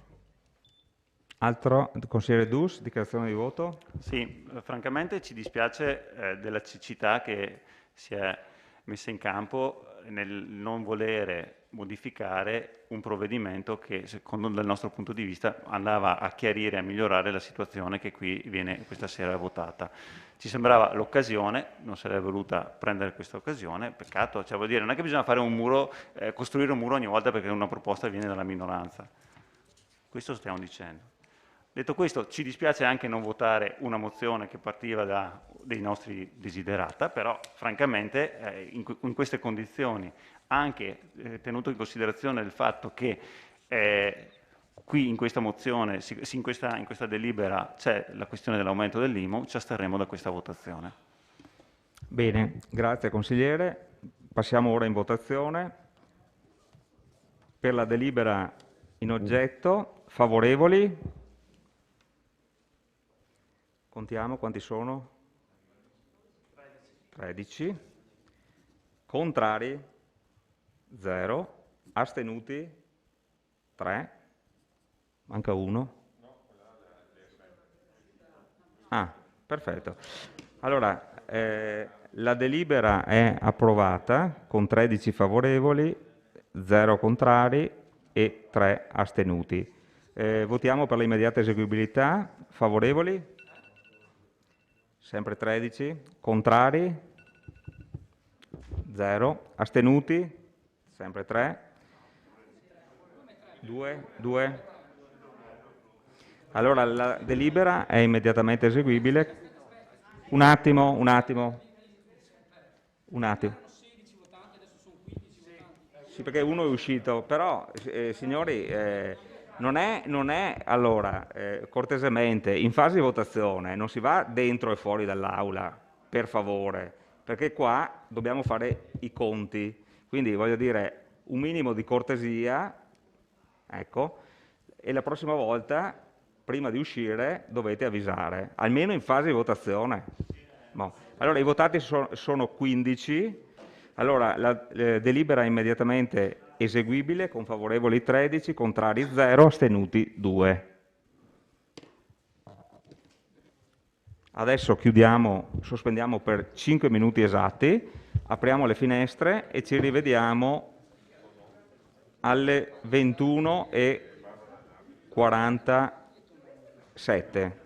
Altro, consigliere Dus, dichiarazione di voto? Sì, francamente ci dispiace della cecità che si è messa in campo nel non volere modificare un provvedimento che, secondo dal nostro punto di vista, andava a chiarire e a migliorare la situazione che qui viene questa sera votata. Ci sembrava l'occasione, non si sarebbe voluta prendere questa occasione, peccato, cioè vuol dire non è che bisogna fare un muro, costruire un muro ogni volta perché una proposta viene dalla minoranza. Questo stiamo dicendo. Detto questo, ci dispiace anche non votare una mozione che partiva dai nostri desiderata, però francamente in queste condizioni, anche tenuto in considerazione il fatto che qui in questa mozione, in questa delibera c'è la questione dell'aumento dell'IMU, ci asterremo da questa votazione. Bene, grazie consigliere. Passiamo ora in votazione. Per la delibera in oggetto, favorevoli? Contiamo quanti sono? 13. Contrari? 0. Astenuti? 3. Manca uno. Ah, perfetto. Allora, la delibera è approvata con 13 favorevoli, 0 contrari e 3 astenuti. Votiamo per l'immediata eseguibilità. Favorevoli? Sempre 13. Contrari? 0. Astenuti? Sempre 3. 2. Allora la delibera è immediatamente eseguibile. Un attimo. Sì, perché uno è uscito, però signori, non è allora, cortesemente, in fase di votazione non si va dentro e fuori dall'aula, per favore, perché qua dobbiamo fare i conti, quindi voglio dire un minimo di cortesia, ecco, e la prossima volta, prima di uscire, dovete avvisare, almeno in fase di votazione. Allora, i votati sono 15. Allora, la delibera è immediatamente eseguibile con favorevoli 13, contrari 0, astenuti 2. Adesso sospendiamo per 5 minuti esatti, apriamo le finestre e ci rivediamo alle 21:47.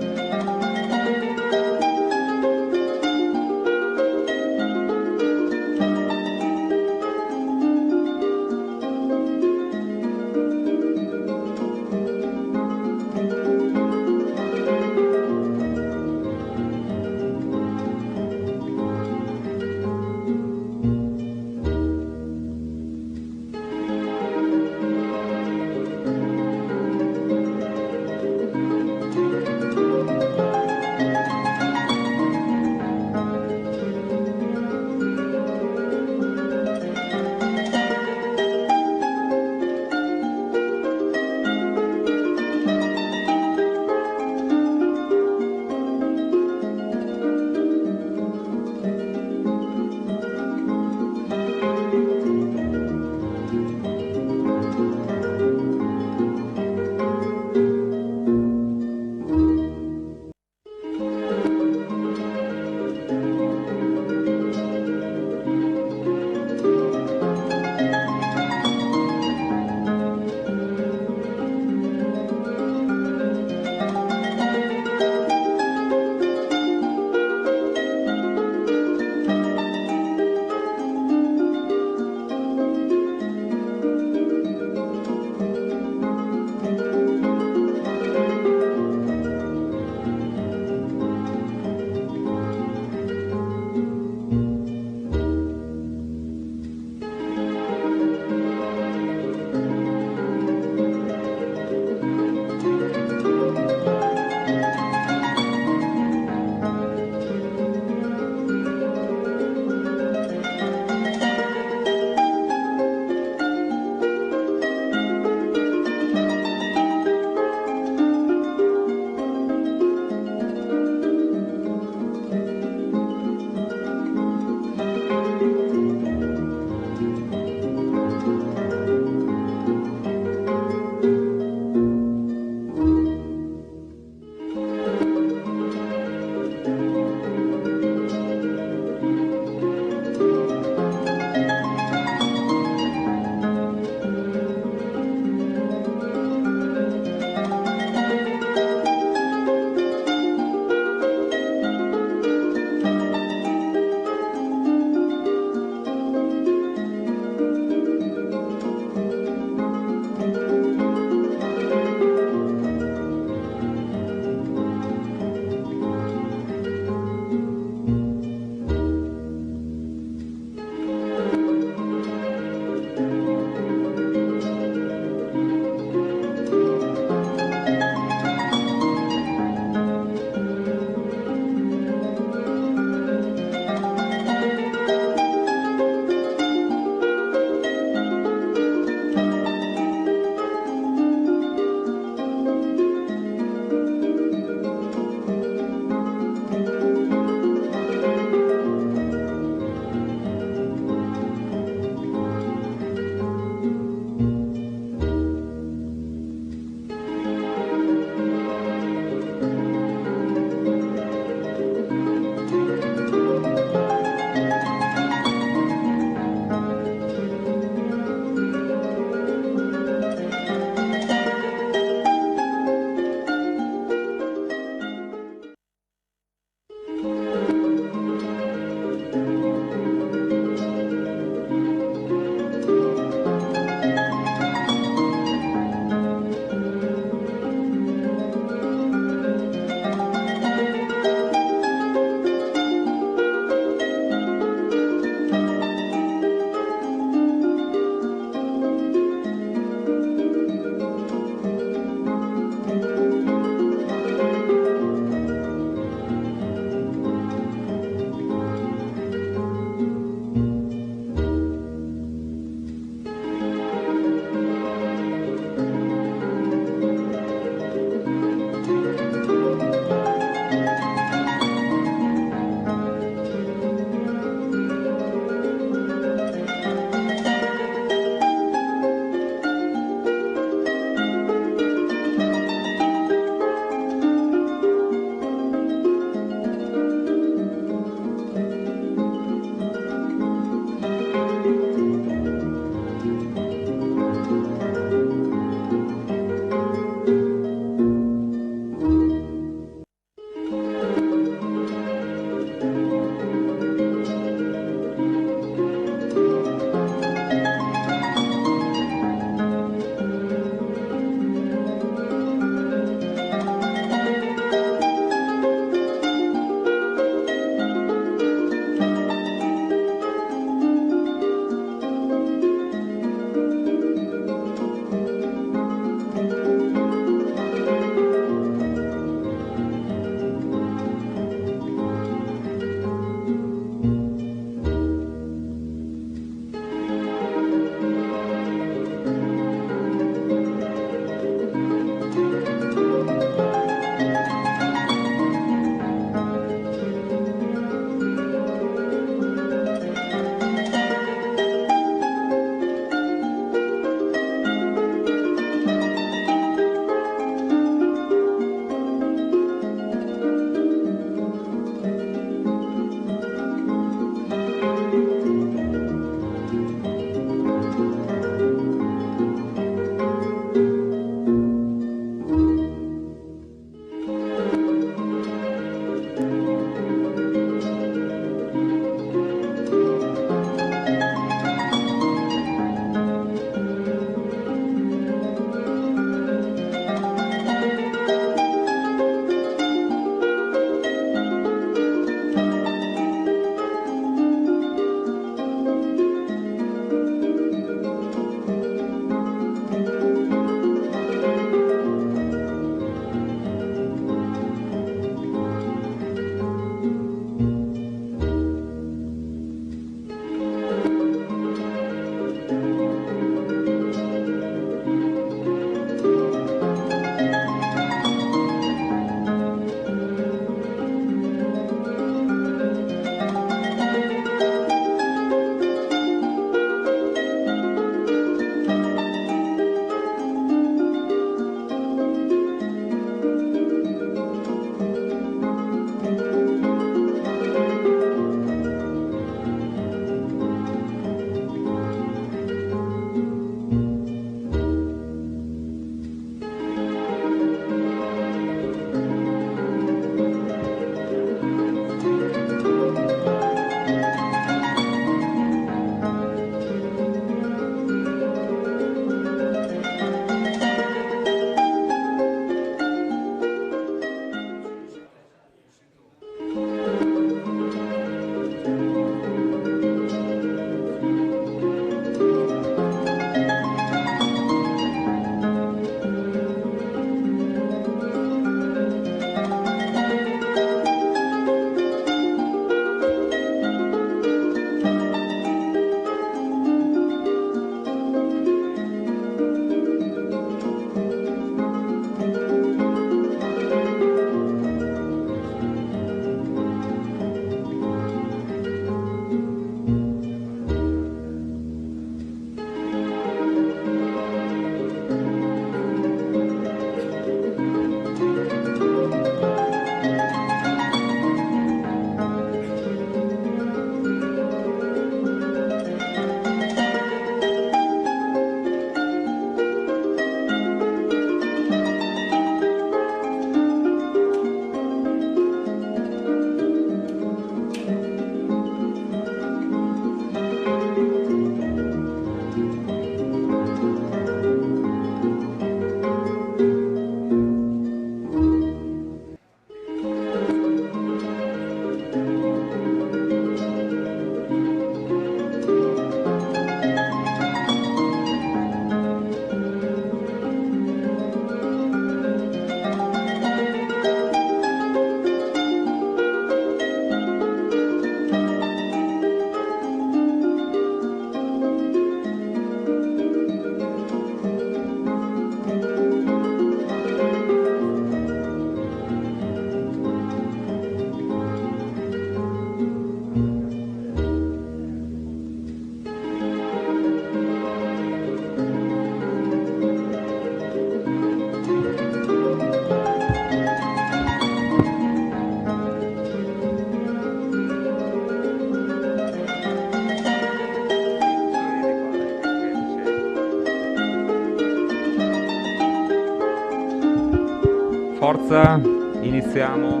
forza, iniziamo.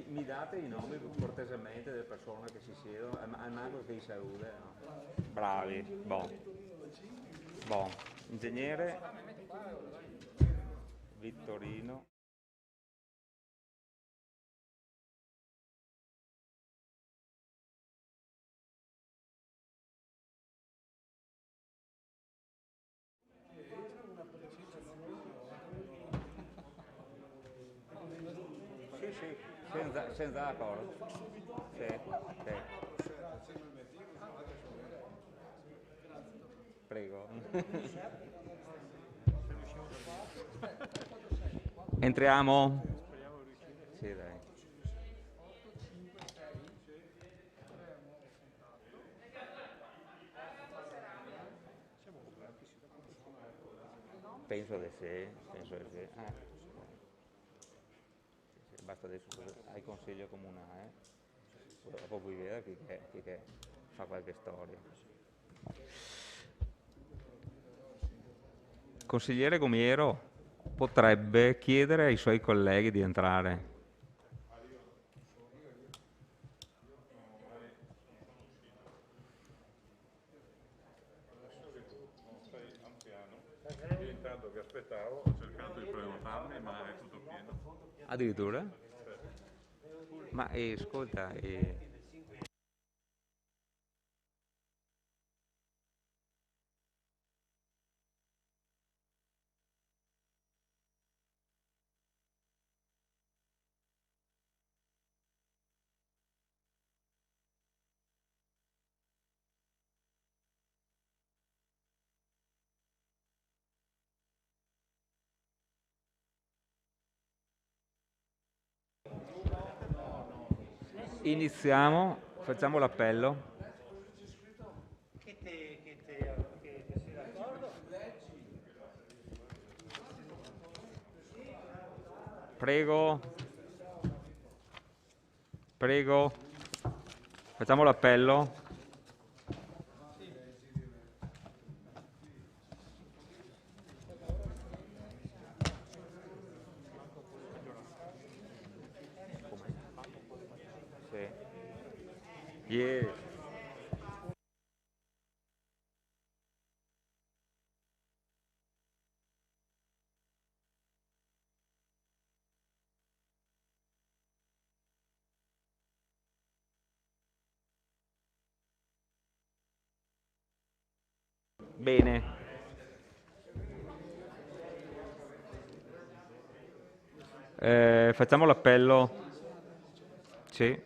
Mi date i nomi cortesemente delle persone che si siedono, al mago che si saluta. Bravi, buon. Ingegnere Vittorino. Sì, senza accordo. Sì. Prego. Entriamo? Sì, dai. Penso di sì. Sì, basta adesso al consiglio comunale, dopo puoi vedere chi che fa qualche storia. Consigliere Gomiero potrebbe chiedere ai suoi colleghi di entrare. Io intanto che aspettavo ho cercato di prenotarmi, ma è tutto pieno. Addirittura? Ma ascolta, iniziamo, facciamo l'appello. Prego, facciamo l'appello. Sì. Yeah. Bene. Facciamo l'appello. Sì.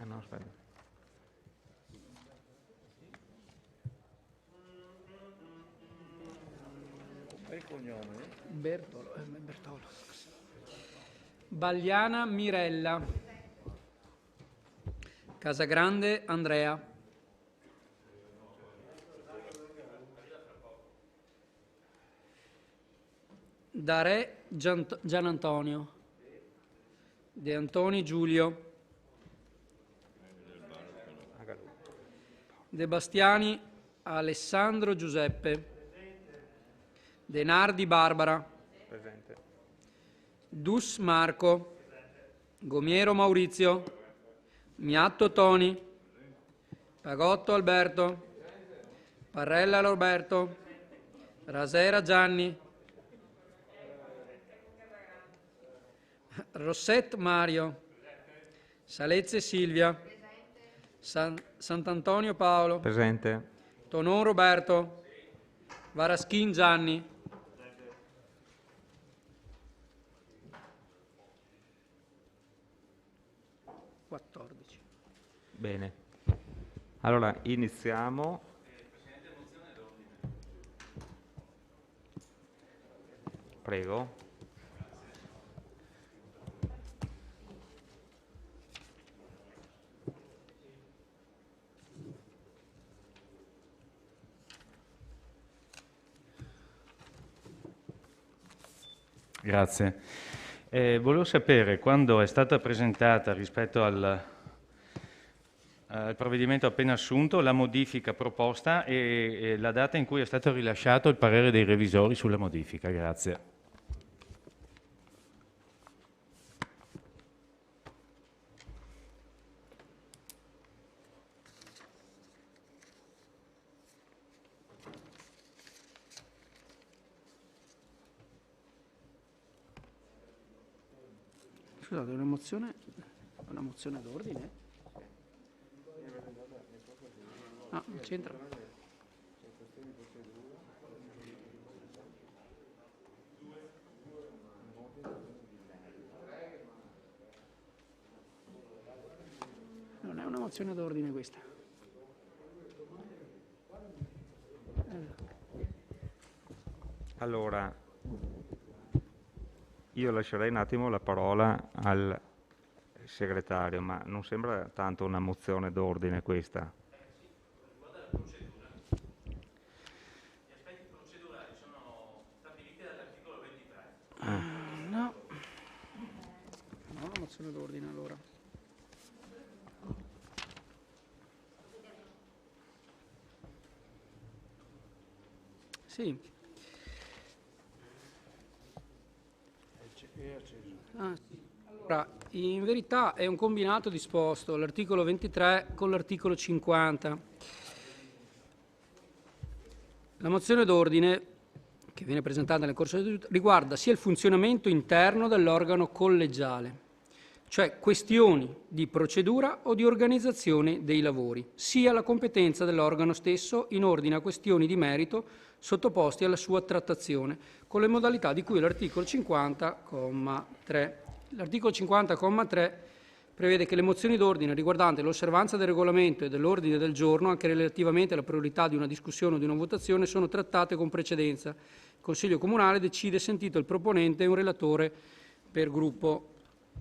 No, aspetta. E il cognome? Bertolo. Bagliana Mirella. Casagrande Andrea. Dare Gian Antonio. De Antoni Giulio. De Bastiani Alessandro Giuseppe. De Nardi Barbara. Presente. Dus Marco. Gomiero Maurizio. Miatto Toni. Pagotto Alberto. Parrella Roberto. Rasera Gianni. Rosset Mario. Salezze Silvia. Sant'Antonio Paolo. Presente. Tonon Roberto. Varaschin Gianni. Bene. Allora, iniziamo. Prego. Grazie. Volevo sapere quando è stata presentata rispetto al provvedimento appena assunto la modifica proposta e la data in cui è stato rilasciato il parere dei revisori sulla modifica. Grazie. Scusate, una mozione d'ordine? No, non c'entra. Non è una mozione d'ordine questa. Allora, io lascerei un attimo la parola al segretario, ma non sembra tanto una mozione d'ordine questa. Gli aspetti procedurali sono stabiliti dall'articolo 23. No, la mozione d'ordine allora. Sì. Allora, in verità è un combinato disposto, l'articolo 23 con l'articolo 50. La mozione d'ordine, che viene presentata nel corso della seduta, riguarda sia il funzionamento interno dell'organo collegiale, cioè questioni di procedura o di organizzazione dei lavori, sia la competenza dell'organo stesso in ordine a questioni di merito sottoposti alla sua trattazione, con le modalità di cui l'articolo 50,3. L'articolo 50,3 prevede che le mozioni d'ordine riguardanti l'osservanza del regolamento e dell'ordine del giorno, anche relativamente alla priorità di una discussione o di una votazione, sono trattate con precedenza. Il Consiglio Comunale decide sentito il proponente e un relatore per gruppo.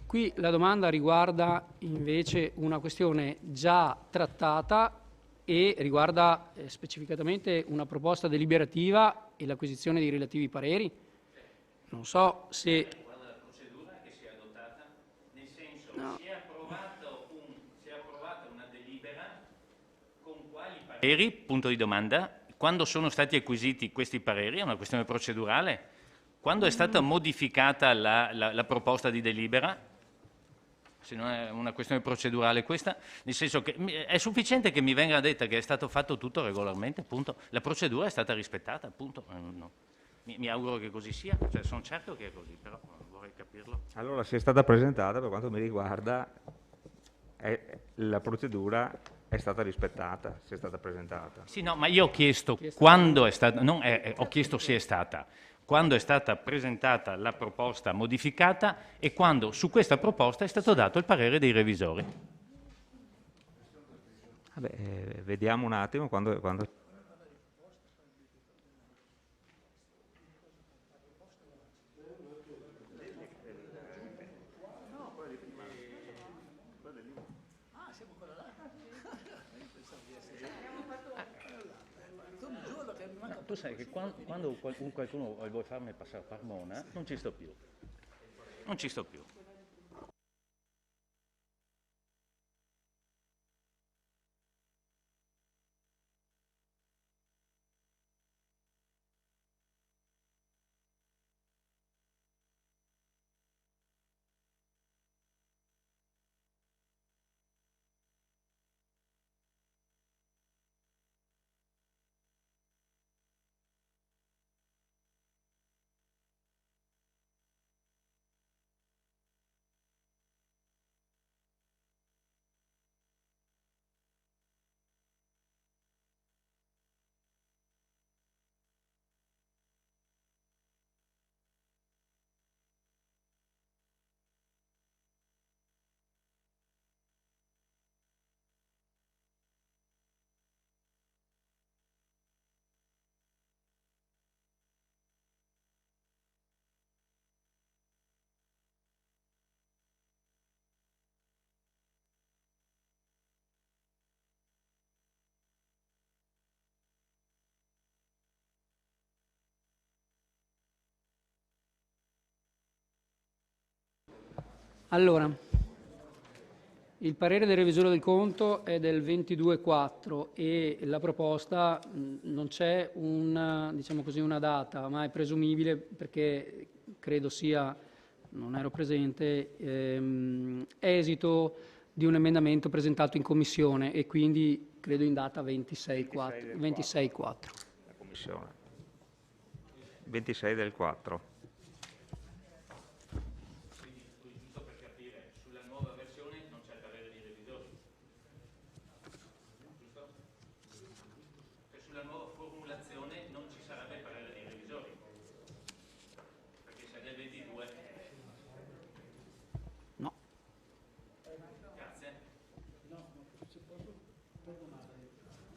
Qui la domanda riguarda invece una questione già trattata e riguarda specificatamente una proposta deliberativa e l'acquisizione dei relativi pareri. Non so se... Riguarda la procedura che si è adottata, nel senso si è approvata una delibera con quali pareri, punto di domanda, quando sono stati acquisiti questi pareri, è una questione procedurale, quando è stata modificata la proposta di delibera, se non è una questione procedurale questa, nel senso che è sufficiente che mi venga detta che è stato fatto tutto regolarmente, appunto, la procedura è stata rispettata, appunto. No. Mi auguro che così sia, cioè, sono certo che è così, però vorrei capirlo. Allora, se è stata presentata, per quanto mi riguarda, la procedura è stata rispettata, se è stata presentata. Sì, no, ma io ho chiesto quando è stata, non ho chiesto se è stata, quando è stata presentata la proposta modificata e quando su questa proposta è stato dato il parere dei revisori. Vabbè, vediamo un attimo quando... Tu sai che quando qualcuno vuole farmi passare per mona, non ci sto più. Non ci sto più. Allora, il parere del revisore del conto è del 22/4 e la proposta non c'è diciamo così, una data, ma è presumibile perché credo sia, non ero presente, esito di un emendamento presentato in commissione e quindi credo in data 26/4. La commissione. 26 del 4.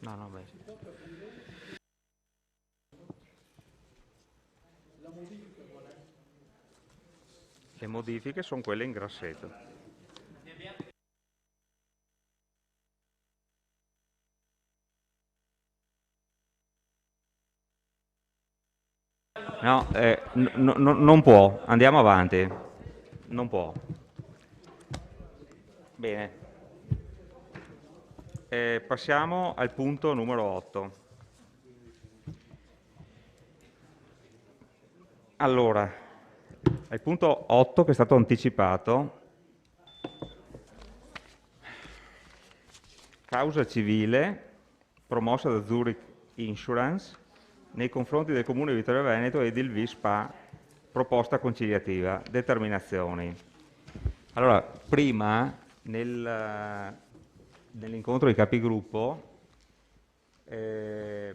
No, beh. Le modifiche sono quelle in grassetto. No, non può. Andiamo avanti. Non può. Bene. Passiamo al punto numero 8. Allora, al punto 8 che è stato anticipato, causa civile promossa da Zurich Insurance nei confronti del Comune di Vittorio Veneto ed il VISPA, proposta conciliativa, determinazioni. Allora, prima nell'incontro di capigruppo è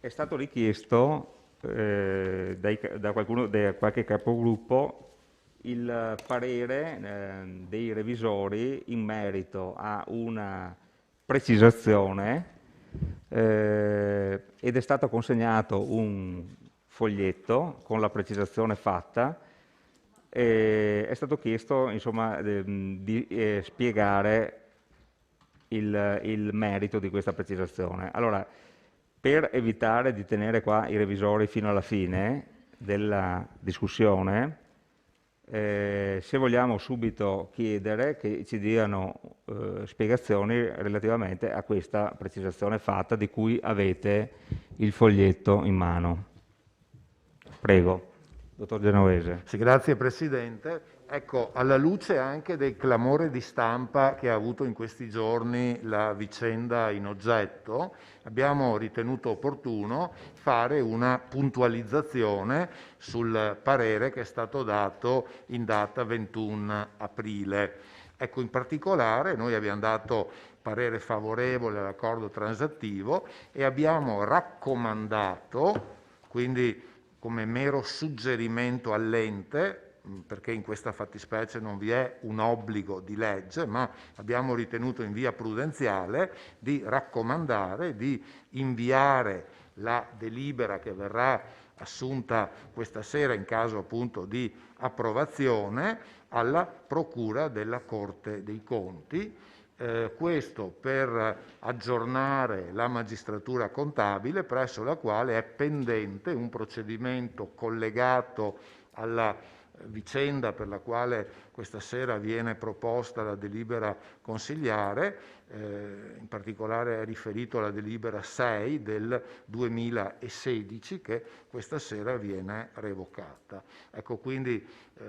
stato richiesto da qualche capogruppo il parere dei revisori in merito a una precisazione ed è stato consegnato un foglietto con la precisazione fatta. È stato chiesto insomma, di spiegare il merito di questa precisazione. Allora, per evitare di tenere qua i revisori fino alla fine della discussione, se vogliamo subito chiedere che ci diano spiegazioni relativamente a questa precisazione fatta di cui avete il foglietto in mano. Prego. Dottor Genovese. Sì, grazie Presidente. Ecco, alla luce anche del clamore di stampa che ha avuto in questi giorni la vicenda in oggetto, abbiamo ritenuto opportuno fare una puntualizzazione sul parere che è stato dato in data 21 aprile. Ecco, in particolare noi abbiamo dato parere favorevole all'accordo transattivo e abbiamo raccomandato, quindi come mero suggerimento all'ente, perché in questa fattispecie non vi è un obbligo di legge, ma abbiamo ritenuto in via prudenziale di raccomandare di inviare la delibera che verrà assunta questa sera in caso appunto di approvazione alla Procura della Corte dei Conti. Questo per aggiornare la magistratura contabile presso la quale è pendente un procedimento collegato alla vicenda per la quale questa sera viene proposta la delibera consigliare, in particolare è riferito alla delibera 6 del 2016 che questa sera viene revocata. Ecco, quindi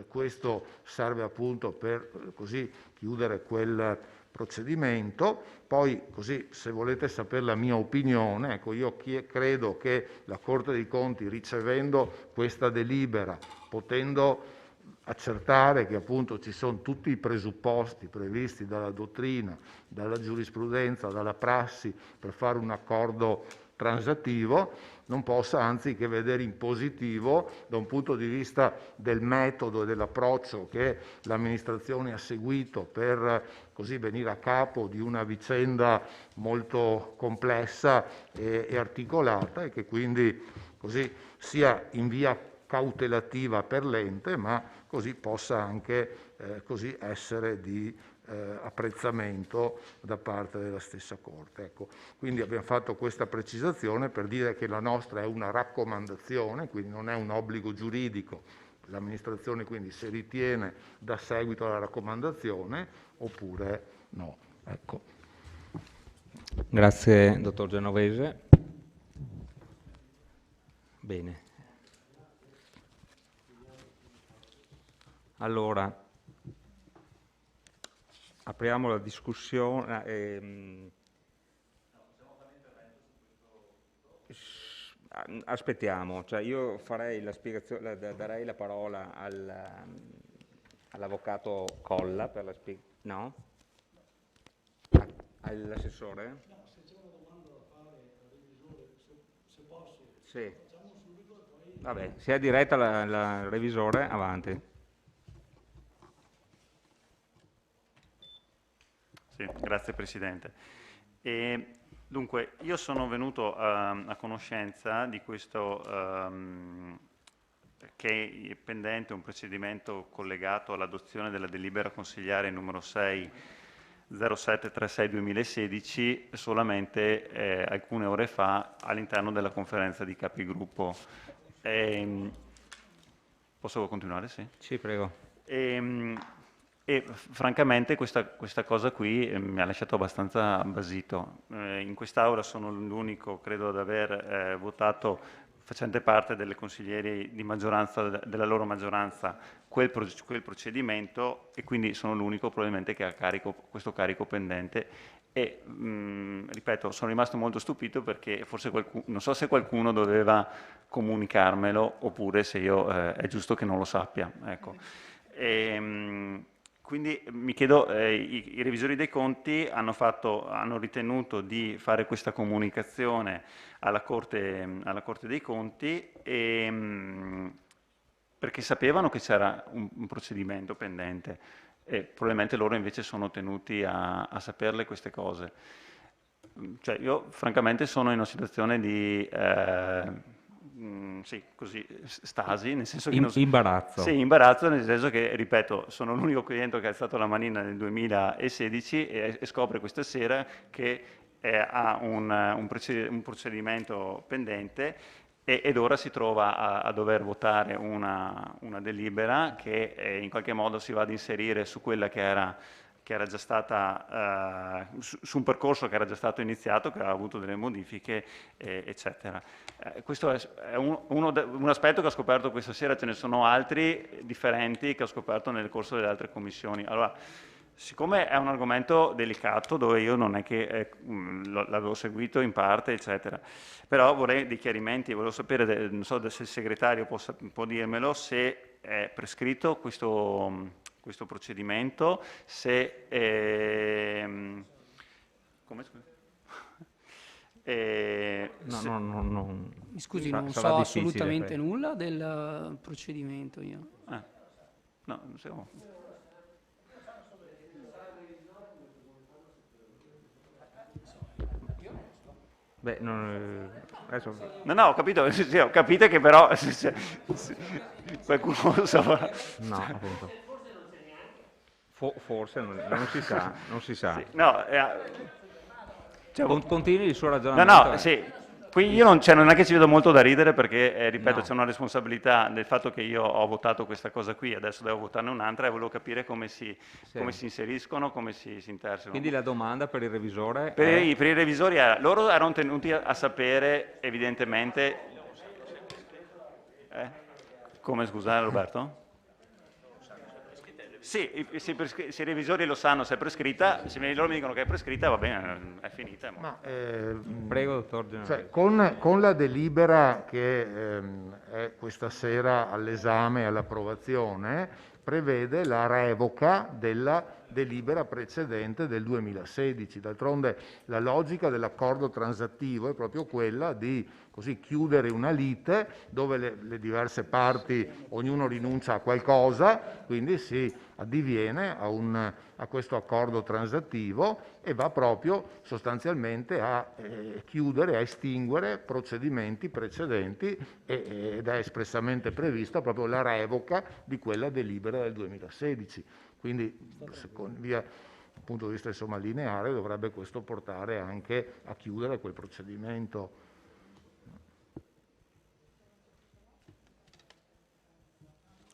questo serve appunto per così chiudere quel procedimento. Poi, così, se volete sapere la mia opinione, ecco, io credo che la Corte dei Conti, ricevendo questa delibera, potendo accertare che appunto ci sono tutti i presupposti previsti dalla dottrina, dalla giurisprudenza, dalla prassi per fare un accordo transattivo, non possa anzi che vedere in positivo da un punto di vista del metodo e dell'approccio che l'amministrazione ha seguito per così venire a capo di una vicenda molto complessa e articolata, e che quindi così sia in via cautelativa per l'ente, ma così possa anche così essere di apprezzamento da parte della stessa Corte. Ecco, quindi abbiamo fatto questa precisazione per dire che la nostra è una raccomandazione, quindi non è un obbligo giuridico, L'amministrazione quindi se ritiene dà seguito alla raccomandazione oppure no. Ecco. Grazie, dottor Genovese. Bene. Allora, apriamo la discussione. Aspettiamo, cioè io farei la spiegazione, darei la parola all'avvocato Colla per la spiegazione. No? All'assessore? No, se c'è una domanda da fare al revisore, se posso. Sì. Facciamo subito e poi... Vabbè, se è diretta la revisore, avanti. Sì, grazie Presidente. Dunque, io sono venuto a conoscenza di questo che è pendente un procedimento collegato all'adozione della delibera consigliare numero 60736-2016 solamente alcune ore fa all'interno della conferenza di capigruppo. Posso continuare? Sì, sì prego. E francamente questa cosa qui mi ha lasciato abbastanza basito. In quest'Aula sono l'unico, credo, ad aver votato, facente parte delle consiglieri di maggioranza, della loro maggioranza, quel procedimento, e quindi sono l'unico probabilmente che ha questo carico pendente. E ripeto, sono rimasto molto stupito perché forse non so se qualcuno doveva comunicarmelo oppure se io è giusto che non lo sappia. Ecco. Quindi mi chiedo, i revisori dei conti hanno ritenuto di fare questa comunicazione alla Corte dei Conti perché sapevano che c'era un procedimento pendente e probabilmente loro invece sono tenuti a saperle queste cose. Cioè, io francamente sono in una situazione di... sì, così, stasi, nel senso che imbarazzo. Sì, imbarazzo, nel senso che, ripeto, sono l'unico cliente che ha alzato la manina nel 2016 e scopre questa sera che ha un procedimento pendente ed ora si trova a dover votare una delibera che in qualche modo si va ad inserire su quella che era già stata, su un percorso che era già stato iniziato, che aveva avuto delle modifiche, eccetera. Questo è un aspetto che ho scoperto questa sera, ce ne sono altri differenti che ho scoperto nel corso delle altre commissioni. Allora, siccome è un argomento delicato, dove io non è che l'avevo seguito in parte, eccetera, però vorrei dei chiarimenti, volevo sapere, non so se il segretario può dirmelo, se è prescritto questo procedimento, se... come scusa? No. Mi scusi, non so assolutamente nulla del procedimento io. No, non so. Beh, adesso... No, ho capito, sì, ho capito che però qualcuno lo sa. No, appunto. Forse non si sa, non si sa. Sì, no, continui il suo ragionamento. No, sì. Qui io non è che ci vedo molto da ridere perché, ripeto, c'è una responsabilità del fatto che io ho votato questa cosa qui, adesso devo votarne un'altra e volevo capire come si inseriscono, come si intersecano. Quindi la domanda per il revisore per i revisori loro erano tenuti a sapere evidentemente... Come, scusate Roberto? Sì, se i revisori lo sanno se è prescritta, se loro mi dicono che è prescritta, va bene, è finita. Prego, dottor Genovese. Cioè, con la delibera che è questa sera all'esame e all'approvazione, prevede la revoca della delibera precedente del 2016. D'altronde la logica dell'accordo transattivo è proprio quella di chiudere una lite dove le diverse parti, ognuno rinuncia a qualcosa, quindi si addiviene a questo accordo transattivo e va proprio sostanzialmente a chiudere, a estinguere procedimenti precedenti ed è espressamente prevista proprio la revoca di quella delibera del 2016. Quindi, via dal punto di vista lineare, dovrebbe questo portare anche a chiudere quel procedimento.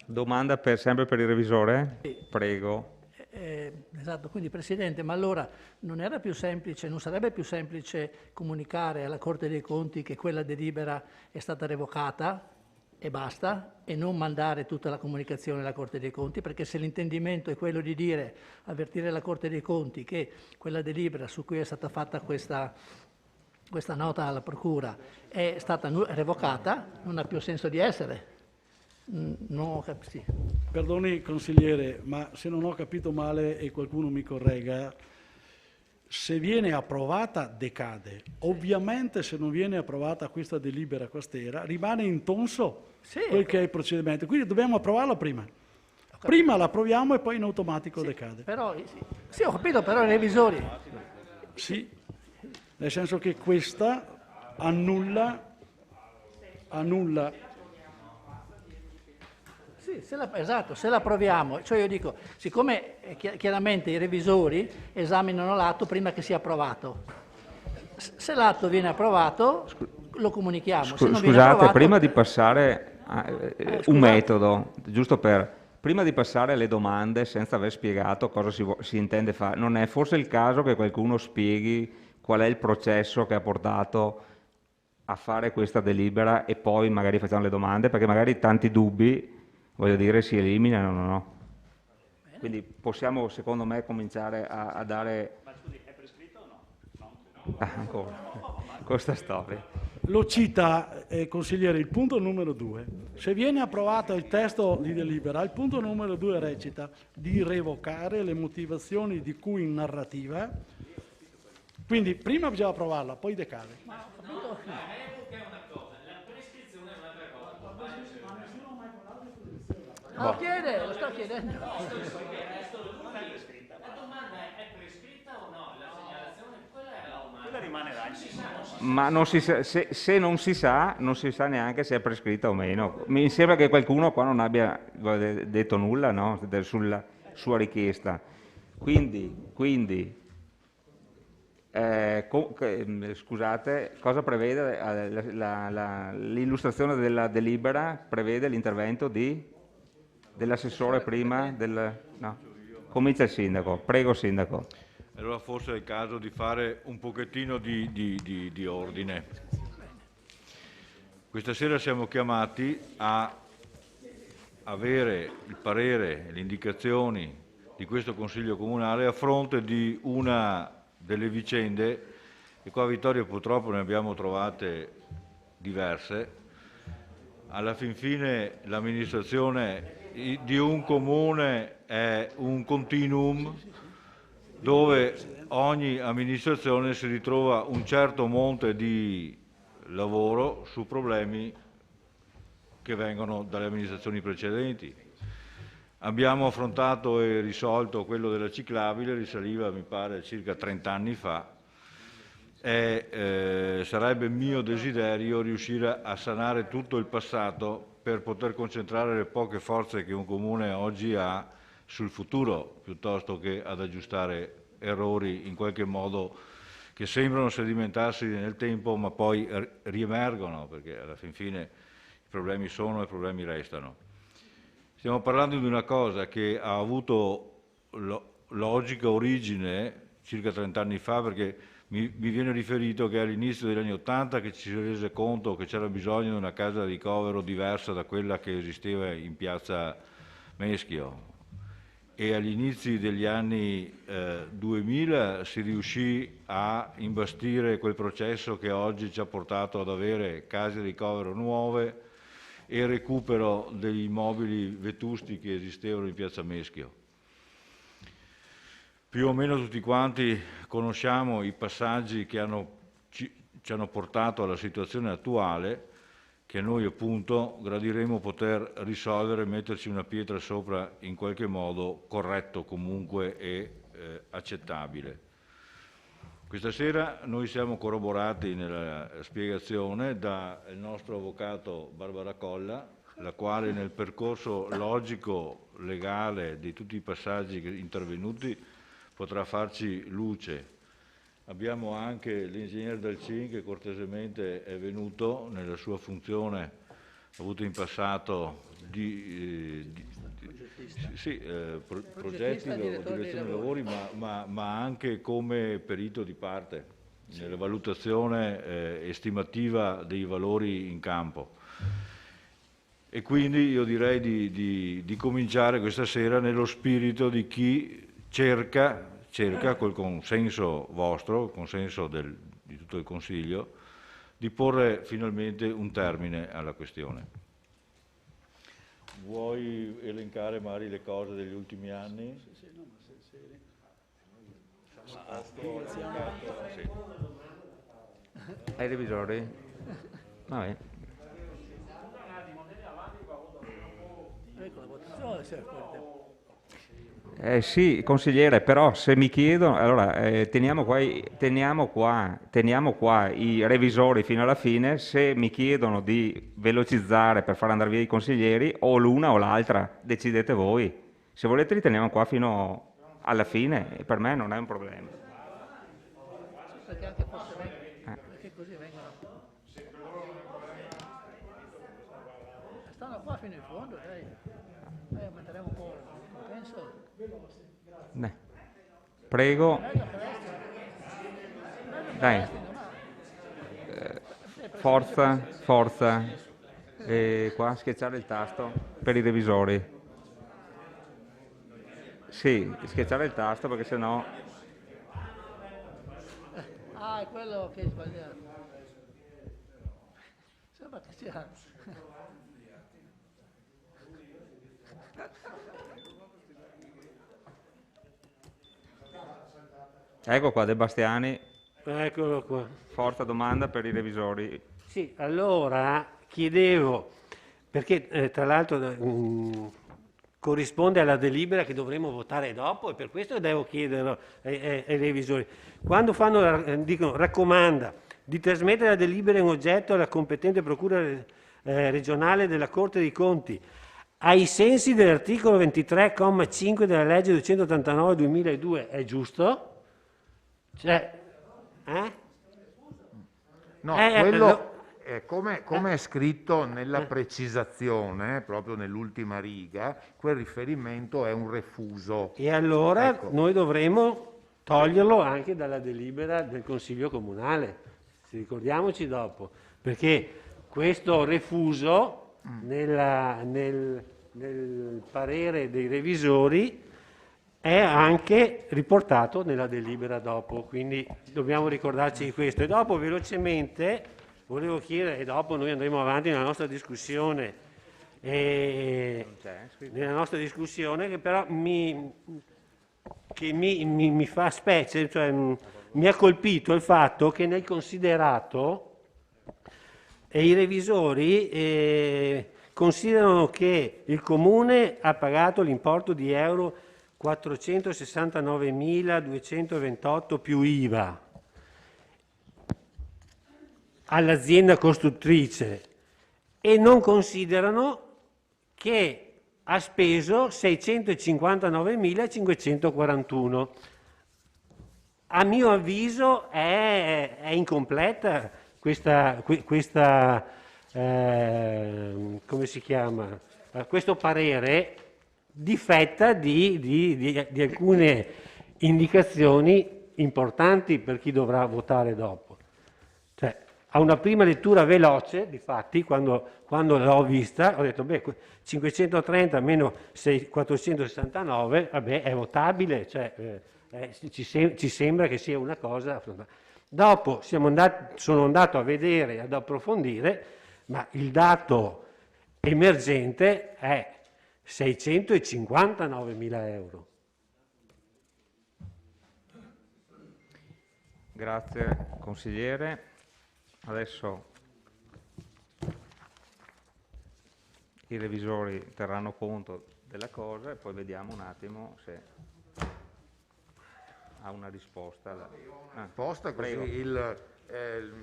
Domanda sempre per il revisore? Sì. Prego. Esatto, quindi Presidente, ma allora non era più semplice, non sarebbe più semplice comunicare alla Corte dei Conti che quella delibera è stata revocata e basta, e non mandare tutta la comunicazione alla Corte dei Conti? Perché se l'intendimento è quello di dire, avvertire la Corte dei Conti che quella delibera su cui è stata fatta questa nota alla Procura è stata revocata, non ha più senso di essere. No, sì. Perdoni consigliere, ma se non ho capito male e qualcuno mi corregga, se viene approvata decade. Ovviamente se non viene approvata questa delibera costera rimane intonso quel che è il procedimento, quindi dobbiamo approvarla prima. Prima la approviamo e poi in automatico decade. Però, sì, ho capito, però i revisori... Sì, nel senso che questa annulla Sì, esatto, se l'approviamo, cioè io dico, siccome chiaramente i revisori esaminano l'atto prima che sia approvato, se l'atto viene approvato lo comunichiamo. Se non viene Scusate, approvato, prima di passare a un metodo, giusto prima di passare alle domande senza aver spiegato cosa si intende fare, non è forse il caso che qualcuno spieghi qual è il processo che ha portato a fare questa delibera e poi magari facciamo le domande, perché magari tanti dubbi, voglio dire, si eliminano, no? Quindi possiamo, secondo me, cominciare a dare... Ma scusi, è prescritto o no? ancora, questa storia. Lo cita, consigliere, il punto numero 2. Se viene approvato il testo di delibera, il punto numero 2 recita di revocare le motivazioni di cui in narrativa. Quindi prima bisogna approvarla, poi decade. Lo chiede, lo sto chiedendo. La domanda è prescritta o no? La segnalazione, quella è la domanda. Quella rimanerà. Ma non si sa, se non si sa, non si sa neanche se è prescritta o meno. Mi sembra che qualcuno qua non abbia detto nulla, no? Sulla sua richiesta. Quindi scusate, cosa prevede l'illustrazione della delibera? Prevede l'intervento dell'assessore prima? No. Comincia il sindaco. Prego, sindaco. Allora forse è il caso di fare un pochettino di ordine. Questa sera siamo chiamati a avere il parere e le indicazioni di questo Consiglio Comunale a fronte di una delle vicende, e qua a Vittorio purtroppo ne abbiamo trovate diverse. Alla fin fine l'amministrazione di un comune è un continuum dove ogni amministrazione si ritrova un certo monte di lavoro su problemi che vengono dalle amministrazioni precedenti. Abbiamo affrontato e risolto quello della ciclabile, risaliva mi pare circa 30 anni fa, e sarebbe mio desiderio riuscire a sanare tutto il passato per poter concentrare le poche forze che un comune oggi ha sul futuro, piuttosto che ad aggiustare errori in qualche modo che sembrano sedimentarsi nel tempo ma poi riemergono, perché alla fin fine i problemi sono e i problemi restano. Stiamo parlando di una cosa che ha avuto logica origine circa 30 anni fa, perché mi viene riferito che all'inizio degli anni '80 che ci si rese conto che c'era bisogno di una casa di ricovero diversa da quella che esisteva in piazza Meschio, e agli inizi degli anni 2000 si riuscì a imbastire quel processo che oggi ci ha portato ad avere case di ricovero nuove e il recupero degli immobili vetusti che esistevano in piazza Meschio. Più o meno tutti quanti conosciamo i passaggi che ci hanno portato alla situazione attuale, che noi appunto gradiremo poter risolvere e metterci una pietra sopra in qualche modo corretto comunque e accettabile. Questa sera noi siamo corroborati nella spiegazione dal nostro avvocato Barbara Colla, la quale nel percorso logico, legale di tutti i passaggi intervenuti potrà farci luce. Abbiamo anche l'ingegner Dalcin che cortesemente è venuto nella sua funzione avuto in passato progetti o direzione dei lavori, ma anche come perito di parte nella valutazione estimativa dei valori in campo. E quindi io direi di cominciare questa sera nello spirito di chi cerca col consenso vostro, il consenso di tutto il Consiglio, di porre finalmente un termine alla questione. Vuoi elencare Mari le cose degli ultimi anni? Sì, no, ma Sì. Ai revisori? Vabbè. Ecco, la votazione si è fuori. Sì, consigliere, però se mi chiedono, allora teniamo qua i revisori fino alla fine. Se mi chiedono di velocizzare per far andare via i consiglieri, o l'una o l'altra, decidete voi. Se volete li teniamo qua fino alla fine, e per me non è un problema. Perché anche forse perché così vengono. Stanno qua fino in fondo, dai. Aumenteremo un po' il compenso. Prego. Dai. Forza. Qua schiacciare il tasto per i revisori. Sì, schiacciare il tasto perché sennò... Ah, è quello che è sbagliato. Sembra che sia... Ecco qua, De Bastiani. Eccolo qua. Forza domanda per i revisori. Sì, allora chiedevo, perché tra l'altro corrisponde alla delibera che dovremo votare dopo, e per questo devo chiederlo ai revisori. Quando dicono raccomanda di trasmettere la delibera in oggetto alla competente procura regionale della Corte dei Conti, ai sensi dell'articolo 23,5 della legge 289/2002, è giusto? Cioè, No, quello come è scritto nella precisazione, proprio nell'ultima riga, quel riferimento è un refuso. E allora ecco, noi dovremo toglierlo anche dalla delibera del Consiglio Comunale, ricordiamoci dopo, perché questo refuso nel parere dei revisori è anche riportato nella delibera dopo, quindi dobbiamo ricordarci di questo. E dopo velocemente volevo chiedere, e dopo noi andremo avanti nella nostra discussione, che però mi fa specie, cioè mi ha colpito il fatto che nel considerato i revisori considerano che il Comune ha pagato l'importo di euro 469.228 più IVA all'azienda costruttrice, e non considerano che ha speso 659.541. A mio avviso è incompleta questa come si chiama? Questo parere difetta di alcune indicazioni importanti per chi dovrà votare dopo. Cioè, a una prima lettura veloce, difatti, quando l'ho vista, ho detto, 530 meno 469, vabbè, è votabile, cioè, ci sembra che sia una cosa affrontata. Dopo sono andato a vedere, ad approfondire, ma il dato emergente è 659.000 euro. Grazie consigliere. Adesso i revisori terranno conto della cosa e poi vediamo un attimo se ha una risposta. Così il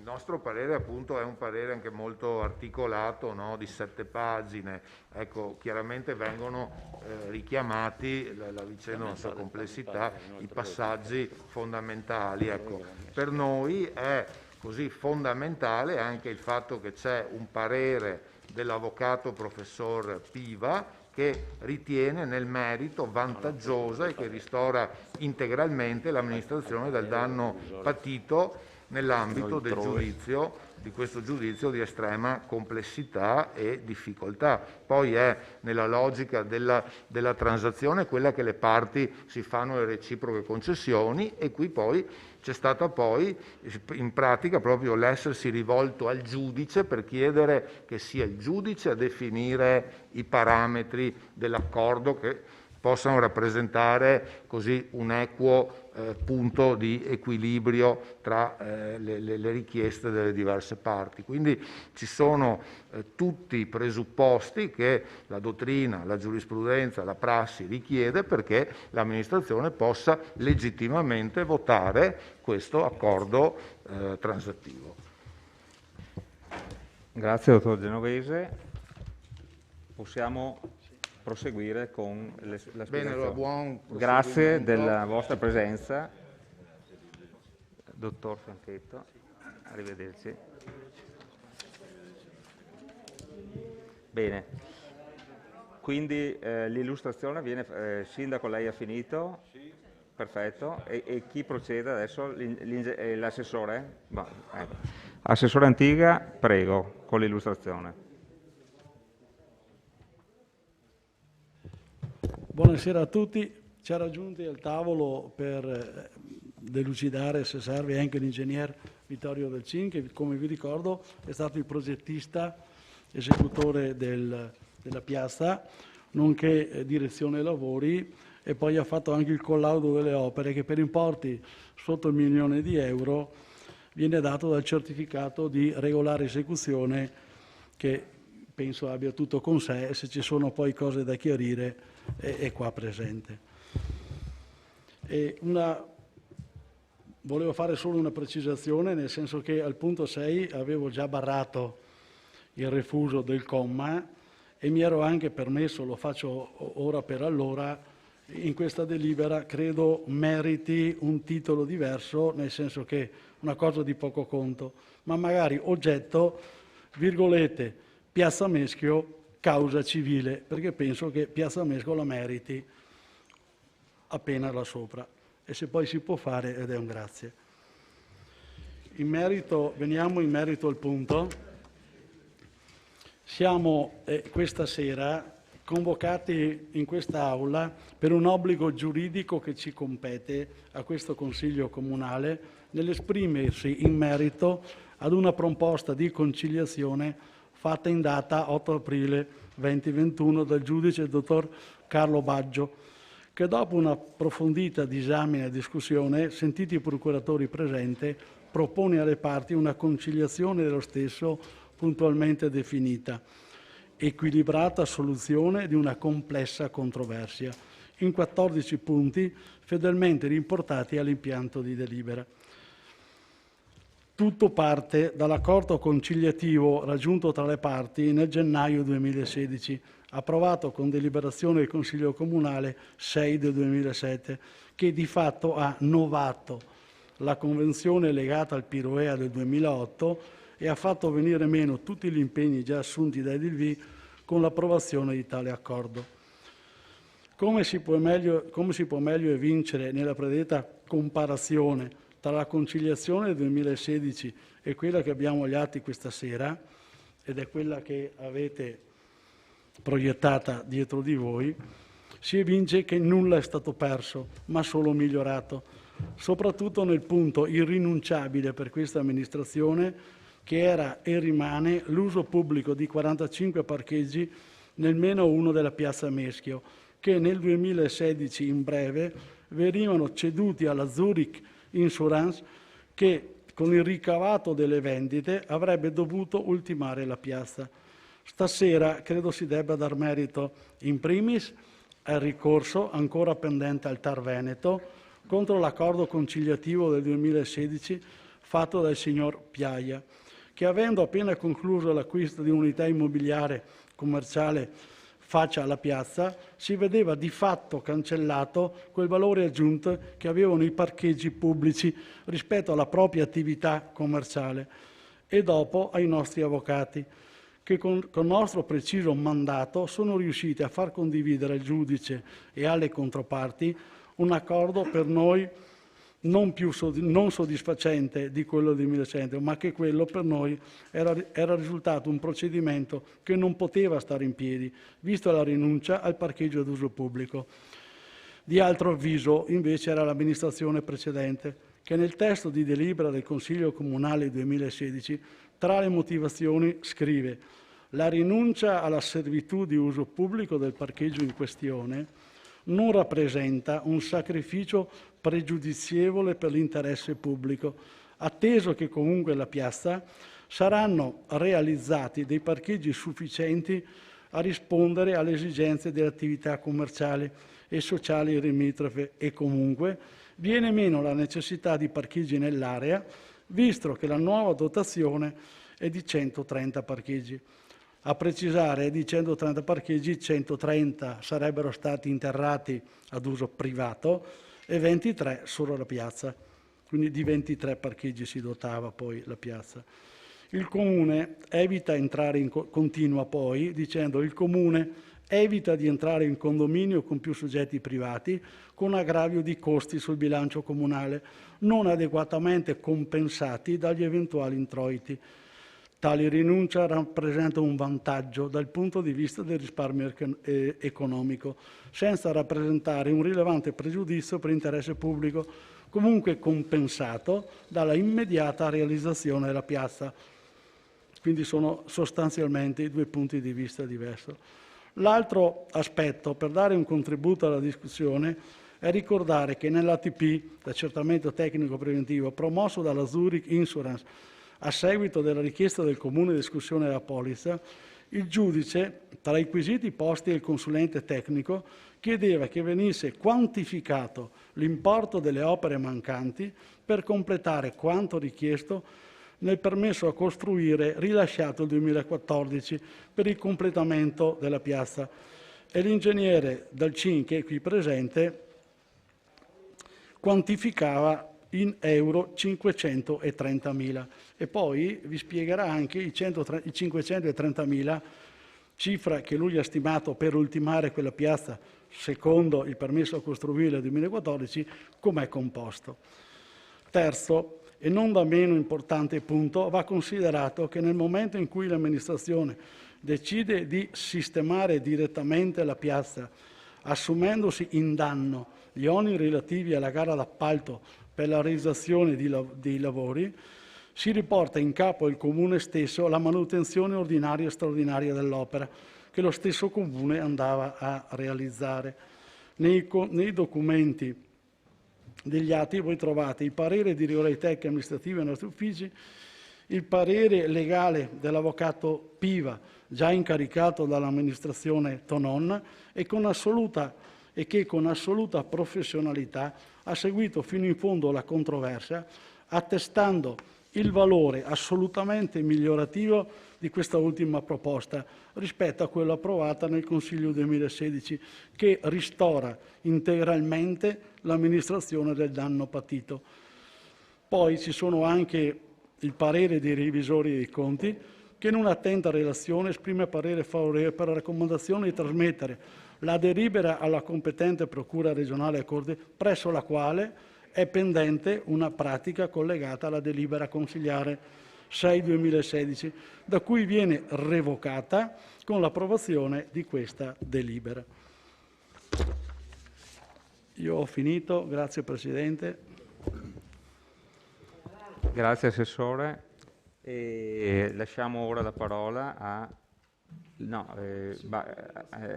nostro parere appunto è un parere anche molto articolato, no? Di 7 pagine. Ecco, chiaramente vengono richiamati la vicenda nella sua complessità, i passaggi fondamentali. Ecco, per noi è così fondamentale anche il fatto che c'è un parere dell'avvocato professor Piva, che ritiene nel merito vantaggiosa e che ristora integralmente l'amministrazione del danno patito nell'ambito del giudizio, di questo giudizio di estrema complessità e difficoltà. Poi è nella logica della transazione quella che le parti si fanno le reciproche concessioni, e qui poi c'è stata poi in pratica proprio l'essersi rivolto al giudice per chiedere che sia il giudice a definire i parametri dell'accordo che possano rappresentare così un equo punto di equilibrio tra le richieste delle diverse parti. Quindi ci sono tutti i presupposti che la dottrina, la giurisprudenza, la prassi richiede perché l'amministrazione possa legittimamente votare questo accordo transattivo. Grazie, dottor Genovese. Possiamo proseguire con la spiegazione. Grazie della vostra presenza, dottor Fianchetto. Arrivederci. Bene, quindi l'illustrazione avviene, Sindaco, lei ha finito? Sì. Perfetto, e chi procede adesso? L'assessore? Ecco. Assessore Antiga, prego, con l'illustrazione. Buonasera a tutti, ci ha raggiunti al tavolo per delucidare, se serve, anche l'ingegner Vittorio Del Cin, che come vi ricordo è stato il progettista esecutore della piazza, nonché direzione lavori, e poi ha fatto anche il collaudo delle opere che per importi sotto il €1.000.000 viene dato dal certificato di regolare esecuzione, che penso abbia tutto con sé, e se ci sono poi cose da chiarire è qua presente. Volevo fare solo una precisazione, nel senso che al punto 6 avevo già barrato il refuso del comma e mi ero anche permesso, lo faccio ora per allora, in questa delibera credo meriti un titolo diverso, nel senso che una cosa di poco conto, ma magari oggetto, virgolette, Piazza Meschio, causa civile, perché penso che Piazza Meschio la meriti appena là sopra, e se poi si può fare, ed è un grazie. Veniamo in merito al punto. Siamo questa sera convocati in quest'Aula per un obbligo giuridico che ci compete a questo Consiglio Comunale nell'esprimersi in merito ad una proposta di conciliazione fatta in data 8 aprile 2021 dal giudice dottor Carlo Baggio, che dopo una approfondita disamina e discussione, sentiti i procuratori presenti, propone alle parti una conciliazione dello stesso puntualmente definita, equilibrata soluzione di una complessa controversia, in 14 punti fedelmente riportati all'impianto di delibera. Tutto parte dall'accordo conciliativo raggiunto tra le parti nel gennaio 2016, approvato con deliberazione del Consiglio Comunale 6 del 2007, che di fatto ha novato la convenzione legata al Piroea del 2008 e ha fatto venire meno tutti gli impegni già assunti dai DLV con l'approvazione di tale accordo. Come si può meglio evincere nella predetta comparazione tra la conciliazione del 2016 e quella che abbiamo agli atti questa sera, ed è quella che avete proiettata dietro di voi, si evince che nulla è stato perso, ma solo migliorato, soprattutto nel punto irrinunciabile per questa amministrazione, che era e rimane l'uso pubblico di 45 parcheggi nel meno uno della piazza Meschio, che nel 2016 in breve venivano ceduti alla Zurich Insurance, che con il ricavato delle vendite avrebbe dovuto ultimare la piazza. Stasera credo si debba dar merito in primis al ricorso ancora pendente al TAR Veneto contro l'accordo conciliativo del 2016 fatto dal signor Piaia, che avendo appena concluso l'acquisto di un'unità immobiliare commerciale faccia alla piazza, si vedeva di fatto cancellato quel valore aggiunto che avevano i parcheggi pubblici rispetto alla propria attività commerciale, e dopo ai nostri avvocati, che con nostro preciso mandato sono riusciti a far condividere al giudice e alle controparti un accordo per noi non soddisfacente di quello del 1100, ma che quello per noi era risultato un procedimento che non poteva stare in piedi, visto la rinuncia al parcheggio d'uso pubblico. Di altro avviso invece era l'amministrazione precedente, che nel testo di delibera del Consiglio Comunale 2016, tra le motivazioni scrive: la rinuncia alla servitù di uso pubblico del parcheggio in questione non rappresenta un sacrificio pregiudizievole per l'interesse pubblico, atteso che comunque alla piazza saranno realizzati dei parcheggi sufficienti a rispondere alle esigenze delle attività commerciali e sociali limitrofe e comunque viene meno la necessità di parcheggi nell'area, visto che la nuova dotazione è di 130 parcheggi. A precisare, di 130 parcheggi, 130 sarebbero stati interrati ad uso privato e 23 solo alla piazza, quindi di 23 parcheggi si dotava poi la piazza. Il Comune evita entrare continua poi dicendo: il Comune evita di entrare in condominio con più soggetti privati con aggravio di costi sul bilancio comunale non adeguatamente compensati dagli eventuali introiti. Tale rinuncia rappresenta un vantaggio dal punto di vista del risparmio economico, senza rappresentare un rilevante pregiudizio per interesse pubblico, comunque compensato dalla immediata realizzazione della piazza. Quindi sono sostanzialmente due punti di vista diversi. L'altro aspetto, per dare un contributo alla discussione, è ricordare che nell'ATP, l'accertamento tecnico preventivo, promosso dalla Zurich Insurance, a seguito della richiesta del Comune di escussione della polizza, il giudice, tra i quesiti posti al consulente tecnico, chiedeva che venisse quantificato l'importo delle opere mancanti per completare quanto richiesto nel permesso a costruire rilasciato nel 2014 per il completamento della piazza, e l'ingegnere Dal Cin, che è qui presente, quantificava in euro 530.000, e poi vi spiegherà anche i 530.000, cifra che lui ha stimato per ultimare quella piazza secondo il permesso a costruire del 2014, com'è composto. Terzo, e non da meno importante punto, va considerato che nel momento in cui l'amministrazione decide di sistemare direttamente la piazza, assumendosi in danno gli oneri relativi alla gara d'appalto per la realizzazione dei lavori, si riporta in capo al Comune stesso la manutenzione ordinaria e straordinaria dell'opera che lo stesso Comune andava a realizzare. Nei documenti degli atti voi trovate il parere di regolarità amministrativa dei nostri uffici, il parere legale dell'avvocato Piva, già incaricato dall'amministrazione Tonon, e che con assoluta professionalità ha seguito fino in fondo la controversia, attestando il valore assolutamente migliorativo di questa ultima proposta rispetto a quella approvata nel Consiglio 2016, che ristora integralmente l'amministrazione del danno patito. Poi ci sono anche il parere dei revisori dei conti, che in un'attenta relazione esprime parere favorevole per la raccomandazione di trasmettere la delibera alla competente Procura regionale e Corte, presso la quale è pendente una pratica collegata alla delibera consigliare 6/2016, da cui viene revocata con l'approvazione di questa delibera. Io ho finito, grazie Presidente. Grazie Assessore. E lasciamo ora la parola a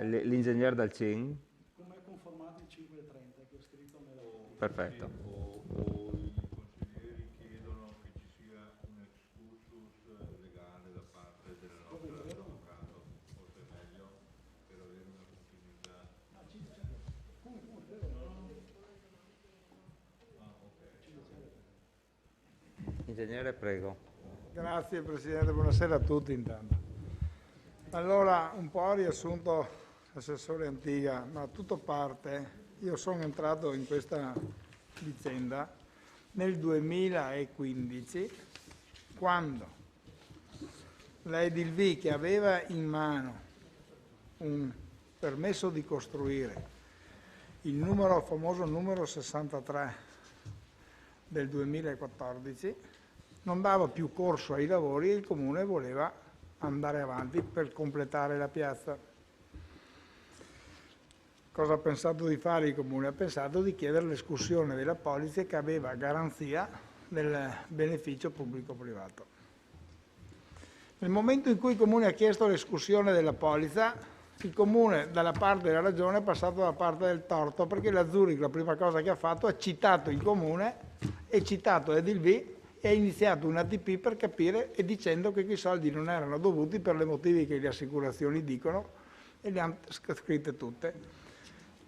l'ingegnere Dal Cin. Come è conformato il 530 che ho scritto nella... Perfetto. O i consiglieri chiedono che ci sia un excursus legale da parte del nostro avvocato, forse è meglio per avere una continuità. Ingegnere, prego. Grazie Presidente, buonasera a tutti intanto. Allora, un po' riassunto Assessore Antiga, ma tutto parte, io sono entrato in questa vicenda nel 2015, quando la Edilvi, che aveva in mano un permesso di costruire, il famoso numero 63 del 2014, non dava più corso ai lavori e il Comune voleva andare avanti per completare la piazza. Cosa ha pensato di fare il Comune? Ha pensato di chiedere l'escussione della polizza che aveva garanzia del beneficio pubblico-privato. Nel momento in cui il Comune ha chiesto l'escussione della polizza, il Comune dalla parte della ragione è passato dalla parte del torto, perché la Zurich la prima cosa che ha fatto ha citato il Comune e citato Edilvi e ha iniziato un ATP per capire e dicendo che quei soldi non erano dovuti per i motivi che le assicurazioni dicono e le hanno scritte tutte.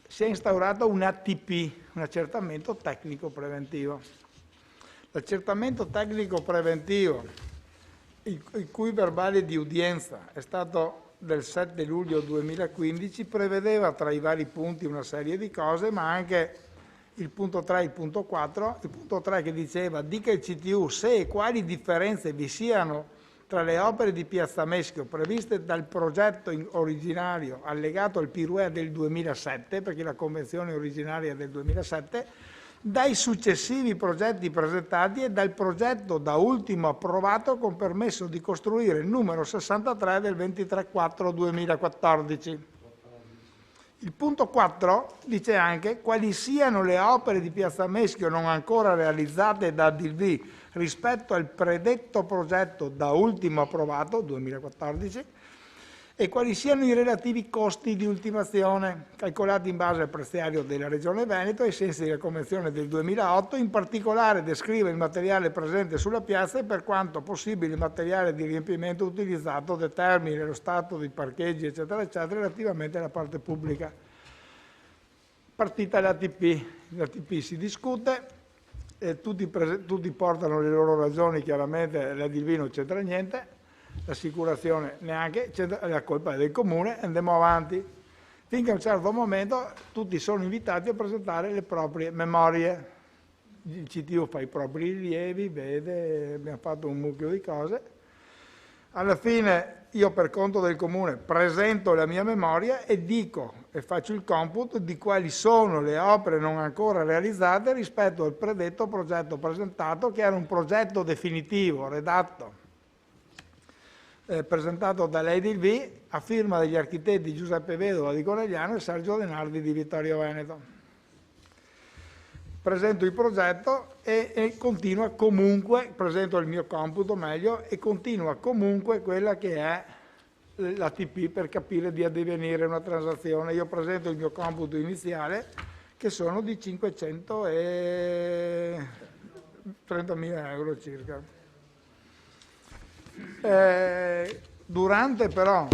Si è instaurato un ATP, un accertamento tecnico preventivo. L'accertamento tecnico preventivo, il cui verbale di udienza è stato del 7 luglio 2015, prevedeva tra i vari punti una serie di cose, ma anche il punto 3 e il punto 4. Il punto 3 che diceva: dica il CTU se e quali differenze vi siano tra le opere di Piazza Meschio previste dal progetto originario allegato al PIRUE del 2007, perché la convenzione originaria è del 2007, dai successivi progetti presentati e dal progetto da ultimo approvato con permesso di costruire il numero 63 del 23/4/2014. Il punto 4 dice anche quali siano le opere di Piazza Meschio non ancora realizzate da Edilvi rispetto al predetto progetto da ultimo approvato, 2014, e quali siano i relativi costi di ultimazione, calcolati in base al preziario della Regione Veneto ai sensi della Convenzione del 2008, in particolare descrive il materiale presente sulla piazza e per quanto possibile il materiale di riempimento utilizzato determini lo stato di parcheggi eccetera eccetera relativamente alla parte pubblica. Partita l'ATP, l'ATP si discute, tutti portano le loro ragioni, chiaramente l'Edilvi non c'entra niente, l'assicurazione neanche, la colpa è del Comune, andiamo avanti, finché a un certo momento tutti sono invitati a presentare le proprie memorie. Il CTU fa i propri rilievi, vede, abbiamo fatto un mucchio di cose. Alla fine io per conto del Comune presento la mia memoria e dico e faccio il computo di quali sono le opere non ancora realizzate rispetto al predetto progetto presentato, che era un progetto definitivo, redatto, presentato dall'Edilvi a firma degli architetti Giuseppe Vedova di Conegliano e Sergio Denardi di Vittorio Veneto. Presento il progetto e continua comunque, presento il mio computo meglio, e continua comunque quella che è l'ATP per capire di addivenire una transazione. Io presento il mio computo iniziale che sono di 530.000 euro circa. Durante però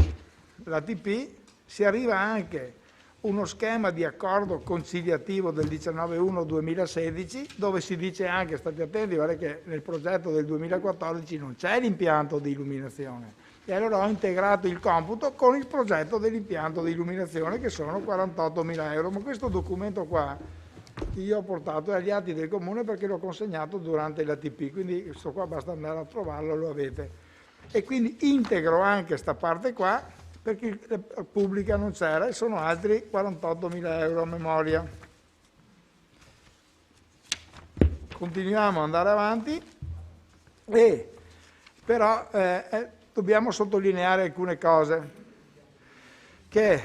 l'ATP si arriva anche uno schema di accordo conciliativo del 19/1/2016 dove si dice anche, state attenti, guardate che nel progetto del 2014 non c'è l'impianto di illuminazione e allora ho integrato il computo con il progetto dell'impianto di illuminazione che sono 48.000 euro, ma questo documento qua io ho portato agli atti del Comune perché l'ho consegnato durante l'ATP, quindi questo qua basta andare a trovarlo, lo avete. E quindi integro anche questa parte qua perché la pubblica non c'era e sono altri 48.000 euro a memoria. Continuiamo ad andare avanti e però dobbiamo sottolineare alcune cose, che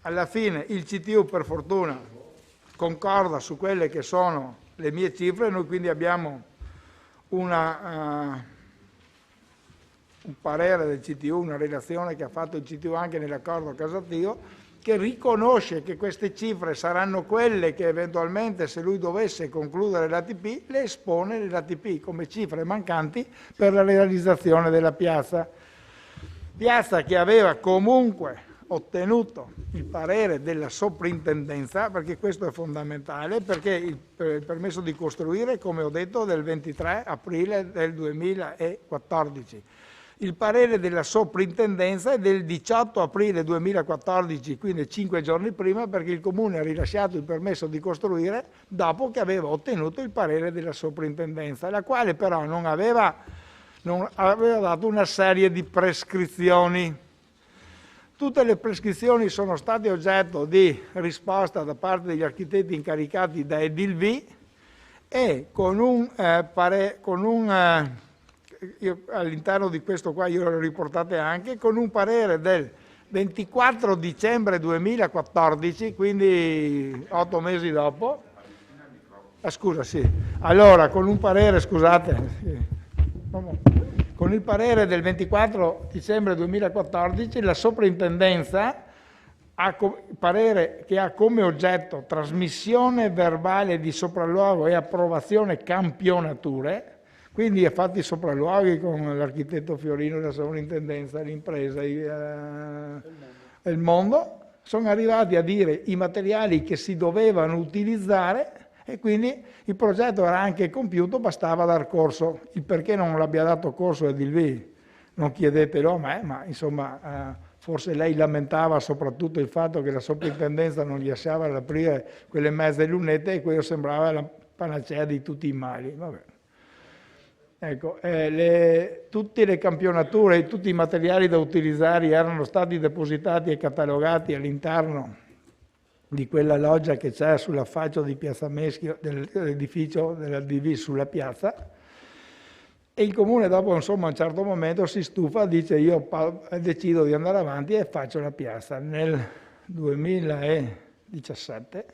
alla fine il CTU per fortuna concorda su quelle che sono le mie cifre, noi quindi abbiamo un parere del CTU, una relazione che ha fatto il CTU anche nell'accordo casativo, che riconosce che queste cifre saranno quelle che eventualmente, se lui dovesse concludere l'ATP, le espone nell'ATP come cifre mancanti per la realizzazione della piazza. Piazza che aveva comunque ottenuto il parere della soprintendenza, perché questo è fondamentale, perché il permesso di costruire, come ho detto, è del 23 aprile del 2014. Il parere della soprintendenza è del 18 aprile 2014, quindi 5 giorni prima, perché il Comune ha rilasciato il permesso di costruire dopo che aveva ottenuto il parere della soprintendenza, la quale però non aveva aveva dato una serie di prescrizioni. Tutte le prescrizioni sono state oggetto di risposta da parte degli architetti incaricati da Edilvi e all'interno di questo qua io l'ho riportate anche, con un parere del 24 dicembre 2014, quindi 8 mesi dopo. Scusa, sì. Allora, con un parere, scusate, con il parere del 24 dicembre 2014, la soprintendenza ha parere che ha come oggetto trasmissione verbale di sopralluogo e approvazione campionature, quindi ha fatto i sopralluoghi con l'architetto Fiorino della soprintendenza, l'impresa, il mondo, sono arrivati a dire i materiali che si dovevano utilizzare e quindi il progetto era anche compiuto, bastava dar corso. Il perché non l'abbia dato corso Edilvi, non chiedetelo a me, ma insomma forse lei lamentava soprattutto il fatto che la soprintendenza non gli lasciava aprire quelle mezze lunette e quello sembrava la panacea di tutti i mali. Vabbè. Ecco, tutte le campionature e tutti i materiali da utilizzare erano stati depositati e catalogati all'interno di quella loggia che c'è sull'affaccio di Piazza Meschio, dell'edificio della DV sulla piazza, e il Comune dopo insomma a un certo momento si stufa, dice io decido di andare avanti e faccio la piazza. Nel 2017,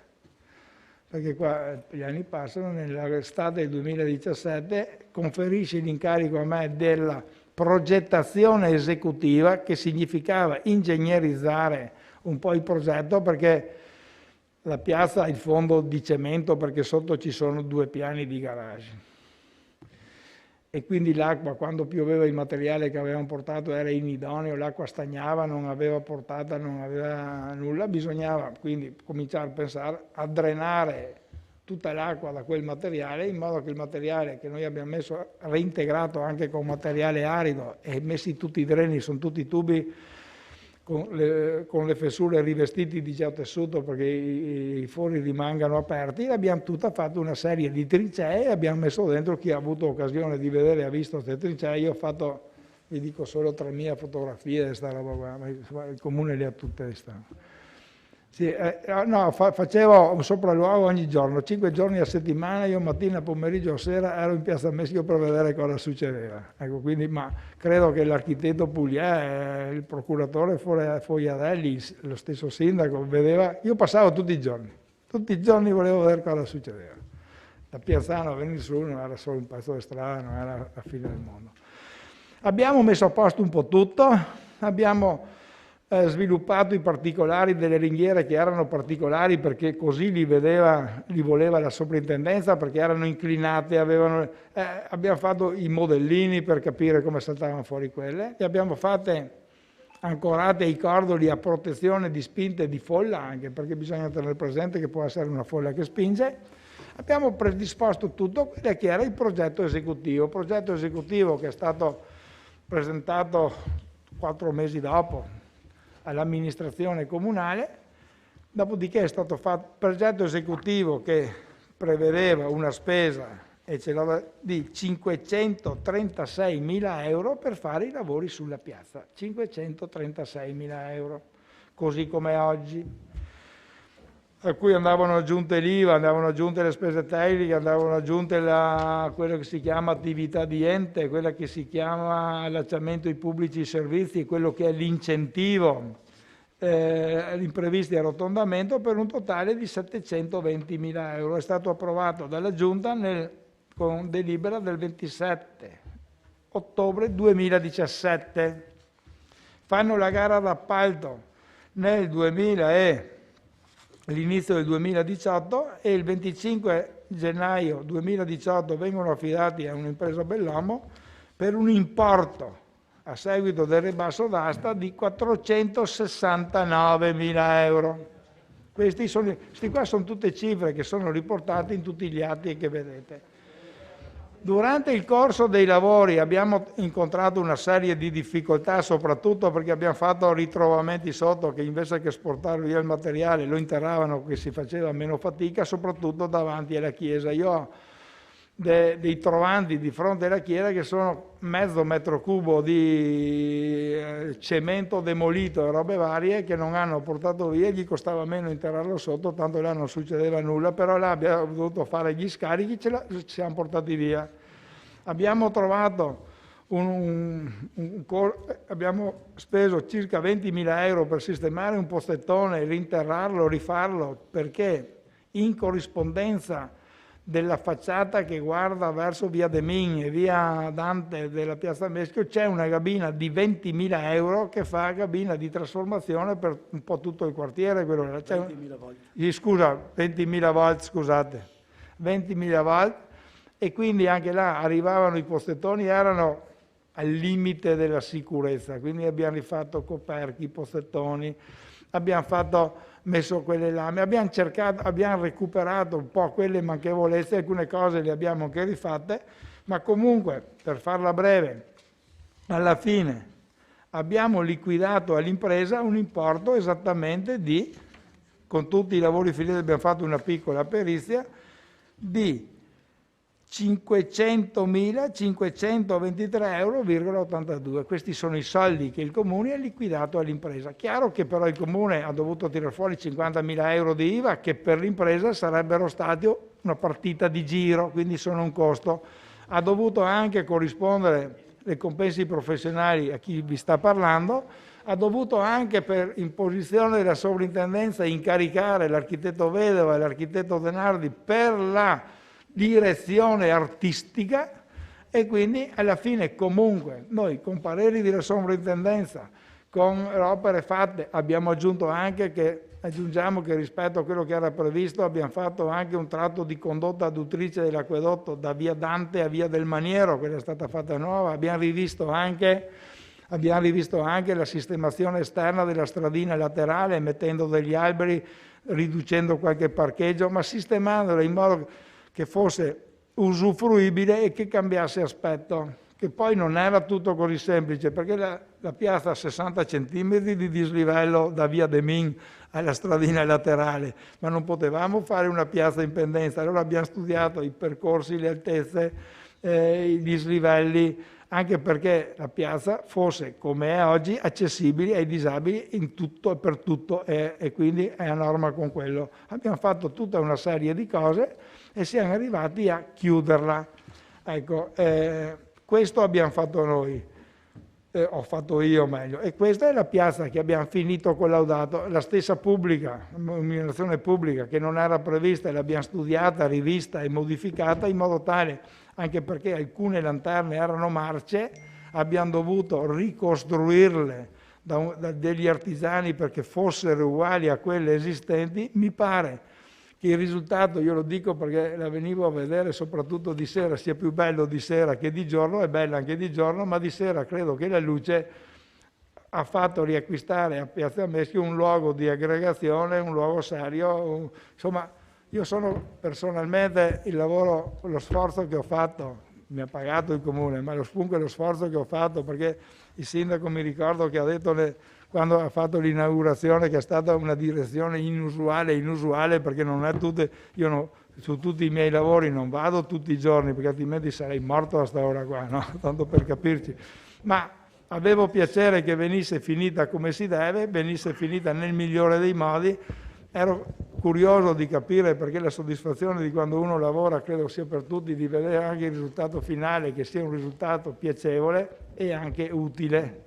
perché qua gli anni passano, nell'estate del 2017 conferisce l'incarico a me della progettazione esecutiva, che significava ingegnerizzare un po' il progetto, perché la piazza ha il fondo di cemento perché sotto ci sono 2 piani di garage e quindi l'acqua, quando pioveva, il materiale che avevamo portato era inidoneo, l'acqua stagnava, non aveva portata, non aveva nulla, bisognava quindi cominciare a pensare a drenare tutta l'acqua da quel materiale, in modo che il materiale che noi abbiamo messo, reintegrato anche con materiale arido e messi tutti i dreni, sono tutti tubi con le fessure rivestiti di geotessuto perché i fori rimangano aperti, abbiamo tutta fatto una serie di trincee e abbiamo messo dentro, chi ha avuto occasione di vedere ha visto queste trincee. Io ho fatto, vi dico solo 3.000 fotografie di sta roba qua, ma il Comune le ha tutte di sta. Sì, facevo un sopralluogo ogni giorno, 5 giorni a settimana, io mattina, pomeriggio, sera ero in Piazza Meschio per vedere cosa succedeva. Ecco, quindi, ma credo che l'architetto Pugliè, il procuratore Fogliadelli, lo stesso sindaco, vedeva, io passavo tutti i giorni volevo vedere cosa succedeva. Da Piazzano a venire su non era solo un pezzo di strada, non era la fine del mondo. Abbiamo messo a posto un po' tutto, abbiamo sviluppato i particolari delle ringhiere che erano particolari perché così li voleva la soprintendenza, perché erano inclinate, abbiamo fatto i modellini per capire come saltavano fuori quelle, le abbiamo fatte ancorate ai cordoli a protezione di spinte di folla, anche perché bisogna tenere presente che può essere una folla che spinge. Abbiamo predisposto tutto quello che era il progetto esecutivo che è stato presentato 4 mesi dopo all'amministrazione comunale, dopodiché è stato fatto il progetto esecutivo che prevedeva una spesa di 536.000 euro per fare i lavori sulla piazza, 536.000 euro, così come oggi, a cui andavano aggiunte l'IVA, andavano aggiunte le spese tecniche, andavano aggiunte quello che si chiama attività di ente, quella che si chiama allacciamento ai pubblici servizi, quello che è l'incentivo, gli imprevisti e arrotondamento, per un totale di 720.000 euro. È stato approvato dalla Giunta con delibera del 27 ottobre 2017. Fanno la gara d'appalto all'inizio del 2018 e il 25 gennaio 2018 vengono affidati a un'impresa Bellomo per un importo, a seguito del ribasso d'asta, di 469.000 euro. Questi qua sono tutte cifre che sono riportate in tutti gli atti che vedete. Durante il corso dei lavori abbiamo incontrato una serie di difficoltà, soprattutto perché abbiamo fatto ritrovamenti sotto che invece che esportare via il materiale lo interravano, che si faceva meno fatica, soprattutto davanti alla chiesa. Io dei trovanti di fronte alla chiesa, che sono mezzo metro cubo di cemento demolito e robe varie che non hanno portato via, gli costava meno interrarlo sotto, tanto là non succedeva nulla, però là abbiamo dovuto fare gli scarichi, ci siamo portati via. Abbiamo trovato abbiamo speso circa 20.000 euro per sistemare un pozzettone, rinterrarlo, rifarlo, perché in corrispondenza della facciata che guarda verso via De Min e via Dante della piazza Meschio c'è una cabina di 20.000 euro che fa cabina di trasformazione per un po' tutto il quartiere. 20.000 volt. Scusa, 20.000 volt, scusate, 20.000 volt, e quindi anche là arrivavano i pozzettoni, erano al limite della sicurezza, quindi abbiamo rifatto coperchi, pozzettoni, abbiamo messo quelle lame, abbiamo recuperato un po' quelle manchevolezze, alcune cose le abbiamo anche rifatte, ma comunque, per farla breve, alla fine abbiamo liquidato all'impresa un importo esattamente con tutti i lavori finiti, abbiamo fatto una piccola perizia, di 500.523,82 euro. Questi sono i soldi che il Comune ha liquidato all'impresa. Chiaro che però il Comune ha dovuto tirare fuori 50.000 euro di IVA, che per l'impresa sarebbero stati una partita di giro, quindi sono un costo. Ha dovuto anche corrispondere le compensi professionali a chi vi sta parlando, ha dovuto anche per imposizione della sovrintendenza incaricare l'architetto Vedova e l'architetto Denardi per la direzione artistica, e quindi alla fine comunque noi con pareri della sovrintendenza, con opere fatte, abbiamo aggiunto anche aggiungiamo che rispetto a quello che era previsto abbiamo fatto anche un tratto di condotta adduttrice dell'acquedotto da via Dante a via del Maniero, quella è stata fatta nuova, abbiamo rivisto anche la sistemazione esterna della stradina laterale, mettendo degli alberi, riducendo qualche parcheggio, ma sistemandola in modo che fosse usufruibile e che cambiasse aspetto, che poi non era tutto così semplice, perché la piazza ha 60 centimetri di dislivello da via De Min alla stradina laterale, ma non potevamo fare una piazza in pendenza, allora abbiamo studiato i percorsi, le altezze, i dislivelli, anche perché la piazza fosse, come è oggi, accessibile ai disabili in tutto e per tutto, e quindi è a norma con quello. Abbiamo fatto tutta una serie di cose e siamo arrivati a chiuderla. Ecco, questo abbiamo fatto noi, ho fatto io meglio, e questa è la piazza che abbiamo finito collaudato. La stessa pubblica, l'illuminazione pubblica che non era prevista, l'abbiamo studiata, rivista e modificata in modo tale, anche perché alcune lanterne erano marce, abbiamo dovuto ricostruirle da degli artigiani perché fossero uguali a quelle esistenti. Mi pare che il risultato, io lo dico perché la venivo a vedere soprattutto di sera, sia più bello di sera che di giorno, è bella anche di giorno, ma di sera credo che la luce ha fatto riacquistare a Piazza Meschio un luogo di aggregazione, un luogo serio, insomma. Io sono personalmente lo sforzo che ho fatto, mi ha pagato il Comune, ma lo sforzo che ho fatto, perché il sindaco mi ricordo che ha detto quando ha fatto l'inaugurazione che è stata una direzione inusuale, perché non è su tutti i miei lavori non vado tutti i giorni, perché altrimenti sarei morto a sta ora qua, no? Tanto per capirci. Ma avevo piacere che venisse finita come si deve, venisse finita nel migliore dei modi. Ero curioso di capire, perché la soddisfazione di quando uno lavora credo sia per tutti, di vedere anche il risultato finale, che sia un risultato piacevole e anche utile.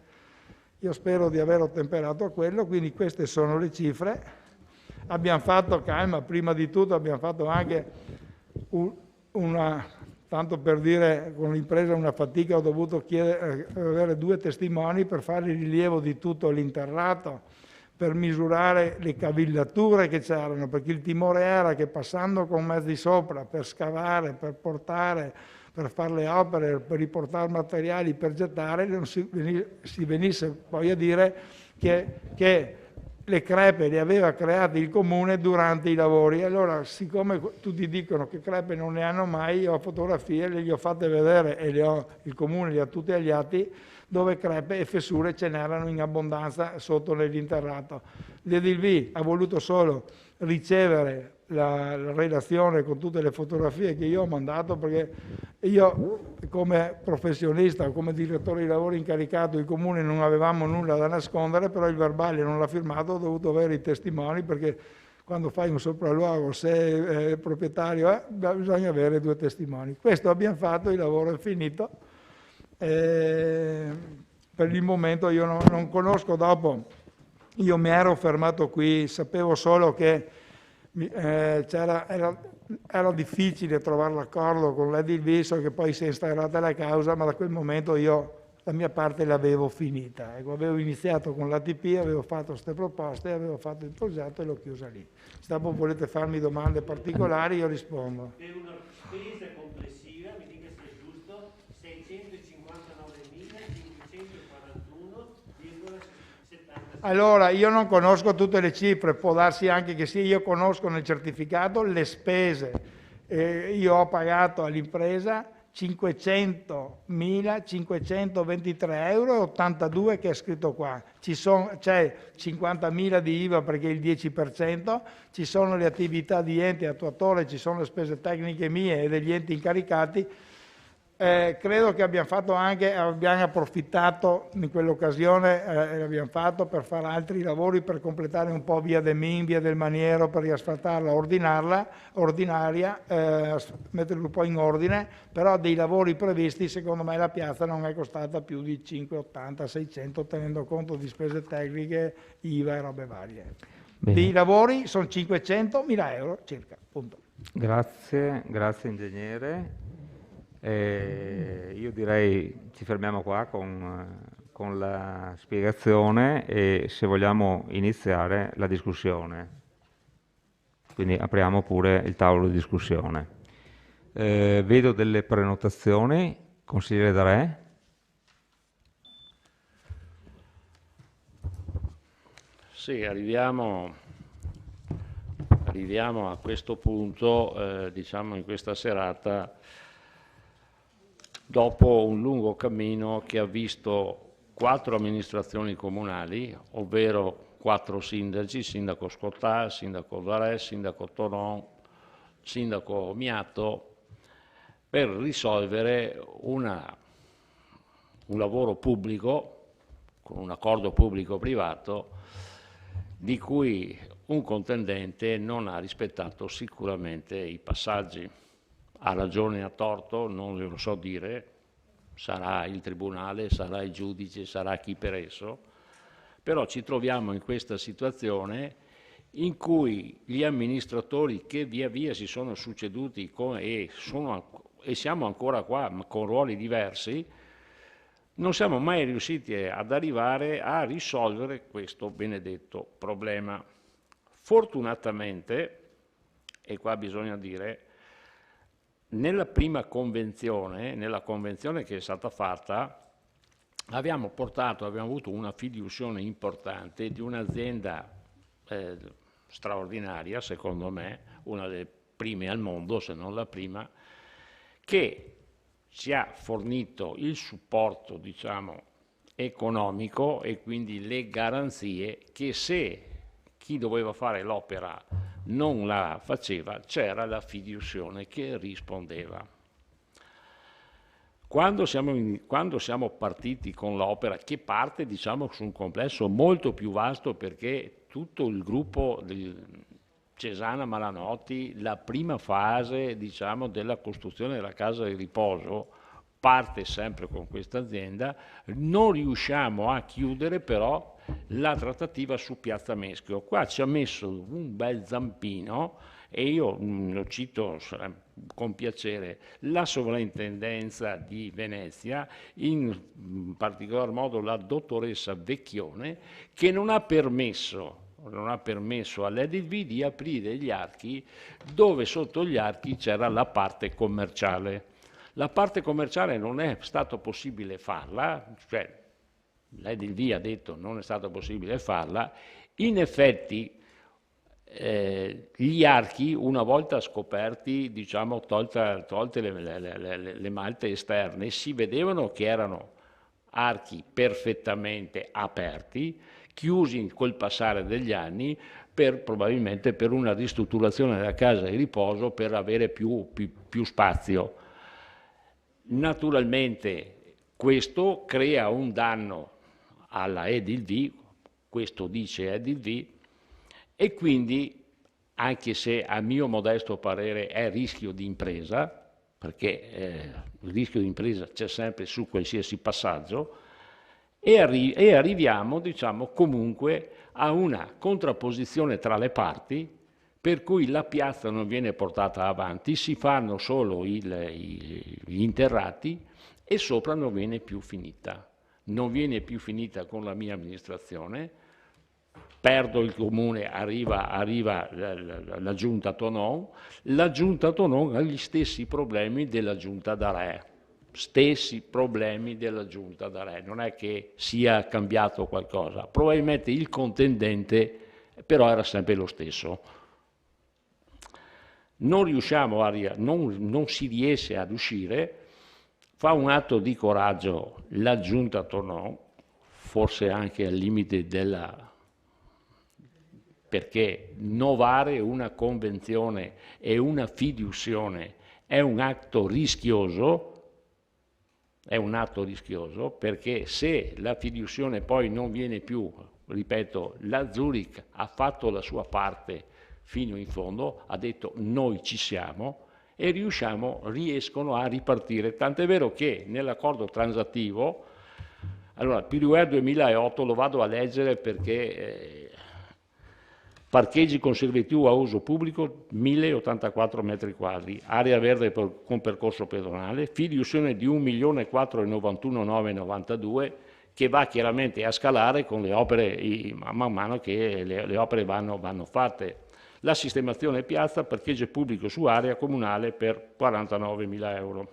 Io spero di aver ottemperato a quello, quindi queste sono le cifre. Abbiamo fatto, calma, prima di tutto abbiamo fatto anche tanto per dire, con l'impresa una fatica, ho dovuto avere 2 testimoni per fare il rilievo di tutto l'interrato, per misurare le cavillature che c'erano, perché il timore era che passando con mezzi sopra per scavare, per portare, per fare le opere, per riportare materiali, per gettare, non si venisse poi a dire che le crepe le aveva create il Comune durante i lavori. Allora, siccome tutti dicono che crepe non ne hanno mai, io ho fotografie, le gli ho fatte vedere e il Comune le ha tutte agli atti, dove crepe e fessure ce n'erano in abbondanza sotto nell'interrato. L'Edilvi ha voluto solo ricevere la relazione con tutte le fotografie che io ho mandato, perché io come professionista, come direttore di lavori incaricato, i comuni non avevamo nulla da nascondere, però il verbale non l'ha firmato, ho dovuto avere i testimoni, perché quando fai un sopralluogo, se è proprietario, bisogna avere 2 testimoni. Questo abbiamo fatto, il lavoro è finito. Per il momento io non conosco, dopo io mi ero fermato qui, sapevo solo che era difficile trovare l'accordo con l'Edilviso, che poi si è instaurata la causa, ma da quel momento io la mia parte l'avevo finita. Ecco, avevo iniziato con l'ATP, avevo fatto queste proposte, avevo fatto il progetto e l'ho chiusa lì. Se dopo volete farmi domande particolari io rispondo. Per una spesa complessiva, mi dica se è giusto, 659.541,70. Allora, io non conosco tutte le cifre, può darsi anche che sì, io conosco nel certificato le spese. Io ho pagato all'impresa 500.523,82 € che è scritto qua. C'è 50.000 di IVA perché è il 10%, ci sono le attività di ente attuatore, ci sono le spese tecniche mie e degli enti incaricati. Credo che abbiamo approfittato in quell'occasione, l'abbiamo fatto per fare altri lavori, per completare un po' via del Min, via del Maniero, per riasfaltarla, ordinaria, metterla un po' in ordine, però dei lavori previsti secondo me la piazza non è costata più di 580, 600, tenendo conto di spese tecniche, IVA e robe varie. I lavori sono 500.000 € circa, punto. Grazie ingegnere. Io direi ci fermiamo qua con la spiegazione e se vogliamo iniziare la discussione. Quindi apriamo pure il tavolo di discussione. Vedo delle prenotazioni. Consigliere Darè? Sì, arriviamo a questo punto, diciamo in questa serata, dopo un lungo cammino che ha visto 4 amministrazioni comunali, ovvero 4 sindaci, sindaco Scottà, sindaco Darè, sindaco Tonon, sindaco Miato, per risolvere un lavoro pubblico, con un accordo pubblico-privato, di cui un contendente non ha rispettato sicuramente i passaggi. Ha ragione, ha torto, non lo so dire, sarà il tribunale, sarà il giudice, sarà chi per esso, però ci troviamo in questa situazione in cui gli amministratori che via via si sono succeduti e siamo ancora qua ma con ruoli diversi, non siamo mai riusciti ad arrivare a risolvere questo benedetto problema. Fortunatamente, e qua bisogna dire, nella prima convenzione, nella convenzione che è stata fatta, abbiamo avuto una fiduzione importante di un'azienda straordinaria, secondo me, una delle prime al mondo, se non la prima, che ci ha fornito il supporto, diciamo, economico e quindi le garanzie che se chi doveva fare l'opera non la faceva, c'era la fiduzione che rispondeva. Quando siamo partiti con l'opera, che parte diciamo su un complesso molto più vasto, perché tutto il gruppo di Cesana Malanotti, la prima fase diciamo della costruzione della casa di riposo, parte sempre con questa azienda, non riusciamo a chiudere però la trattativa su Piazza Meschio. Qua ci ha messo un bel zampino e io lo cito con piacere, la sovrintendenza di Venezia, in particolar modo la dottoressa Vecchione, che non ha permesso all'Edilv di aprire gli archi dove sotto gli archi c'era la parte commerciale. La parte commerciale non è stato possibile farla, cioè l'Edilv ha detto non è stato possibile farla, in effetti gli archi una volta scoperti, diciamo tolte le malte esterne, si vedevano che erano archi perfettamente aperti, chiusi col passare degli anni, probabilmente per una ristrutturazione della casa di riposo per avere più spazio. Naturalmente questo crea un danno alla Edilv, questo dice Edilv, e quindi, anche se a mio modesto parere è rischio di impresa, perché il rischio di impresa c'è sempre su qualsiasi passaggio, e arriviamo, diciamo, comunque a una contrapposizione tra le parti, per cui la piazza non viene portata avanti, si fanno solo gli interrati e sopra non viene più finita. Non viene più finita con la mia amministrazione, perdo il comune, arriva la giunta Tonon, la giunta Tonon ha gli stessi problemi della giunta d'Arè. Stessi problemi della giunta d'Arè, non è che sia cambiato qualcosa, probabilmente il contendente però era sempre lo stesso. Non riusciamo non si riesce ad uscire, fa un atto di coraggio la giunta Tonon, forse anche al limite perché novare una convenzione e una fiduzione è un atto rischioso, perché se la fiduzione poi non viene più, ripeto, la Zurich ha fatto la sua parte fino in fondo, ha detto noi ci siamo e riescono a ripartire, tant'è vero che nell'accordo transattivo, allora PUR 2008 lo vado a leggere perché parcheggi con servitù a uso pubblico 1084 metri quadri, area verde con percorso pedonale, fiduzione di 1.491.992 che va chiaramente a scalare con le opere man mano che le opere vanno fatte. La sistemazione piazza, parcheggio pubblico su area comunale per 49.000 euro.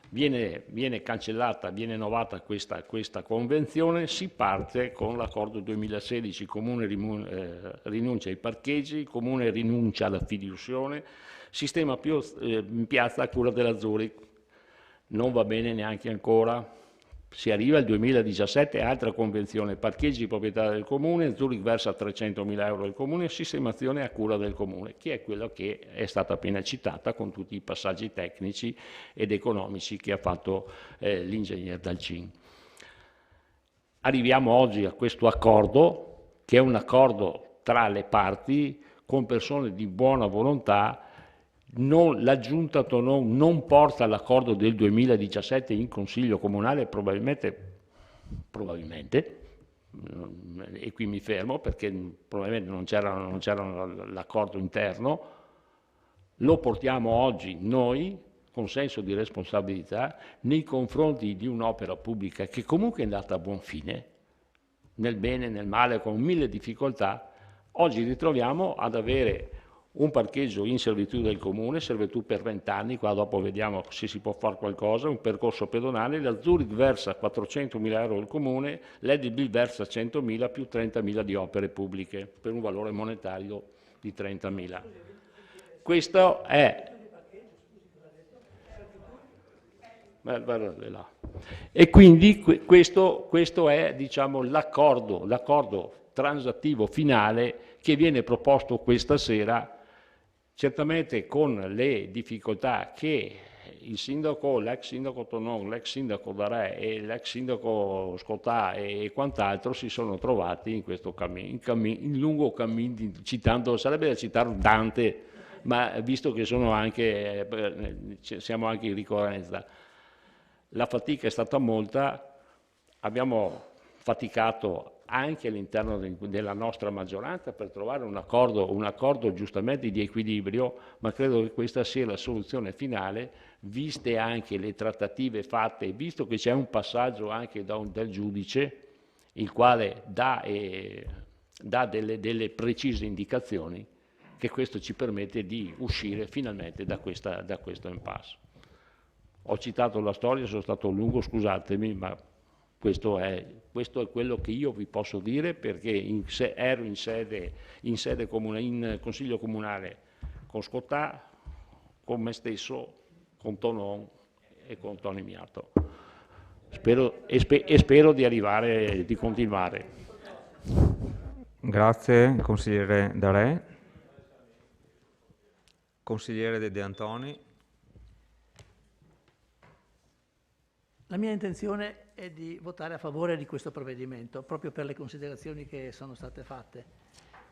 Viene cancellata, viene novata questa convenzione, si parte con l'accordo 2016, il Comune rinuncia ai parcheggi, il Comune rinuncia alla fiduzione, sistema piazza a cura della Zurich, non va bene neanche ancora. Si arriva al 2017, altra convenzione, parcheggi di proprietà del Comune, Zurich versa 300.000 euro al Comune, sistemazione a cura del Comune, che è quella che è stata appena citata con tutti i passaggi tecnici ed economici che ha fatto l'ingegner Dalcin. Arriviamo oggi a questo accordo, che è un accordo tra le parti, con persone di buona volontà. La Giunta Tonon non porta l'accordo del 2017 in Consiglio Comunale, probabilmente, e qui mi fermo perché probabilmente non c'era l'accordo interno, lo portiamo oggi noi con senso di responsabilità nei confronti di un'opera pubblica che comunque è andata a buon fine, nel bene, nel male, con 1000 difficoltà. Oggi ritroviamo ad avere un parcheggio in servitù del Comune, servitù per 20 anni, qua dopo vediamo se si può fare qualcosa, un percorso pedonale, la Zurich versa 400.000 euro al Comune, l'Edilv versa 100.000 più 30.000 di opere pubbliche, per un valore monetario di 30.000. Questo è... E quindi questo è, diciamo, l'accordo transattivo finale che viene proposto questa sera, certamente con le difficoltà che il sindaco, l'ex sindaco Tonon, l'ex sindaco D'Arè e l'ex sindaco Scottà e quant'altro si sono trovati in questo in lungo cammino, sarebbe da citare Dante, ma visto che siamo anche in ricorrenza, la fatica è stata molta, abbiamo faticato anche all'interno della nostra maggioranza per trovare un accordo giustamente di equilibrio, ma credo che questa sia la soluzione finale, viste anche le trattative fatte, visto che c'è un passaggio anche del giudice, il quale dà delle precise indicazioni, che questo ci permette di uscire finalmente da questo impasse. Ho citato la storia, sono stato lungo, scusatemi, ma questo è quello che io vi posso dire, perché ero in Consiglio Comunale con Scottà, con me stesso, con Tonon e con Toni Miato. Spero di continuare. Grazie, consigliere Darè. Consigliere De Antoni. La mia intenzione è di votare a favore di questo provvedimento, proprio per le considerazioni che sono state fatte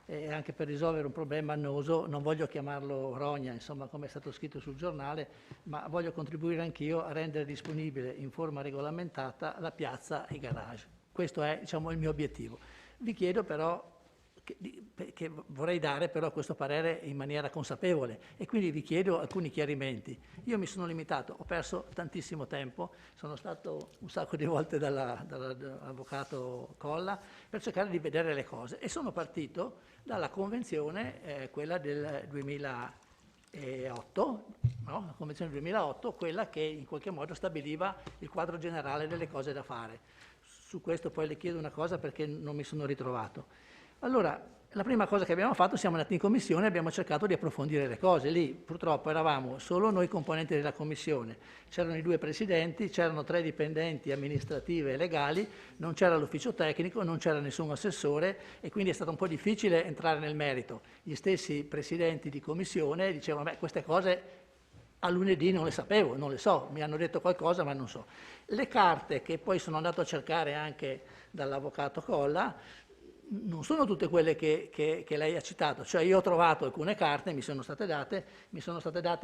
e anche per risolvere un problema annoso. Non voglio chiamarlo rogna, insomma, come è stato scritto sul giornale, ma voglio contribuire anch'io a rendere disponibile in forma regolamentata la piazza e i garage. Questo è, diciamo, il mio obiettivo. Vi chiedo però che vorrei dare però questo parere in maniera consapevole e quindi vi chiedo alcuni chiarimenti. Io mi sono limitato, ho perso tantissimo tempo, sono stato un sacco di volte dall'avvocato Colla per cercare di vedere le cose e sono partito dalla convenzione, quella del 2008, no? La convenzione del 2008, quella che in qualche modo stabiliva il quadro generale delle cose da fare. Su questo poi le chiedo una cosa perché non mi sono ritrovato. Allora, la prima cosa che abbiamo fatto, siamo andati in commissione e abbiamo cercato di approfondire le cose. Lì purtroppo eravamo solo noi componenti della commissione, c'erano i 2 presidenti, c'erano 3 dipendenti amministrative e legali, non c'era l'ufficio tecnico, non c'era nessun assessore e quindi è stato un po' difficile entrare nel merito. Gli stessi presidenti di commissione dicevano, beh, queste cose a lunedì non le sapevo, non le so, mi hanno detto qualcosa ma non so. Le carte che poi sono andato a cercare anche dall'avvocato Colla non sono tutte quelle che lei ha citato, cioè io ho trovato alcune carte, mi sono state date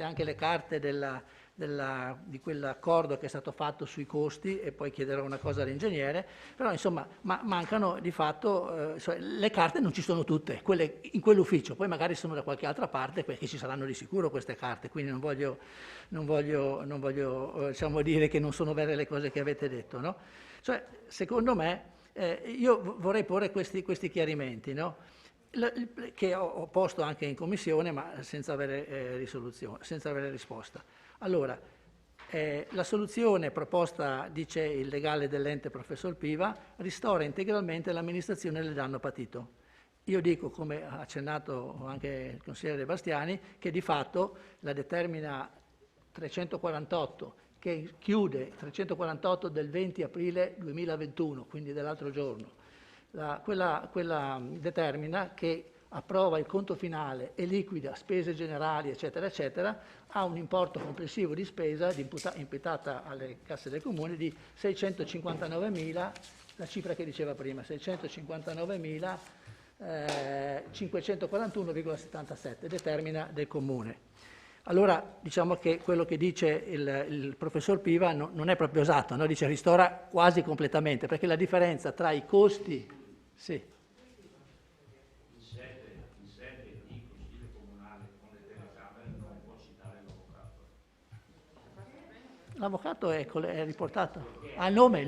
anche le carte di quell'accordo che è stato fatto sui costi e poi chiederò una cosa all'ingegnere, però insomma mancano di fatto, cioè, le carte non ci sono tutte, quelle in quell'ufficio, poi magari sono da qualche altra parte perché ci saranno di sicuro queste carte, quindi non voglio diciamo, dire che non sono vere le cose che avete detto, no? Cioè, secondo me, io vorrei porre questi chiarimenti, no? Che ho posto anche in commissione ma senza avere risposta. Allora, la soluzione proposta, dice il legale dell'ente professor Piva, ristora integralmente l'amministrazione del danno patito. Io dico, come ha accennato anche il consigliere De Bastiani, che di fatto la determina 348 che chiude 348 del 20 aprile 2021, quindi dell'altro giorno, quella determina che approva il conto finale e liquida spese generali, eccetera, eccetera, ha un importo complessivo di spesa imputata alle casse del Comune di 659.000, la cifra che diceva prima, 659.541,77, determina del Comune. Allora diciamo che quello che dice il professor Piva non è proprio esatto, no? Dice ristora quasi completamente, perché la differenza tra i costi... Sì. In sede di consiglio comunale con le telecamere non può citare l'avvocato. L'avvocato è riportato. Ah, il nome.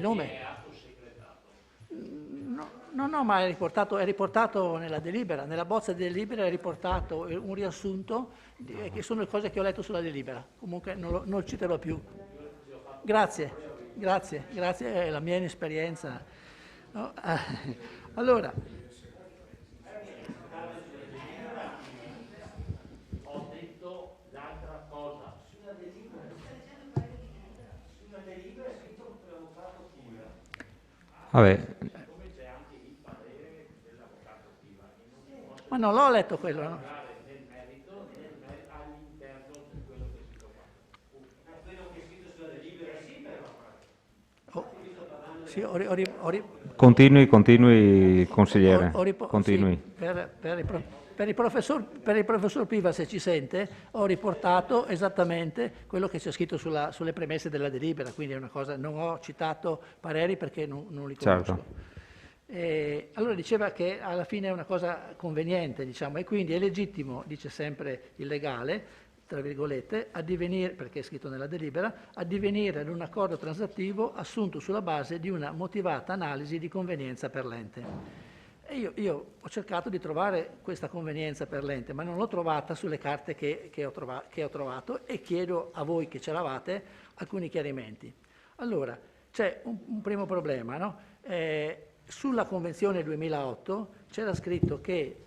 No, ma è riportato nella delibera, nella bozza di delibera è riportato un riassunto che sono le cose che ho letto sulla delibera, comunque non citerò più. Grazie, è la mia inesperienza. No? Allora, Ho detto l'altra cosa. Sulla delibera è scritto l'avvocato Piva. Vabbè. Ma non l'ho letto quello, no? Sì, Continui, consigliere. Continui. Sì, per il professor Piva, se ci sente, ho riportato esattamente quello che c'è scritto sulle premesse della delibera, quindi è una cosa, non ho citato pareri perché non li conosco. Certo. Allora diceva che alla fine è una cosa conveniente, diciamo, e quindi è legittimo, dice sempre il legale, tra virgolette, addivenire, perché è scritto nella delibera, addivenire ad un accordo transattivo assunto sulla base di una motivata analisi di convenienza per l'ente. E io ho cercato di trovare questa convenienza per l'ente, ma non l'ho trovata sulle carte che ho trovato e chiedo a voi che c'eravate alcuni chiarimenti. Allora, c'è un primo problema, no? Sulla Convenzione 2008 c'era scritto che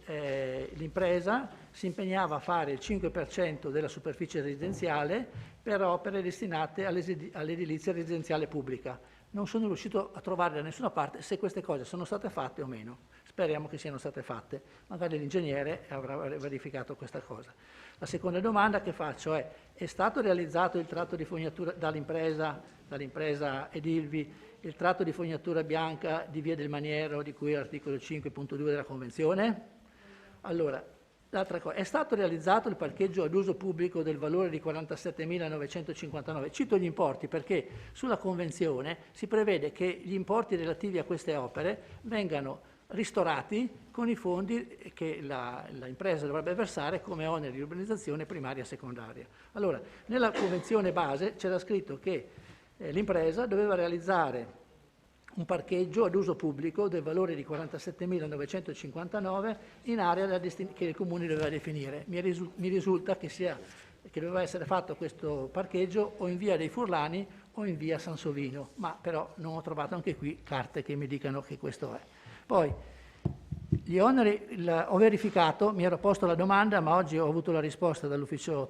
l'impresa si impegnava a fare il 5% della superficie residenziale per opere destinate all'edilizia residenziale pubblica. Non sono riuscito a trovare da nessuna parte se queste cose sono state fatte o meno. Speriamo che siano state fatte. Magari l'ingegnere avrà verificato questa cosa. La seconda domanda che faccio è stato realizzato il tratto di fognatura dall'impresa Edilvi, il tratto di fognatura bianca di Via del Maniero di cui l'articolo 5.2 della Convenzione? Allora, l'altra cosa, è stato realizzato il parcheggio ad uso pubblico del valore di 47.959. Cito gli importi perché sulla Convenzione si prevede che gli importi relativi a queste opere vengano ristorati con i fondi che l'impresa dovrebbe versare come oneri di urbanizzazione primaria e secondaria. Allora, nella Convenzione base c'era scritto che l'impresa doveva realizzare un parcheggio ad uso pubblico del valore di 47.959 in area che il Comune doveva definire. Mi risulta che doveva essere fatto questo parcheggio o in via dei Furlani o in via Sansovino, ma però non ho trovato anche qui carte che mi dicano che questo è. Poi, gli oneri, ho verificato, mi ero posto la domanda, ma oggi ho avuto la risposta dall'ufficio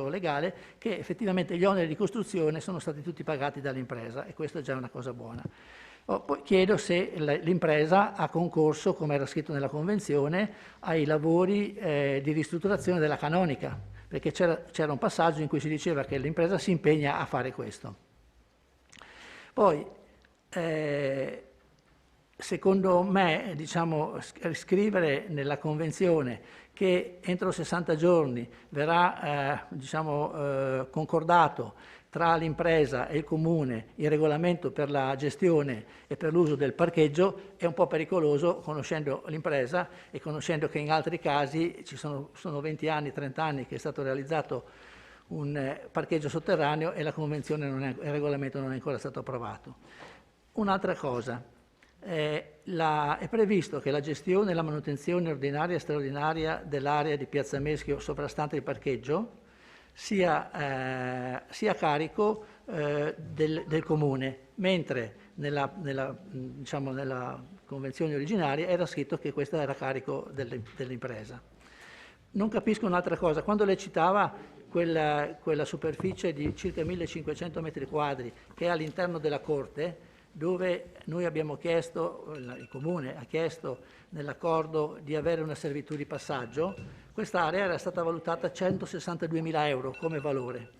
legale che effettivamente gli oneri di costruzione sono stati tutti pagati dall'impresa e questa è già una cosa buona. Poi chiedo se l'impresa ha concorso, come era scritto nella Convenzione, ai lavori di ristrutturazione della canonica, perché c'era un passaggio in cui si diceva che l'impresa si impegna a fare questo. Poi, secondo me, scrivere nella Convenzione che entro 60 giorni verrà concordato tra l'impresa e il Comune il regolamento per la gestione e per l'uso del parcheggio è un po' pericoloso, conoscendo l'impresa e conoscendo che in altri casi sono 20 anni, 30 anni che è stato realizzato un parcheggio sotterraneo e la Convenzione il regolamento non è ancora stato approvato. Un'altra cosa. È previsto che la gestione e la manutenzione ordinaria e straordinaria dell'area di Piazza Meschio sovrastante il parcheggio sia a carico del Comune, mentre nella convenzione originaria era scritto che questa era a carico dell'impresa. Non capisco un'altra cosa, quando lei citava quella superficie di circa 1500 metri quadri che è all'interno della Corte, dove noi abbiamo chiesto, il Comune ha chiesto nell'accordo di avere una servitù di passaggio, quest'area era stata valutata a 162.000 euro come valore.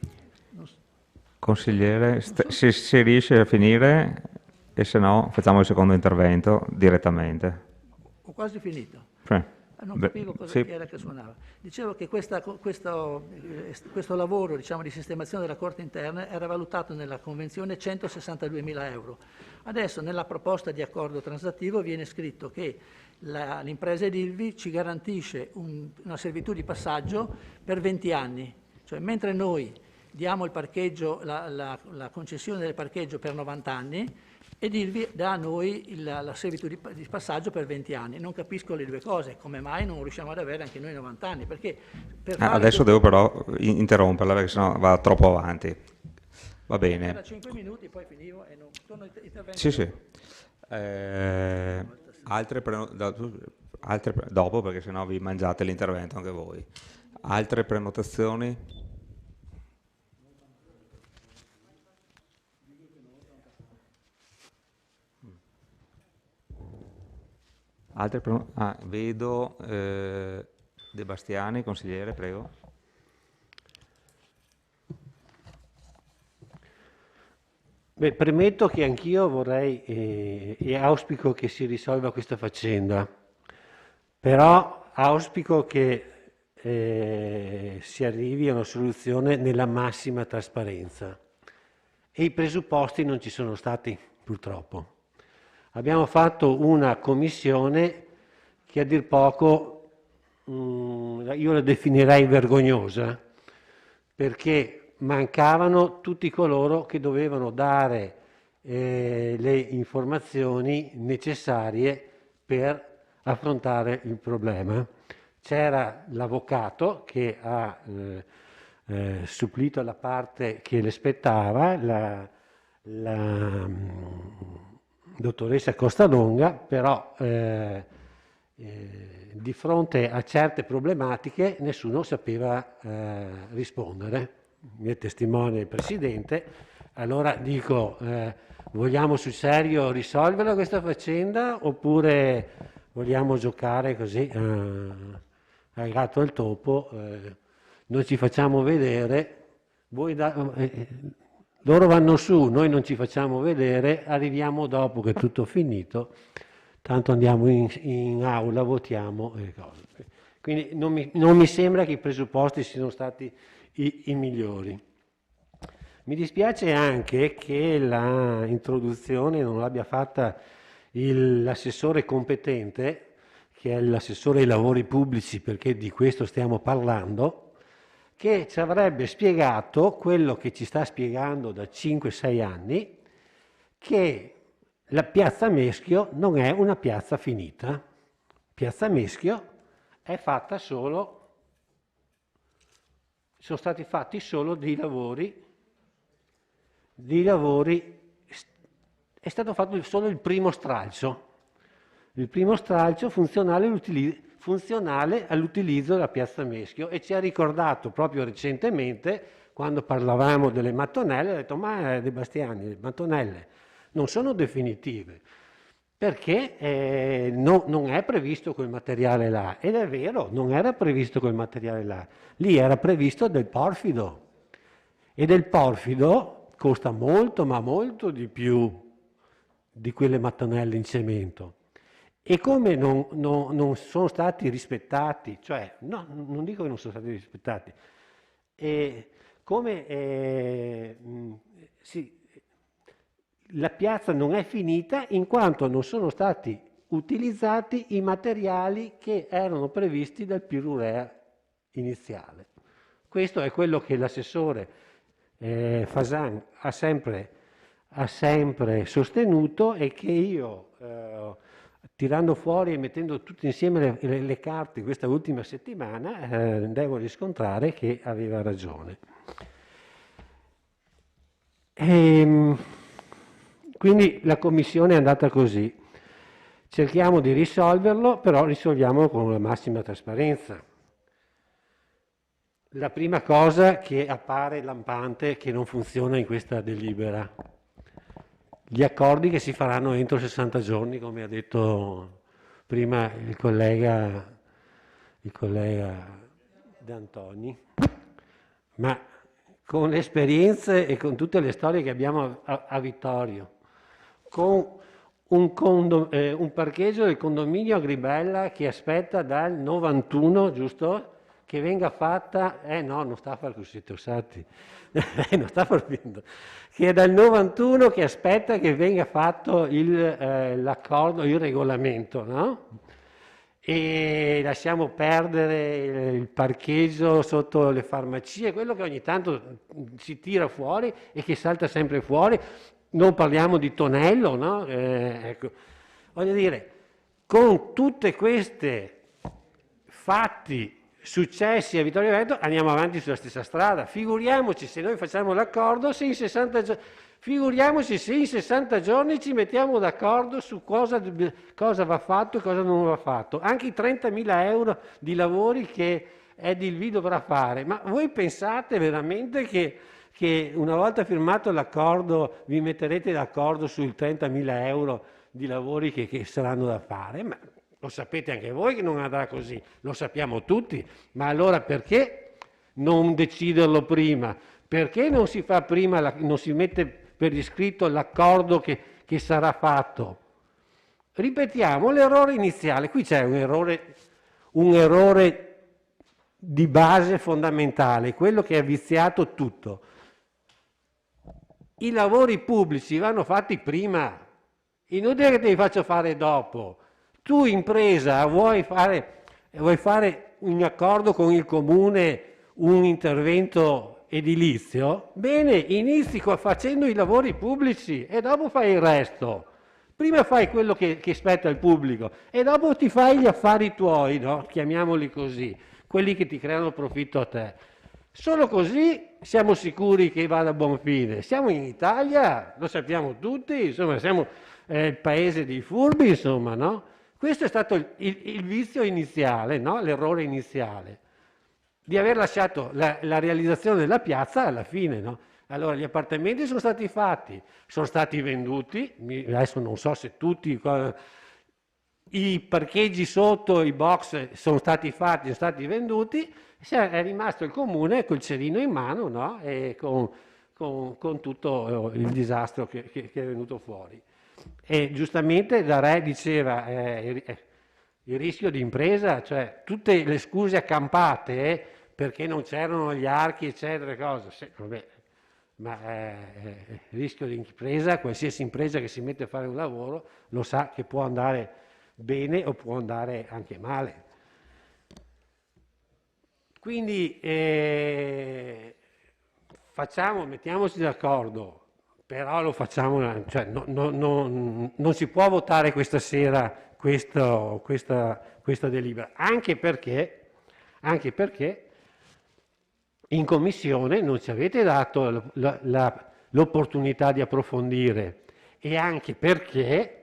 Consigliere, se riesce a finire e se no facciamo il secondo intervento direttamente. Ho quasi finito. Non Beh, capivo cosa sì. era che suonava. Dicevo che questo lavoro di sistemazione della Corte interna era valutato nella Convenzione 162.000 euro. Adesso nella proposta di accordo transattivo viene scritto che l'impresa Edilvi ci garantisce una servitù di passaggio per 20 anni. Cioè, mentre noi diamo il parcheggio, la concessione del parcheggio per 90 anni, Edilvi dà a noi la servitù di passaggio per 20 anni. Non capisco le due cose, come mai non riusciamo ad avere anche noi 90 anni? Perché adesso devo però interromperla perché sennò va troppo avanti. Va bene. Era 5 minuti, poi finivo e non torno intervento. Sì. Dopo, perché sennò vi mangiate l'intervento anche voi. Altre prenotazioni? Vedo De Bastiani, consigliere, prego. Beh, premetto che anch'io vorrei e auspico che si risolva questa faccenda, però auspico che si arrivi a una soluzione nella massima trasparenza e i presupposti non ci sono stati, purtroppo. Abbiamo fatto una commissione che a dir poco io la definirei vergognosa, perché mancavano tutti coloro che dovevano dare le informazioni necessarie per affrontare il problema. C'era l'avvocato che ha supplito alla parte che le spettava, la dottoressa Costalonga, però di fronte a certe problematiche nessuno sapeva rispondere. Mi è testimone il Presidente. Allora dico, vogliamo sul serio risolverla questa faccenda oppure vogliamo giocare così al gatto e al topo, non ci facciamo vedere, loro vanno su, noi non ci facciamo vedere, arriviamo dopo che è tutto finito, tanto andiamo in aula, votiamo e cose. Quindi non mi sembra che i presupposti siano stati i migliori. Mi dispiace anche che la introduzione non l'abbia fatta l'assessore competente, che è l'assessore ai lavori pubblici, perché di questo stiamo parlando, che ci avrebbe spiegato quello che ci sta spiegando da 5-6 anni, che la piazza Meschio non è una piazza finita. Piazza Meschio è fatta solo, sono stati fatti solo dei lavori, è stato fatto solo il primo stralcio funzionale all'utilizzo della piazza Meschio, e ci ha ricordato proprio recentemente, quando parlavamo delle mattonelle, ha detto: ma De Bastiani, le mattonelle non sono definitive, perché non è previsto quel materiale là. Ed è vero, non era previsto quel materiale là, lì era previsto del porfido, e del porfido costa molto, ma molto di più di quelle mattonelle in cemento. E come non sono stati rispettati, cioè, no, non dico che non sono stati rispettati, la piazza non è finita in quanto non sono stati utilizzati i materiali che erano previsti dal pirurea iniziale. Questo è quello che l'assessore Fasan ha sempre sostenuto, e che io, tirando fuori e mettendo tutte insieme le carte questa ultima settimana, devo riscontrare che aveva ragione. Quindi la commissione è andata così. Cerchiamo di risolverlo, però risolviamolo con la massima trasparenza. La prima cosa che appare lampante che non funziona in questa delibera: gli accordi che si faranno entro 60 giorni, come ha detto prima il collega De Antoni, ma con le esperienze e con tutte le storie che abbiamo a Vittorio, con un parcheggio del condominio Agribella che aspetta dal 91, giusto? Che venga fatta, no, non sta a fare così, Tossati, non sta facendo, che è dal 91 che aspetta che venga fatto l'accordo, il regolamento, no? E lasciamo perdere il parcheggio sotto le farmacie, quello che ogni tanto si tira fuori e che salta sempre fuori. Non parliamo di Tonello, no? Ecco. Voglio dire, con tutte queste fatti successi a Vittorio Veneto andiamo avanti sulla stessa strada. Figuriamoci se noi facciamo l'accordo, figuriamoci se in 60 giorni ci mettiamo d'accordo su cosa va fatto e cosa non va fatto. Anche i 30.000 euro di lavori che Edilvi dovrà fare. Ma voi pensate veramente che una volta firmato l'accordo vi metterete d'accordo sui 30.000 euro di lavori che saranno da fare? Ma lo sapete anche voi che non andrà così, lo sappiamo tutti, ma allora perché non deciderlo prima? Perché non si fa prima, non si mette per iscritto l'accordo che sarà fatto? Ripetiamo l'errore iniziale, qui c'è un errore di base fondamentale, quello che ha viziato tutto. I lavori pubblici vanno fatti prima, inutile che te li faccio fare dopo. Tu impresa vuoi fare un accordo con il comune, un intervento edilizio? Bene, inizi facendo i lavori pubblici e dopo fai il resto. Prima fai quello che spetta al pubblico e dopo ti fai gli affari tuoi, no? Chiamiamoli così, quelli che ti creano profitto a te. Solo così siamo sicuri che vada a buon fine. Siamo in Italia, lo sappiamo tutti, insomma, siamo il paese dei furbi, insomma, no? Questo è stato il vizio iniziale, no? L'errore iniziale, di aver lasciato la realizzazione della piazza alla fine, no? Allora gli appartamenti sono stati fatti, sono stati venduti, adesso non so se tutti, i parcheggi sotto i box sono stati fatti, sono stati venduti, è rimasto il comune col cerino in mano, no? E con tutto il disastro che è venuto fuori. E giustamente Darè diceva il rischio di impresa, cioè tutte le scuse accampate perché non c'erano gli archi, eccetera, cose. Vabbè, ma il rischio di impresa, qualsiasi impresa che si mette a fare un lavoro lo sa che può andare bene o può andare anche male. Quindi mettiamoci d'accordo, però lo facciamo, cioè, non si può votare questa sera questa delibera, anche perché in commissione non ci avete dato l'opportunità di approfondire, e anche perché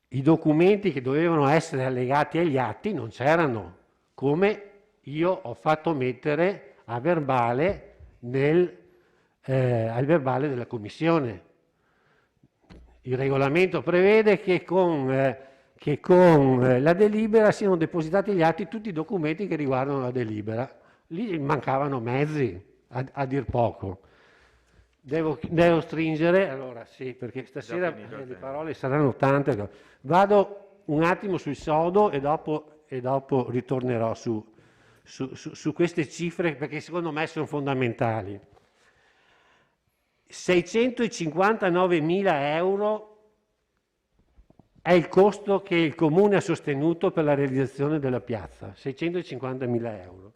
i documenti che dovevano essere allegati agli atti non c'erano, come io ho fatto mettere a verbale al verbale della commissione. Il regolamento prevede che con la delibera siano depositati agli atti tutti i documenti che riguardano la delibera. Lì mancavano mezzi, a dir poco. Devo stringere, allora sì, perché stasera le parole saranno tante. Vado un attimo sul sodo e dopo ritornerò su queste cifre, perché secondo me sono fondamentali. 659.000 euro è il costo che il Comune ha sostenuto per la realizzazione della piazza, 650.000 euro.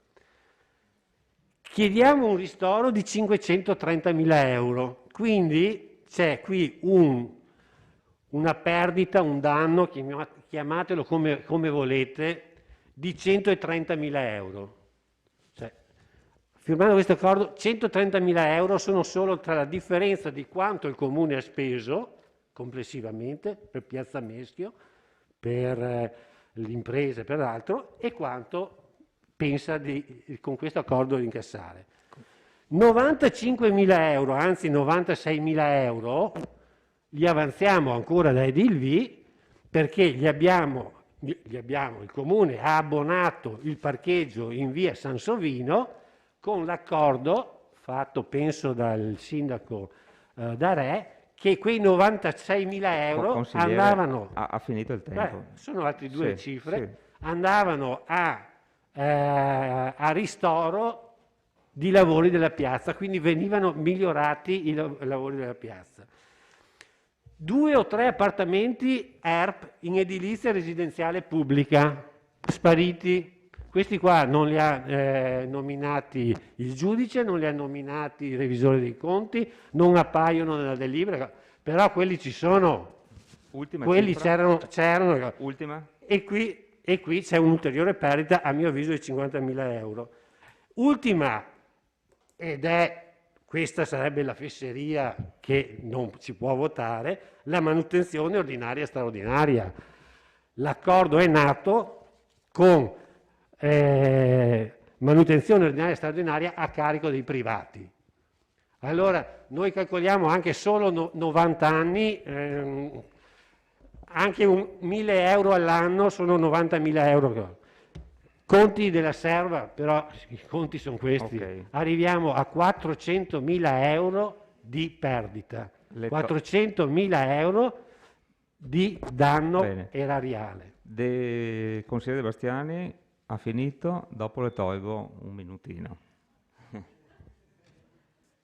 Chiediamo un ristoro di 530.000 euro, quindi c'è qui una perdita, un danno, chiamatelo come volete, di 130.000 euro. Cioè, firmando questo accordo, 130.000 euro sono solo tra la differenza di quanto il Comune ha speso complessivamente per Piazza Meschio, per l'impresa e per l'altro, e quanto pensa con questo accordo di incassare. 95.000 euro, anzi 96.000 euro, li avanziamo ancora da Edilvi, perché il Comune ha abbonato il parcheggio in via Sansovino con l'accordo fatto, penso, dal sindaco Darè, che quei 96.000 euro andavano... Ha finito il tempo. Sono altre due cifre, andavano a ristoro di lavori della piazza, quindi venivano migliorati i lavori della piazza. 2 o 3 appartamenti ERP in edilizia residenziale pubblica, spariti. Questi qua non li ha nominati il giudice, non li ha nominati il revisore dei conti, non appaiono nella delibera, però quelli ci sono. Ultima quelli cifra. c'erano. Ultima. E qui c'è un'ulteriore perdita, a mio avviso, di 50.000 euro. Ultima, questa sarebbe la fesseria che non si può votare, la manutenzione ordinaria e straordinaria. L'accordo è nato con manutenzione ordinaria e straordinaria a carico dei privati. Allora, noi calcoliamo anche solo 90 anni, anche 1.000 euro all'anno sono 90.000 euro. Conti della serva, però i conti sono questi. Okay. Arriviamo a 400.000 euro di perdita, 400.000 euro di danno erariale. Consigliere Bastiani ha finito, dopo le tolgo un minutino.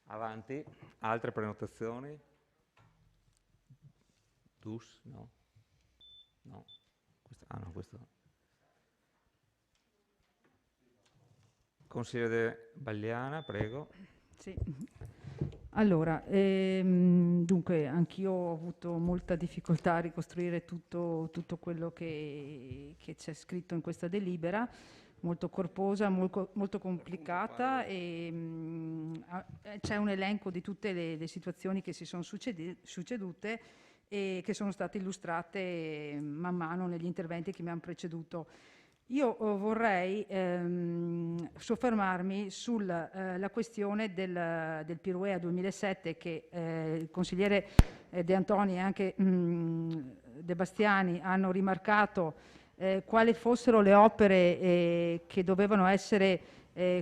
Avanti, altre prenotazioni? Dus? No. No. Questo. Consigliere Bagliana, prego. Sì. Allora, dunque, anch'io ho avuto molta difficoltà a ricostruire tutto quello che c'è scritto in questa delibera, molto corposa, molto complicata, e c'è un elenco di tutte le situazioni che si sono succedute e che sono state illustrate man mano negli interventi che mi hanno preceduto. Io vorrei soffermarmi sulla questione del Piruea 2007 che il consigliere De Antoni e anche De Bastiani hanno rimarcato quali fossero le opere che dovevano essere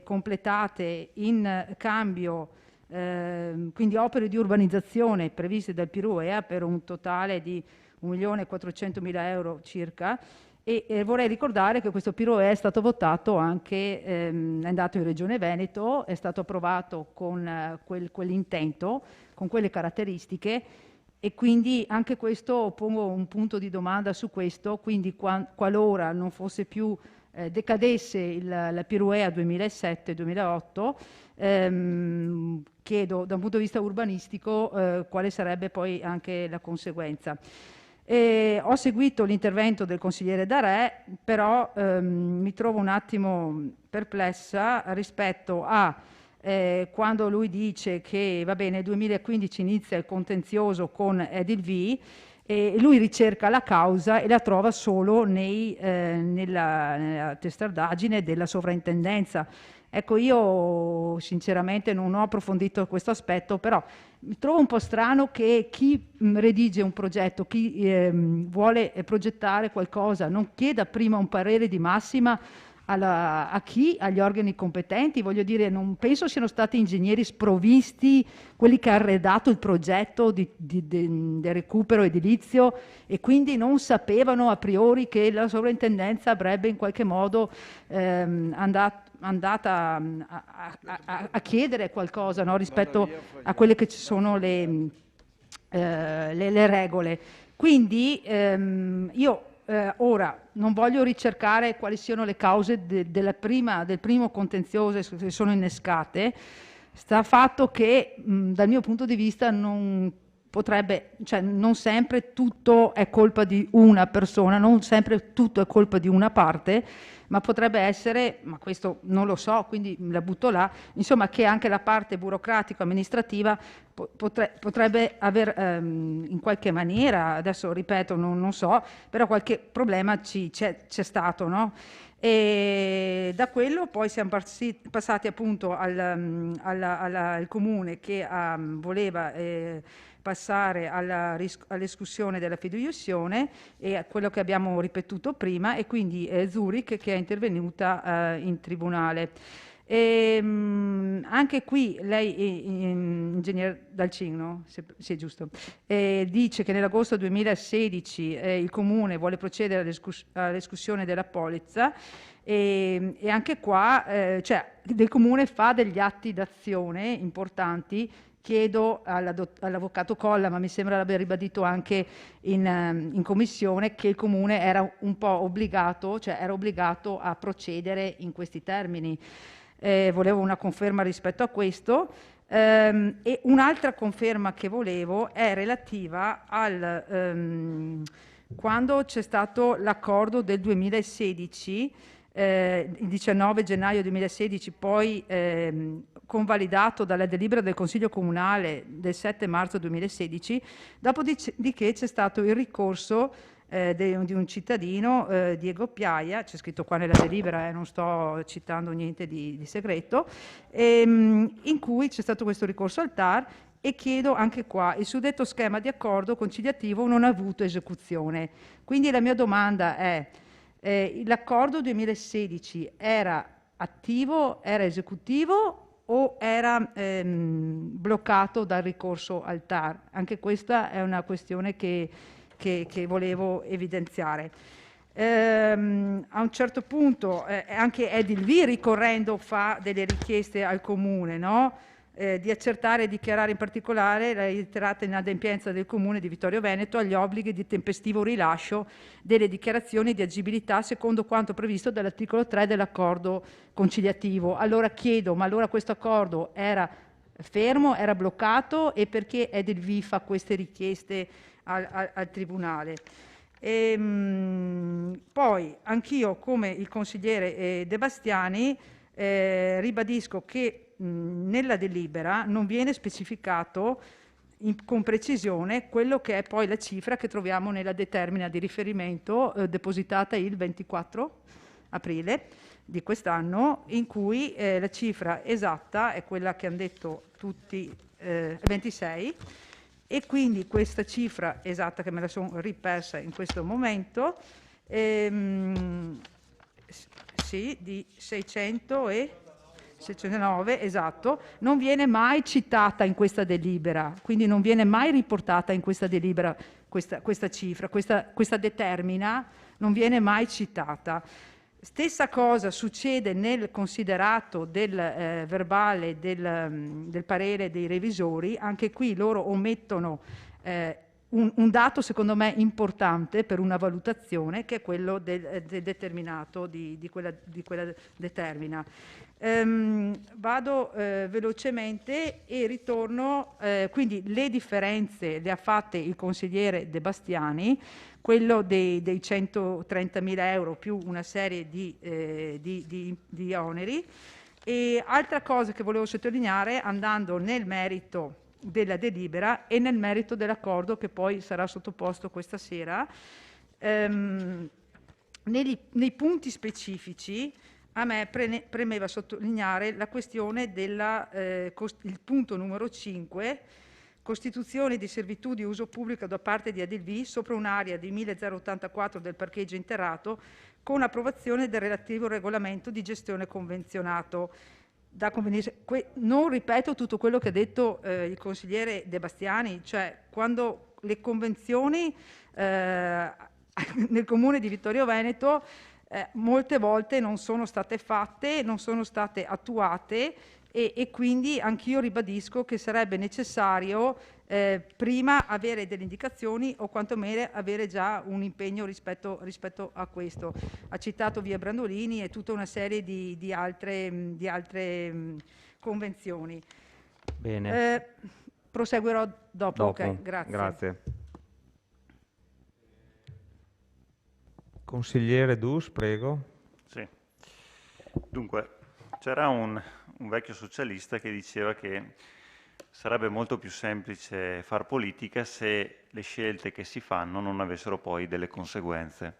completate in cambio, quindi opere di urbanizzazione previste dal Piruea per un totale di 1.400.000 euro circa. E vorrei ricordare che questo Piruea è stato votato anche, è andato in Regione Veneto, è stato approvato con quell'intento, con quelle caratteristiche, e quindi anche questo pongo un punto di domanda su questo, quindi qualora non fosse più, decadesse la Piruea 2007-2008, chiedo da un punto di vista urbanistico quale sarebbe poi anche la conseguenza. Ho seguito l'intervento del consigliere Darè, però mi trovo un attimo perplessa rispetto a quando lui dice che va bene, nel 2015 inizia il contenzioso con Edilvi e lui ricerca la causa e la trova solo nella testardaggine della sovrintendenza. Ecco, io sinceramente non ho approfondito questo aspetto, però mi trovo un po' strano che chi redige un progetto, chi vuole progettare qualcosa, non chieda prima un parere di massima a chi? Agli organi competenti. Voglio dire, non penso siano stati ingegneri sprovvisti quelli che hanno redatto il progetto del recupero edilizio e quindi non sapevano a priori che la sovrintendenza avrebbe in qualche modo andata a chiedere qualcosa, no, rispetto a quelle che ci sono le regole. Quindi io ora non voglio ricercare quali siano le cause del primo contenzioso che sono innescate. Sta fatto che dal mio punto di vista non sempre tutto è colpa di una persona, non sempre tutto è colpa di una parte, ma potrebbe essere, ma questo non lo so, quindi la butto là, insomma, che anche la parte burocratico-amministrativa potrebbe aver in qualche maniera, adesso ripeto, non so, però qualche problema c'è stato, no? E da quello poi siamo passati appunto al comune che voleva passare all'escussione della fiduciazione, e a quello che abbiamo ripetuto prima, e quindi Zurich che è intervenuta in tribunale. Anche qui lei, ingegner Dalcin, no? Sì, giusto, dice che nell'agosto 2016 il comune vuole procedere all'escussione della polizza, e anche qua cioè, del comune fa degli atti d'azione importanti. Chiedo all'avvocato Colla, ma mi sembra l'abbia ribadito anche in commissione, che il comune era un po' obbligato, cioè era obbligato a procedere in questi termini. Volevo una conferma rispetto a questo. E un'altra conferma che volevo è relativa quando c'è stato l'accordo del 2016, il 19 gennaio 2016, poi convalidato dalla delibera del Consiglio Comunale del 7 marzo 2016, dopodiché c'è stato il ricorso di un cittadino, Diego Piaia, c'è scritto qua nella delibera, non sto citando niente di segreto, in cui c'è stato questo ricorso al TAR, e chiedo anche qua, il suddetto schema di accordo conciliativo non ha avuto esecuzione. Quindi la mia domanda è, l'accordo 2016 era attivo, era esecutivo o era bloccato dal ricorso al TAR? Anche questa è una questione che volevo evidenziare. A un certo punto anche Edilvi, ricorrendo, fa delle richieste al comune, no? Di accertare e dichiarare in particolare la reiterata inadempienza del comune di Vittorio Veneto agli obblighi di tempestivo rilascio delle dichiarazioni di agibilità secondo quanto previsto dall'articolo 3 dell'accordo conciliativo. Allora chiedo, ma allora questo accordo era fermo, era bloccato, e perché Edilvi fa queste richieste al Tribunale? Poi anch'io, come il consigliere De Bastiani, ribadisco che nella delibera non viene specificato con precisione quello che è poi la cifra che troviamo nella determina di riferimento depositata il 24 aprile di quest'anno, in cui la cifra esatta è quella che hanno detto tutti, 26, e quindi questa cifra esatta, che me la sono ripersa in questo momento, sì, di 609, esatto, non viene mai citata in questa delibera, quindi non viene mai riportata in questa delibera questa cifra, questa determina non viene mai citata. Stessa cosa succede nel considerato del verbale del parere dei revisori. Anche qui loro omettono un dato secondo me importante per una valutazione, che è quello del determinato di quella determina. Vado velocemente e ritorno, quindi le differenze le ha fatte il consigliere De Bastiani, quello dei 130.000 euro più una serie di oneri. E altra cosa che volevo sottolineare, andando nel merito della delibera e nel merito dell'accordo che poi sarà sottoposto questa sera, nei punti specifici a me premeva sottolineare la questione il punto numero 5, costituzione di servitù di uso pubblico da parte di Adilvi sopra un'area di 1084 del parcheggio interrato, con approvazione del relativo regolamento di gestione convenzionato. Non ripeto tutto quello che ha detto il consigliere De Bastiani, cioè quando le convenzioni nel comune di Vittorio Veneto molte volte non sono state fatte, non sono state attuate, e quindi anch'io ribadisco che sarebbe necessario prima avere delle indicazioni, o quantomeno avere già un impegno rispetto a questo. Ha citato via Brandolini e tutta una serie di altre convenzioni. Bene. Proseguirò dopo. Ok, grazie. Consigliere Dus, prego. Sì. Dunque, c'era un vecchio socialista che diceva che sarebbe molto più semplice far politica se le scelte che si fanno non avessero poi delle conseguenze.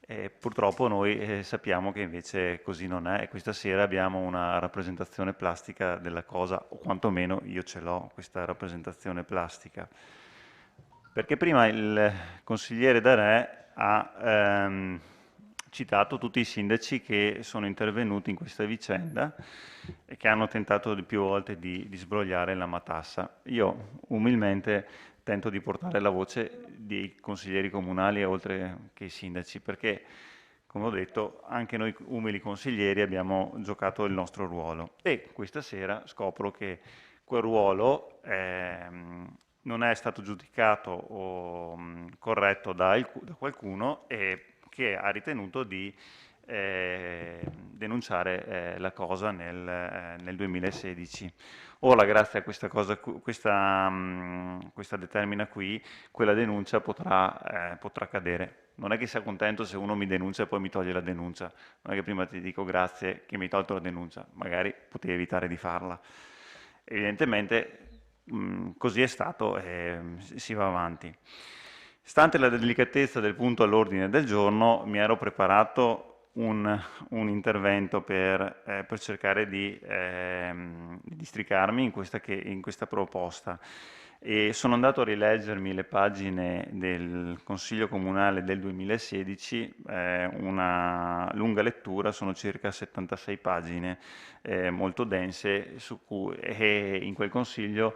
E purtroppo noi sappiamo che invece così non è, e questa sera abbiamo una rappresentazione plastica della cosa, o quantomeno io ce l'ho, questa rappresentazione plastica. Perché prima il consigliere Darè ha citato tutti i sindaci che sono intervenuti in questa vicenda e che hanno tentato più volte di sbrogliare la matassa. Io umilmente tento di portare la voce dei consiglieri comunali oltre che i sindaci, perché, come ho detto, anche noi umili consiglieri abbiamo giocato il nostro ruolo, e questa sera scopro che quel ruolo non è stato giudicato o corretto da qualcuno, e che ha ritenuto di denunciare la cosa nel 2016. Ora, grazie a questa determina qui, quella denuncia potrà cadere. Non è che sia contento se uno mi denuncia e poi mi toglie la denuncia, non è che prima ti dico grazie che mi hai tolto la denuncia, magari potevi evitare di farla. Evidentemente così è stato e si va avanti. Stante la delicatezza del punto all'ordine del giorno, mi ero preparato un intervento per cercare di districarmi in questa proposta, e sono andato a rileggermi le pagine del Consiglio Comunale del 2016, una lunga lettura, sono circa 76 pagine molto dense, e in quel Consiglio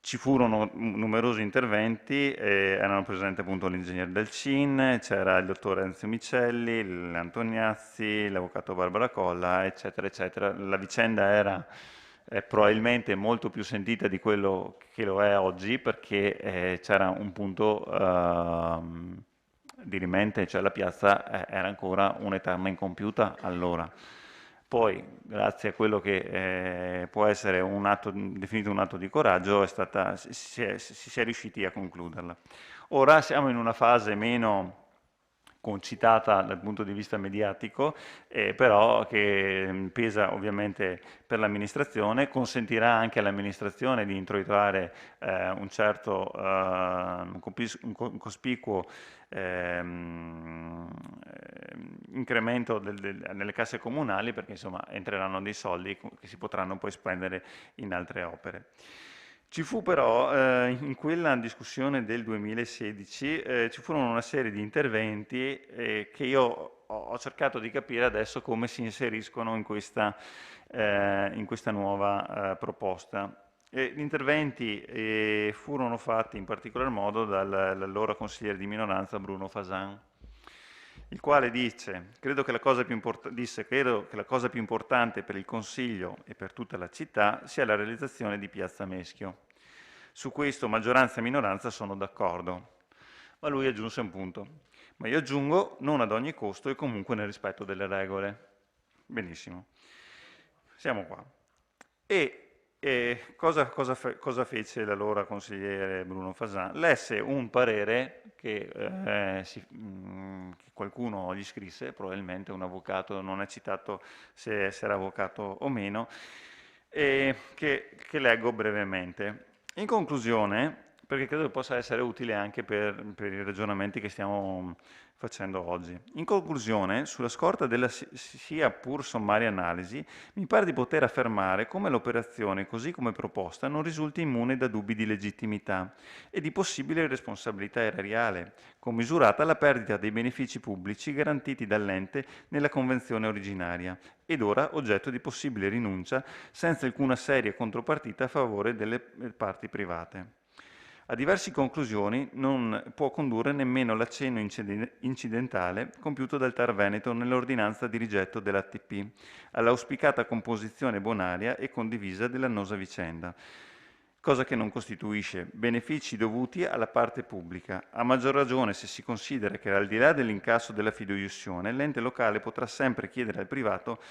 ci furono numerosi interventi, erano presenti appunto l'ingegner Del Cin, c'era il dottor Enzio Micelli, l'Antoniazzi, l'avvocato Barbara Colla, eccetera, eccetera. La vicenda era probabilmente molto più sentita di quello che lo è oggi, perché c'era un punto dirimente, cioè la piazza era ancora un'eterna incompiuta allora. Poi, grazie a quello che può essere definito un atto di coraggio, si è riusciti a concluderla. Ora siamo in una fase meno concitata dal punto di vista mediatico, però che pesa ovviamente per l'amministrazione, consentirà anche all'amministrazione di introitare un certo un cospicuo incremento nelle casse comunali, perché insomma entreranno dei soldi che si potranno poi spendere in altre opere. Ci fu però, in quella discussione del 2016, ci furono una serie di interventi che io ho cercato di capire adesso come si inseriscono in questa nuova proposta. Gli interventi furono fatti in particolar modo dall'allora consigliere di minoranza Bruno Fasan, il quale disse: credo che la cosa più importante per il Consiglio e per tutta la città sia la realizzazione di Piazza Meschio. Su questo maggioranza e minoranza sono d'accordo. Ma lui aggiunse un punto: ma io aggiungo non ad ogni costo e comunque nel rispetto delle regole. Benissimo, siamo qua. Cosa fece l'allora consigliere Bruno Fasan? Lesse un parere che qualcuno gli scrisse, probabilmente un avvocato, non è citato se era avvocato o meno, che leggo brevemente. In conclusione, perché credo che possa essere utile anche per i ragionamenti che stiamo facendo oggi. In conclusione, sulla scorta della sia pur sommaria analisi, mi pare di poter affermare come l'operazione, così come proposta, non risulti immune da dubbi di legittimità e di possibile responsabilità erariale, commisurata alla perdita dei benefici pubblici garantiti dall'ente nella convenzione originaria, ed ora oggetto di possibile rinuncia senza alcuna seria contropartita a favore delle parti private. A diverse conclusioni non può condurre nemmeno l'accenno incidentale compiuto dal TAR Veneto nell'ordinanza di rigetto dell'ATP, all'auspicata composizione bonaria e condivisa dell'annosa vicenda, cosa che non costituisce benefici dovuti alla parte pubblica, a maggior ragione se si considera che al di là dell'incasso della fideiussione, l'ente locale potrà sempre chiedere al privato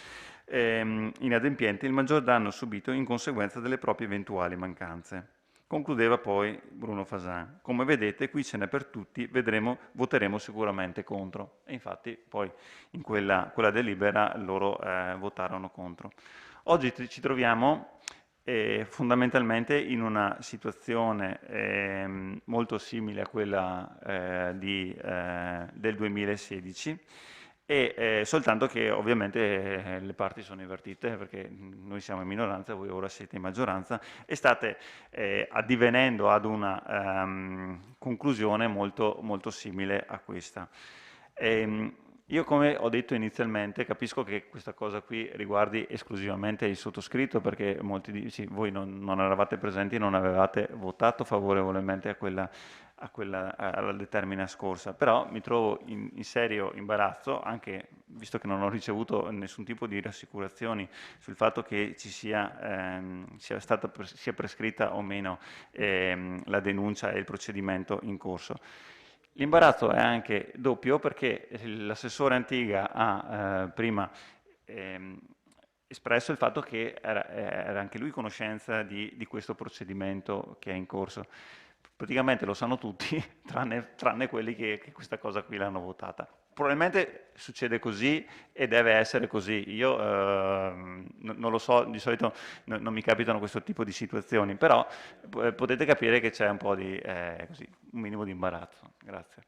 inadempiente il maggior danno subito in conseguenza delle proprie eventuali mancanze. Concludeva poi Bruno Fasan: come vedete qui ce n'è per tutti, voteremo sicuramente contro. E infatti poi in quella delibera loro votarono contro. Oggi ci troviamo fondamentalmente in una situazione molto simile a quella del 2016, soltanto che ovviamente le parti sono invertite, perché noi siamo in minoranza, voi ora siete in maggioranza e state addivenendo ad una conclusione molto, molto simile a questa. Io, come ho detto inizialmente, capisco che questa cosa qui riguardi esclusivamente il sottoscritto, perché molti di voi non eravate presenti e non avevate votato favorevolmente alla determina scorsa, però mi trovo in serio imbarazzo, anche visto che non ho ricevuto nessun tipo di rassicurazioni sul fatto che ci sia prescritta o meno la denuncia e il procedimento in corso. L'imbarazzo è anche doppio perché l'assessore Antiga ha prima espresso il fatto che era anche lui conoscenza di questo procedimento che è in corso. Praticamente lo sanno tutti, tranne quelli che questa cosa qui l'hanno votata. Probabilmente succede così e deve essere così. Io non lo so, di solito non mi capitano questo tipo di situazioni, però potete capire che c'è un po' di un minimo di imbarazzo. Grazie.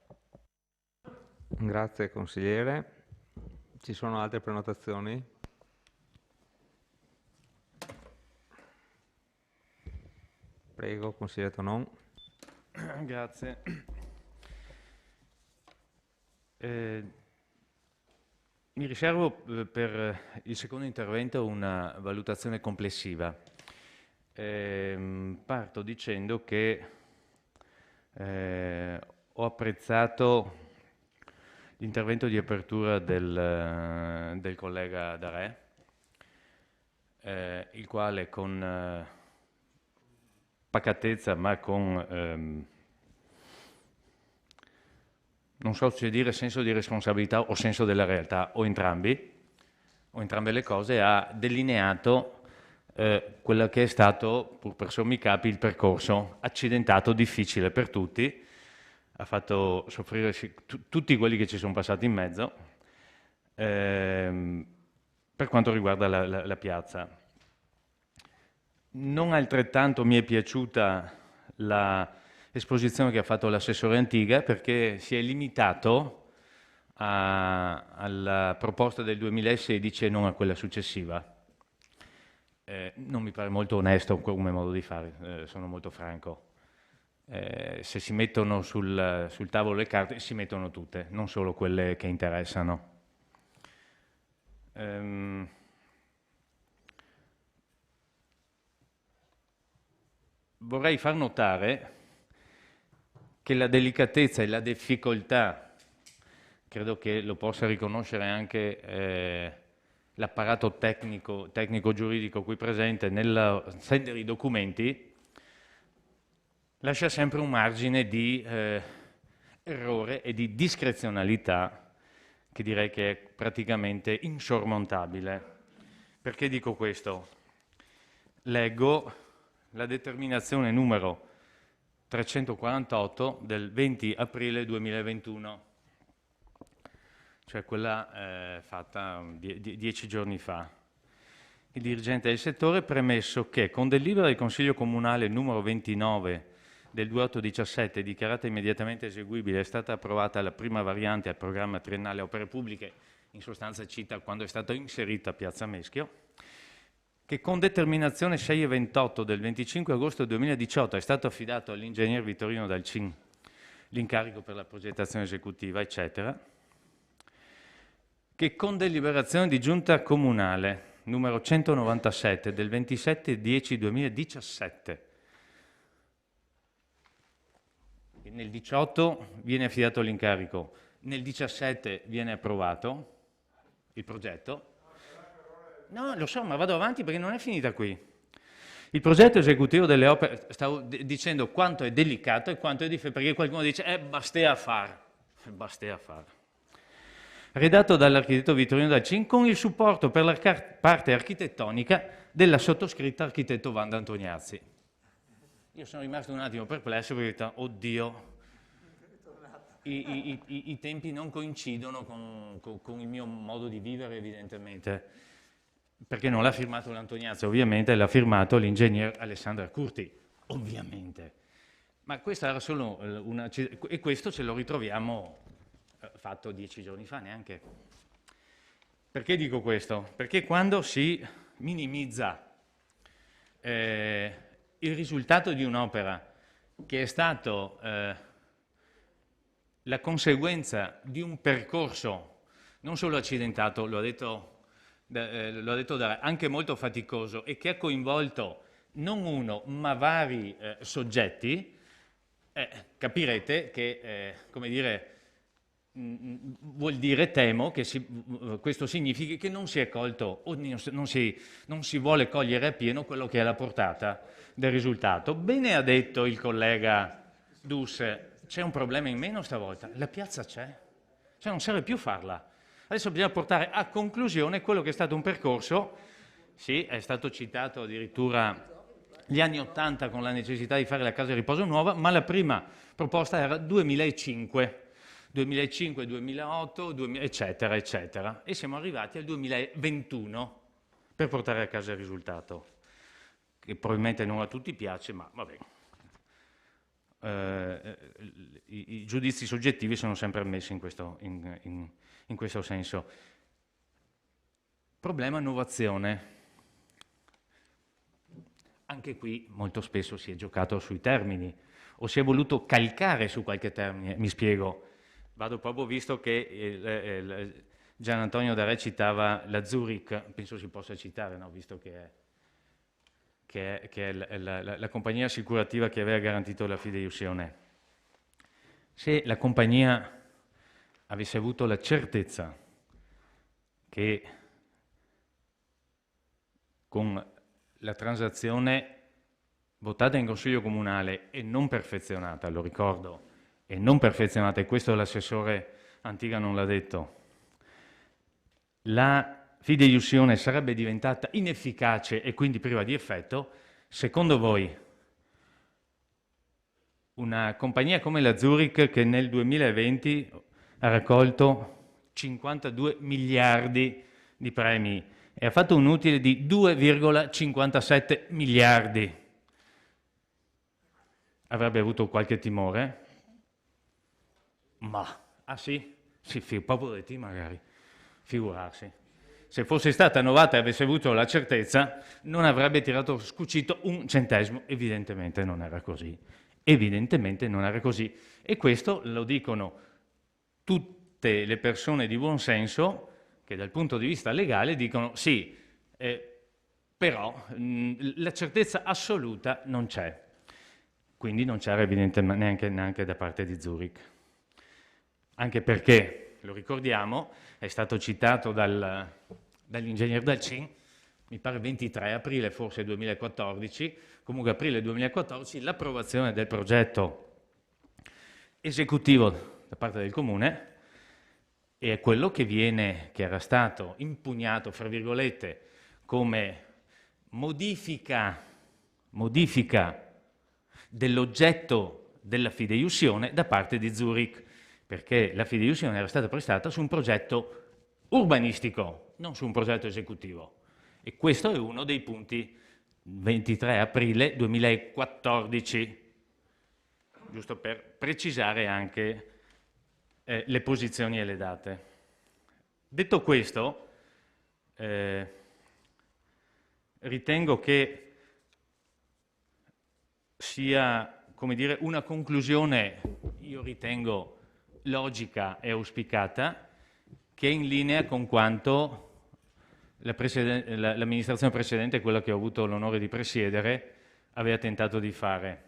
Grazie consigliere. Ci sono altre prenotazioni? Prego, consigliere Tonon. Grazie. Mi riservo per il secondo intervento una valutazione complessiva. Parto dicendo che ho apprezzato l'intervento di apertura del collega Darè, il quale con pacatezza ma con non so se dire senso di responsabilità o senso della realtà, o entrambe le cose, ha delineato quello che è stato, pur per sommi capi, il percorso accidentato, difficile per tutti, ha fatto soffrire tutti quelli che ci sono passati in mezzo, per quanto riguarda la piazza. Non altrettanto mi è piaciuta l'esposizione che ha fatto l'assessore Antiga, perché si è limitato alla proposta del 2016 e non a quella successiva. Non mi pare molto onesto come modo di fare, sono molto franco. Se si mettono sul tavolo le carte, si mettono tutte, non solo quelle che interessano. Vorrei far notare che la delicatezza e la difficoltà, credo che lo possa riconoscere anche l'apparato tecnico-giuridico qui presente, nel stendere i documenti, lascia sempre un margine di errore e di discrezionalità che direi che è praticamente insormontabile. Perché dico questo? Leggo la determinazione numero 348 del 20 aprile 2021, cioè quella fatta 10 giorni fa. Il dirigente del settore, premesso che con delibera del Consiglio Comunale numero 29 del 28/17 dichiarata immediatamente eseguibile, è stata approvata la prima variante al programma triennale opere pubbliche, in sostanza cita quando è stata inserita Piazza Meschio, che con determinazione 6 e 28 del 25 agosto 2018 è stato affidato all'ingegner Vittorino Dalcin l'incarico per la progettazione esecutiva, eccetera, che con deliberazione di giunta comunale numero 197 del 27/10/2017 nel 18 viene affidato l'incarico, nel 17 viene approvato il progetto. No, lo so, ma vado avanti perché non è finita qui. Il progetto esecutivo delle opere, stavo dicendo quanto è delicato e quanto è difficile, perché qualcuno dice bastea a far. Redatto dall'architetto Vittorino Dalcin con il supporto per la parte architettonica della sottoscritta architetto Wanda Antoniazzi. Io sono rimasto un attimo perplesso perché ho detto, oddio, i tempi non coincidono con il mio modo di vivere evidentemente, perché non l'ha firmato l'Antoniazzi, ovviamente l'ha firmato l'ingegner Alessandra Curti, ovviamente. Ma questa era solo una... e questo ce lo ritroviamo fatto 10 giorni fa neanche. Perché dico questo? Perché quando si minimizza il risultato di un'opera che è stato la conseguenza di un percorso non solo accidentato, lo ha detto anche molto faticoso e che ha coinvolto non uno ma vari soggetti, capirete che, come dire, vuol dire, temo, che questo significhi che non si è colto o non si vuole cogliere appieno quello che è la portata del risultato. Bene ha detto il collega Dus, c'è un problema in meno stavolta, la piazza c'è, cioè non serve più farla. Adesso bisogna portare a conclusione quello che è stato un percorso, sì, è stato citato addirittura gli anni '80 con la necessità di fare la casa di riposo nuova, ma la prima proposta era 2005, 2008, eccetera, eccetera. E siamo arrivati al 2021 per portare a casa il risultato, che probabilmente non a tutti piace, ma vabbè. I giudizi soggettivi sono sempre ammessi in questo senso. Problema innovazione. Anche qui molto spesso si è giocato sui termini o si è voluto calcare su qualche termine. Mi spiego. Vado proprio, visto che Gian Antonio Darè citava la Zurich, penso si possa citare, no? Visto che è la compagnia assicurativa che aveva garantito la fideiussione. Se la compagnia avesse avuto la certezza che con la transazione votata in Consiglio Comunale e non perfezionata, lo ricordo, e non perfezionata, e questo l'assessore Antiga non l'ha detto, la fideiussione sarebbe diventata inefficace e quindi priva di effetto, secondo voi una compagnia come la Zurich, che nel 2020 ha raccolto 52 miliardi di premi e ha fatto un utile di 2,57 miliardi, avrebbe avuto qualche timore? Ma, ah sì? Sì, proprio di te magari, figurarsi. Se fosse stata novata e avesse avuto la certezza, non avrebbe tirato scucito un centesimo. Evidentemente non era così. Evidentemente non era così. E questo lo dicono tutte le persone di buon senso che dal punto di vista legale dicono sì, però la certezza assoluta non c'è. Quindi non c'era evidentemente neanche da parte di Zurich. Anche perché, lo ricordiamo, è stato citato dall'ingegner Dalcin, mi pare 23 aprile, forse 2014, comunque aprile 2014, l'approvazione del progetto esecutivo da parte del Comune, e è quello che era stato impugnato, fra virgolette, come modifica dell'oggetto della fideiussione da parte di Zurich, perché la fideiussione era stata prestata su un progetto urbanistico, non su un progetto esecutivo. E questo è uno dei punti 23 aprile 2014, giusto per precisare anche le posizioni e le date. Detto questo, ritengo che sia, come dire, una conclusione, io ritengo logica e auspicata, che è in linea con quanto l'amministrazione precedente, quella che ho avuto l'onore di presiedere, aveva tentato di fare.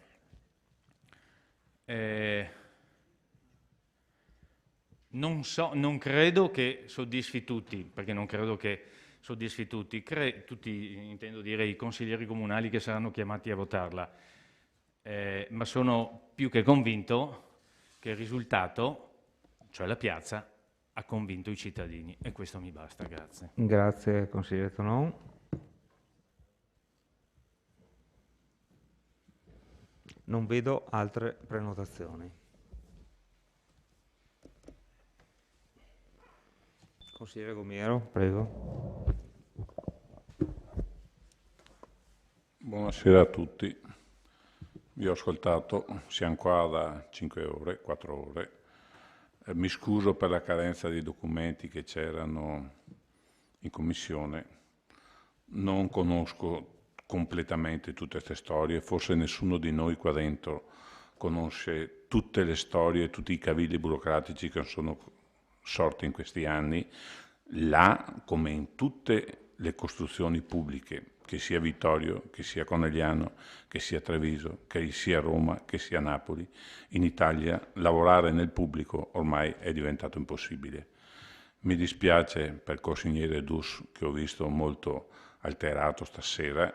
Non credo che soddisfi tutti, perché non credo che soddisfi tutti, tutti intendo dire i consiglieri comunali che saranno chiamati a votarla, ma sono più che convinto che il risultato, cioè la piazza, ha convinto i cittadini, e questo mi basta, grazie. Grazie consigliere Tonon. Non vedo altre prenotazioni. Consigliere Gomiero, prego. Buonasera a tutti. Vi ho ascoltato, siamo qua da 5 ore, 4 ore. Mi scuso per la carenza di documenti che c'erano in commissione. Non conosco completamente tutte queste storie, forse nessuno di noi qua dentro conosce tutte le storie, tutti i cavilli burocratici che sono sorti in questi anni, là come in tutte le costruzioni pubbliche, che sia Vittorio, che sia Conegliano, che sia Treviso, che sia Roma, che sia Napoli. In Italia lavorare nel pubblico ormai è diventato impossibile. Mi dispiace per il consigliere Dus, che ho visto molto alterato stasera,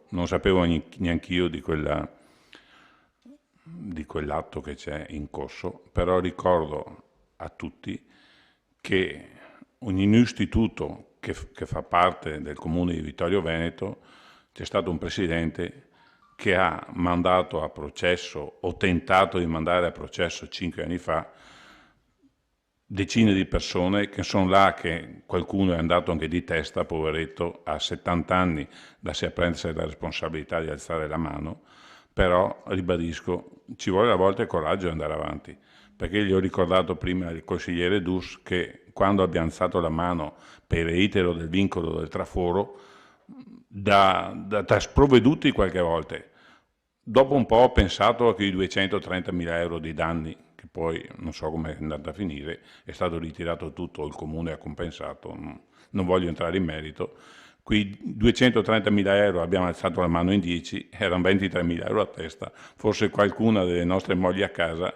non sapevo neanch'io di quell'atto che c'è in corso, però ricordo a tutti che un istituto che fa parte del comune di Vittorio Veneto, c'è stato un presidente che ha mandato a processo, o tentato di mandare a processo 5 anni fa, decine di persone che sono là, che qualcuno è andato anche di testa, poveretto, a 70 anni da sé a prendersi la responsabilità di alzare la mano, però ribadisco, ci vuole a volte il coraggio di andare avanti, perché gli ho ricordato prima il consigliere Dus che quando abbiamo alzato la mano per il reitero del vincolo del traforo, da sprovveduti qualche volta, dopo un po' ho pensato che i 230.000 euro di danni, che poi non so come è andata a finire, è stato ritirato tutto, il comune ha compensato, non voglio entrare in merito, qui 230.000 euro abbiamo alzato la mano in 10, erano 23.000 euro a testa, forse qualcuna delle nostre mogli a casa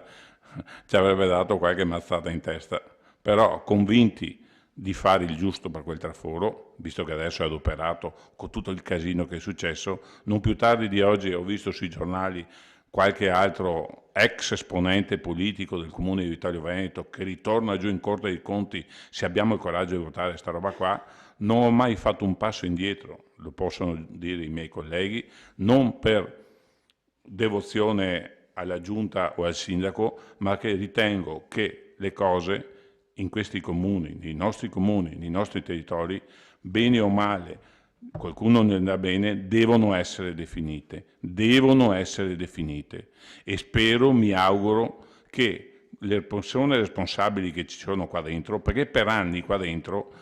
ci avrebbe dato qualche mazzata in testa, però convinti di fare il giusto per quel traforo, visto che adesso è adoperato con tutto il casino che è successo. Non più tardi di oggi ho visto sui giornali qualche altro ex esponente politico del comune di Vittorio Veneto che ritorna giù in Corte dei Conti se abbiamo il coraggio di votare sta roba qua. Non ho mai fatto un passo indietro, lo possono dire i miei colleghi, non per devozione alla giunta o al sindaco, ma che ritengo che le cose in questi comuni, nei nostri territori, bene o male, qualcuno ne andrà bene, devono essere definite, e spero, mi auguro che le persone responsabili che ci sono qua dentro, perché per anni qua dentro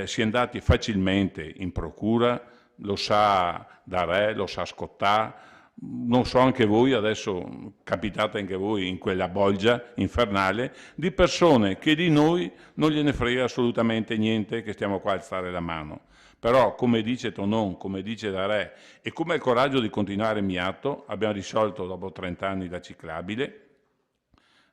si è andati facilmente in procura, lo sa Darè, lo sa Scottà, non so anche voi, adesso capitate anche voi in quella bolgia infernale di persone che di noi non gliene frega assolutamente niente, che stiamo qua a alzare la mano. Però, come dice Tonon, come dice Darè, e come ha il coraggio di continuare Miato, abbiamo risolto dopo 30 anni la ciclabile,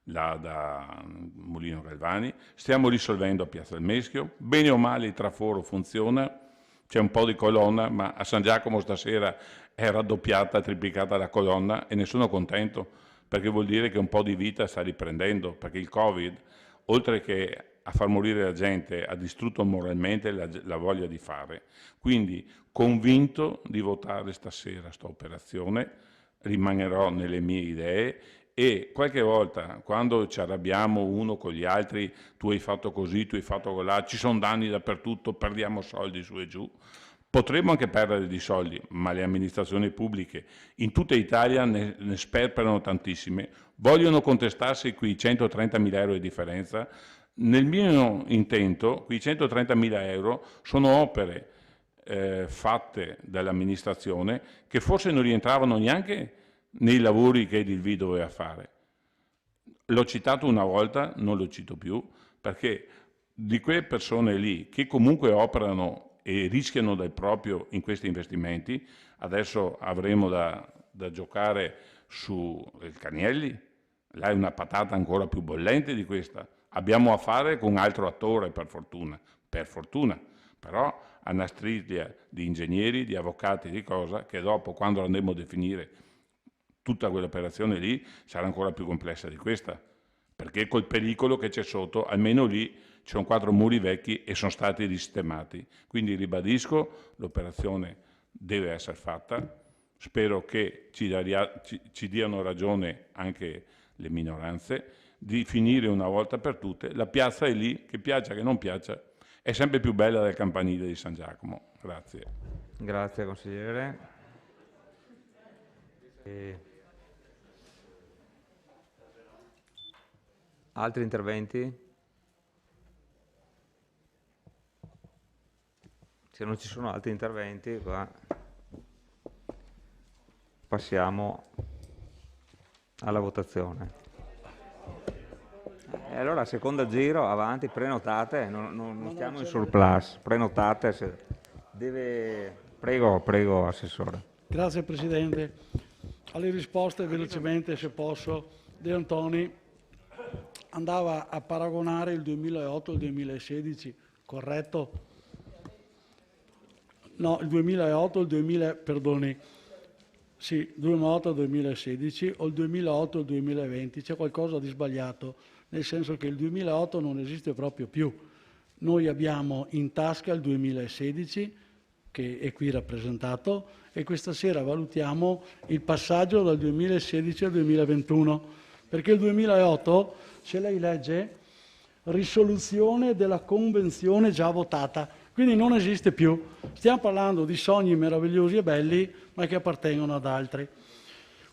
da Mulino Galvani, stiamo risolvendo a Piazza del Meschio, bene o male il traforo funziona, c'è un po' di colonna, ma a San Giacomo stasera è raddoppiata, triplicata la colonna e ne sono contento, perché vuol dire che un po' di vita sta riprendendo, perché il Covid, oltre che a far morire la gente, ha distrutto moralmente la voglia di fare. Quindi, convinto di votare stasera sta operazione, rimanerò nelle mie idee e qualche volta, quando ci arrabbiamo uno con gli altri, tu hai fatto così, tu hai fatto colà, ci sono danni dappertutto, perdiamo soldi su e giù, potremmo anche perdere di soldi, ma le amministrazioni pubbliche in tutta Italia ne sperperano tantissime, vogliono contestarsi qui 130.000 euro di differenza. Nel mio intento, quei 130.000 euro sono opere fatte dall'amministrazione che forse non rientravano neanche nei lavori che Edilvi doveva fare. L'ho citato una volta, non lo cito più, perché di quelle persone lì che comunque operano e rischiano del proprio in questi investimenti, adesso avremo da giocare su il Canielli, là è una patata ancora più bollente di questa. Abbiamo a fare con un altro attore, per fortuna, però a una striscia di ingegneri, di avvocati, di cosa, che dopo, quando andremo a definire tutta quell'operazione lì, sarà ancora più complessa di questa, perché col pericolo che c'è sotto, almeno lì ci sono 4 muri vecchi e sono stati risistemati. Quindi ribadisco, l'operazione deve essere fatta, spero che ci diano ragione anche le minoranze, di finire una volta per tutte. La piazza è lì, che piaccia che non piaccia, è sempre più bella del campanile di San Giacomo. Grazie. Grazie consigliere. Altri interventi? Se non ci sono altri interventi, qua passiamo alla votazione. E allora, secondo giro, avanti, prenotate, non stiamo in surplus, prenotate. Prego, Assessore. Grazie Presidente. Alle risposte velocemente, se posso. De Antoni andava a paragonare il 2008 al 2016, corretto? No, il 2008 al 2000, perdoni. Sì, 2008 al 2016 o il 2008 al 2020, c'è qualcosa di sbagliato, nel senso che il 2008 non esiste proprio più. Noi abbiamo in tasca il 2016, che è qui rappresentato, e questa sera valutiamo il passaggio dal 2016 al 2021, perché il 2008, se lei legge, risoluzione della convenzione già votata, quindi non esiste più. Stiamo parlando di sogni meravigliosi e belli, ma che appartengono ad altri.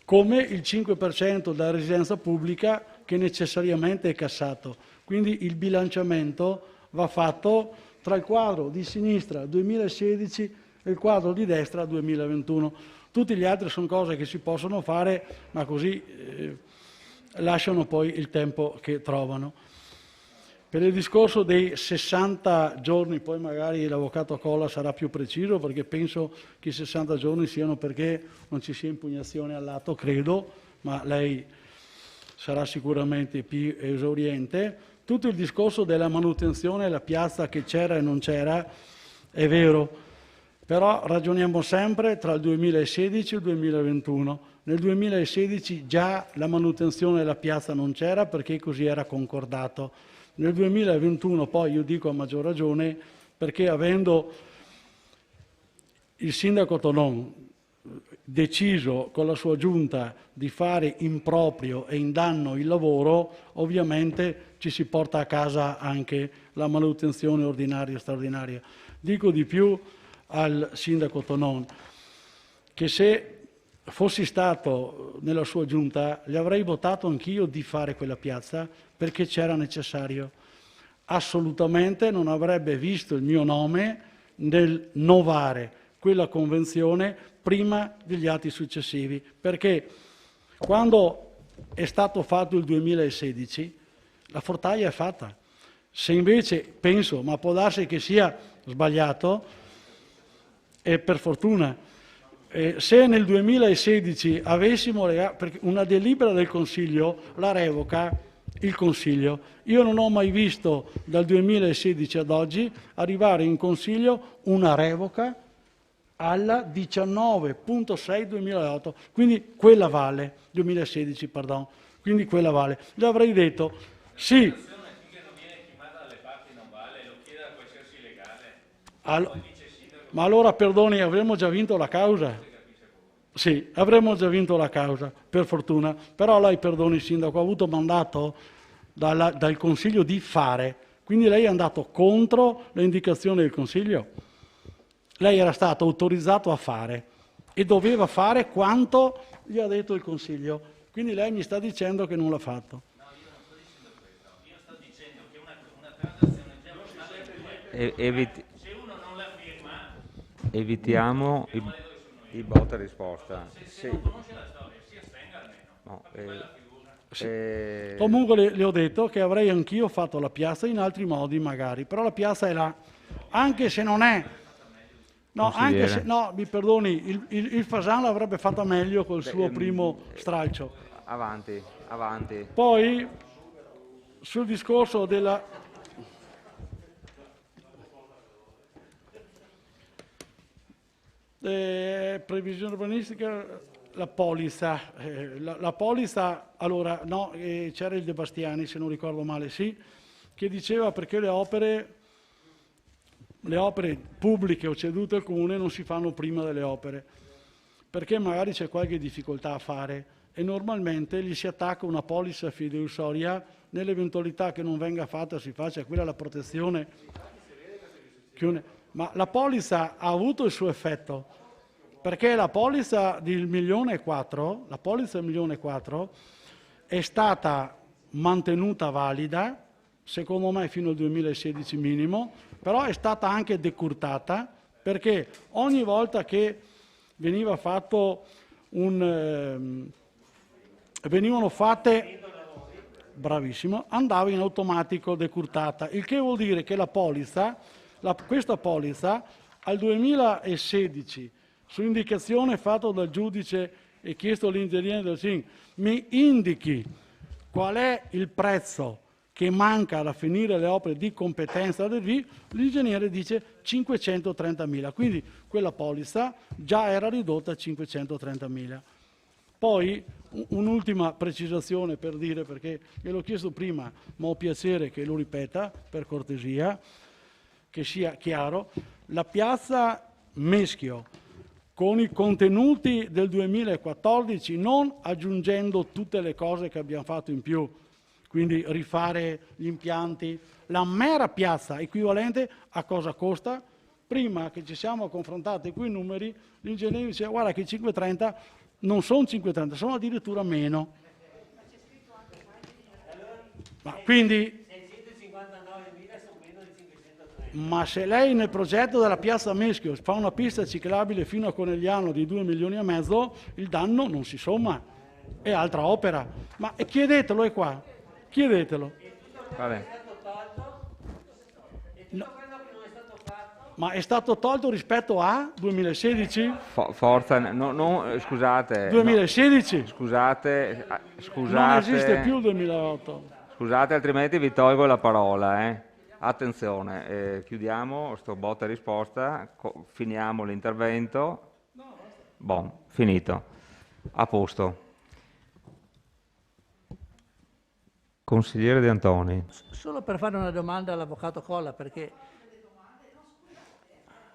Come il 5% della residenza pubblica che necessariamente è cassato. Quindi il bilanciamento va fatto tra il quadro di sinistra 2016 e il quadro di destra 2021. Tutti gli altri sono cose che si possono fare, ma così lasciano poi il tempo che trovano. Per il discorso dei 60 giorni, poi magari l'Avvocato Colla sarà più preciso, perché penso che i 60 giorni siano perché non ci sia impugnazione all'atto, credo, ma lei sarà sicuramente più esauriente. Tutto il discorso della manutenzione, la piazza che c'era e non c'era, è vero, però ragioniamo sempre tra il 2016 e il 2021. Nel 2016 già la manutenzione della piazza non c'era perché così era concordato. Nel 2021 poi io dico a maggior ragione perché avendo il sindaco Tonon deciso con la sua giunta di fare in proprio e in danno il lavoro, ovviamente ci si porta a casa anche la manutenzione ordinaria e straordinaria. Dico di più al sindaco Tonon che se fossi stato nella sua giunta, gli avrei votato anch'io di fare quella piazza perché c'era necessario. Assolutamente non avrebbe visto il mio nome nel novare quella convenzione prima degli atti successivi, perché quando è stato fatto il 2016 la Fortaia è fatta. Se invece penso, ma può darsi che sia sbagliato, e per fortuna, se nel 2016 avessimo perché una delibera del Consiglio la revoca il Consiglio. Io non ho mai visto dal 2016 ad oggi arrivare in Consiglio una revoca alla 19.6/2008, quindi quella vale, 2016, pardon, quindi quella vale. Gli avrei detto sì. Ma allora, perdoni, avremmo già vinto la causa? Sì, avremmo già vinto la causa, per fortuna. Però lei, perdoni, Sindaco, ha avuto mandato dal Consiglio di fare. Quindi lei è andato contro le indicazioni del Consiglio. Lei era stato autorizzato a fare e doveva fare quanto gli ha detto il Consiglio. Quindi lei mi sta dicendo che non l'ha fatto. No, io non sto dicendo questo. Io sto dicendo che una transazione già se uno non la firma, evitiamo il botta e risposta. Se non conosce la storia, si astenga almeno. No, Comunque le ho detto che avrei anch'io fatto la piazza in altri modi magari, però la piazza è là, anche se non è. No, anche se, no, mi perdoni, il Fasan l'avrebbe fatta meglio col suo primo stralcio. Avanti, avanti. Poi, sul discorso della... previsione urbanistica, la polizza. La polizza, allora, no, c'era il De Bastiani, se non ricordo male, sì, che diceva perché le opere pubbliche o cedute al comune non si fanno prima delle opere, perché magari c'è qualche difficoltà a fare e normalmente gli si attacca una polizza fideiussoria nell'eventualità che non venga fatta, si faccia quella la protezione. Ma la polizza ha avuto il suo effetto, perché la polizza del 1,4 milioni, la polizza del 1,4 milioni è stata mantenuta valida, secondo me fino al 2016 minimo, però è stata anche decurtata, perché ogni volta che veniva fatto venivano fatte, bravissimo, andava in automatico decurtata, il che vuol dire che la polizza, questa polizza al 2016, su indicazione fatta dal giudice e chiesto all'ingegnere del SIN, mi indichi qual è il prezzo che manca alla finire le opere di competenza del V, l'ingegnere dice 530.000, quindi quella polizza già era ridotta a 530.000. Poi un'ultima precisazione per dire, perché gliel'ho chiesto prima, ma ho piacere che lo ripeta, per cortesia, che sia chiaro, la piazza Meschio, con i contenuti del 2014, non aggiungendo tutte le cose che abbiamo fatto in più, quindi rifare gli impianti, la mera piazza equivalente a cosa costa? Prima che ci siamo confrontati con i numeri, l'ingegnere dice guarda che 530 non sono 530, sono addirittura meno. Ma quindi... Ma se lei nel progetto della piazza Meschio fa una pista ciclabile fino a Conegliano di 2,5 milioni, il danno non si somma, è altra opera. Ma chiedetelo, è qua, chiedetelo. Vabbè. No. Ma è stato tolto rispetto a 2016? Forza, no, scusate. 2016? No, scusate. Non esiste più il 2008. Scusate, altrimenti vi tolgo la parola, Attenzione, chiudiamo sto botta e risposta, finiamo l'intervento. Bon, finito. A posto. Consigliere De Antoni. Solo per fare una domanda all'avvocato Colla, perché...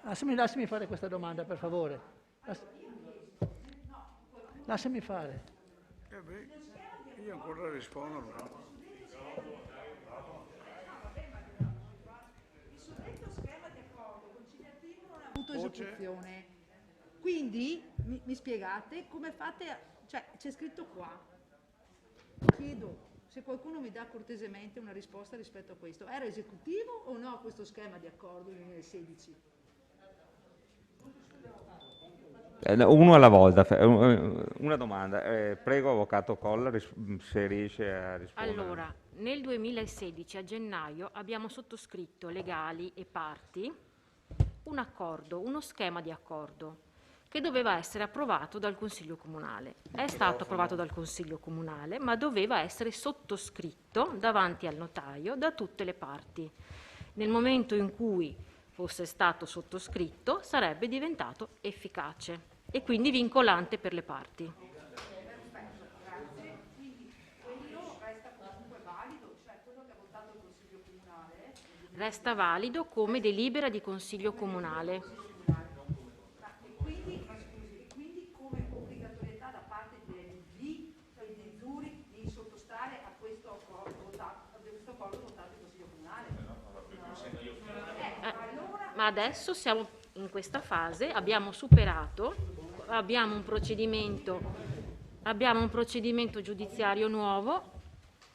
Lasciami fare questa domanda, per favore. Lasciami fare. Io ancora rispondo. Esecuzione. Quindi mi spiegate come fate, cioè c'è scritto qua, chiedo se qualcuno mi dà cortesemente una risposta rispetto a questo, era esecutivo o no questo schema di accordo nel 2016? Uno alla volta, una domanda. Prego, avvocato Colla, se riesce a rispondere. Allora, nel 2016 a gennaio abbiamo sottoscritto legali e parti un accordo, uno schema di accordo che doveva essere approvato dal Consiglio Comunale. È stato approvato dal Consiglio Comunale, ma doveva essere sottoscritto davanti al notaio da tutte le parti. Nel momento in cui fosse stato sottoscritto sarebbe diventato efficace e quindi vincolante per le parti. Resta valido come delibera di Consiglio Comunale. Quindi come obbligatorietà da parte di Zuri di sottostare a questo accordo votato in Consiglio Comunale? Ma adesso siamo in questa fase, abbiamo superato, abbiamo un procedimento giudiziario nuovo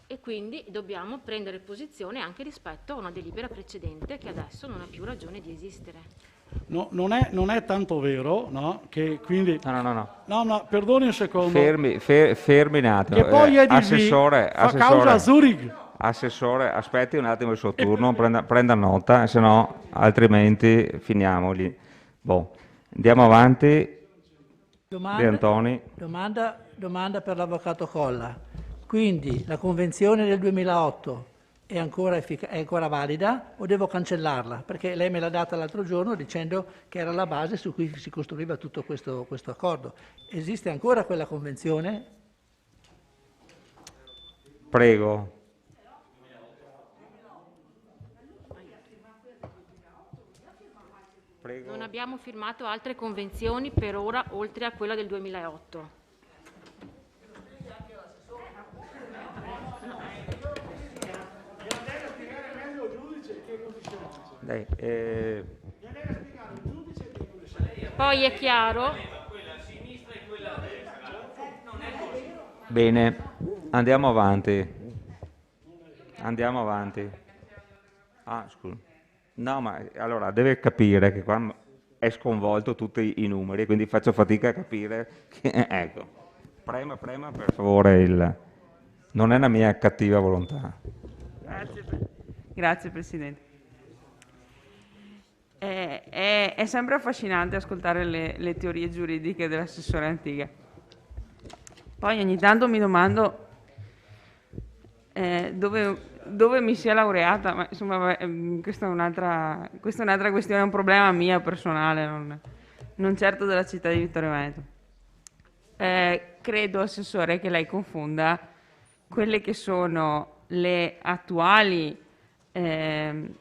e quindi dobbiamo prendere posizione anche rispetto a una delibera precedente che adesso non ha più ragione di esistere. No, non è tanto vero, no? Che quindi... No, perdoni un secondo. Fermi un attimo. Che poi Assessore, fa causa a Zurich. Assessore, aspetti un attimo il suo turno, prenda nota, se no altrimenti finiamoli. Andiamo avanti. De Antoni. Domanda per l'avvocato Colla. Quindi la convenzione del 2008 è ancora valida o devo cancellarla? Perché lei me l'ha data l'altro giorno dicendo che era la base su cui si costruiva tutto questo accordo. Esiste ancora quella convenzione? Prego. Non abbiamo firmato altre convenzioni per ora oltre a quella del 2008. Poi è chiaro. Bene, andiamo avanti. Ah, scusa. No, ma allora deve capire che qua è sconvolto tutti i numeri, quindi faccio fatica a capire. Ecco, prema per favore non è una mia cattiva volontà. Grazie Presidente. È sempre affascinante ascoltare le teorie giuridiche dell'assessore Antiga. Poi ogni tanto mi domando dove mi sia laureata, ma insomma questa è un'altra questione, è un problema mio personale, non certo della città di Vittorio Veneto. Credo, Assessore, che lei confonda quelle che sono le attuali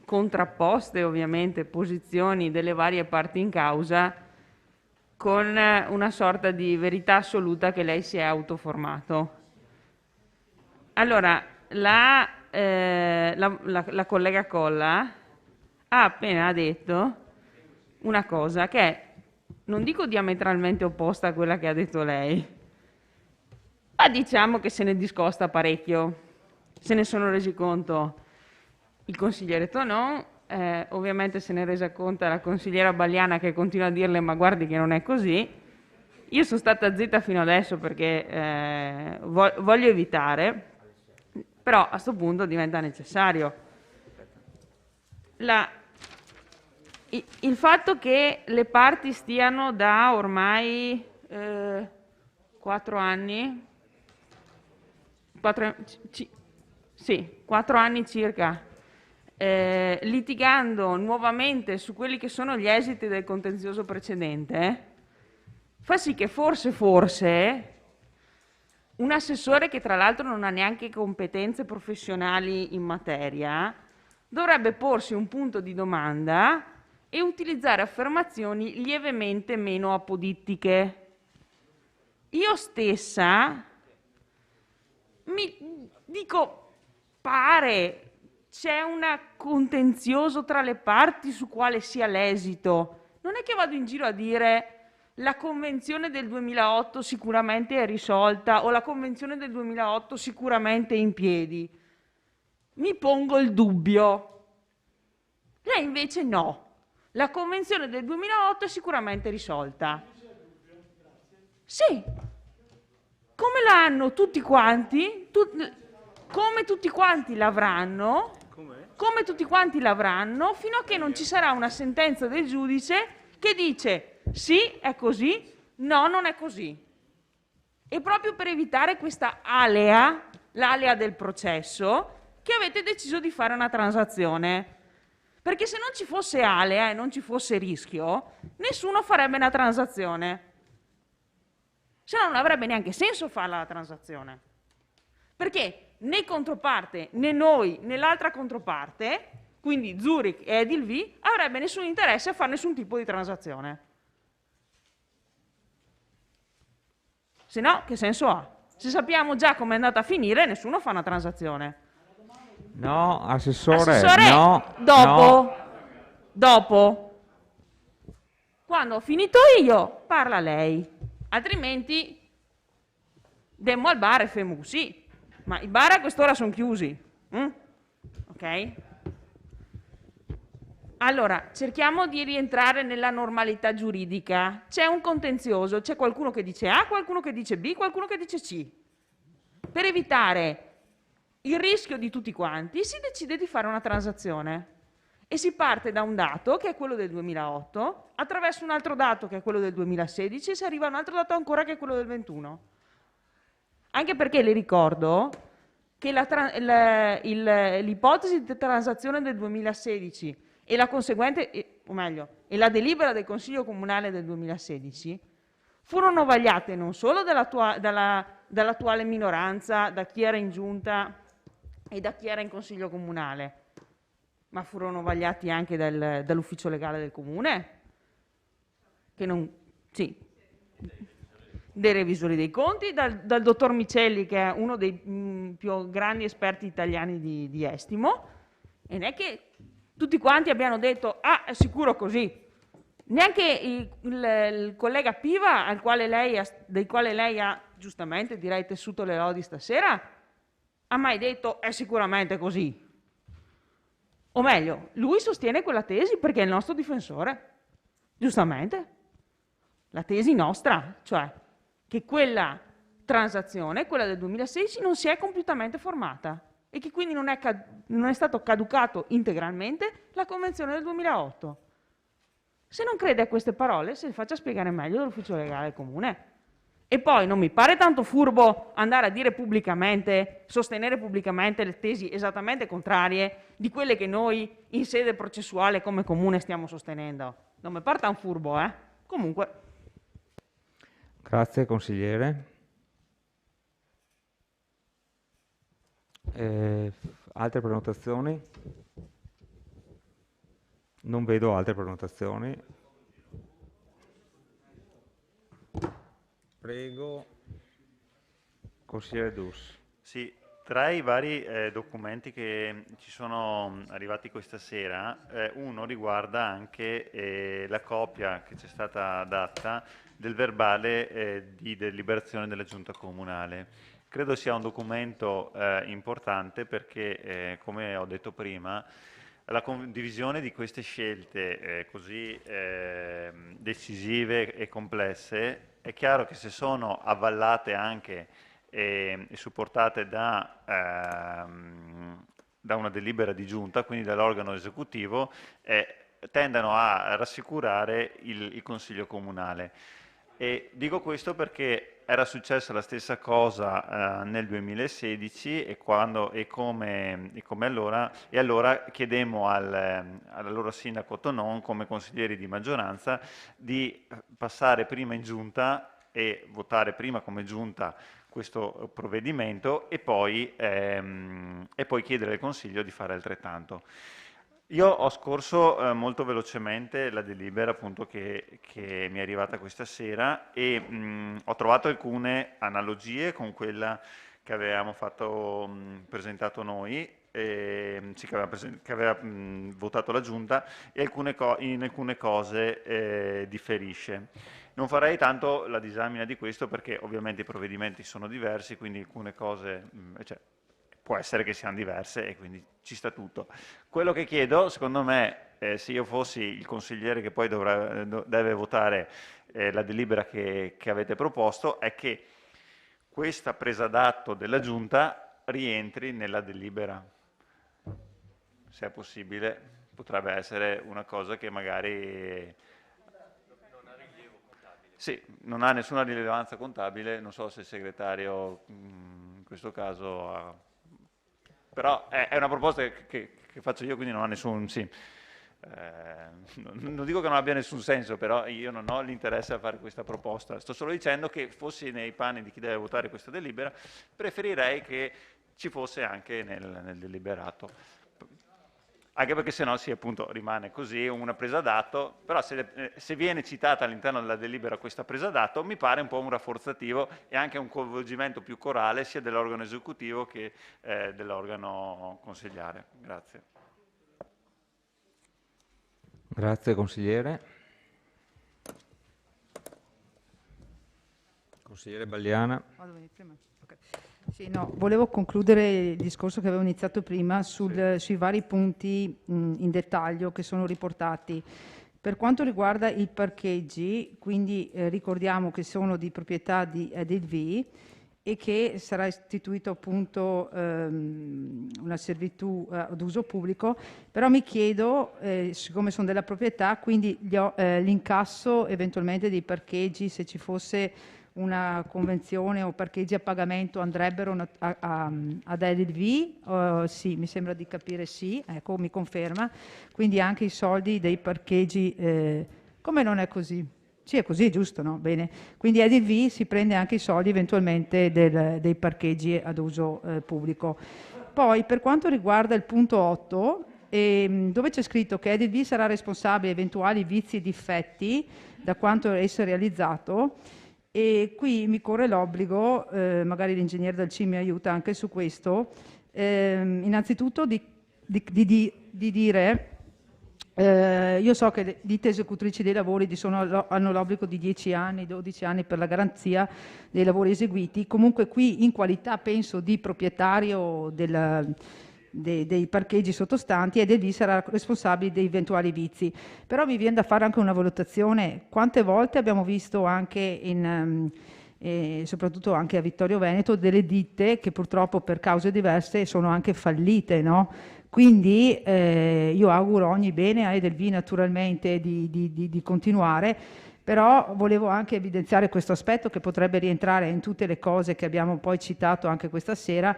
contrapposte ovviamente posizioni delle varie parti in causa con una sorta di verità assoluta che lei si è autoformato. Allora, la collega Colla ha appena detto una cosa che è, non dico diametralmente opposta a quella che ha detto lei, ma diciamo che se ne discosta parecchio. Se ne sono resi conto il consigliere Tonon, ovviamente se ne è resa conto la consigliera Bagliana che continua a dirle ma guardi che non è così. Io sono stata zitta fino adesso perché voglio evitare, però a questo punto diventa necessario. Il fatto che le parti stiano da ormai 4 anni, 4 anni circa, litigando nuovamente su quelli che sono gli esiti del contenzioso precedente, fa sì che forse un assessore che tra l'altro non ha neanche competenze professionali in materia dovrebbe porsi un punto di domanda e utilizzare affermazioni lievemente meno apodittiche. Io stessa mi dico, pare c'è un contenzioso tra le parti su quale sia l'esito. Non è che vado in giro a dire la convenzione del 2008 sicuramente è risolta o la convenzione del 2008 sicuramente è in piedi. Mi pongo il dubbio. Lei invece no. La convenzione del 2008 è sicuramente risolta. Sì. Come l'hanno tutti quanti, come tutti quanti l'avranno, come tutti quanti l'avranno, fino a che non ci sarà una sentenza del giudice che dice sì, è così, no, non è così. E proprio per evitare questa alea, l'alea del processo, che avete deciso di fare una transazione. Perché se non ci fosse alea e non ci fosse rischio, nessuno farebbe una transazione. Se no non avrebbe neanche senso farla la transazione. Perché né controparte, né noi, né l'altra controparte, quindi Zurich e Edilv, avrebbe nessun interesse a fare nessun tipo di transazione. Se no, che senso ha? Se sappiamo già come è andata a finire, nessuno fa una transazione. No, Assessore, no, dopo. Quando ho finito io, parla lei. Altrimenti, demmo al bar e femu sì. Ma i bar a quest'ora sono chiusi. Ok? Allora, cerchiamo di rientrare nella normalità giuridica. C'è un contenzioso, c'è qualcuno che dice A, qualcuno che dice B, qualcuno che dice C. Per evitare il rischio di tutti quanti, si decide di fare una transazione e si parte da un dato, che è quello del 2008, attraverso un altro dato, che è quello del 2016, e si arriva a un altro dato ancora, che è quello del 21. Anche perché le ricordo che l'ipotesi di transazione del 2016 e la conseguente, o meglio, e la delibera del Consiglio Comunale del 2016 furono vagliate non solo dall'attuale minoranza, da chi era in giunta e da chi era in Consiglio Comunale, ma furono vagliati anche dall'ufficio legale del Comune, dei revisori dei conti, dal dottor Micelli, che è uno dei più grandi esperti italiani di estimo, e non è che tutti quanti abbiano detto ah, è sicuro così. Neanche il collega Piva, del quale lei ha giustamente, direi, tessuto le lodi stasera, ha mai detto è sicuramente così. O meglio, lui sostiene quella tesi perché è il nostro difensore, giustamente. La tesi nostra, cioè che quella transazione, quella del 2016, non si è compiutamente formata e che quindi non è stato caducato integralmente la Convenzione del 2008. Se non crede a queste parole, se le faccia spiegare meglio dall'ufficio legale del Comune. E poi non mi pare tanto furbo andare a dire pubblicamente, sostenere pubblicamente le tesi esattamente contrarie di quelle che noi in sede processuale come Comune stiamo sostenendo. Non mi pare tanto furbo, Comunque. Grazie consigliere. Altre prenotazioni? Non vedo altre prenotazioni. Prego, consigliere Dus. Sì, tra i vari documenti che ci sono arrivati questa sera, uno riguarda anche la copia che ci è stata data del verbale di deliberazione della Giunta Comunale. Credo sia un documento importante perché, come ho detto prima, la condivisione di queste scelte così decisive e complesse, è chiaro che se sono avvallate anche e supportate da una delibera di giunta, quindi dall'organo esecutivo, tendono a rassicurare il Consiglio Comunale. E dico questo perché era successa la stessa cosa nel 2016 e come allora, e allora chiedemmo all'allora sindaco Tonon, come consiglieri di maggioranza, di passare prima in giunta e votare prima come giunta questo provvedimento e poi chiedere al Consiglio di fare altrettanto. Io ho scorso molto velocemente la delibera appunto che mi è arrivata questa sera e ho trovato alcune analogie con quella che avevamo presentato noi, che aveva votato la Giunta, e in alcune cose differisce. Non farei tanto la disamina di questo perché ovviamente i provvedimenti sono diversi, quindi alcune cose può essere che siano diverse e quindi ci sta tutto. Quello che chiedo, secondo me, se io fossi il consigliere che poi deve votare la delibera che avete proposto, è che questa presa d'atto della Giunta rientri nella delibera. Se è possibile, potrebbe essere una cosa che magari... Sì, non ha nessuna rilevanza contabile, non so se il segretario in questo caso ha... Però è una proposta che faccio io, quindi non ha nessun... Sì. Non dico che non abbia nessun senso, però io non ho l'interesse a fare questa proposta. Sto solo dicendo che fossi nei panni di chi deve votare questa delibera, preferirei che ci fosse anche nel deliberato. Anche perché sennò appunto rimane così una presa d'atto, però se viene citata all'interno della delibera questa presa d'atto mi pare un po' un rafforzativo e anche un coinvolgimento più corale sia dell'organo esecutivo che dell'organo consigliare. Grazie. Grazie consigliere. Consigliere Balliana. Vado a venire prima? Okay. Sì, no, volevo concludere il discorso che avevo iniziato prima sui vari punti in dettaglio che sono riportati. Per quanto riguarda i parcheggi, quindi ricordiamo che sono di proprietà di Edelvie e che sarà istituito appunto una servitù ad uso pubblico, però mi chiedo, siccome sono della proprietà, quindi l'incasso eventualmente dei parcheggi, se ci fosse una convenzione o parcheggi a pagamento, andrebbero ad Edelvie? Sì, mi sembra di capire sì, ecco, mi conferma. Quindi anche i soldi dei parcheggi, come non è così? Sì, è così, giusto, no? Bene. Quindi Edelvie si prende anche i soldi eventualmente dei parcheggi ad uso pubblico. Poi, per quanto riguarda il punto 8, dove c'è scritto che Edelvie sarà responsabile di eventuali vizi e difetti da quanto esso è realizzato, e qui mi corre l'obbligo, magari l'ingegnere del CIM mi aiuta anche su questo, innanzitutto di dire, io so che le ditte esecutrici dei lavori hanno l'obbligo di 10 anni, 12 anni per la garanzia dei lavori eseguiti, comunque qui in qualità penso di proprietario dei parcheggi sottostanti, ed Edelvie sarà responsabile dei eventuali vizi. Però mi viene da fare anche una valutazione: quante volte abbiamo visto anche soprattutto anche a Vittorio Veneto delle ditte che purtroppo per cause diverse sono anche fallite, no? Quindi io auguro ogni bene a Edelvie naturalmente di continuare, però volevo anche evidenziare questo aspetto che potrebbe rientrare in tutte le cose che abbiamo poi citato anche questa sera.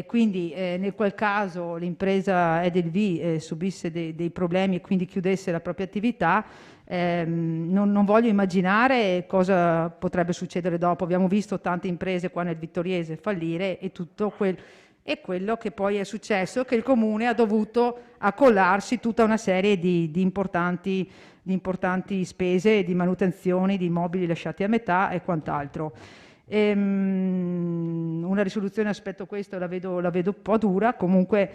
Quindi nel qual caso l'impresa Edelvie subisse dei problemi e quindi chiudesse la propria attività, non voglio immaginare cosa potrebbe succedere dopo. Abbiamo visto tante imprese qua nel Vittoriese fallire e tutto quello che poi è successo, che il Comune ha dovuto accollarsi tutta una serie di importanti spese di manutenzione di immobili lasciati a metà e quant'altro. Una risoluzione aspetto questo la vedo un po' dura, comunque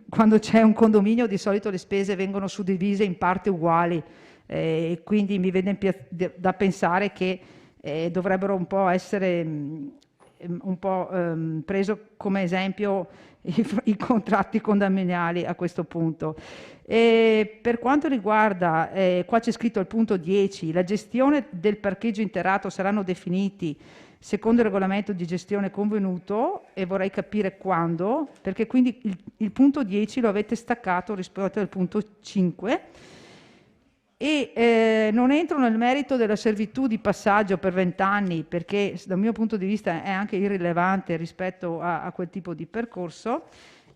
quando c'è un condominio di solito le spese vengono suddivise in parti uguali, quindi mi viene da pensare che dovrebbero un po' essere preso come esempio i contratti condominiali a questo punto. Per quanto riguarda, qua c'è scritto al punto 10, la gestione del parcheggio interrato saranno definiti secondo il regolamento di gestione convenuto, e vorrei capire quando, perché quindi il punto 10 lo avete staccato rispetto al punto 5, e non entro nel merito della servitù di passaggio per 20 anni, perché dal mio punto di vista è anche irrilevante rispetto a quel tipo di percorso.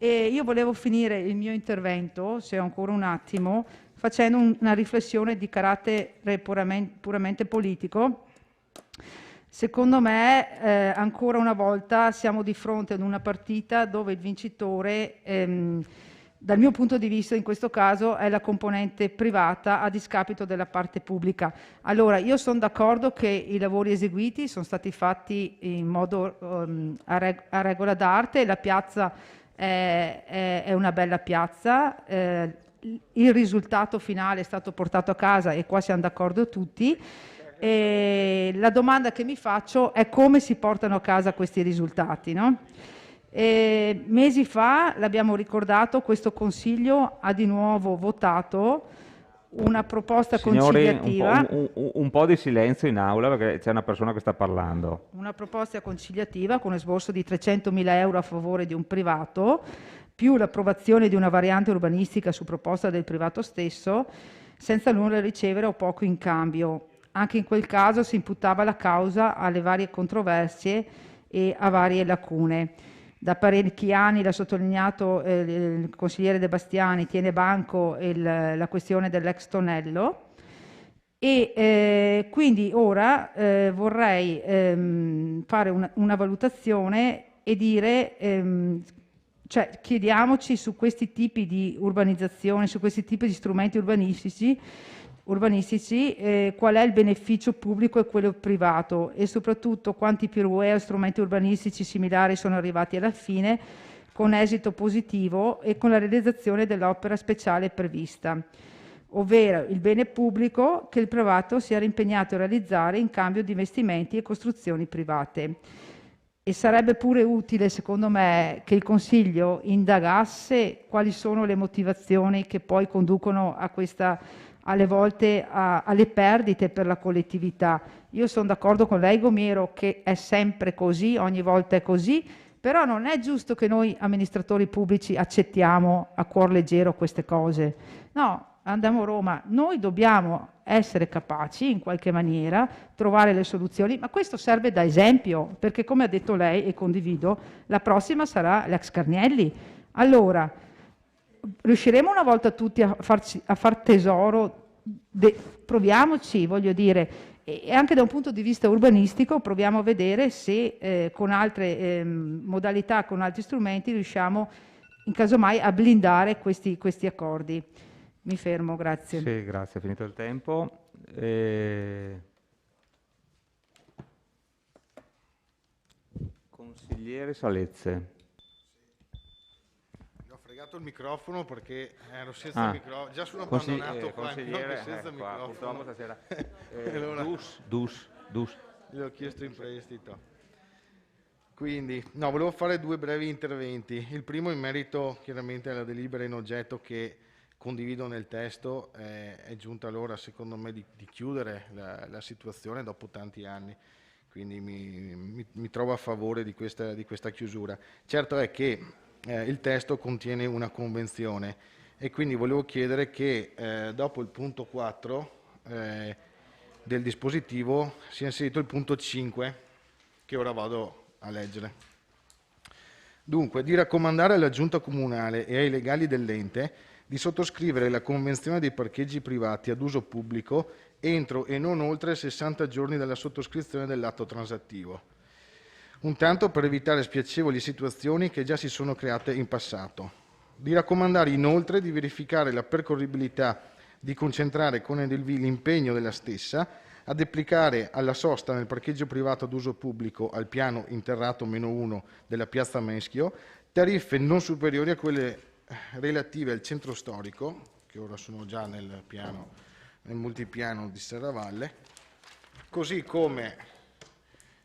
E io volevo finire il mio intervento, se ho ancora un attimo, facendo una riflessione di carattere puramente politico. Secondo me, ancora una volta, siamo di fronte ad una partita dove il vincitore, dal mio punto di vista, in questo caso, è la componente privata a discapito della parte pubblica. Allora, io sono d'accordo che i lavori eseguiti sono stati fatti in modo a regola d'arte, la piazza è una bella piazza, il risultato finale è stato portato a casa e qua siamo d'accordo tutti. La domanda che mi faccio è come si portano a casa questi risultati, no? Mesi fa, l'abbiamo ricordato, questo Consiglio ha di nuovo votato una proposta conciliativa. Un po' di silenzio in aula perché c'è una persona che sta parlando. Una proposta conciliativa con esborso di 300.000 euro a favore di un privato, più l'approvazione di una variante urbanistica su proposta del privato stesso, senza nulla ricevere o poco in cambio. Anche in quel caso si imputava la causa alle varie controversie e a varie lacune. Da parecchi anni, l'ha sottolineato il consigliere De Bastiani, tiene banco la questione dell'ex Tonello e quindi ora vorrei fare una valutazione e dire, cioè chiediamoci su questi tipi di urbanizzazione, su questi tipi di strumenti urbanistici qual è il beneficio pubblico e quello privato e soprattutto quanti PUE o strumenti urbanistici similari sono arrivati alla fine con esito positivo e con la realizzazione dell'opera speciale prevista, ovvero il bene pubblico che il privato si era impegnato a realizzare in cambio di investimenti e costruzioni private. E sarebbe pure utile, secondo me, che il Consiglio indagasse quali sono le motivazioni che poi conducono a alle volte alle perdite per la collettività. Io sono d'accordo con lei, Gomiero, che è sempre così, ogni volta è così, però non è giusto che noi amministratori pubblici accettiamo a cuor leggero queste cose. No, andiamo a Roma, noi dobbiamo essere capaci in qualche maniera, trovare le soluzioni, ma questo serve da esempio, perché come ha detto lei, e condivido, la prossima sarà l'ex Carnielli. Allora, riusciremo una volta tutti a far tesoro, proviamoci, voglio dire, e anche da un punto di vista urbanistico proviamo a vedere se con altre modalità, con altri strumenti riusciamo in caso mai a blindare questi accordi. Mi fermo, grazie. Sì, grazie, è finito il tempo. Consigliere Salezze. Il microfono perché ero senza microfono, già sono abbandonato qua, consigliere, senza microfono. Purtroppo stasera. Allora, Dus. Gli ho chiesto in prestito. Quindi, no, volevo fare due brevi interventi. Il primo in merito chiaramente alla delibera in oggetto che condivido nel testo, è giunta l'ora secondo me di chiudere la situazione dopo tanti anni. Quindi mi trovo a favore di questa chiusura. Certo è che il testo contiene una convenzione e quindi volevo chiedere che dopo il punto 4 del dispositivo sia inserito il punto 5 che ora vado a leggere. Dunque, di raccomandare alla Giunta Comunale e ai legali dell'ente di sottoscrivere la convenzione dei parcheggi privati ad uso pubblico entro e non oltre 60 giorni dalla sottoscrizione dell'atto transattivo. Un tanto per evitare spiacevoli situazioni che già si sono create in passato. Di raccomandare inoltre di verificare la percorribilità, di concentrare con l'impegno della stessa ad applicare alla sosta nel parcheggio privato ad uso pubblico al piano interrato -1 della piazza Meschio tariffe non superiori a quelle relative al centro storico, che ora sono già nel multipiano di Serravalle, così come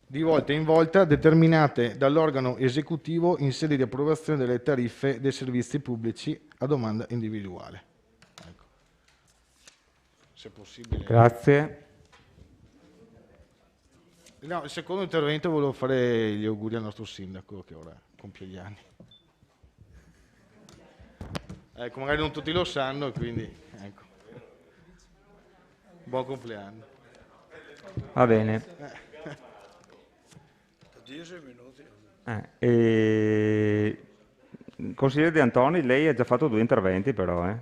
di volta in volta determinate dall'organo esecutivo in sede di approvazione delle tariffe dei servizi pubblici a domanda individuale. Ecco. Se possibile. Grazie. No, il secondo intervento volevo fare gli auguri al nostro sindaco che ora compie gli anni. Ecco, magari non tutti lo sanno, quindi ecco. Buon compleanno. Va bene. 10 minuti. Consigliere De Antoni, lei ha già fatto 2 interventi però,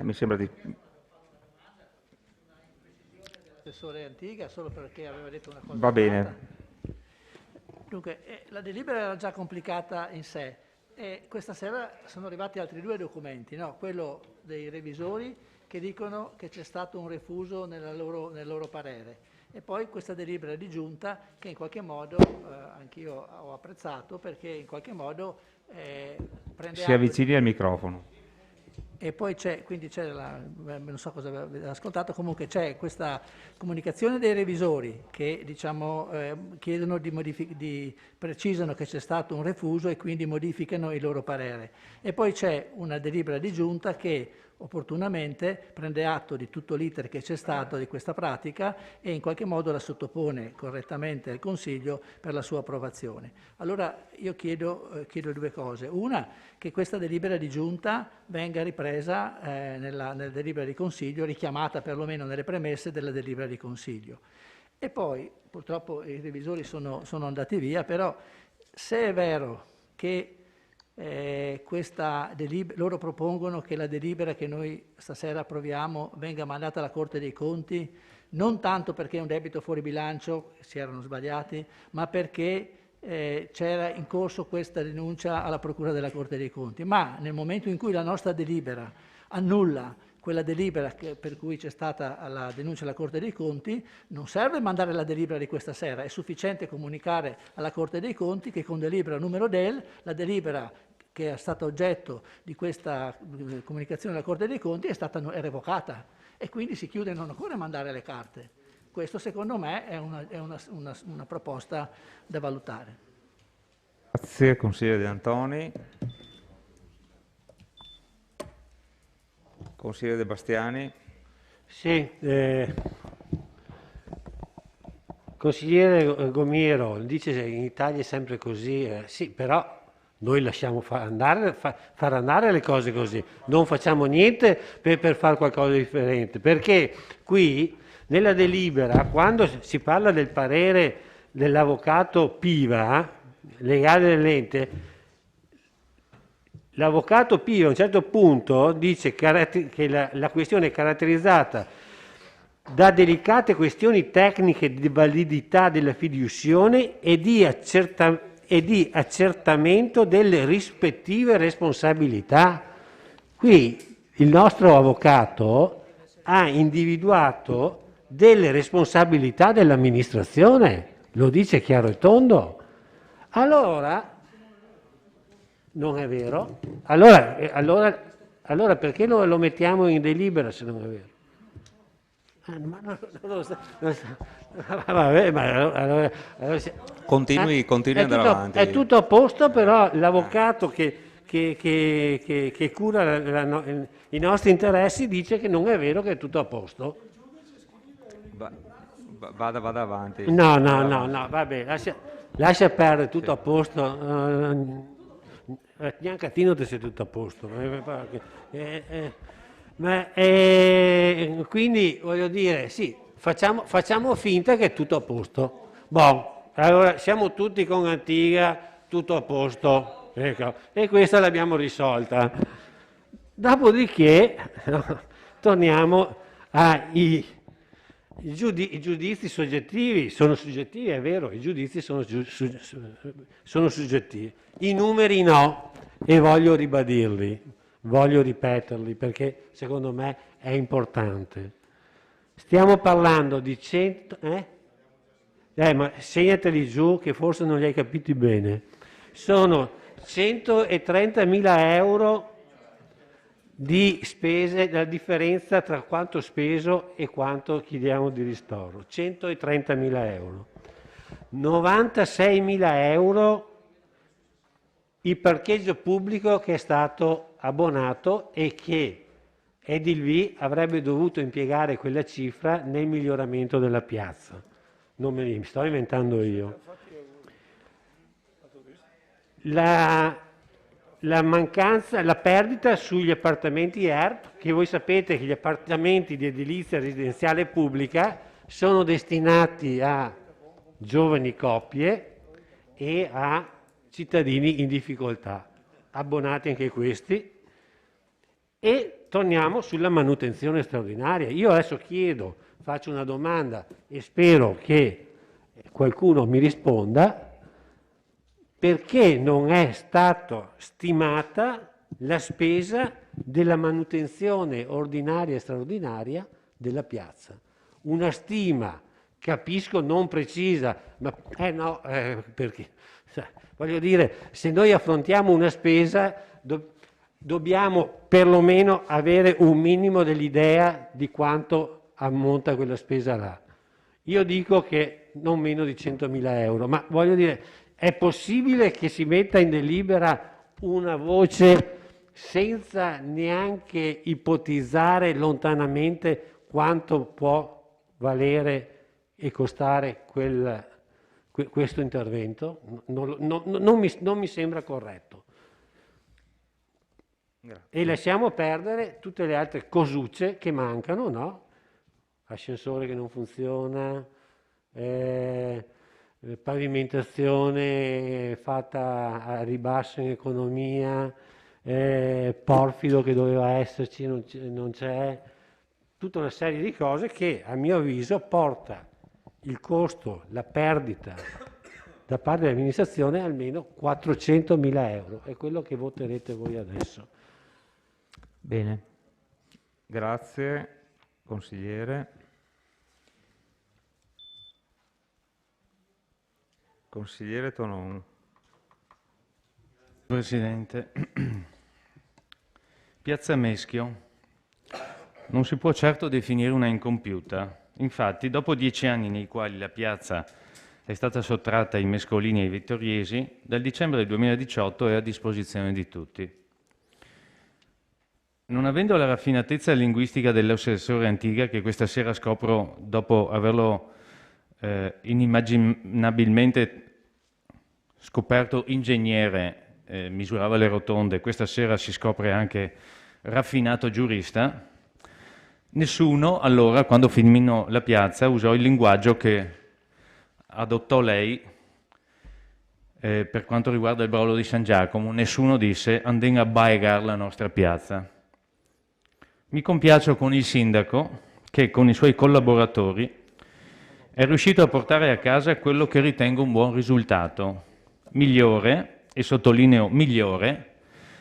mi sembra di... Assessore Antiga, solo perché aveva detto una cosa. Va bene. Dunque, la delibera era già complicata in sé e questa sera sono arrivati altri 2 documenti, no? Quello dei revisori che dicono che c'è stato un refuso nel loro parere. E poi questa delibera di giunta che in qualche modo anch'io ho apprezzato perché in qualche modo prende Si avvicini al microfono. E poi quindi c'è non so cosa avete ascoltato, comunque c'è questa comunicazione dei revisori che diciamo, chiedono precisano che c'è stato un refuso e quindi modificano il loro parere. E poi c'è una delibera di giunta che opportunamente prende atto di tutto l'iter che c'è stato di questa pratica e in qualche modo la sottopone correttamente al Consiglio per la sua approvazione. Allora io chiedo due cose. Una, che questa delibera di giunta venga ripresa nella delibera di Consiglio, richiamata perlomeno nelle premesse della delibera di Consiglio. E poi, purtroppo i revisori sono andati via, però se è vero che loro propongono che la delibera che noi stasera approviamo venga mandata alla Corte dei Conti, non tanto perché è un debito fuori bilancio, si erano sbagliati, ma perché c'era in corso questa denuncia alla Procura della Corte dei Conti. Ma nel momento in cui la nostra delibera annulla quella delibera per cui c'è stata la denuncia alla Corte dei Conti, non serve mandare la delibera di questa sera, è sufficiente comunicare alla Corte dei Conti che con delibera numero del, la delibera che è stata oggetto di questa comunicazione alla Corte dei Conti è revocata e quindi si chiude, non occorre mandare le carte. Questo secondo me è una proposta da valutare. Grazie, consigliere De Antoni. Consigliere De Bastiani. Sì, consigliere Gomiero, dice che in Italia è sempre così, sì, però noi lasciamo far andare le cose così, non facciamo niente per fare qualcosa di differente, perché qui nella delibera, quando si parla del parere dell'avvocato Piva, legale dell'ente, l'avvocato Piva a un certo punto dice che la questione è caratterizzata da delicate questioni tecniche di validità della fiduzione e di accertamento delle rispettive responsabilità. Qui il nostro avvocato ha individuato delle responsabilità dell'amministrazione, lo dice chiaro e tondo. Allora, non è vero? Allora perché lo mettiamo in delibera se non è vero? Continui ad andare avanti. È tutto a posto, però l'avvocato che cura i nostri interessi dice che non è vero, che è tutto a posto. Vada avanti. No, vabbè, lascia perdere, tutto a posto. Neanche a Tino ti sei tutto a posto. Quindi voglio dire, sì, facciamo finta che è tutto a posto. Allora siamo tutti con Antigua, tutto a posto, ecco, e questa l'abbiamo risolta. Dopodiché torniamo ai giudizi soggettivi. Sono soggettivi, è vero, i giudizi sono soggettivi. I numeri no, e voglio ribadirli. Voglio ripeterli perché secondo me è importante. Stiamo parlando di 100... ma segnateli giù che forse non li hai capiti bene. Sono 130.000 euro di spese, la differenza tra quanto speso e quanto chiediamo di ristoro. 130.000 euro. 96.000 euro il parcheggio pubblico che è stato abbonato e che Edilvi avrebbe dovuto impiegare quella cifra nel miglioramento della piazza. Non me li sto inventando io. La mancanza, la perdita sugli appartamenti ERP, che voi sapete che gli appartamenti di edilizia residenziale pubblica sono destinati a giovani coppie e a cittadini in difficoltà, abbonati anche questi. E torniamo sulla manutenzione straordinaria. Io adesso faccio una domanda e spero che qualcuno mi risponda: perché non è stata stimata la spesa della manutenzione ordinaria e straordinaria della piazza? Una stima, capisco, non precisa, ma perché? Voglio dire, se noi affrontiamo una spesa, dobbiamo perlomeno avere un minimo dell'idea di quanto ammonta quella spesa là. Io dico che non meno di 100.000 euro, ma voglio dire, è possibile che si metta in delibera una voce senza neanche ipotizzare lontanamente quanto può valere e costare questo intervento? Non mi sembra corretto. Grazie. E lasciamo perdere tutte le altre cosucce che mancano, no? Ascensore che non funziona, pavimentazione fatta a ribasso in economia, porfido che doveva esserci, non c'è, tutta una serie di cose che a mio avviso porta il costo, la perdita da parte dell'amministrazione almeno 400.000 euro, è quello che voterete voi adesso. Bene, grazie consigliere. Consigliere Tonon. Presidente, Piazza Meschio non si può certo definire una incompiuta. Infatti, dopo 10 anni nei quali la piazza è stata sottratta ai mescolini e ai vittoriesi, dal dicembre del 2018 è a disposizione di tutti. Non avendo la raffinatezza linguistica dell'assessore Antiga, che questa sera scopro dopo averlo inimmaginabilmente scoperto ingegnere, misurava le rotonde, questa sera si scopre anche raffinato giurista, nessuno allora, quando finirono la piazza, usò il linguaggio che adottò lei per quanto riguarda il brolo di San Giacomo. Nessuno disse «Andiamo a baigar la nostra piazza». Mi compiaccio con il sindaco che con i suoi collaboratori è riuscito a portare a casa quello che ritengo un buon risultato, migliore, e sottolineo migliore,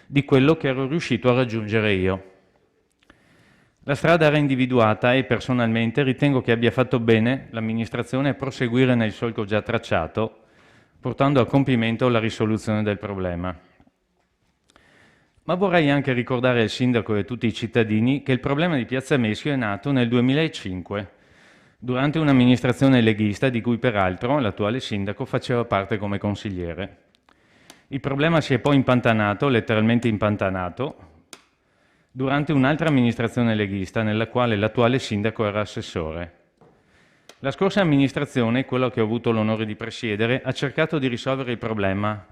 di quello che ero riuscito a raggiungere io. La strada era individuata e personalmente ritengo che abbia fatto bene l'amministrazione a proseguire nel solco già tracciato, portando a compimento la risoluzione del problema. Ma vorrei anche ricordare al sindaco e a tutti i cittadini che il problema di Piazza Meschio è nato nel 2005, durante un'amministrazione leghista di cui peraltro l'attuale sindaco faceva parte come consigliere. Il problema si è poi impantanato, letteralmente impantanato, durante un'altra amministrazione leghista nella quale l'attuale sindaco era assessore. La scorsa amministrazione, quella che ho avuto l'onore di presiedere, ha cercato di risolvere il problema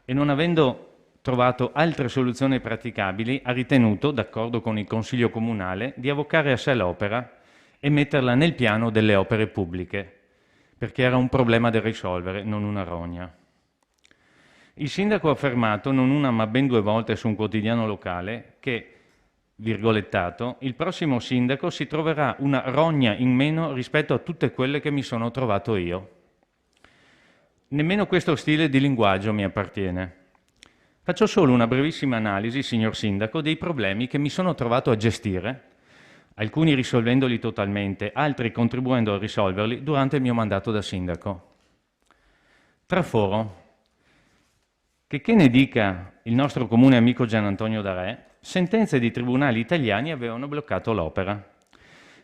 e non avendo trovato altre soluzioni praticabili, ha ritenuto, d'accordo con il Consiglio Comunale, di avvocare a sé l'opera e metterla nel piano delle opere pubbliche, perché era un problema da risolvere, non una rogna. Il sindaco ha affermato, non una ma ben 2 volte su un quotidiano locale, che, virgolettato, il prossimo sindaco si troverà una rogna in meno rispetto a tutte quelle che mi sono trovato io. Nemmeno questo stile di linguaggio mi appartiene. Faccio solo una brevissima analisi, signor Sindaco, dei problemi che mi sono trovato a gestire, alcuni risolvendoli totalmente, altri contribuendo a risolverli durante il mio mandato da sindaco. Traforo. Che ne dica il nostro comune amico Gian Antonio D'Arè, sentenze di tribunali italiani avevano bloccato l'opera.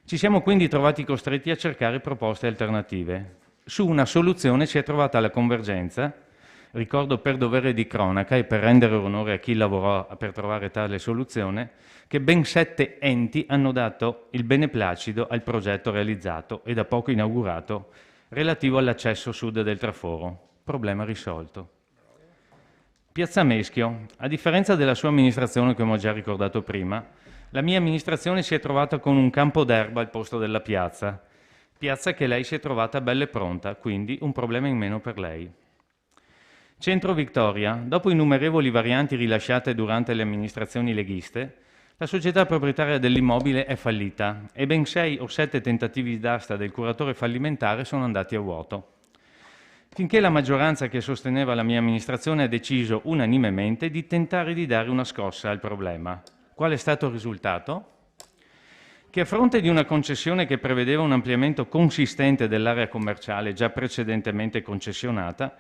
Ci siamo quindi trovati costretti a cercare proposte alternative. Su una soluzione si è trovata la convergenza. Ricordo per dovere di cronaca e per rendere onore a chi lavorò per trovare tale soluzione, che ben 7 enti hanno dato il beneplacito al progetto realizzato e da poco inaugurato relativo all'accesso sud del traforo. Problema risolto. Piazza Meschio. A differenza della sua amministrazione, come ho già ricordato prima, la mia amministrazione si è trovata con un campo d'erba al posto della piazza che lei si è trovata bella e pronta, quindi un problema in meno per lei. Centro Victoria. Dopo innumerevoli varianti rilasciate durante le amministrazioni leghiste, la società proprietaria dell'immobile è fallita e ben 6 o 7 tentativi d'asta del curatore fallimentare sono andati a vuoto. Finché la maggioranza che sosteneva la mia amministrazione ha deciso unanimemente di tentare di dare una scossa al problema. Qual è stato il risultato? Che a fronte di una concessione che prevedeva un ampliamento consistente dell'area commerciale già precedentemente concessionata,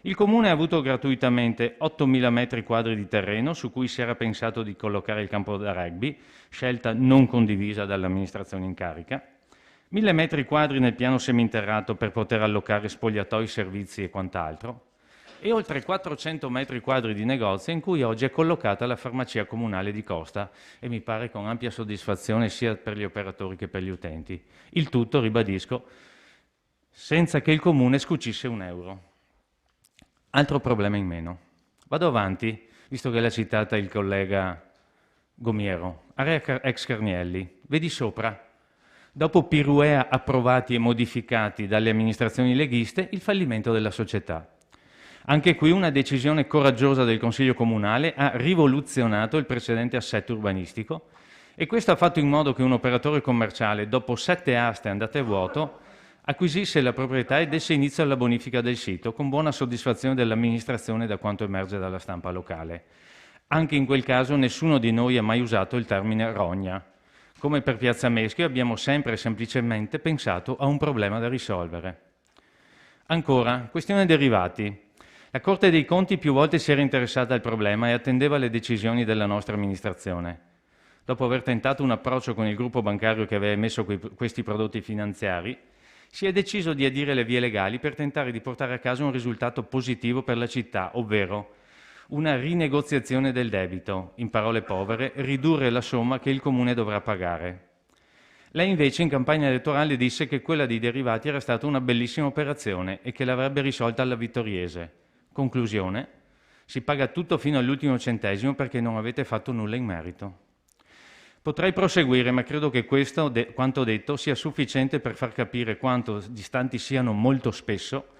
Il Comune ha avuto gratuitamente 8.000 metri quadri di terreno su cui si era pensato di collocare il campo da rugby, scelta non condivisa dall'amministrazione in carica, 1.000 metri quadri nel piano seminterrato per poter allocare spogliatoi, servizi e quant'altro, e oltre 400 metri quadri di negozio in cui oggi è collocata la farmacia comunale di Costa, e mi pare con ampia soddisfazione sia per gli operatori che per gli utenti. Il tutto, ribadisco, senza che il Comune scucisse un euro. Altro problema in meno. Vado avanti, visto che l'ha citata il collega Gomiero. Area ex Carnielli. Vedi sopra. Dopo piruea approvati e modificati dalle amministrazioni leghiste, il fallimento della società. Anche qui una decisione coraggiosa del Consiglio Comunale ha rivoluzionato il precedente assetto urbanistico, e questo ha fatto in modo che un operatore commerciale, dopo 7 aste andate a vuoto, acquisisse la proprietà e desse inizio alla bonifica del sito, con buona soddisfazione dell'amministrazione da quanto emerge dalla stampa locale. Anche in quel caso nessuno di noi ha mai usato il termine rogna. Come per Piazza Meschio abbiamo sempre e semplicemente pensato a un problema da risolvere. Ancora, questione derivati. La Corte dei Conti più volte si era interessata al problema e attendeva le decisioni della nostra amministrazione. Dopo aver tentato un approccio con il gruppo bancario che aveva emesso questi prodotti finanziari, si è deciso di adire le vie legali per tentare di portare a casa un risultato positivo per la città, ovvero una rinegoziazione del debito, in parole povere, ridurre la somma che il Comune dovrà pagare. Lei invece in campagna elettorale disse che quella dei derivati era stata una bellissima operazione e che l'avrebbe risolta alla vittoriese. Conclusione: si paga tutto fino all'ultimo centesimo perché non avete fatto nulla in merito. Potrei proseguire, ma credo che quanto detto sia sufficiente per far capire quanto distanti siano molto spesso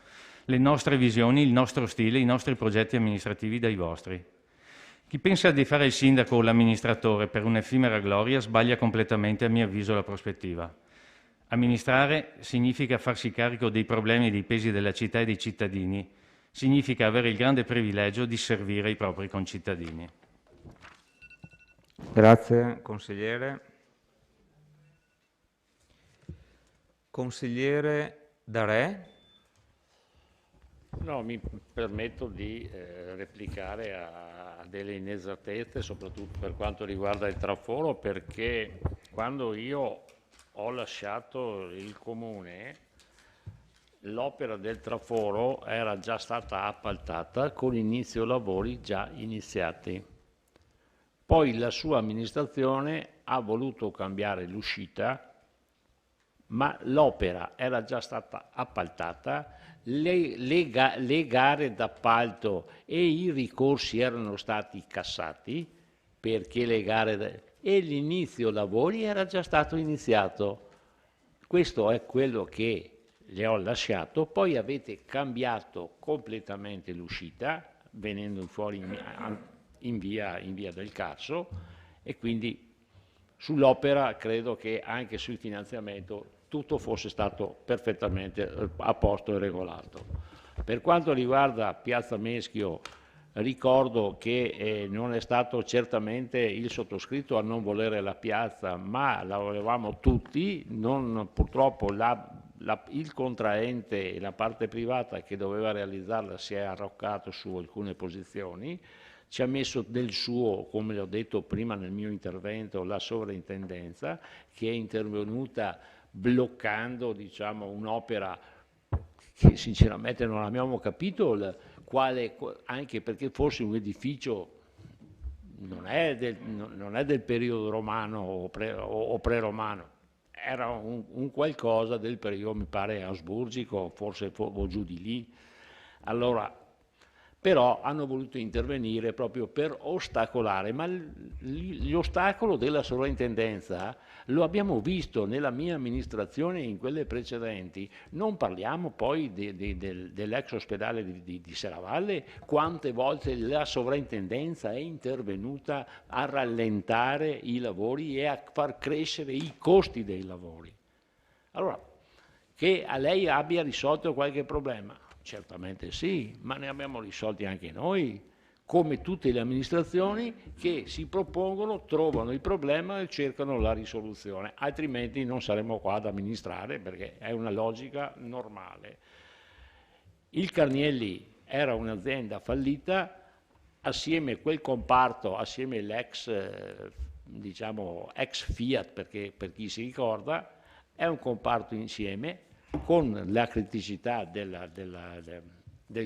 le nostre visioni, il nostro stile, i nostri progetti amministrativi dai vostri. Chi pensa di fare il sindaco o l'amministratore per un'effimera gloria sbaglia completamente, a mio avviso, la prospettiva. Amministrare significa farsi carico dei problemi e dei pesi della città e dei cittadini, significa avere il grande privilegio di servire i propri concittadini. Grazie consigliere. Consigliere Darè. No, mi permetto di replicare a delle inesattezze, soprattutto per quanto riguarda il traforo, perché quando io ho lasciato il Comune, l'opera del traforo era già stata appaltata con inizio lavori già iniziati. Poi la sua amministrazione ha voluto cambiare l'uscita, ma l'opera era già stata appaltata, le gare d'appalto e i ricorsi erano stati cassati perché e l'inizio lavori era già stato iniziato. Questo è quello che le ho lasciato. Poi avete cambiato completamente l'uscita, venendo fuori in via del Carso, e quindi sull'opera credo che anche sul finanziamento tutto fosse stato perfettamente a posto e regolato. Per quanto riguarda Piazza Meschio, ricordo che non è stato certamente il sottoscritto a non volere la piazza, ma la volevamo tutti. Purtroppo il contraente e la parte privata che doveva realizzarla si è arroccato su alcune posizioni, ci ha messo del suo, come le ho detto prima nel mio intervento, la sovrintendenza, che è intervenuta bloccando, diciamo, un'opera che sinceramente non abbiamo capito quale, anche perché forse un edificio non è del periodo romano o pre-romano, era un qualcosa del periodo, mi pare, asburgico, forse o giù di lì. Allora, però hanno voluto intervenire proprio per ostacolare, ma l'ostacolo della sovrintendenza lo abbiamo visto nella mia amministrazione e in quelle precedenti. Non parliamo poi dell'ex ospedale di Serravalle, quante volte la sovrintendenza è intervenuta a rallentare i lavori e a far crescere i costi dei lavori. Allora, che a lei abbia risolto qualche problema? Certamente sì, ma ne abbiamo risolti anche noi, come tutte le amministrazioni che si propongono, trovano il problema e cercano la risoluzione, altrimenti non saremo qua ad amministrare, perché è una logica normale. Il Carnielli era un'azienda fallita, assieme a quel comparto, assieme all'ex diciamo ex Fiat, perché per chi si ricorda, è un comparto insieme con la criticità del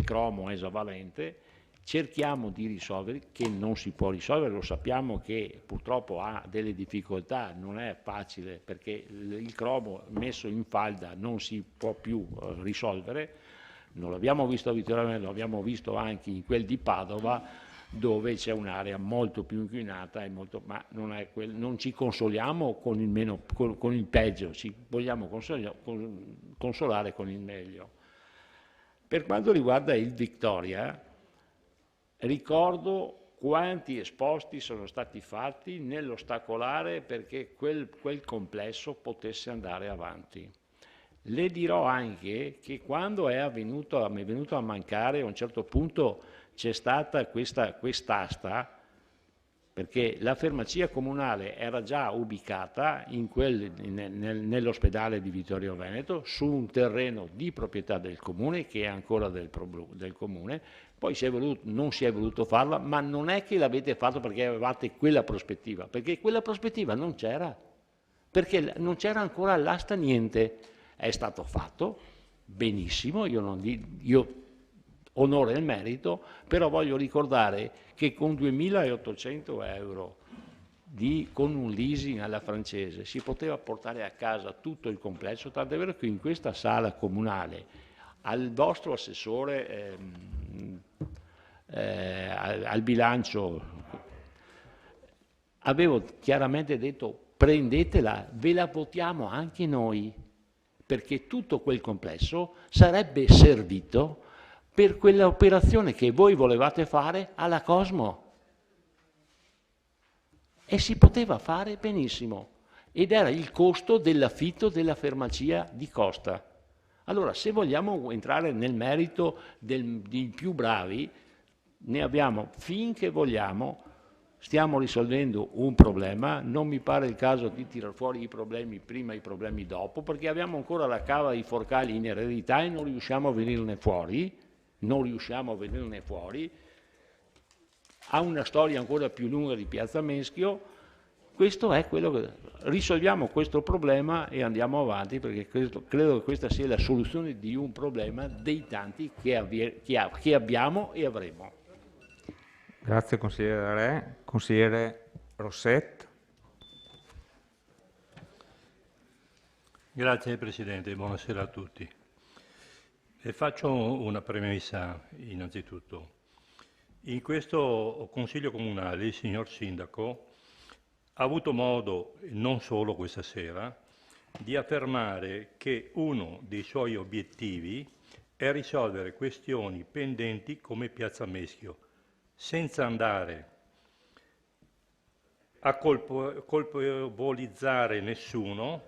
cromo esavalente. Cerchiamo di risolvere, che non si può risolvere, lo sappiamo che purtroppo ha delle difficoltà, non è facile perché il cromo messo in falda non si può più risolvere. Non l'abbiamo visto a Vittorio Veneto, lo abbiamo visto anche in quel di Padova, dove c'è un'area molto più inquinata, ma non ci consoliamo con il peggio, ci vogliamo consolare con il meglio. Per quanto riguarda il Victoria, ricordo quanti esposti sono stati fatti nell'ostacolare perché quel complesso potesse andare avanti. Le dirò anche che quando è venuto a mancare, a un certo punto c'è stata quest'asta, perché la farmacia comunale era già ubicata nell'ospedale di Vittorio Veneto, su un terreno di proprietà del comune, che è ancora del comune, poi non si è voluto farla, ma non è che l'avete fatto perché avevate quella prospettiva, perché quella prospettiva non c'era, perché non c'era ancora all'asta niente. È stato fatto benissimo, io onore il merito, però voglio ricordare che con 2.800 euro con un leasing alla francese si poteva portare a casa tutto il complesso, tant'è vero che in questa sala comunale al vostro assessore al bilancio avevo chiaramente detto: prendetela, ve la votiamo anche noi, perché tutto quel complesso sarebbe servito per quell'operazione che voi volevate fare alla Cosmo. E si poteva fare benissimo, ed era il costo dell'affitto della farmacia di Costa. Allora, se vogliamo entrare nel merito dei più bravi, ne abbiamo finché vogliamo. Stiamo risolvendo un problema, non mi pare il caso di tirar fuori i problemi prima e i problemi dopo, perché abbiamo ancora la cava dei forcali in eredità e non riusciamo a venirne fuori. Ha una storia ancora più lunga di Piazza Meschio. Questo è quello che risolviamo, questo problema, e andiamo avanti, perché credo che questa sia la soluzione di un problema dei tanti che abbiamo e avremo. Grazie consigliere Re. Consigliere Rosset. Grazie Presidente, buonasera a tutti. E faccio una premessa innanzitutto. In questo Consiglio Comunale il signor Sindaco ha avuto modo, non solo questa sera, di affermare che uno dei suoi obiettivi è risolvere questioni pendenti come Piazza Meschio, senza andare a colpevolizzare nessuno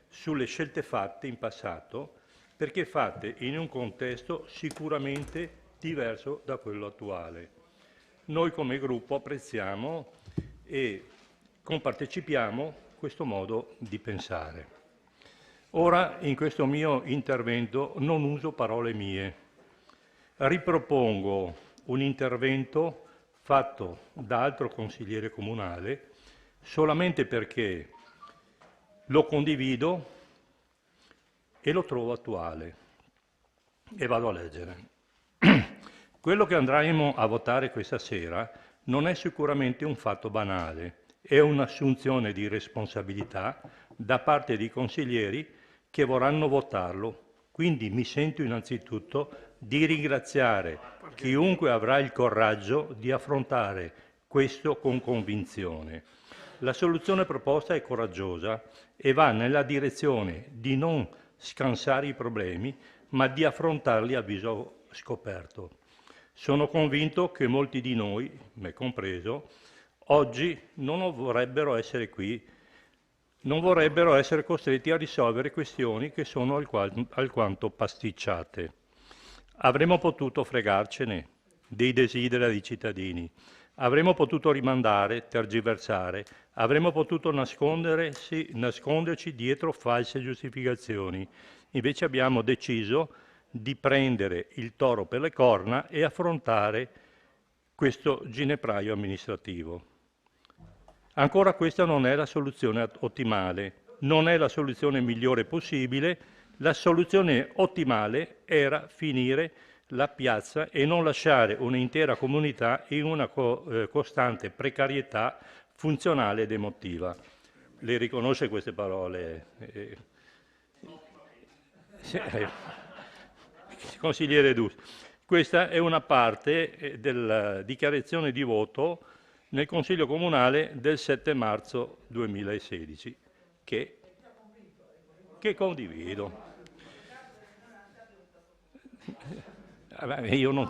sulle scelte fatte in passato, perché fatte in un contesto sicuramente diverso da quello attuale. Noi come gruppo apprezziamo e compartecipiamo questo modo di pensare. Ora, in questo mio intervento, non uso parole mie. Ripropongo un intervento fatto da altro consigliere comunale solamente perché lo condivido e lo trovo attuale. E vado a leggere. Quello che andremo a votare questa sera non è sicuramente un fatto banale, è un'assunzione di responsabilità da parte dei consiglieri che vorranno votarlo. Quindi mi sento innanzitutto di ringraziare chiunque avrà il coraggio di affrontare questo con convinzione. La soluzione proposta è coraggiosa e va nella direzione di non scansare i problemi, ma di affrontarli a viso scoperto. Sono convinto che molti di noi, me compreso, oggi non vorrebbero essere qui, non vorrebbero essere costretti a risolvere questioni che sono alquanto pasticciate. Avremmo potuto fregarcene dei desideri dei cittadini, avremmo potuto rimandare, tergiversare, avremmo potuto nasconderci dietro false giustificazioni. Invece abbiamo deciso di prendere il toro per le corna e affrontare questo ginepraio amministrativo. Ancora questa non è la soluzione ottimale, non è la soluzione migliore possibile. La soluzione ottimale era finire la piazza e non lasciare un'intera comunità in una costante precarietà funzionale ed emotiva. Le riconosce queste parole? Consigliere Dus. Questa è una parte della dichiarazione di voto nel Consiglio Comunale del 7 marzo 2016, che condivido. Io non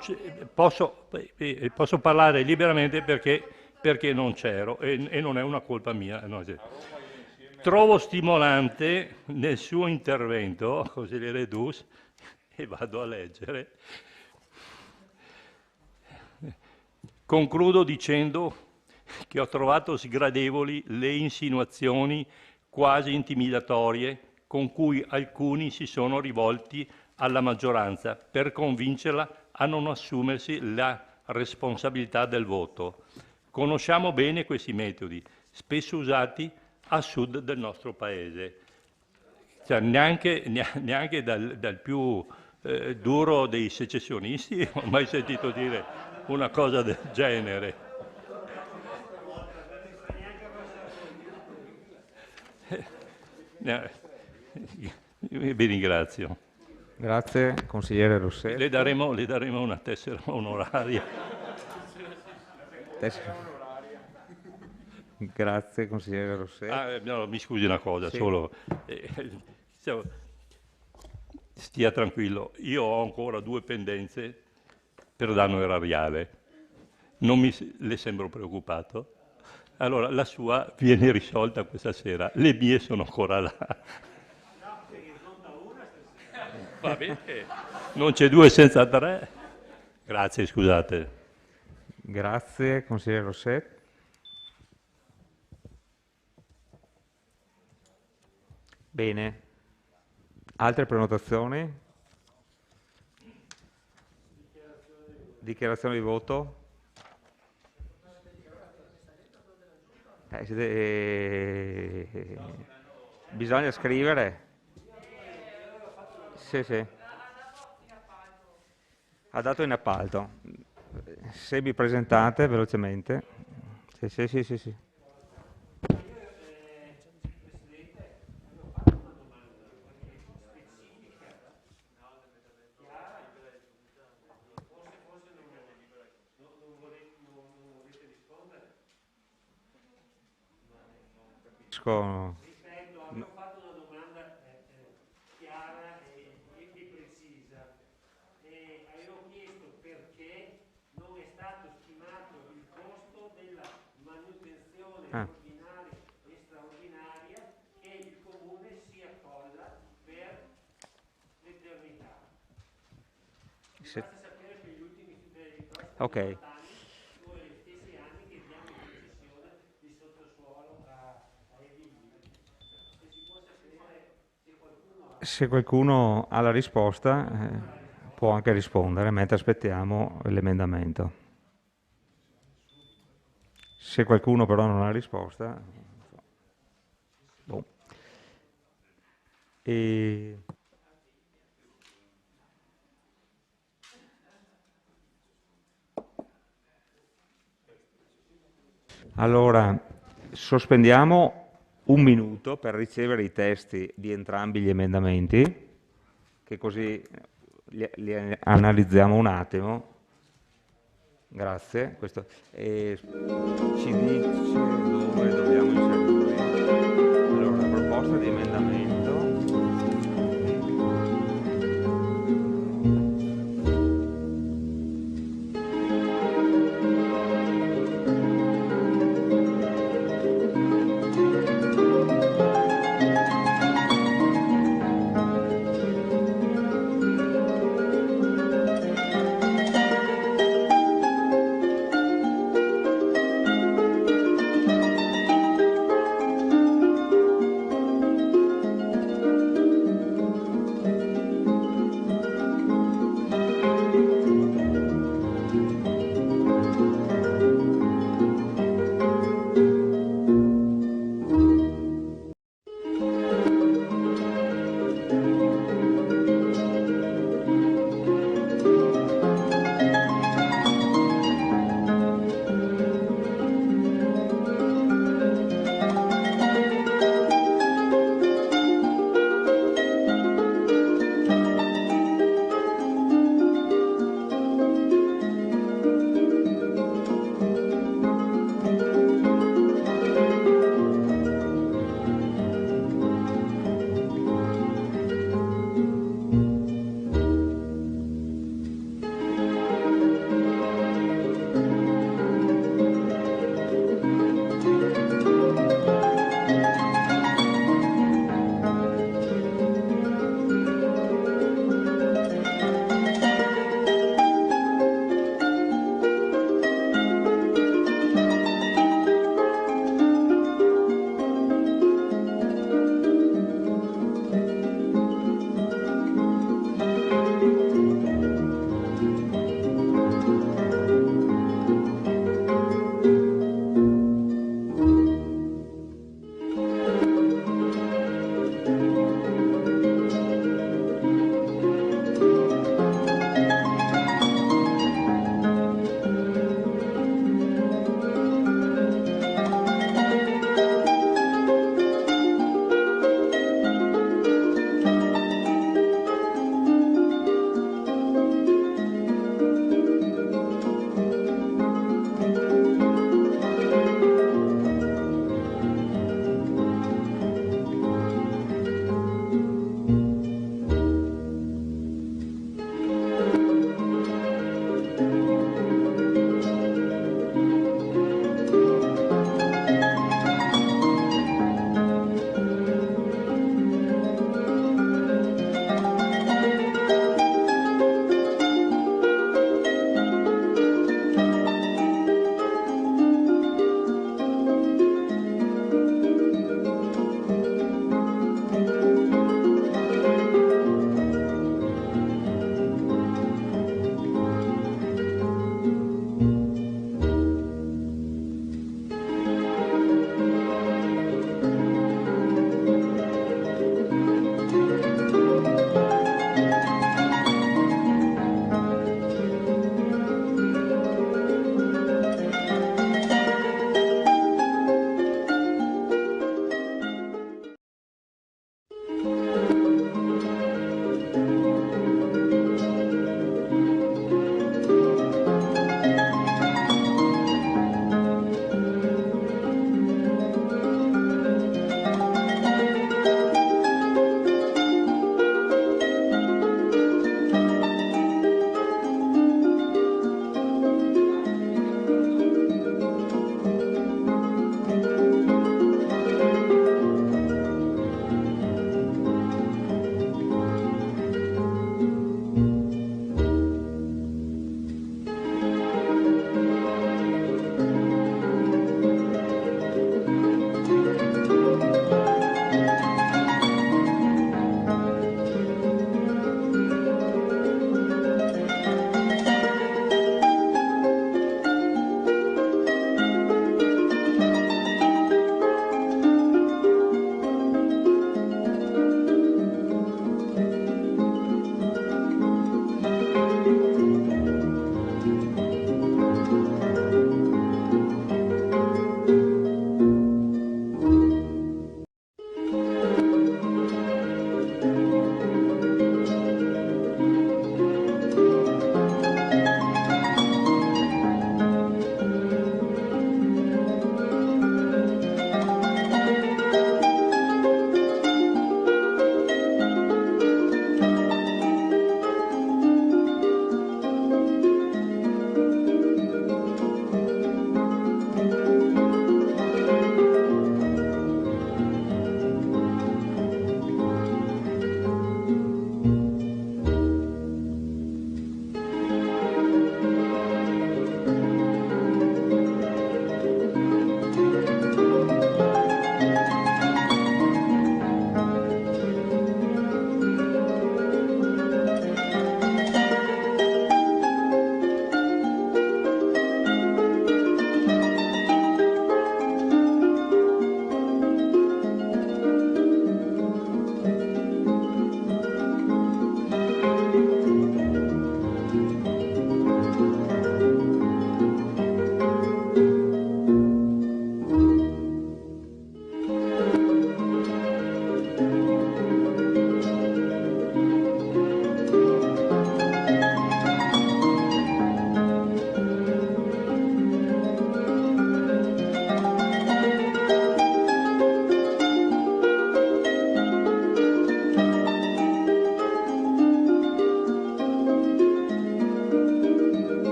posso parlare liberamente perché non c'ero e non è una colpa mia. No. Trovo stimolante nel suo intervento, consigliere Dus, e vado a leggere. Concludo dicendo che ho trovato sgradevoli le insinuazioni quasi intimidatorie con cui alcuni si sono rivolti alla maggioranza per convincerla a non assumersi la responsabilità del voto. Conosciamo bene questi metodi, spesso usati a sud del nostro Paese. Cioè, neanche dal più duro dei secessionisti ho mai sentito dire una cosa del genere. Vi ringrazio. Grazie, consigliere Rossetto. Le daremo una tessera onoraria. Grazie, consigliere Rossetto. No, mi scusi una cosa, sì. Solo stia tranquillo, io ho ancora 2 pendenze per danno erariale. Non le sembro preoccupato? Allora, la sua viene risolta questa sera, le mie sono ancora là. Va bene, non c'è 2 senza 3. Grazie, scusate. Grazie, consigliere Rossetto. Bene. Altre prenotazioni? Dichiarazione di voto? Bisogna scrivere. Sì. Ha dato in appalto. Se vi presentate velocemente. Sì. Ripeto, avevo fatto una domanda chiara e precisa. Avevo chiesto perché non è stato stimato il costo della manutenzione ordinaria e straordinaria che il Comune si accolla per l'eternità. Basta sapere che gli ultimi Ok. Se qualcuno ha la risposta può anche rispondere mentre aspettiamo l'emendamento. Se qualcuno però non ha la risposta, boh. Allora, sospendiamo 1 minuto per ricevere i testi di entrambi gli emendamenti, che così li analizziamo un attimo. Grazie. Ci dice dove dobbiamo inserire. Allora, la proposta di emendamento.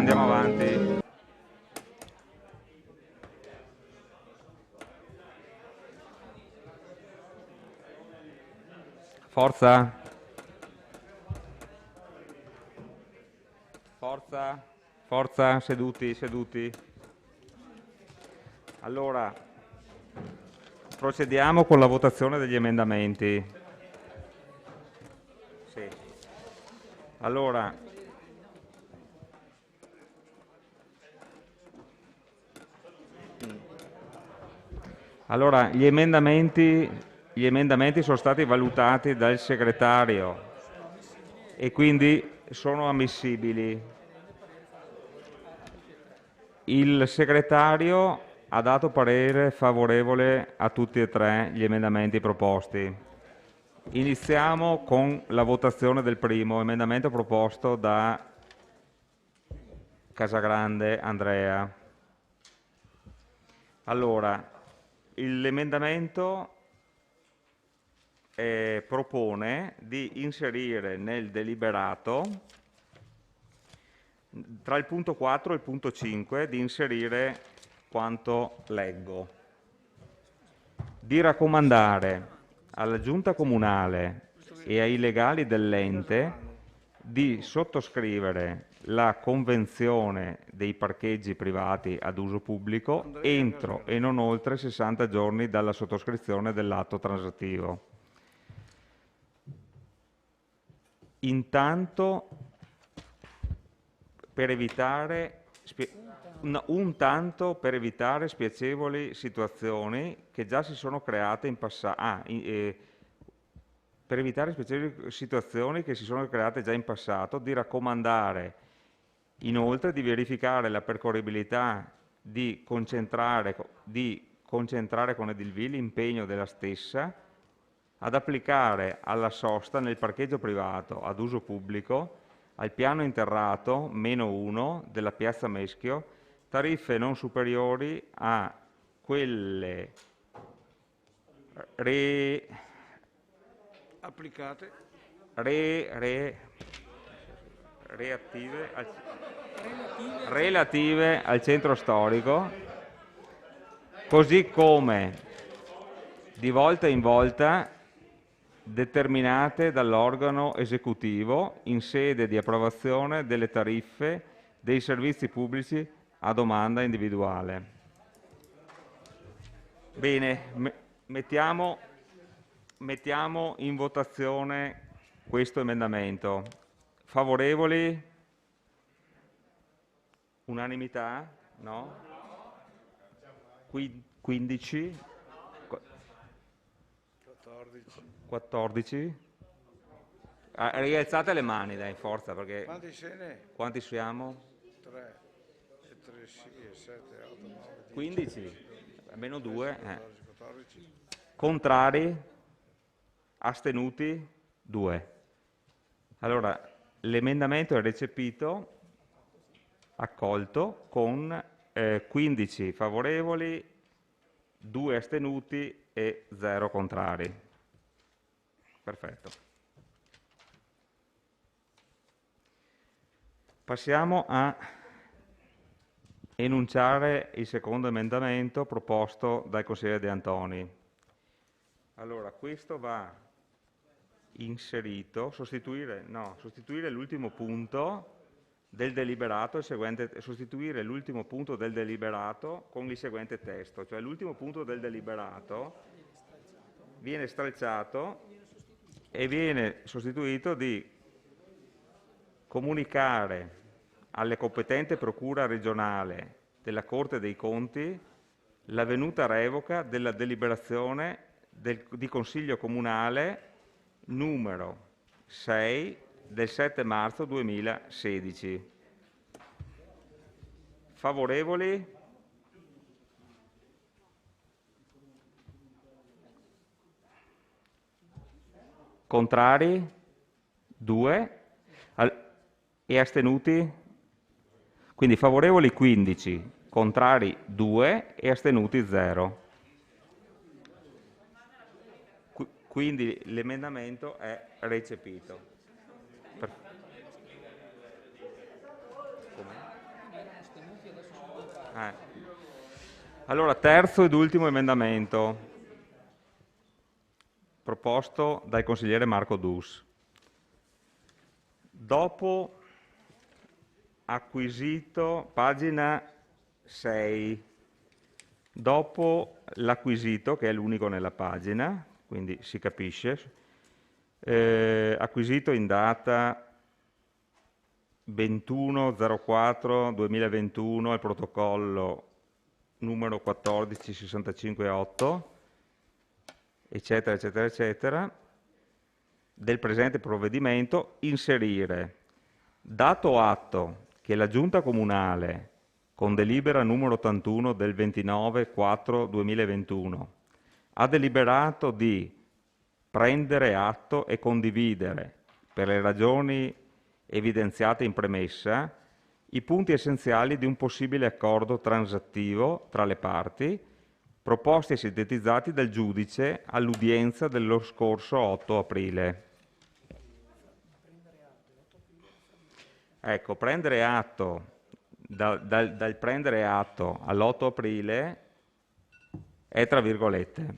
andiamo avanti. Forza. Forza. Forza, seduti, seduti. Allora, procediamo con la votazione degli emendamenti. Sì. Allora, gli emendamenti sono stati valutati dal segretario e quindi sono ammissibili. Il segretario ha dato parere favorevole a tutti e tre gli emendamenti proposti. Iniziamo con la votazione del primo emendamento proposto da Casagrande Andrea. Allora, l'emendamento propone di inserire nel deliberato, tra il punto 4 e il punto 5, di inserire quanto leggo. Di raccomandare alla Giunta Comunale e ai legali dell'ente di sottoscrivere la convenzione dei parcheggi privati ad uso pubblico entro e non oltre 60 giorni dalla sottoscrizione dell'atto transattivo. Intanto, per evitare spiacevoli situazioni che già si sono create in passato, per evitare spiacevoli situazioni che si sono create già in passato, di raccomandare inoltre di verificare la percorribilità di concentrare con Edilvi l'impegno della stessa ad applicare alla sosta nel parcheggio privato ad uso pubblico al piano interrato -1 della piazza Meschio tariffe non superiori a quelle applicate relative al centro storico, così come di volta in volta determinate dall'organo esecutivo in sede di approvazione delle tariffe dei servizi pubblici a domanda individuale. Bene, mettiamo in votazione questo emendamento. Favorevoli? Unanimità? No? 15? 14? Rialzate le mani, dai, forza, perché... Quanti se ne? Quanti siamo? 3, 3 sì, 7, 8, 9, 10. 15? Almeno 2. 14. Contrari? Astenuti? 2. Allora, l'emendamento è recepito, accolto, con 15 favorevoli, 2 astenuti e 0 contrari. Perfetto. Passiamo a enunciare il secondo emendamento proposto dal consigliere De Antoni. Allora, questo va inserito, sostituire l'ultimo punto del deliberato, sostituire l'ultimo punto del deliberato con il seguente testo, cioè l'ultimo punto del deliberato viene stralciato e viene sostituito di comunicare alle competente procura regionale della Corte dei Conti l'avvenuta revoca della deliberazione di Consiglio Comunale numero 6 del 7 marzo 2016. Favorevoli? Contrari? 2. E astenuti? Quindi favorevoli 15, contrari 2 e astenuti 0. Quindi l'emendamento è recepito. Allora, terzo ed ultimo emendamento proposto dal consigliere Marco Dus. Dopo acquisito, pagina 6, dopo l'acquisito, che è l'unico nella pagina, quindi si capisce, acquisito in data 21/04/2021 al protocollo numero 1465/8, eccetera, eccetera, eccetera, del presente provvedimento, inserire, dato atto che la Giunta Comunale, con delibera numero 81 del 29/4/2021, ha deliberato di prendere atto e condividere, per le ragioni evidenziate in premessa, i punti essenziali di un possibile accordo transattivo tra le parti, proposti e sintetizzati dal giudice all'udienza dello scorso 8 aprile. Ecco, prendere atto, dal prendere atto all'8 aprile è tra virgolette.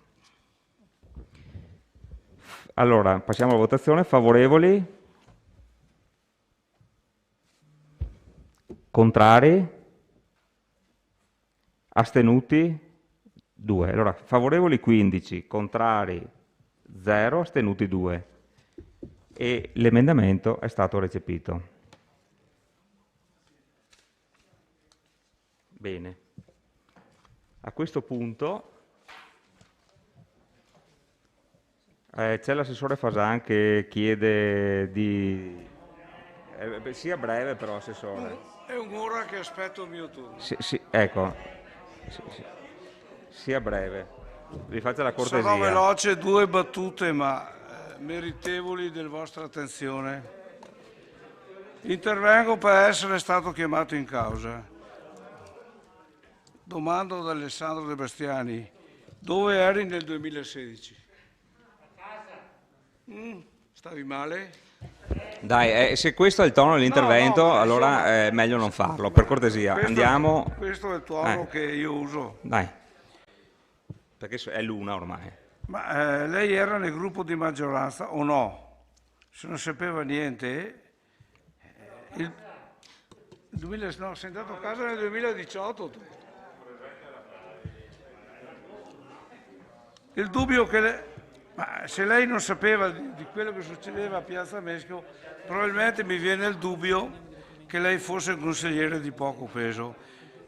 Allora, passiamo alla votazione. Favorevoli? Contrari? Astenuti? 2. Allora, favorevoli 15, contrari 0, astenuti 2. E l'emendamento è stato recepito. Bene. A questo punto c'è l'assessore Fasan che chiede di... sia breve però, assessore. È un'ora che aspetto il mio turno. Sì, ecco, sia breve. Vi faccio la cortesia. Sarò veloce, 2 battute ma meritevoli della vostra attenzione. Intervengo per essere stato chiamato in causa. Domando ad Alessandro De Bastiani, dove eri nel 2016? A casa. Stavi male? Dai, se questo è il tono dell'intervento, allora è meglio non farlo, per cortesia. Andiamo. Questo è il tono che io uso. Dai, perché è l'una ormai. Ma lei era nel gruppo di maggioranza o no? Se non sapeva niente... no, sei andato a casa nel 2018 tu. Il dubbio che... Ma se lei non sapeva di quello che succedeva a Piazza Mesco, probabilmente mi viene il dubbio che lei fosse un consigliere di poco peso.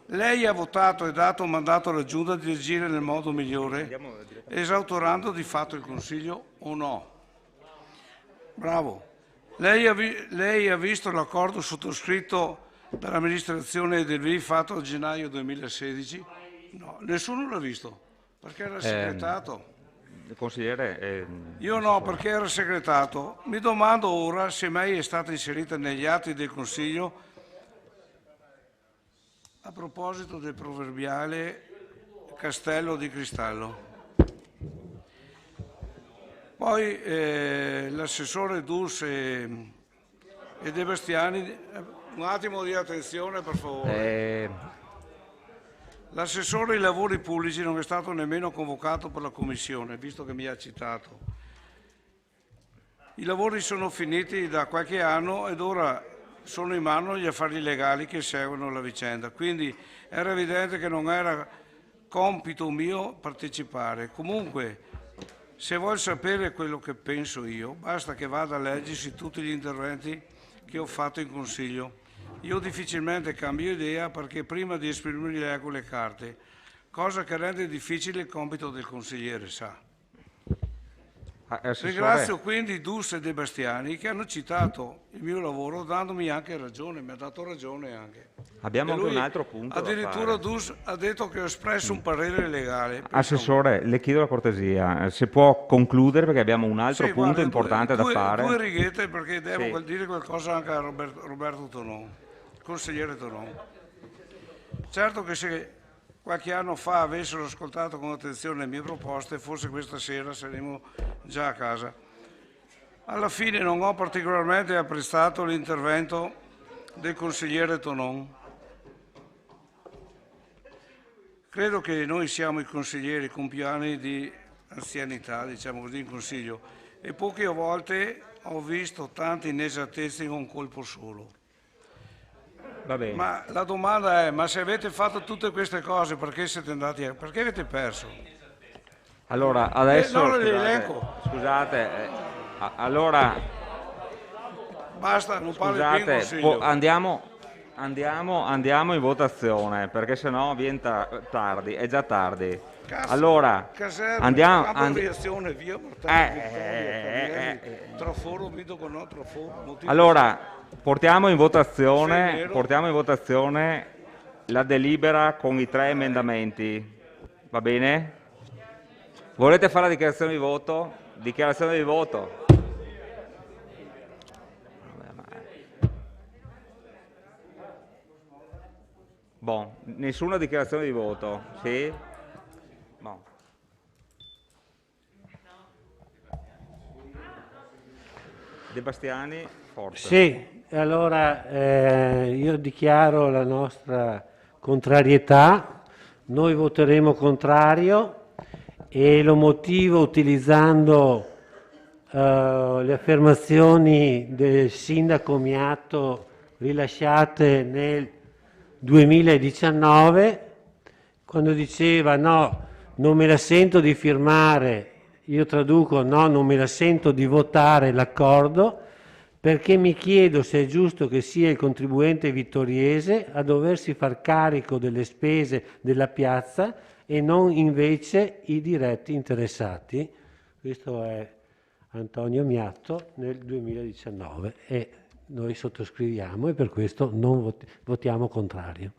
Lei ha votato e dato mandato alla Giunta di agire nel modo migliore, esautorando di fatto il Consiglio o no? Bravo. Lei ha visto l'accordo sottoscritto dall'amministrazione del VI fatto a gennaio 2016? No, nessuno l'ha visto, perché era segretato. Consigliere? Io no, perché era segretato. Mi domando ora se mai è stata inserita negli atti del Consiglio a proposito del proverbiale castello di cristallo. Poi l'assessore Dus e De Bastiani, un attimo di attenzione per favore. L'assessore ai lavori pubblici non è stato nemmeno convocato per la commissione, visto che mi ha citato. I lavori sono finiti da qualche anno ed ora sono in mano gli affari legali che seguono la vicenda. Quindi era evidente che non era compito mio partecipare. Comunque, se vuol sapere quello che penso io, basta che vada a leggersi tutti gli interventi che ho fatto in Consiglio. Io difficilmente cambio idea perché prima di esprimermi leggo le carte, cosa che rende difficile il compito del consigliere, sa. Ringrazio quindi Dus e De Bastiani che hanno citato il mio lavoro dandomi anche ragione, mi ha dato ragione anche. Abbiamo anche un altro punto. Addirittura Dus ha detto che ho espresso un parere legale. Assessore, le chiedo la cortesia, se può concludere perché abbiamo un altro punto importante da fare. Due righette perché devo dire qualcosa anche a Roberto Tonon, consigliere Tonon. Certo che se qualche anno fa avessero ascoltato con attenzione le mie proposte, forse questa sera saremmo già a casa. Alla fine non ho particolarmente apprezzato l'intervento del consigliere Tonon. credo che noi siamo i consiglieri con più anni di anzianità, diciamo così, in consiglio, e poche volte ho visto tante inesattezze con un colpo solo. Va bene. Ma la domanda è, ma se avete fatto tutte queste cose, perché siete andati perché avete perso? Allora, adesso... no, l'elenco. Scusate, allora... Basta, non parli più in Scusate, consiglio. andiamo in votazione, perché sennò viene tardi, è già tardi. Cazzo, allora, caserme, campo aviazione, via Martelli, Traforo, Vito con no, Traforo. allora, portiamo in votazione la delibera con i 3 emendamenti, va bene? Volete fare la dichiarazione di voto? Dichiarazione di voto. Bon, nessuna dichiarazione di voto, sì? Bon. De Bastiani, forza. Sì, allora io dichiaro la nostra contrarietà, noi voteremo contrario e lo motivo utilizzando le affermazioni del sindaco Miatto rilasciate nel 2019, quando diceva no, non me la sento di firmare, io traduco no, non me la sento di votare l'accordo, perché mi chiedo se è giusto che sia il contribuente vittoriese a doversi far carico delle spese della piazza e non invece i diretti interessati. Questo è Antonio Miatto nel 2019 e noi sottoscriviamo e per questo non votiamo contrario.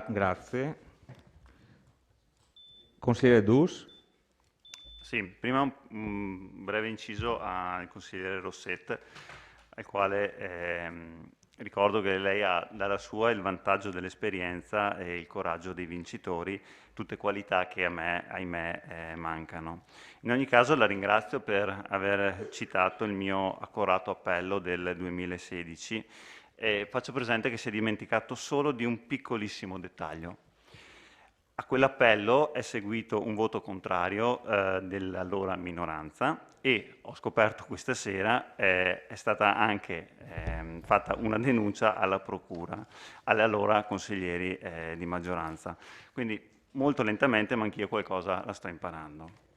Grazie. Consigliere Dus. Sì, prima un breve inciso al consigliere Rosset, al quale ricordo che lei ha dalla sua il vantaggio dell'esperienza e il coraggio dei vincitori, tutte qualità che a me, ahimè, mancano. In ogni caso la ringrazio per aver citato il mio accorato appello del 2016 e faccio presente che si è dimenticato solo di un piccolissimo dettaglio. A quell'appello è seguito un voto contrario dell'allora minoranza e ho scoperto questa sera è stata anche fatta una denuncia alla procura, alle allora consiglieri di maggioranza. Quindi molto lentamente, ma anch'io qualcosa la sto imparando.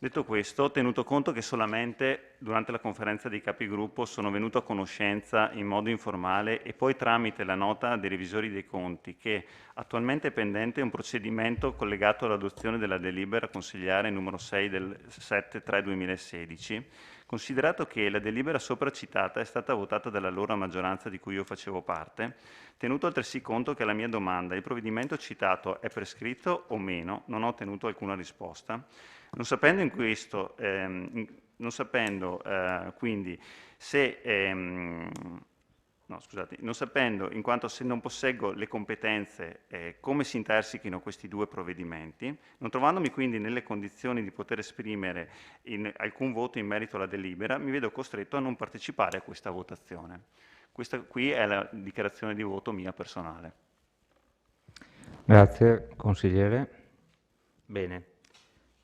Detto questo, tenuto conto che solamente durante la conferenza dei capigruppo sono venuto a conoscenza in modo informale e poi tramite la nota dei revisori dei conti che attualmente è pendente un procedimento collegato all'adozione della delibera consigliare numero 6 del 7/3/2016, considerato che la delibera sopra citata è stata votata dall'allora maggioranza di cui io facevo parte, tenuto altresì conto che alla mia domanda il provvedimento citato è prescritto o meno, non ho ottenuto alcuna risposta. Non sapendo in questo, non sapendo quindi se, no, scusate, non sapendo in quanto se non posseggo le competenze come si intersichino questi due provvedimenti, non trovandomi quindi nelle condizioni di poter esprimere alcun voto in merito alla delibera, mi vedo costretto a non partecipare a questa votazione. Questa qui è la dichiarazione di voto mia personale. Grazie, consigliere. Bene.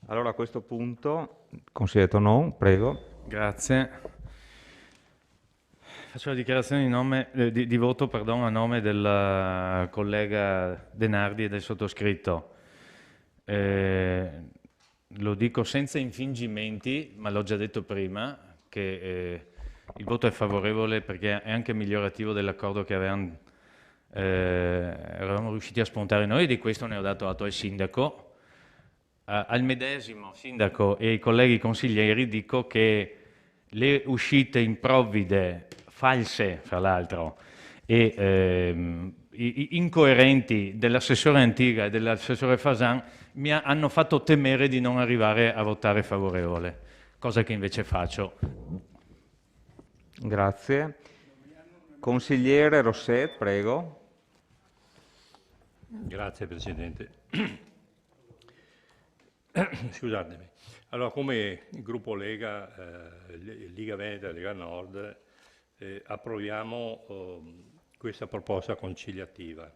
Allora a questo punto, consigliere Tonon, prego. Grazie. Faccio la dichiarazione di voto a nome del collega Denardi e del sottoscritto. Lo dico senza infingimenti, ma l'ho già detto prima, che il voto è favorevole perché è anche migliorativo dell'accordo che eravamo riusciti a spuntare noi, e di questo ne ho dato atto al sindaco. Al medesimo sindaco e ai colleghi consiglieri dico che le uscite improvvide, false fra l'altro, e incoerenti dell'assessore Antiga e dell'assessore Fasan mi hanno fatto temere di non arrivare a votare favorevole, cosa che invece faccio. Grazie. Consigliere Rosset, prego. Grazie Presidente. Scusatemi. Allora, come il gruppo Lega, Liga Veneta e Lega Nord, approviamo questa proposta conciliativa.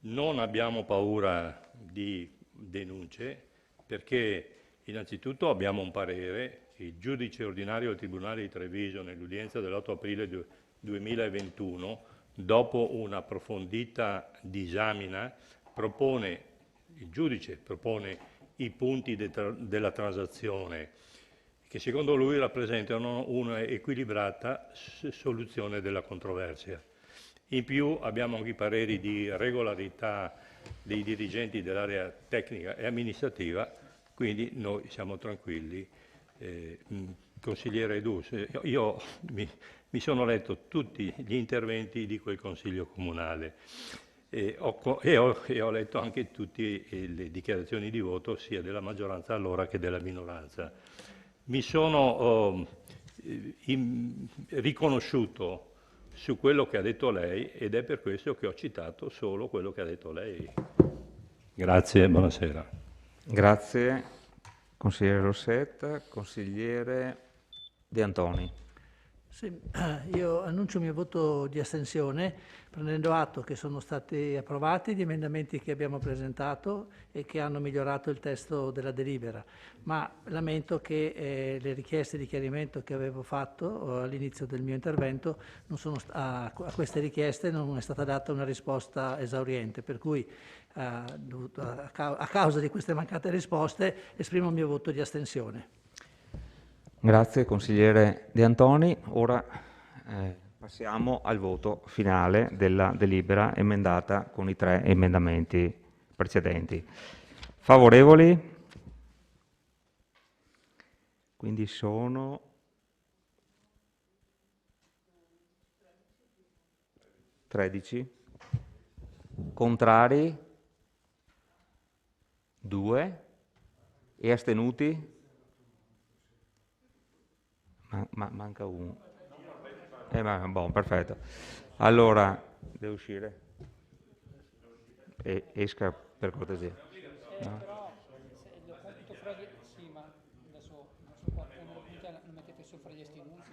Non abbiamo paura di denunce perché innanzitutto abbiamo un parere che il giudice ordinario del Tribunale di Treviso nell'udienza dell'8 aprile 2021, dopo un'approfondita disamina, il giudice propone i punti della transazione che secondo lui rappresentano una equilibrata soluzione della controversia. In più abbiamo anche i pareri di regolarità dei dirigenti dell'area tecnica e amministrativa, quindi noi siamo tranquilli. Consigliere Dus, io mi sono letto tutti gli interventi di quel Consiglio Comunale e ho letto anche tutte le dichiarazioni di voto sia della maggioranza allora che della minoranza. Mi sono riconosciuto su quello che ha detto lei ed è per questo che ho citato solo quello che ha detto lei. Grazie, buonasera. Grazie, consigliere Rossetta. Consigliere De Antoni. Sì, io annuncio il mio voto di astensione prendendo atto che sono stati approvati gli emendamenti che abbiamo presentato e che hanno migliorato il testo della delibera, ma lamento che le richieste di chiarimento che avevo fatto all'inizio del mio intervento a queste richieste non è stata data una risposta esauriente, per cui a causa di queste mancate risposte esprimo il mio voto di astensione. Grazie consigliere De Antoni. Ora passiamo al voto finale della delibera emendata con i 3 emendamenti precedenti. Favorevoli? Quindi sono 13. Contrari? 2. E astenuti? Manca uno. Perfetto. Allora, deve uscire? Esca per cortesia. No? Sì, ma adesso quando lo mettete sopra gli estenuti,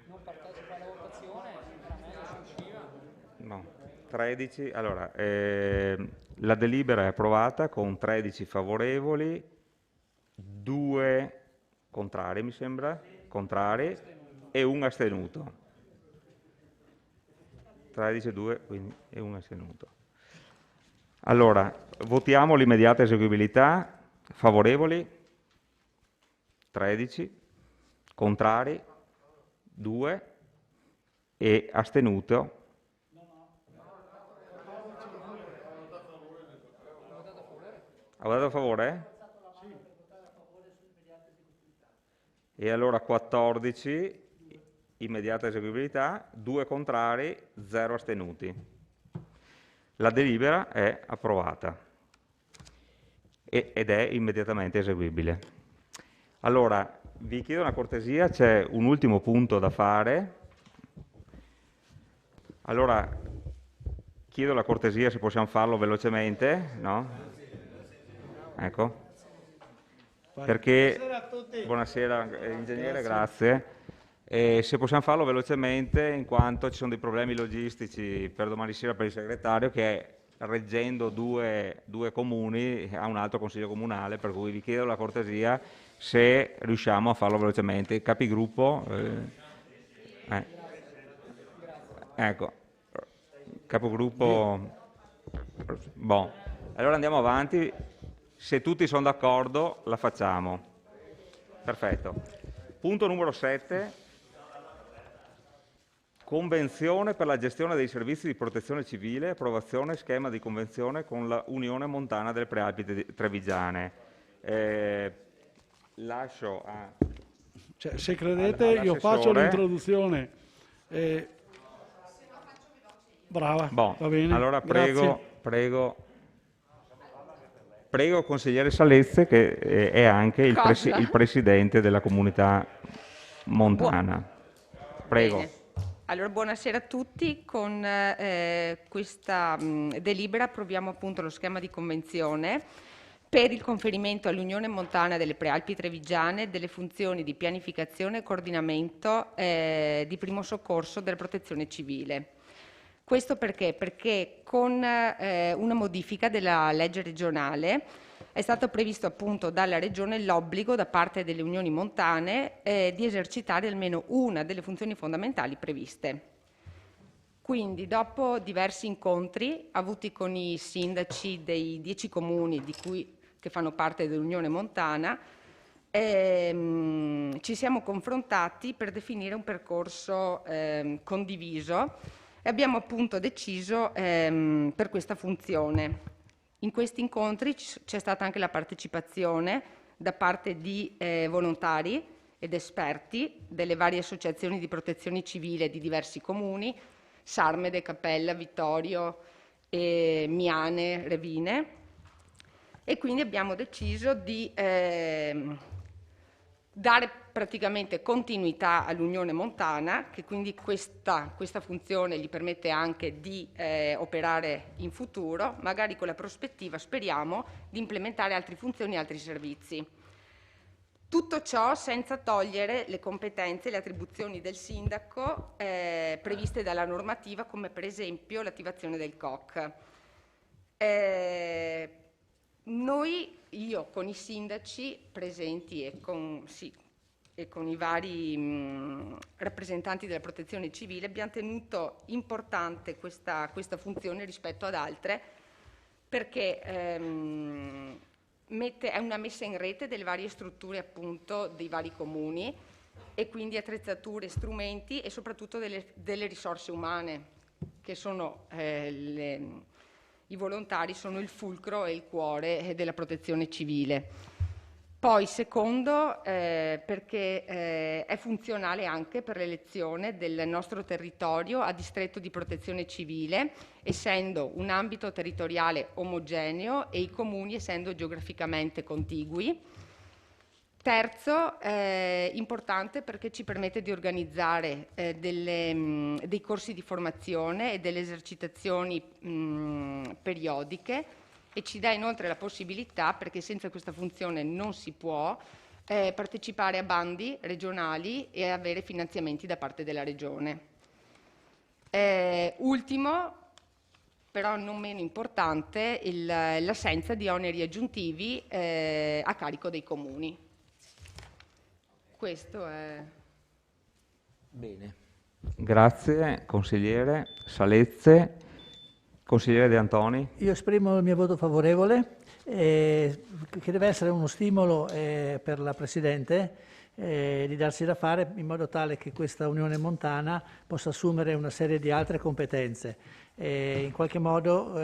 non partecipa alla votazione, era meglio se usciva. No, 13. Allora, la delibera è approvata con 13 favorevoli, 2 contrari, mi sembra. Contrari e un astenuto. 13, 2, quindi e un astenuto. Allora, votiamo l'immediata eseguibilità. Favorevoli? 13. Contrari? 2. E astenuto? Ha votato a favore? E allora 14, immediata eseguibilità, 2 contrari, 0 astenuti. La delibera è approvata ed è immediatamente eseguibile. Allora, vi chiedo una cortesia, c'è un ultimo punto da fare. Allora, chiedo la cortesia se possiamo farlo velocemente, no? Ecco. Perché, buonasera a tutti. Buonasera ingegnere, grazie. Se possiamo farlo velocemente, in quanto ci sono dei problemi logistici per domani sera per il segretario che reggendo due comuni ha un altro consiglio comunale, per cui vi chiedo la cortesia se riusciamo a farlo velocemente. Capigruppo, ecco, capogruppo, bon. Allora andiamo avanti. Se tutti sono d'accordo, la facciamo. Perfetto. Punto numero 7. Convenzione per la gestione dei servizi di protezione civile, approvazione schema di convenzione con la Unione Montana delle Prealpi Trevigiane. Lascio a... se credete, io faccio l'introduzione. Brava, va bene. Allora prego consigliere Salezze, che è anche il presidente della comunità montana. Prego. Bene. Allora, buonasera a tutti. Con questa delibera approviamo appunto lo schema di convenzione per il conferimento all'Unione Montana delle Prealpi Trevigiane delle funzioni di pianificazione e coordinamento di primo soccorso della protezione civile. Questo perché? Perché con una modifica della legge regionale è stato previsto appunto dalla Regione l'obbligo da parte delle unioni montane di esercitare almeno una delle funzioni fondamentali previste. Quindi, dopo diversi incontri avuti con i sindaci dei 10 comuni che fanno parte dell'Unione Montana, ci siamo confrontati per definire un percorso condiviso e abbiamo appunto deciso per questa funzione. In questi incontri c'è stata anche la partecipazione da parte di volontari ed esperti delle varie associazioni di protezione civile di diversi comuni, Sarmede, Cappella, Vittorio, Miane, Revine, e quindi abbiamo deciso di dare praticamente continuità all'Unione Montana, che quindi questa funzione gli permette anche di operare in futuro, magari con la prospettiva, speriamo, di implementare altre funzioni e altri servizi. Tutto ciò senza togliere le competenze e le attribuzioni del sindaco previste dalla normativa, come per esempio l'attivazione del COC. Io con i sindaci presenti e con i vari rappresentanti della protezione civile abbiamo tenuto importante questa funzione rispetto ad altre, perché è una messa in rete delle varie strutture appunto dei vari comuni e quindi attrezzature, strumenti e soprattutto delle risorse umane, che sono i volontari sono il fulcro e il cuore della protezione civile. Poi, secondo, perché è funzionale anche per l'elezione del nostro territorio a distretto di protezione civile, essendo un ambito territoriale omogeneo e i comuni essendo geograficamente contigui. Terzo, importante perché ci permette di organizzare dei corsi di formazione e delle esercitazioni periodiche, e ci dà inoltre la possibilità, perché senza questa funzione non si può, partecipare a bandi regionali e avere finanziamenti da parte della Regione. Ultimo, però non meno importante, l'assenza di oneri aggiuntivi a carico dei comuni. Questo è... Bene. Grazie, consigliere Salezze. Consigliere De Antoni. Io esprimo il mio voto favorevole, che deve essere uno stimolo per la Presidente di darsi da fare in modo tale che questa Unione Montana possa assumere una serie di altre competenze. In qualche modo,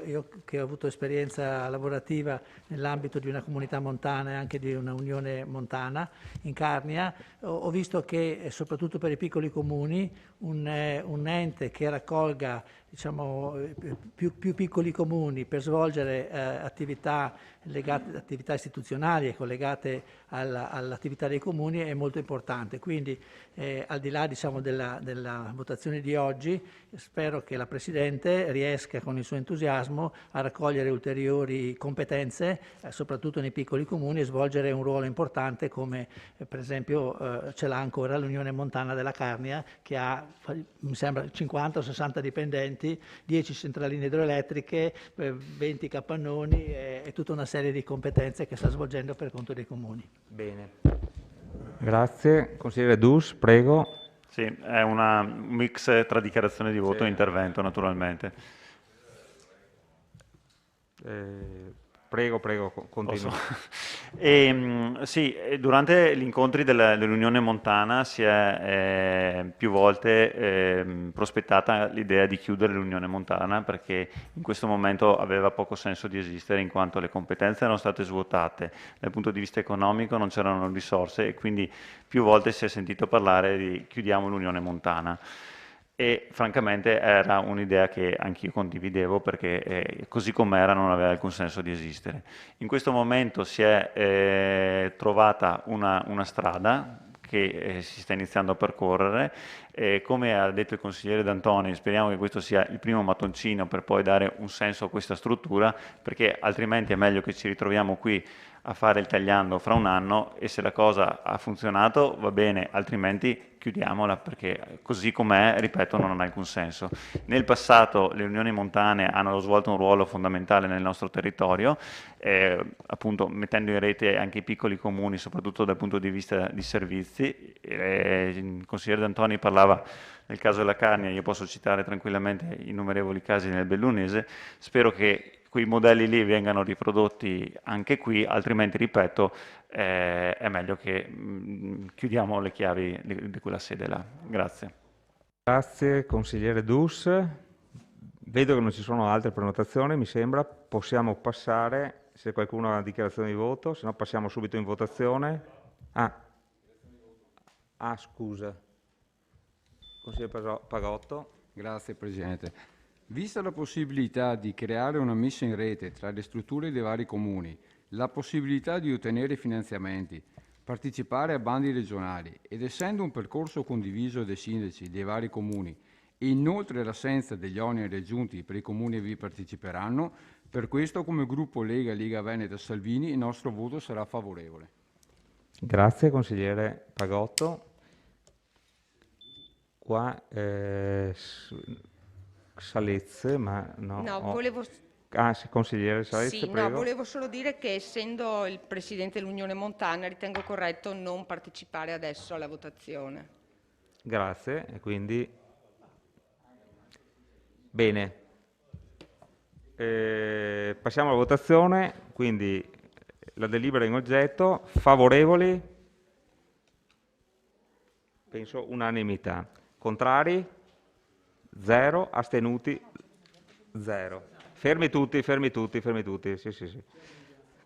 io che ho avuto esperienza lavorativa nell'ambito di una comunità montana e anche di una Unione Montana in Carnia, ho visto che soprattutto per i piccoli comuni un ente che raccolga più piccoli comuni per svolgere attività istituzionali e collegate all'attività dei comuni è molto importante. Quindi al di là della votazione di oggi, spero che la Presidente riesca con il suo entusiasmo a raccogliere ulteriori competenze, soprattutto nei piccoli comuni, e svolgere un ruolo importante come per esempio ce l'ha ancora l'Unione Montana della Carnia, che ha mi sembra 50 o 60 dipendenti, 10 centraline idroelettriche, 20 capannoni e tutta una serie di competenze che sta svolgendo per conto dei comuni. Bene. Grazie. Consigliere Dus, prego. Sì, è un mix tra dichiarazione di voto e intervento, naturalmente. Prego, continua. Sì, durante gli incontri dell'Unione Montana si è più volte prospettata l'idea di chiudere l'Unione Montana, perché in questo momento aveva poco senso di esistere, in quanto le competenze erano state svuotate, dal punto di vista economico non c'erano risorse, e quindi più volte si è sentito parlare di chiudiamo l'Unione Montana. E francamente era un'idea che anch'io condividevo, perché così com'era non aveva alcun senso di esistere. In questo momento si è trovata una strada che si sta iniziando a percorrere, come ha detto il consigliere D'Antoni, speriamo che questo sia il primo mattoncino per poi dare un senso a questa struttura, perché altrimenti è meglio che ci ritroviamo qui a fare il tagliando fra un anno e se la cosa ha funzionato va bene, altrimenti chiudiamola perché così com'è, ripeto, non ha alcun senso. Nel passato le unioni montane hanno svolto un ruolo fondamentale nel nostro territorio, appunto mettendo in rete anche i piccoli comuni, soprattutto dal punto di vista di servizi. Il consigliere D'Antoni parlava del caso della Carnia, io posso citare tranquillamente innumerevoli casi nel Bellunese. Spero che quei modelli lì vengano riprodotti anche qui, altrimenti, ripeto, è meglio che chiudiamo le chiavi di quella sede là. Grazie. Grazie consigliere Dus. Vedo che non ci sono altre prenotazioni, mi sembra. Possiamo passare, se qualcuno ha una dichiarazione di voto, se no passiamo subito in votazione. Scusa. Consigliere Pagotto. Grazie Presidente. Vista la possibilità di creare una messa in rete tra le strutture dei vari comuni, la possibilità di ottenere finanziamenti, partecipare a bandi regionali ed essendo un percorso condiviso dai sindaci dei vari comuni e inoltre l'assenza degli oneri aggiunti per i comuni che vi parteciperanno, per questo come gruppo Lega Veneta Salvini il nostro voto sarà favorevole. Grazie consigliere Pagotto. Qua Salezze, ma no. No, volevo... Sì, consigliere Salezze, Sì, prego. no, volevo solo dire che essendo il Presidente dell'Unione Montana ritengo corretto non partecipare adesso alla votazione. Grazie, e quindi... Bene. Passiamo alla votazione, quindi la delibera in oggetto, favorevoli? Penso unanimità. Contrari? 0, astenuti 0. Fermi tutti. Sì.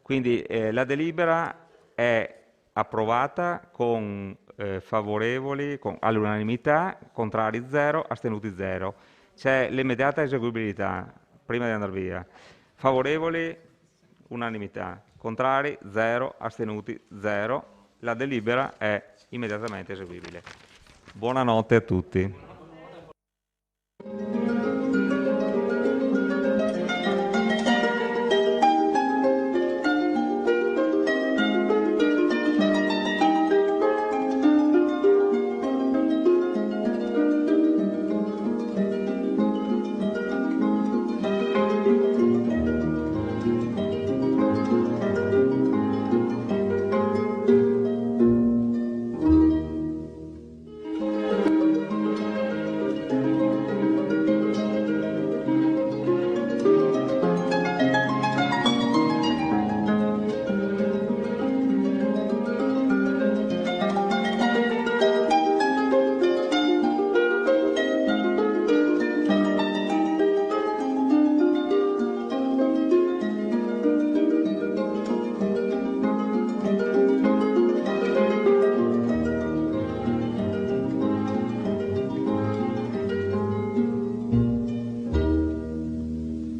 Quindi la delibera è approvata con favorevoli all'unanimità, contrari 0, astenuti 0. C'è l'immediata eseguibilità, prima di andare via. Favorevoli, unanimità. Contrari 0, astenuti 0. La delibera è immediatamente eseguibile. Buonanotte a tutti.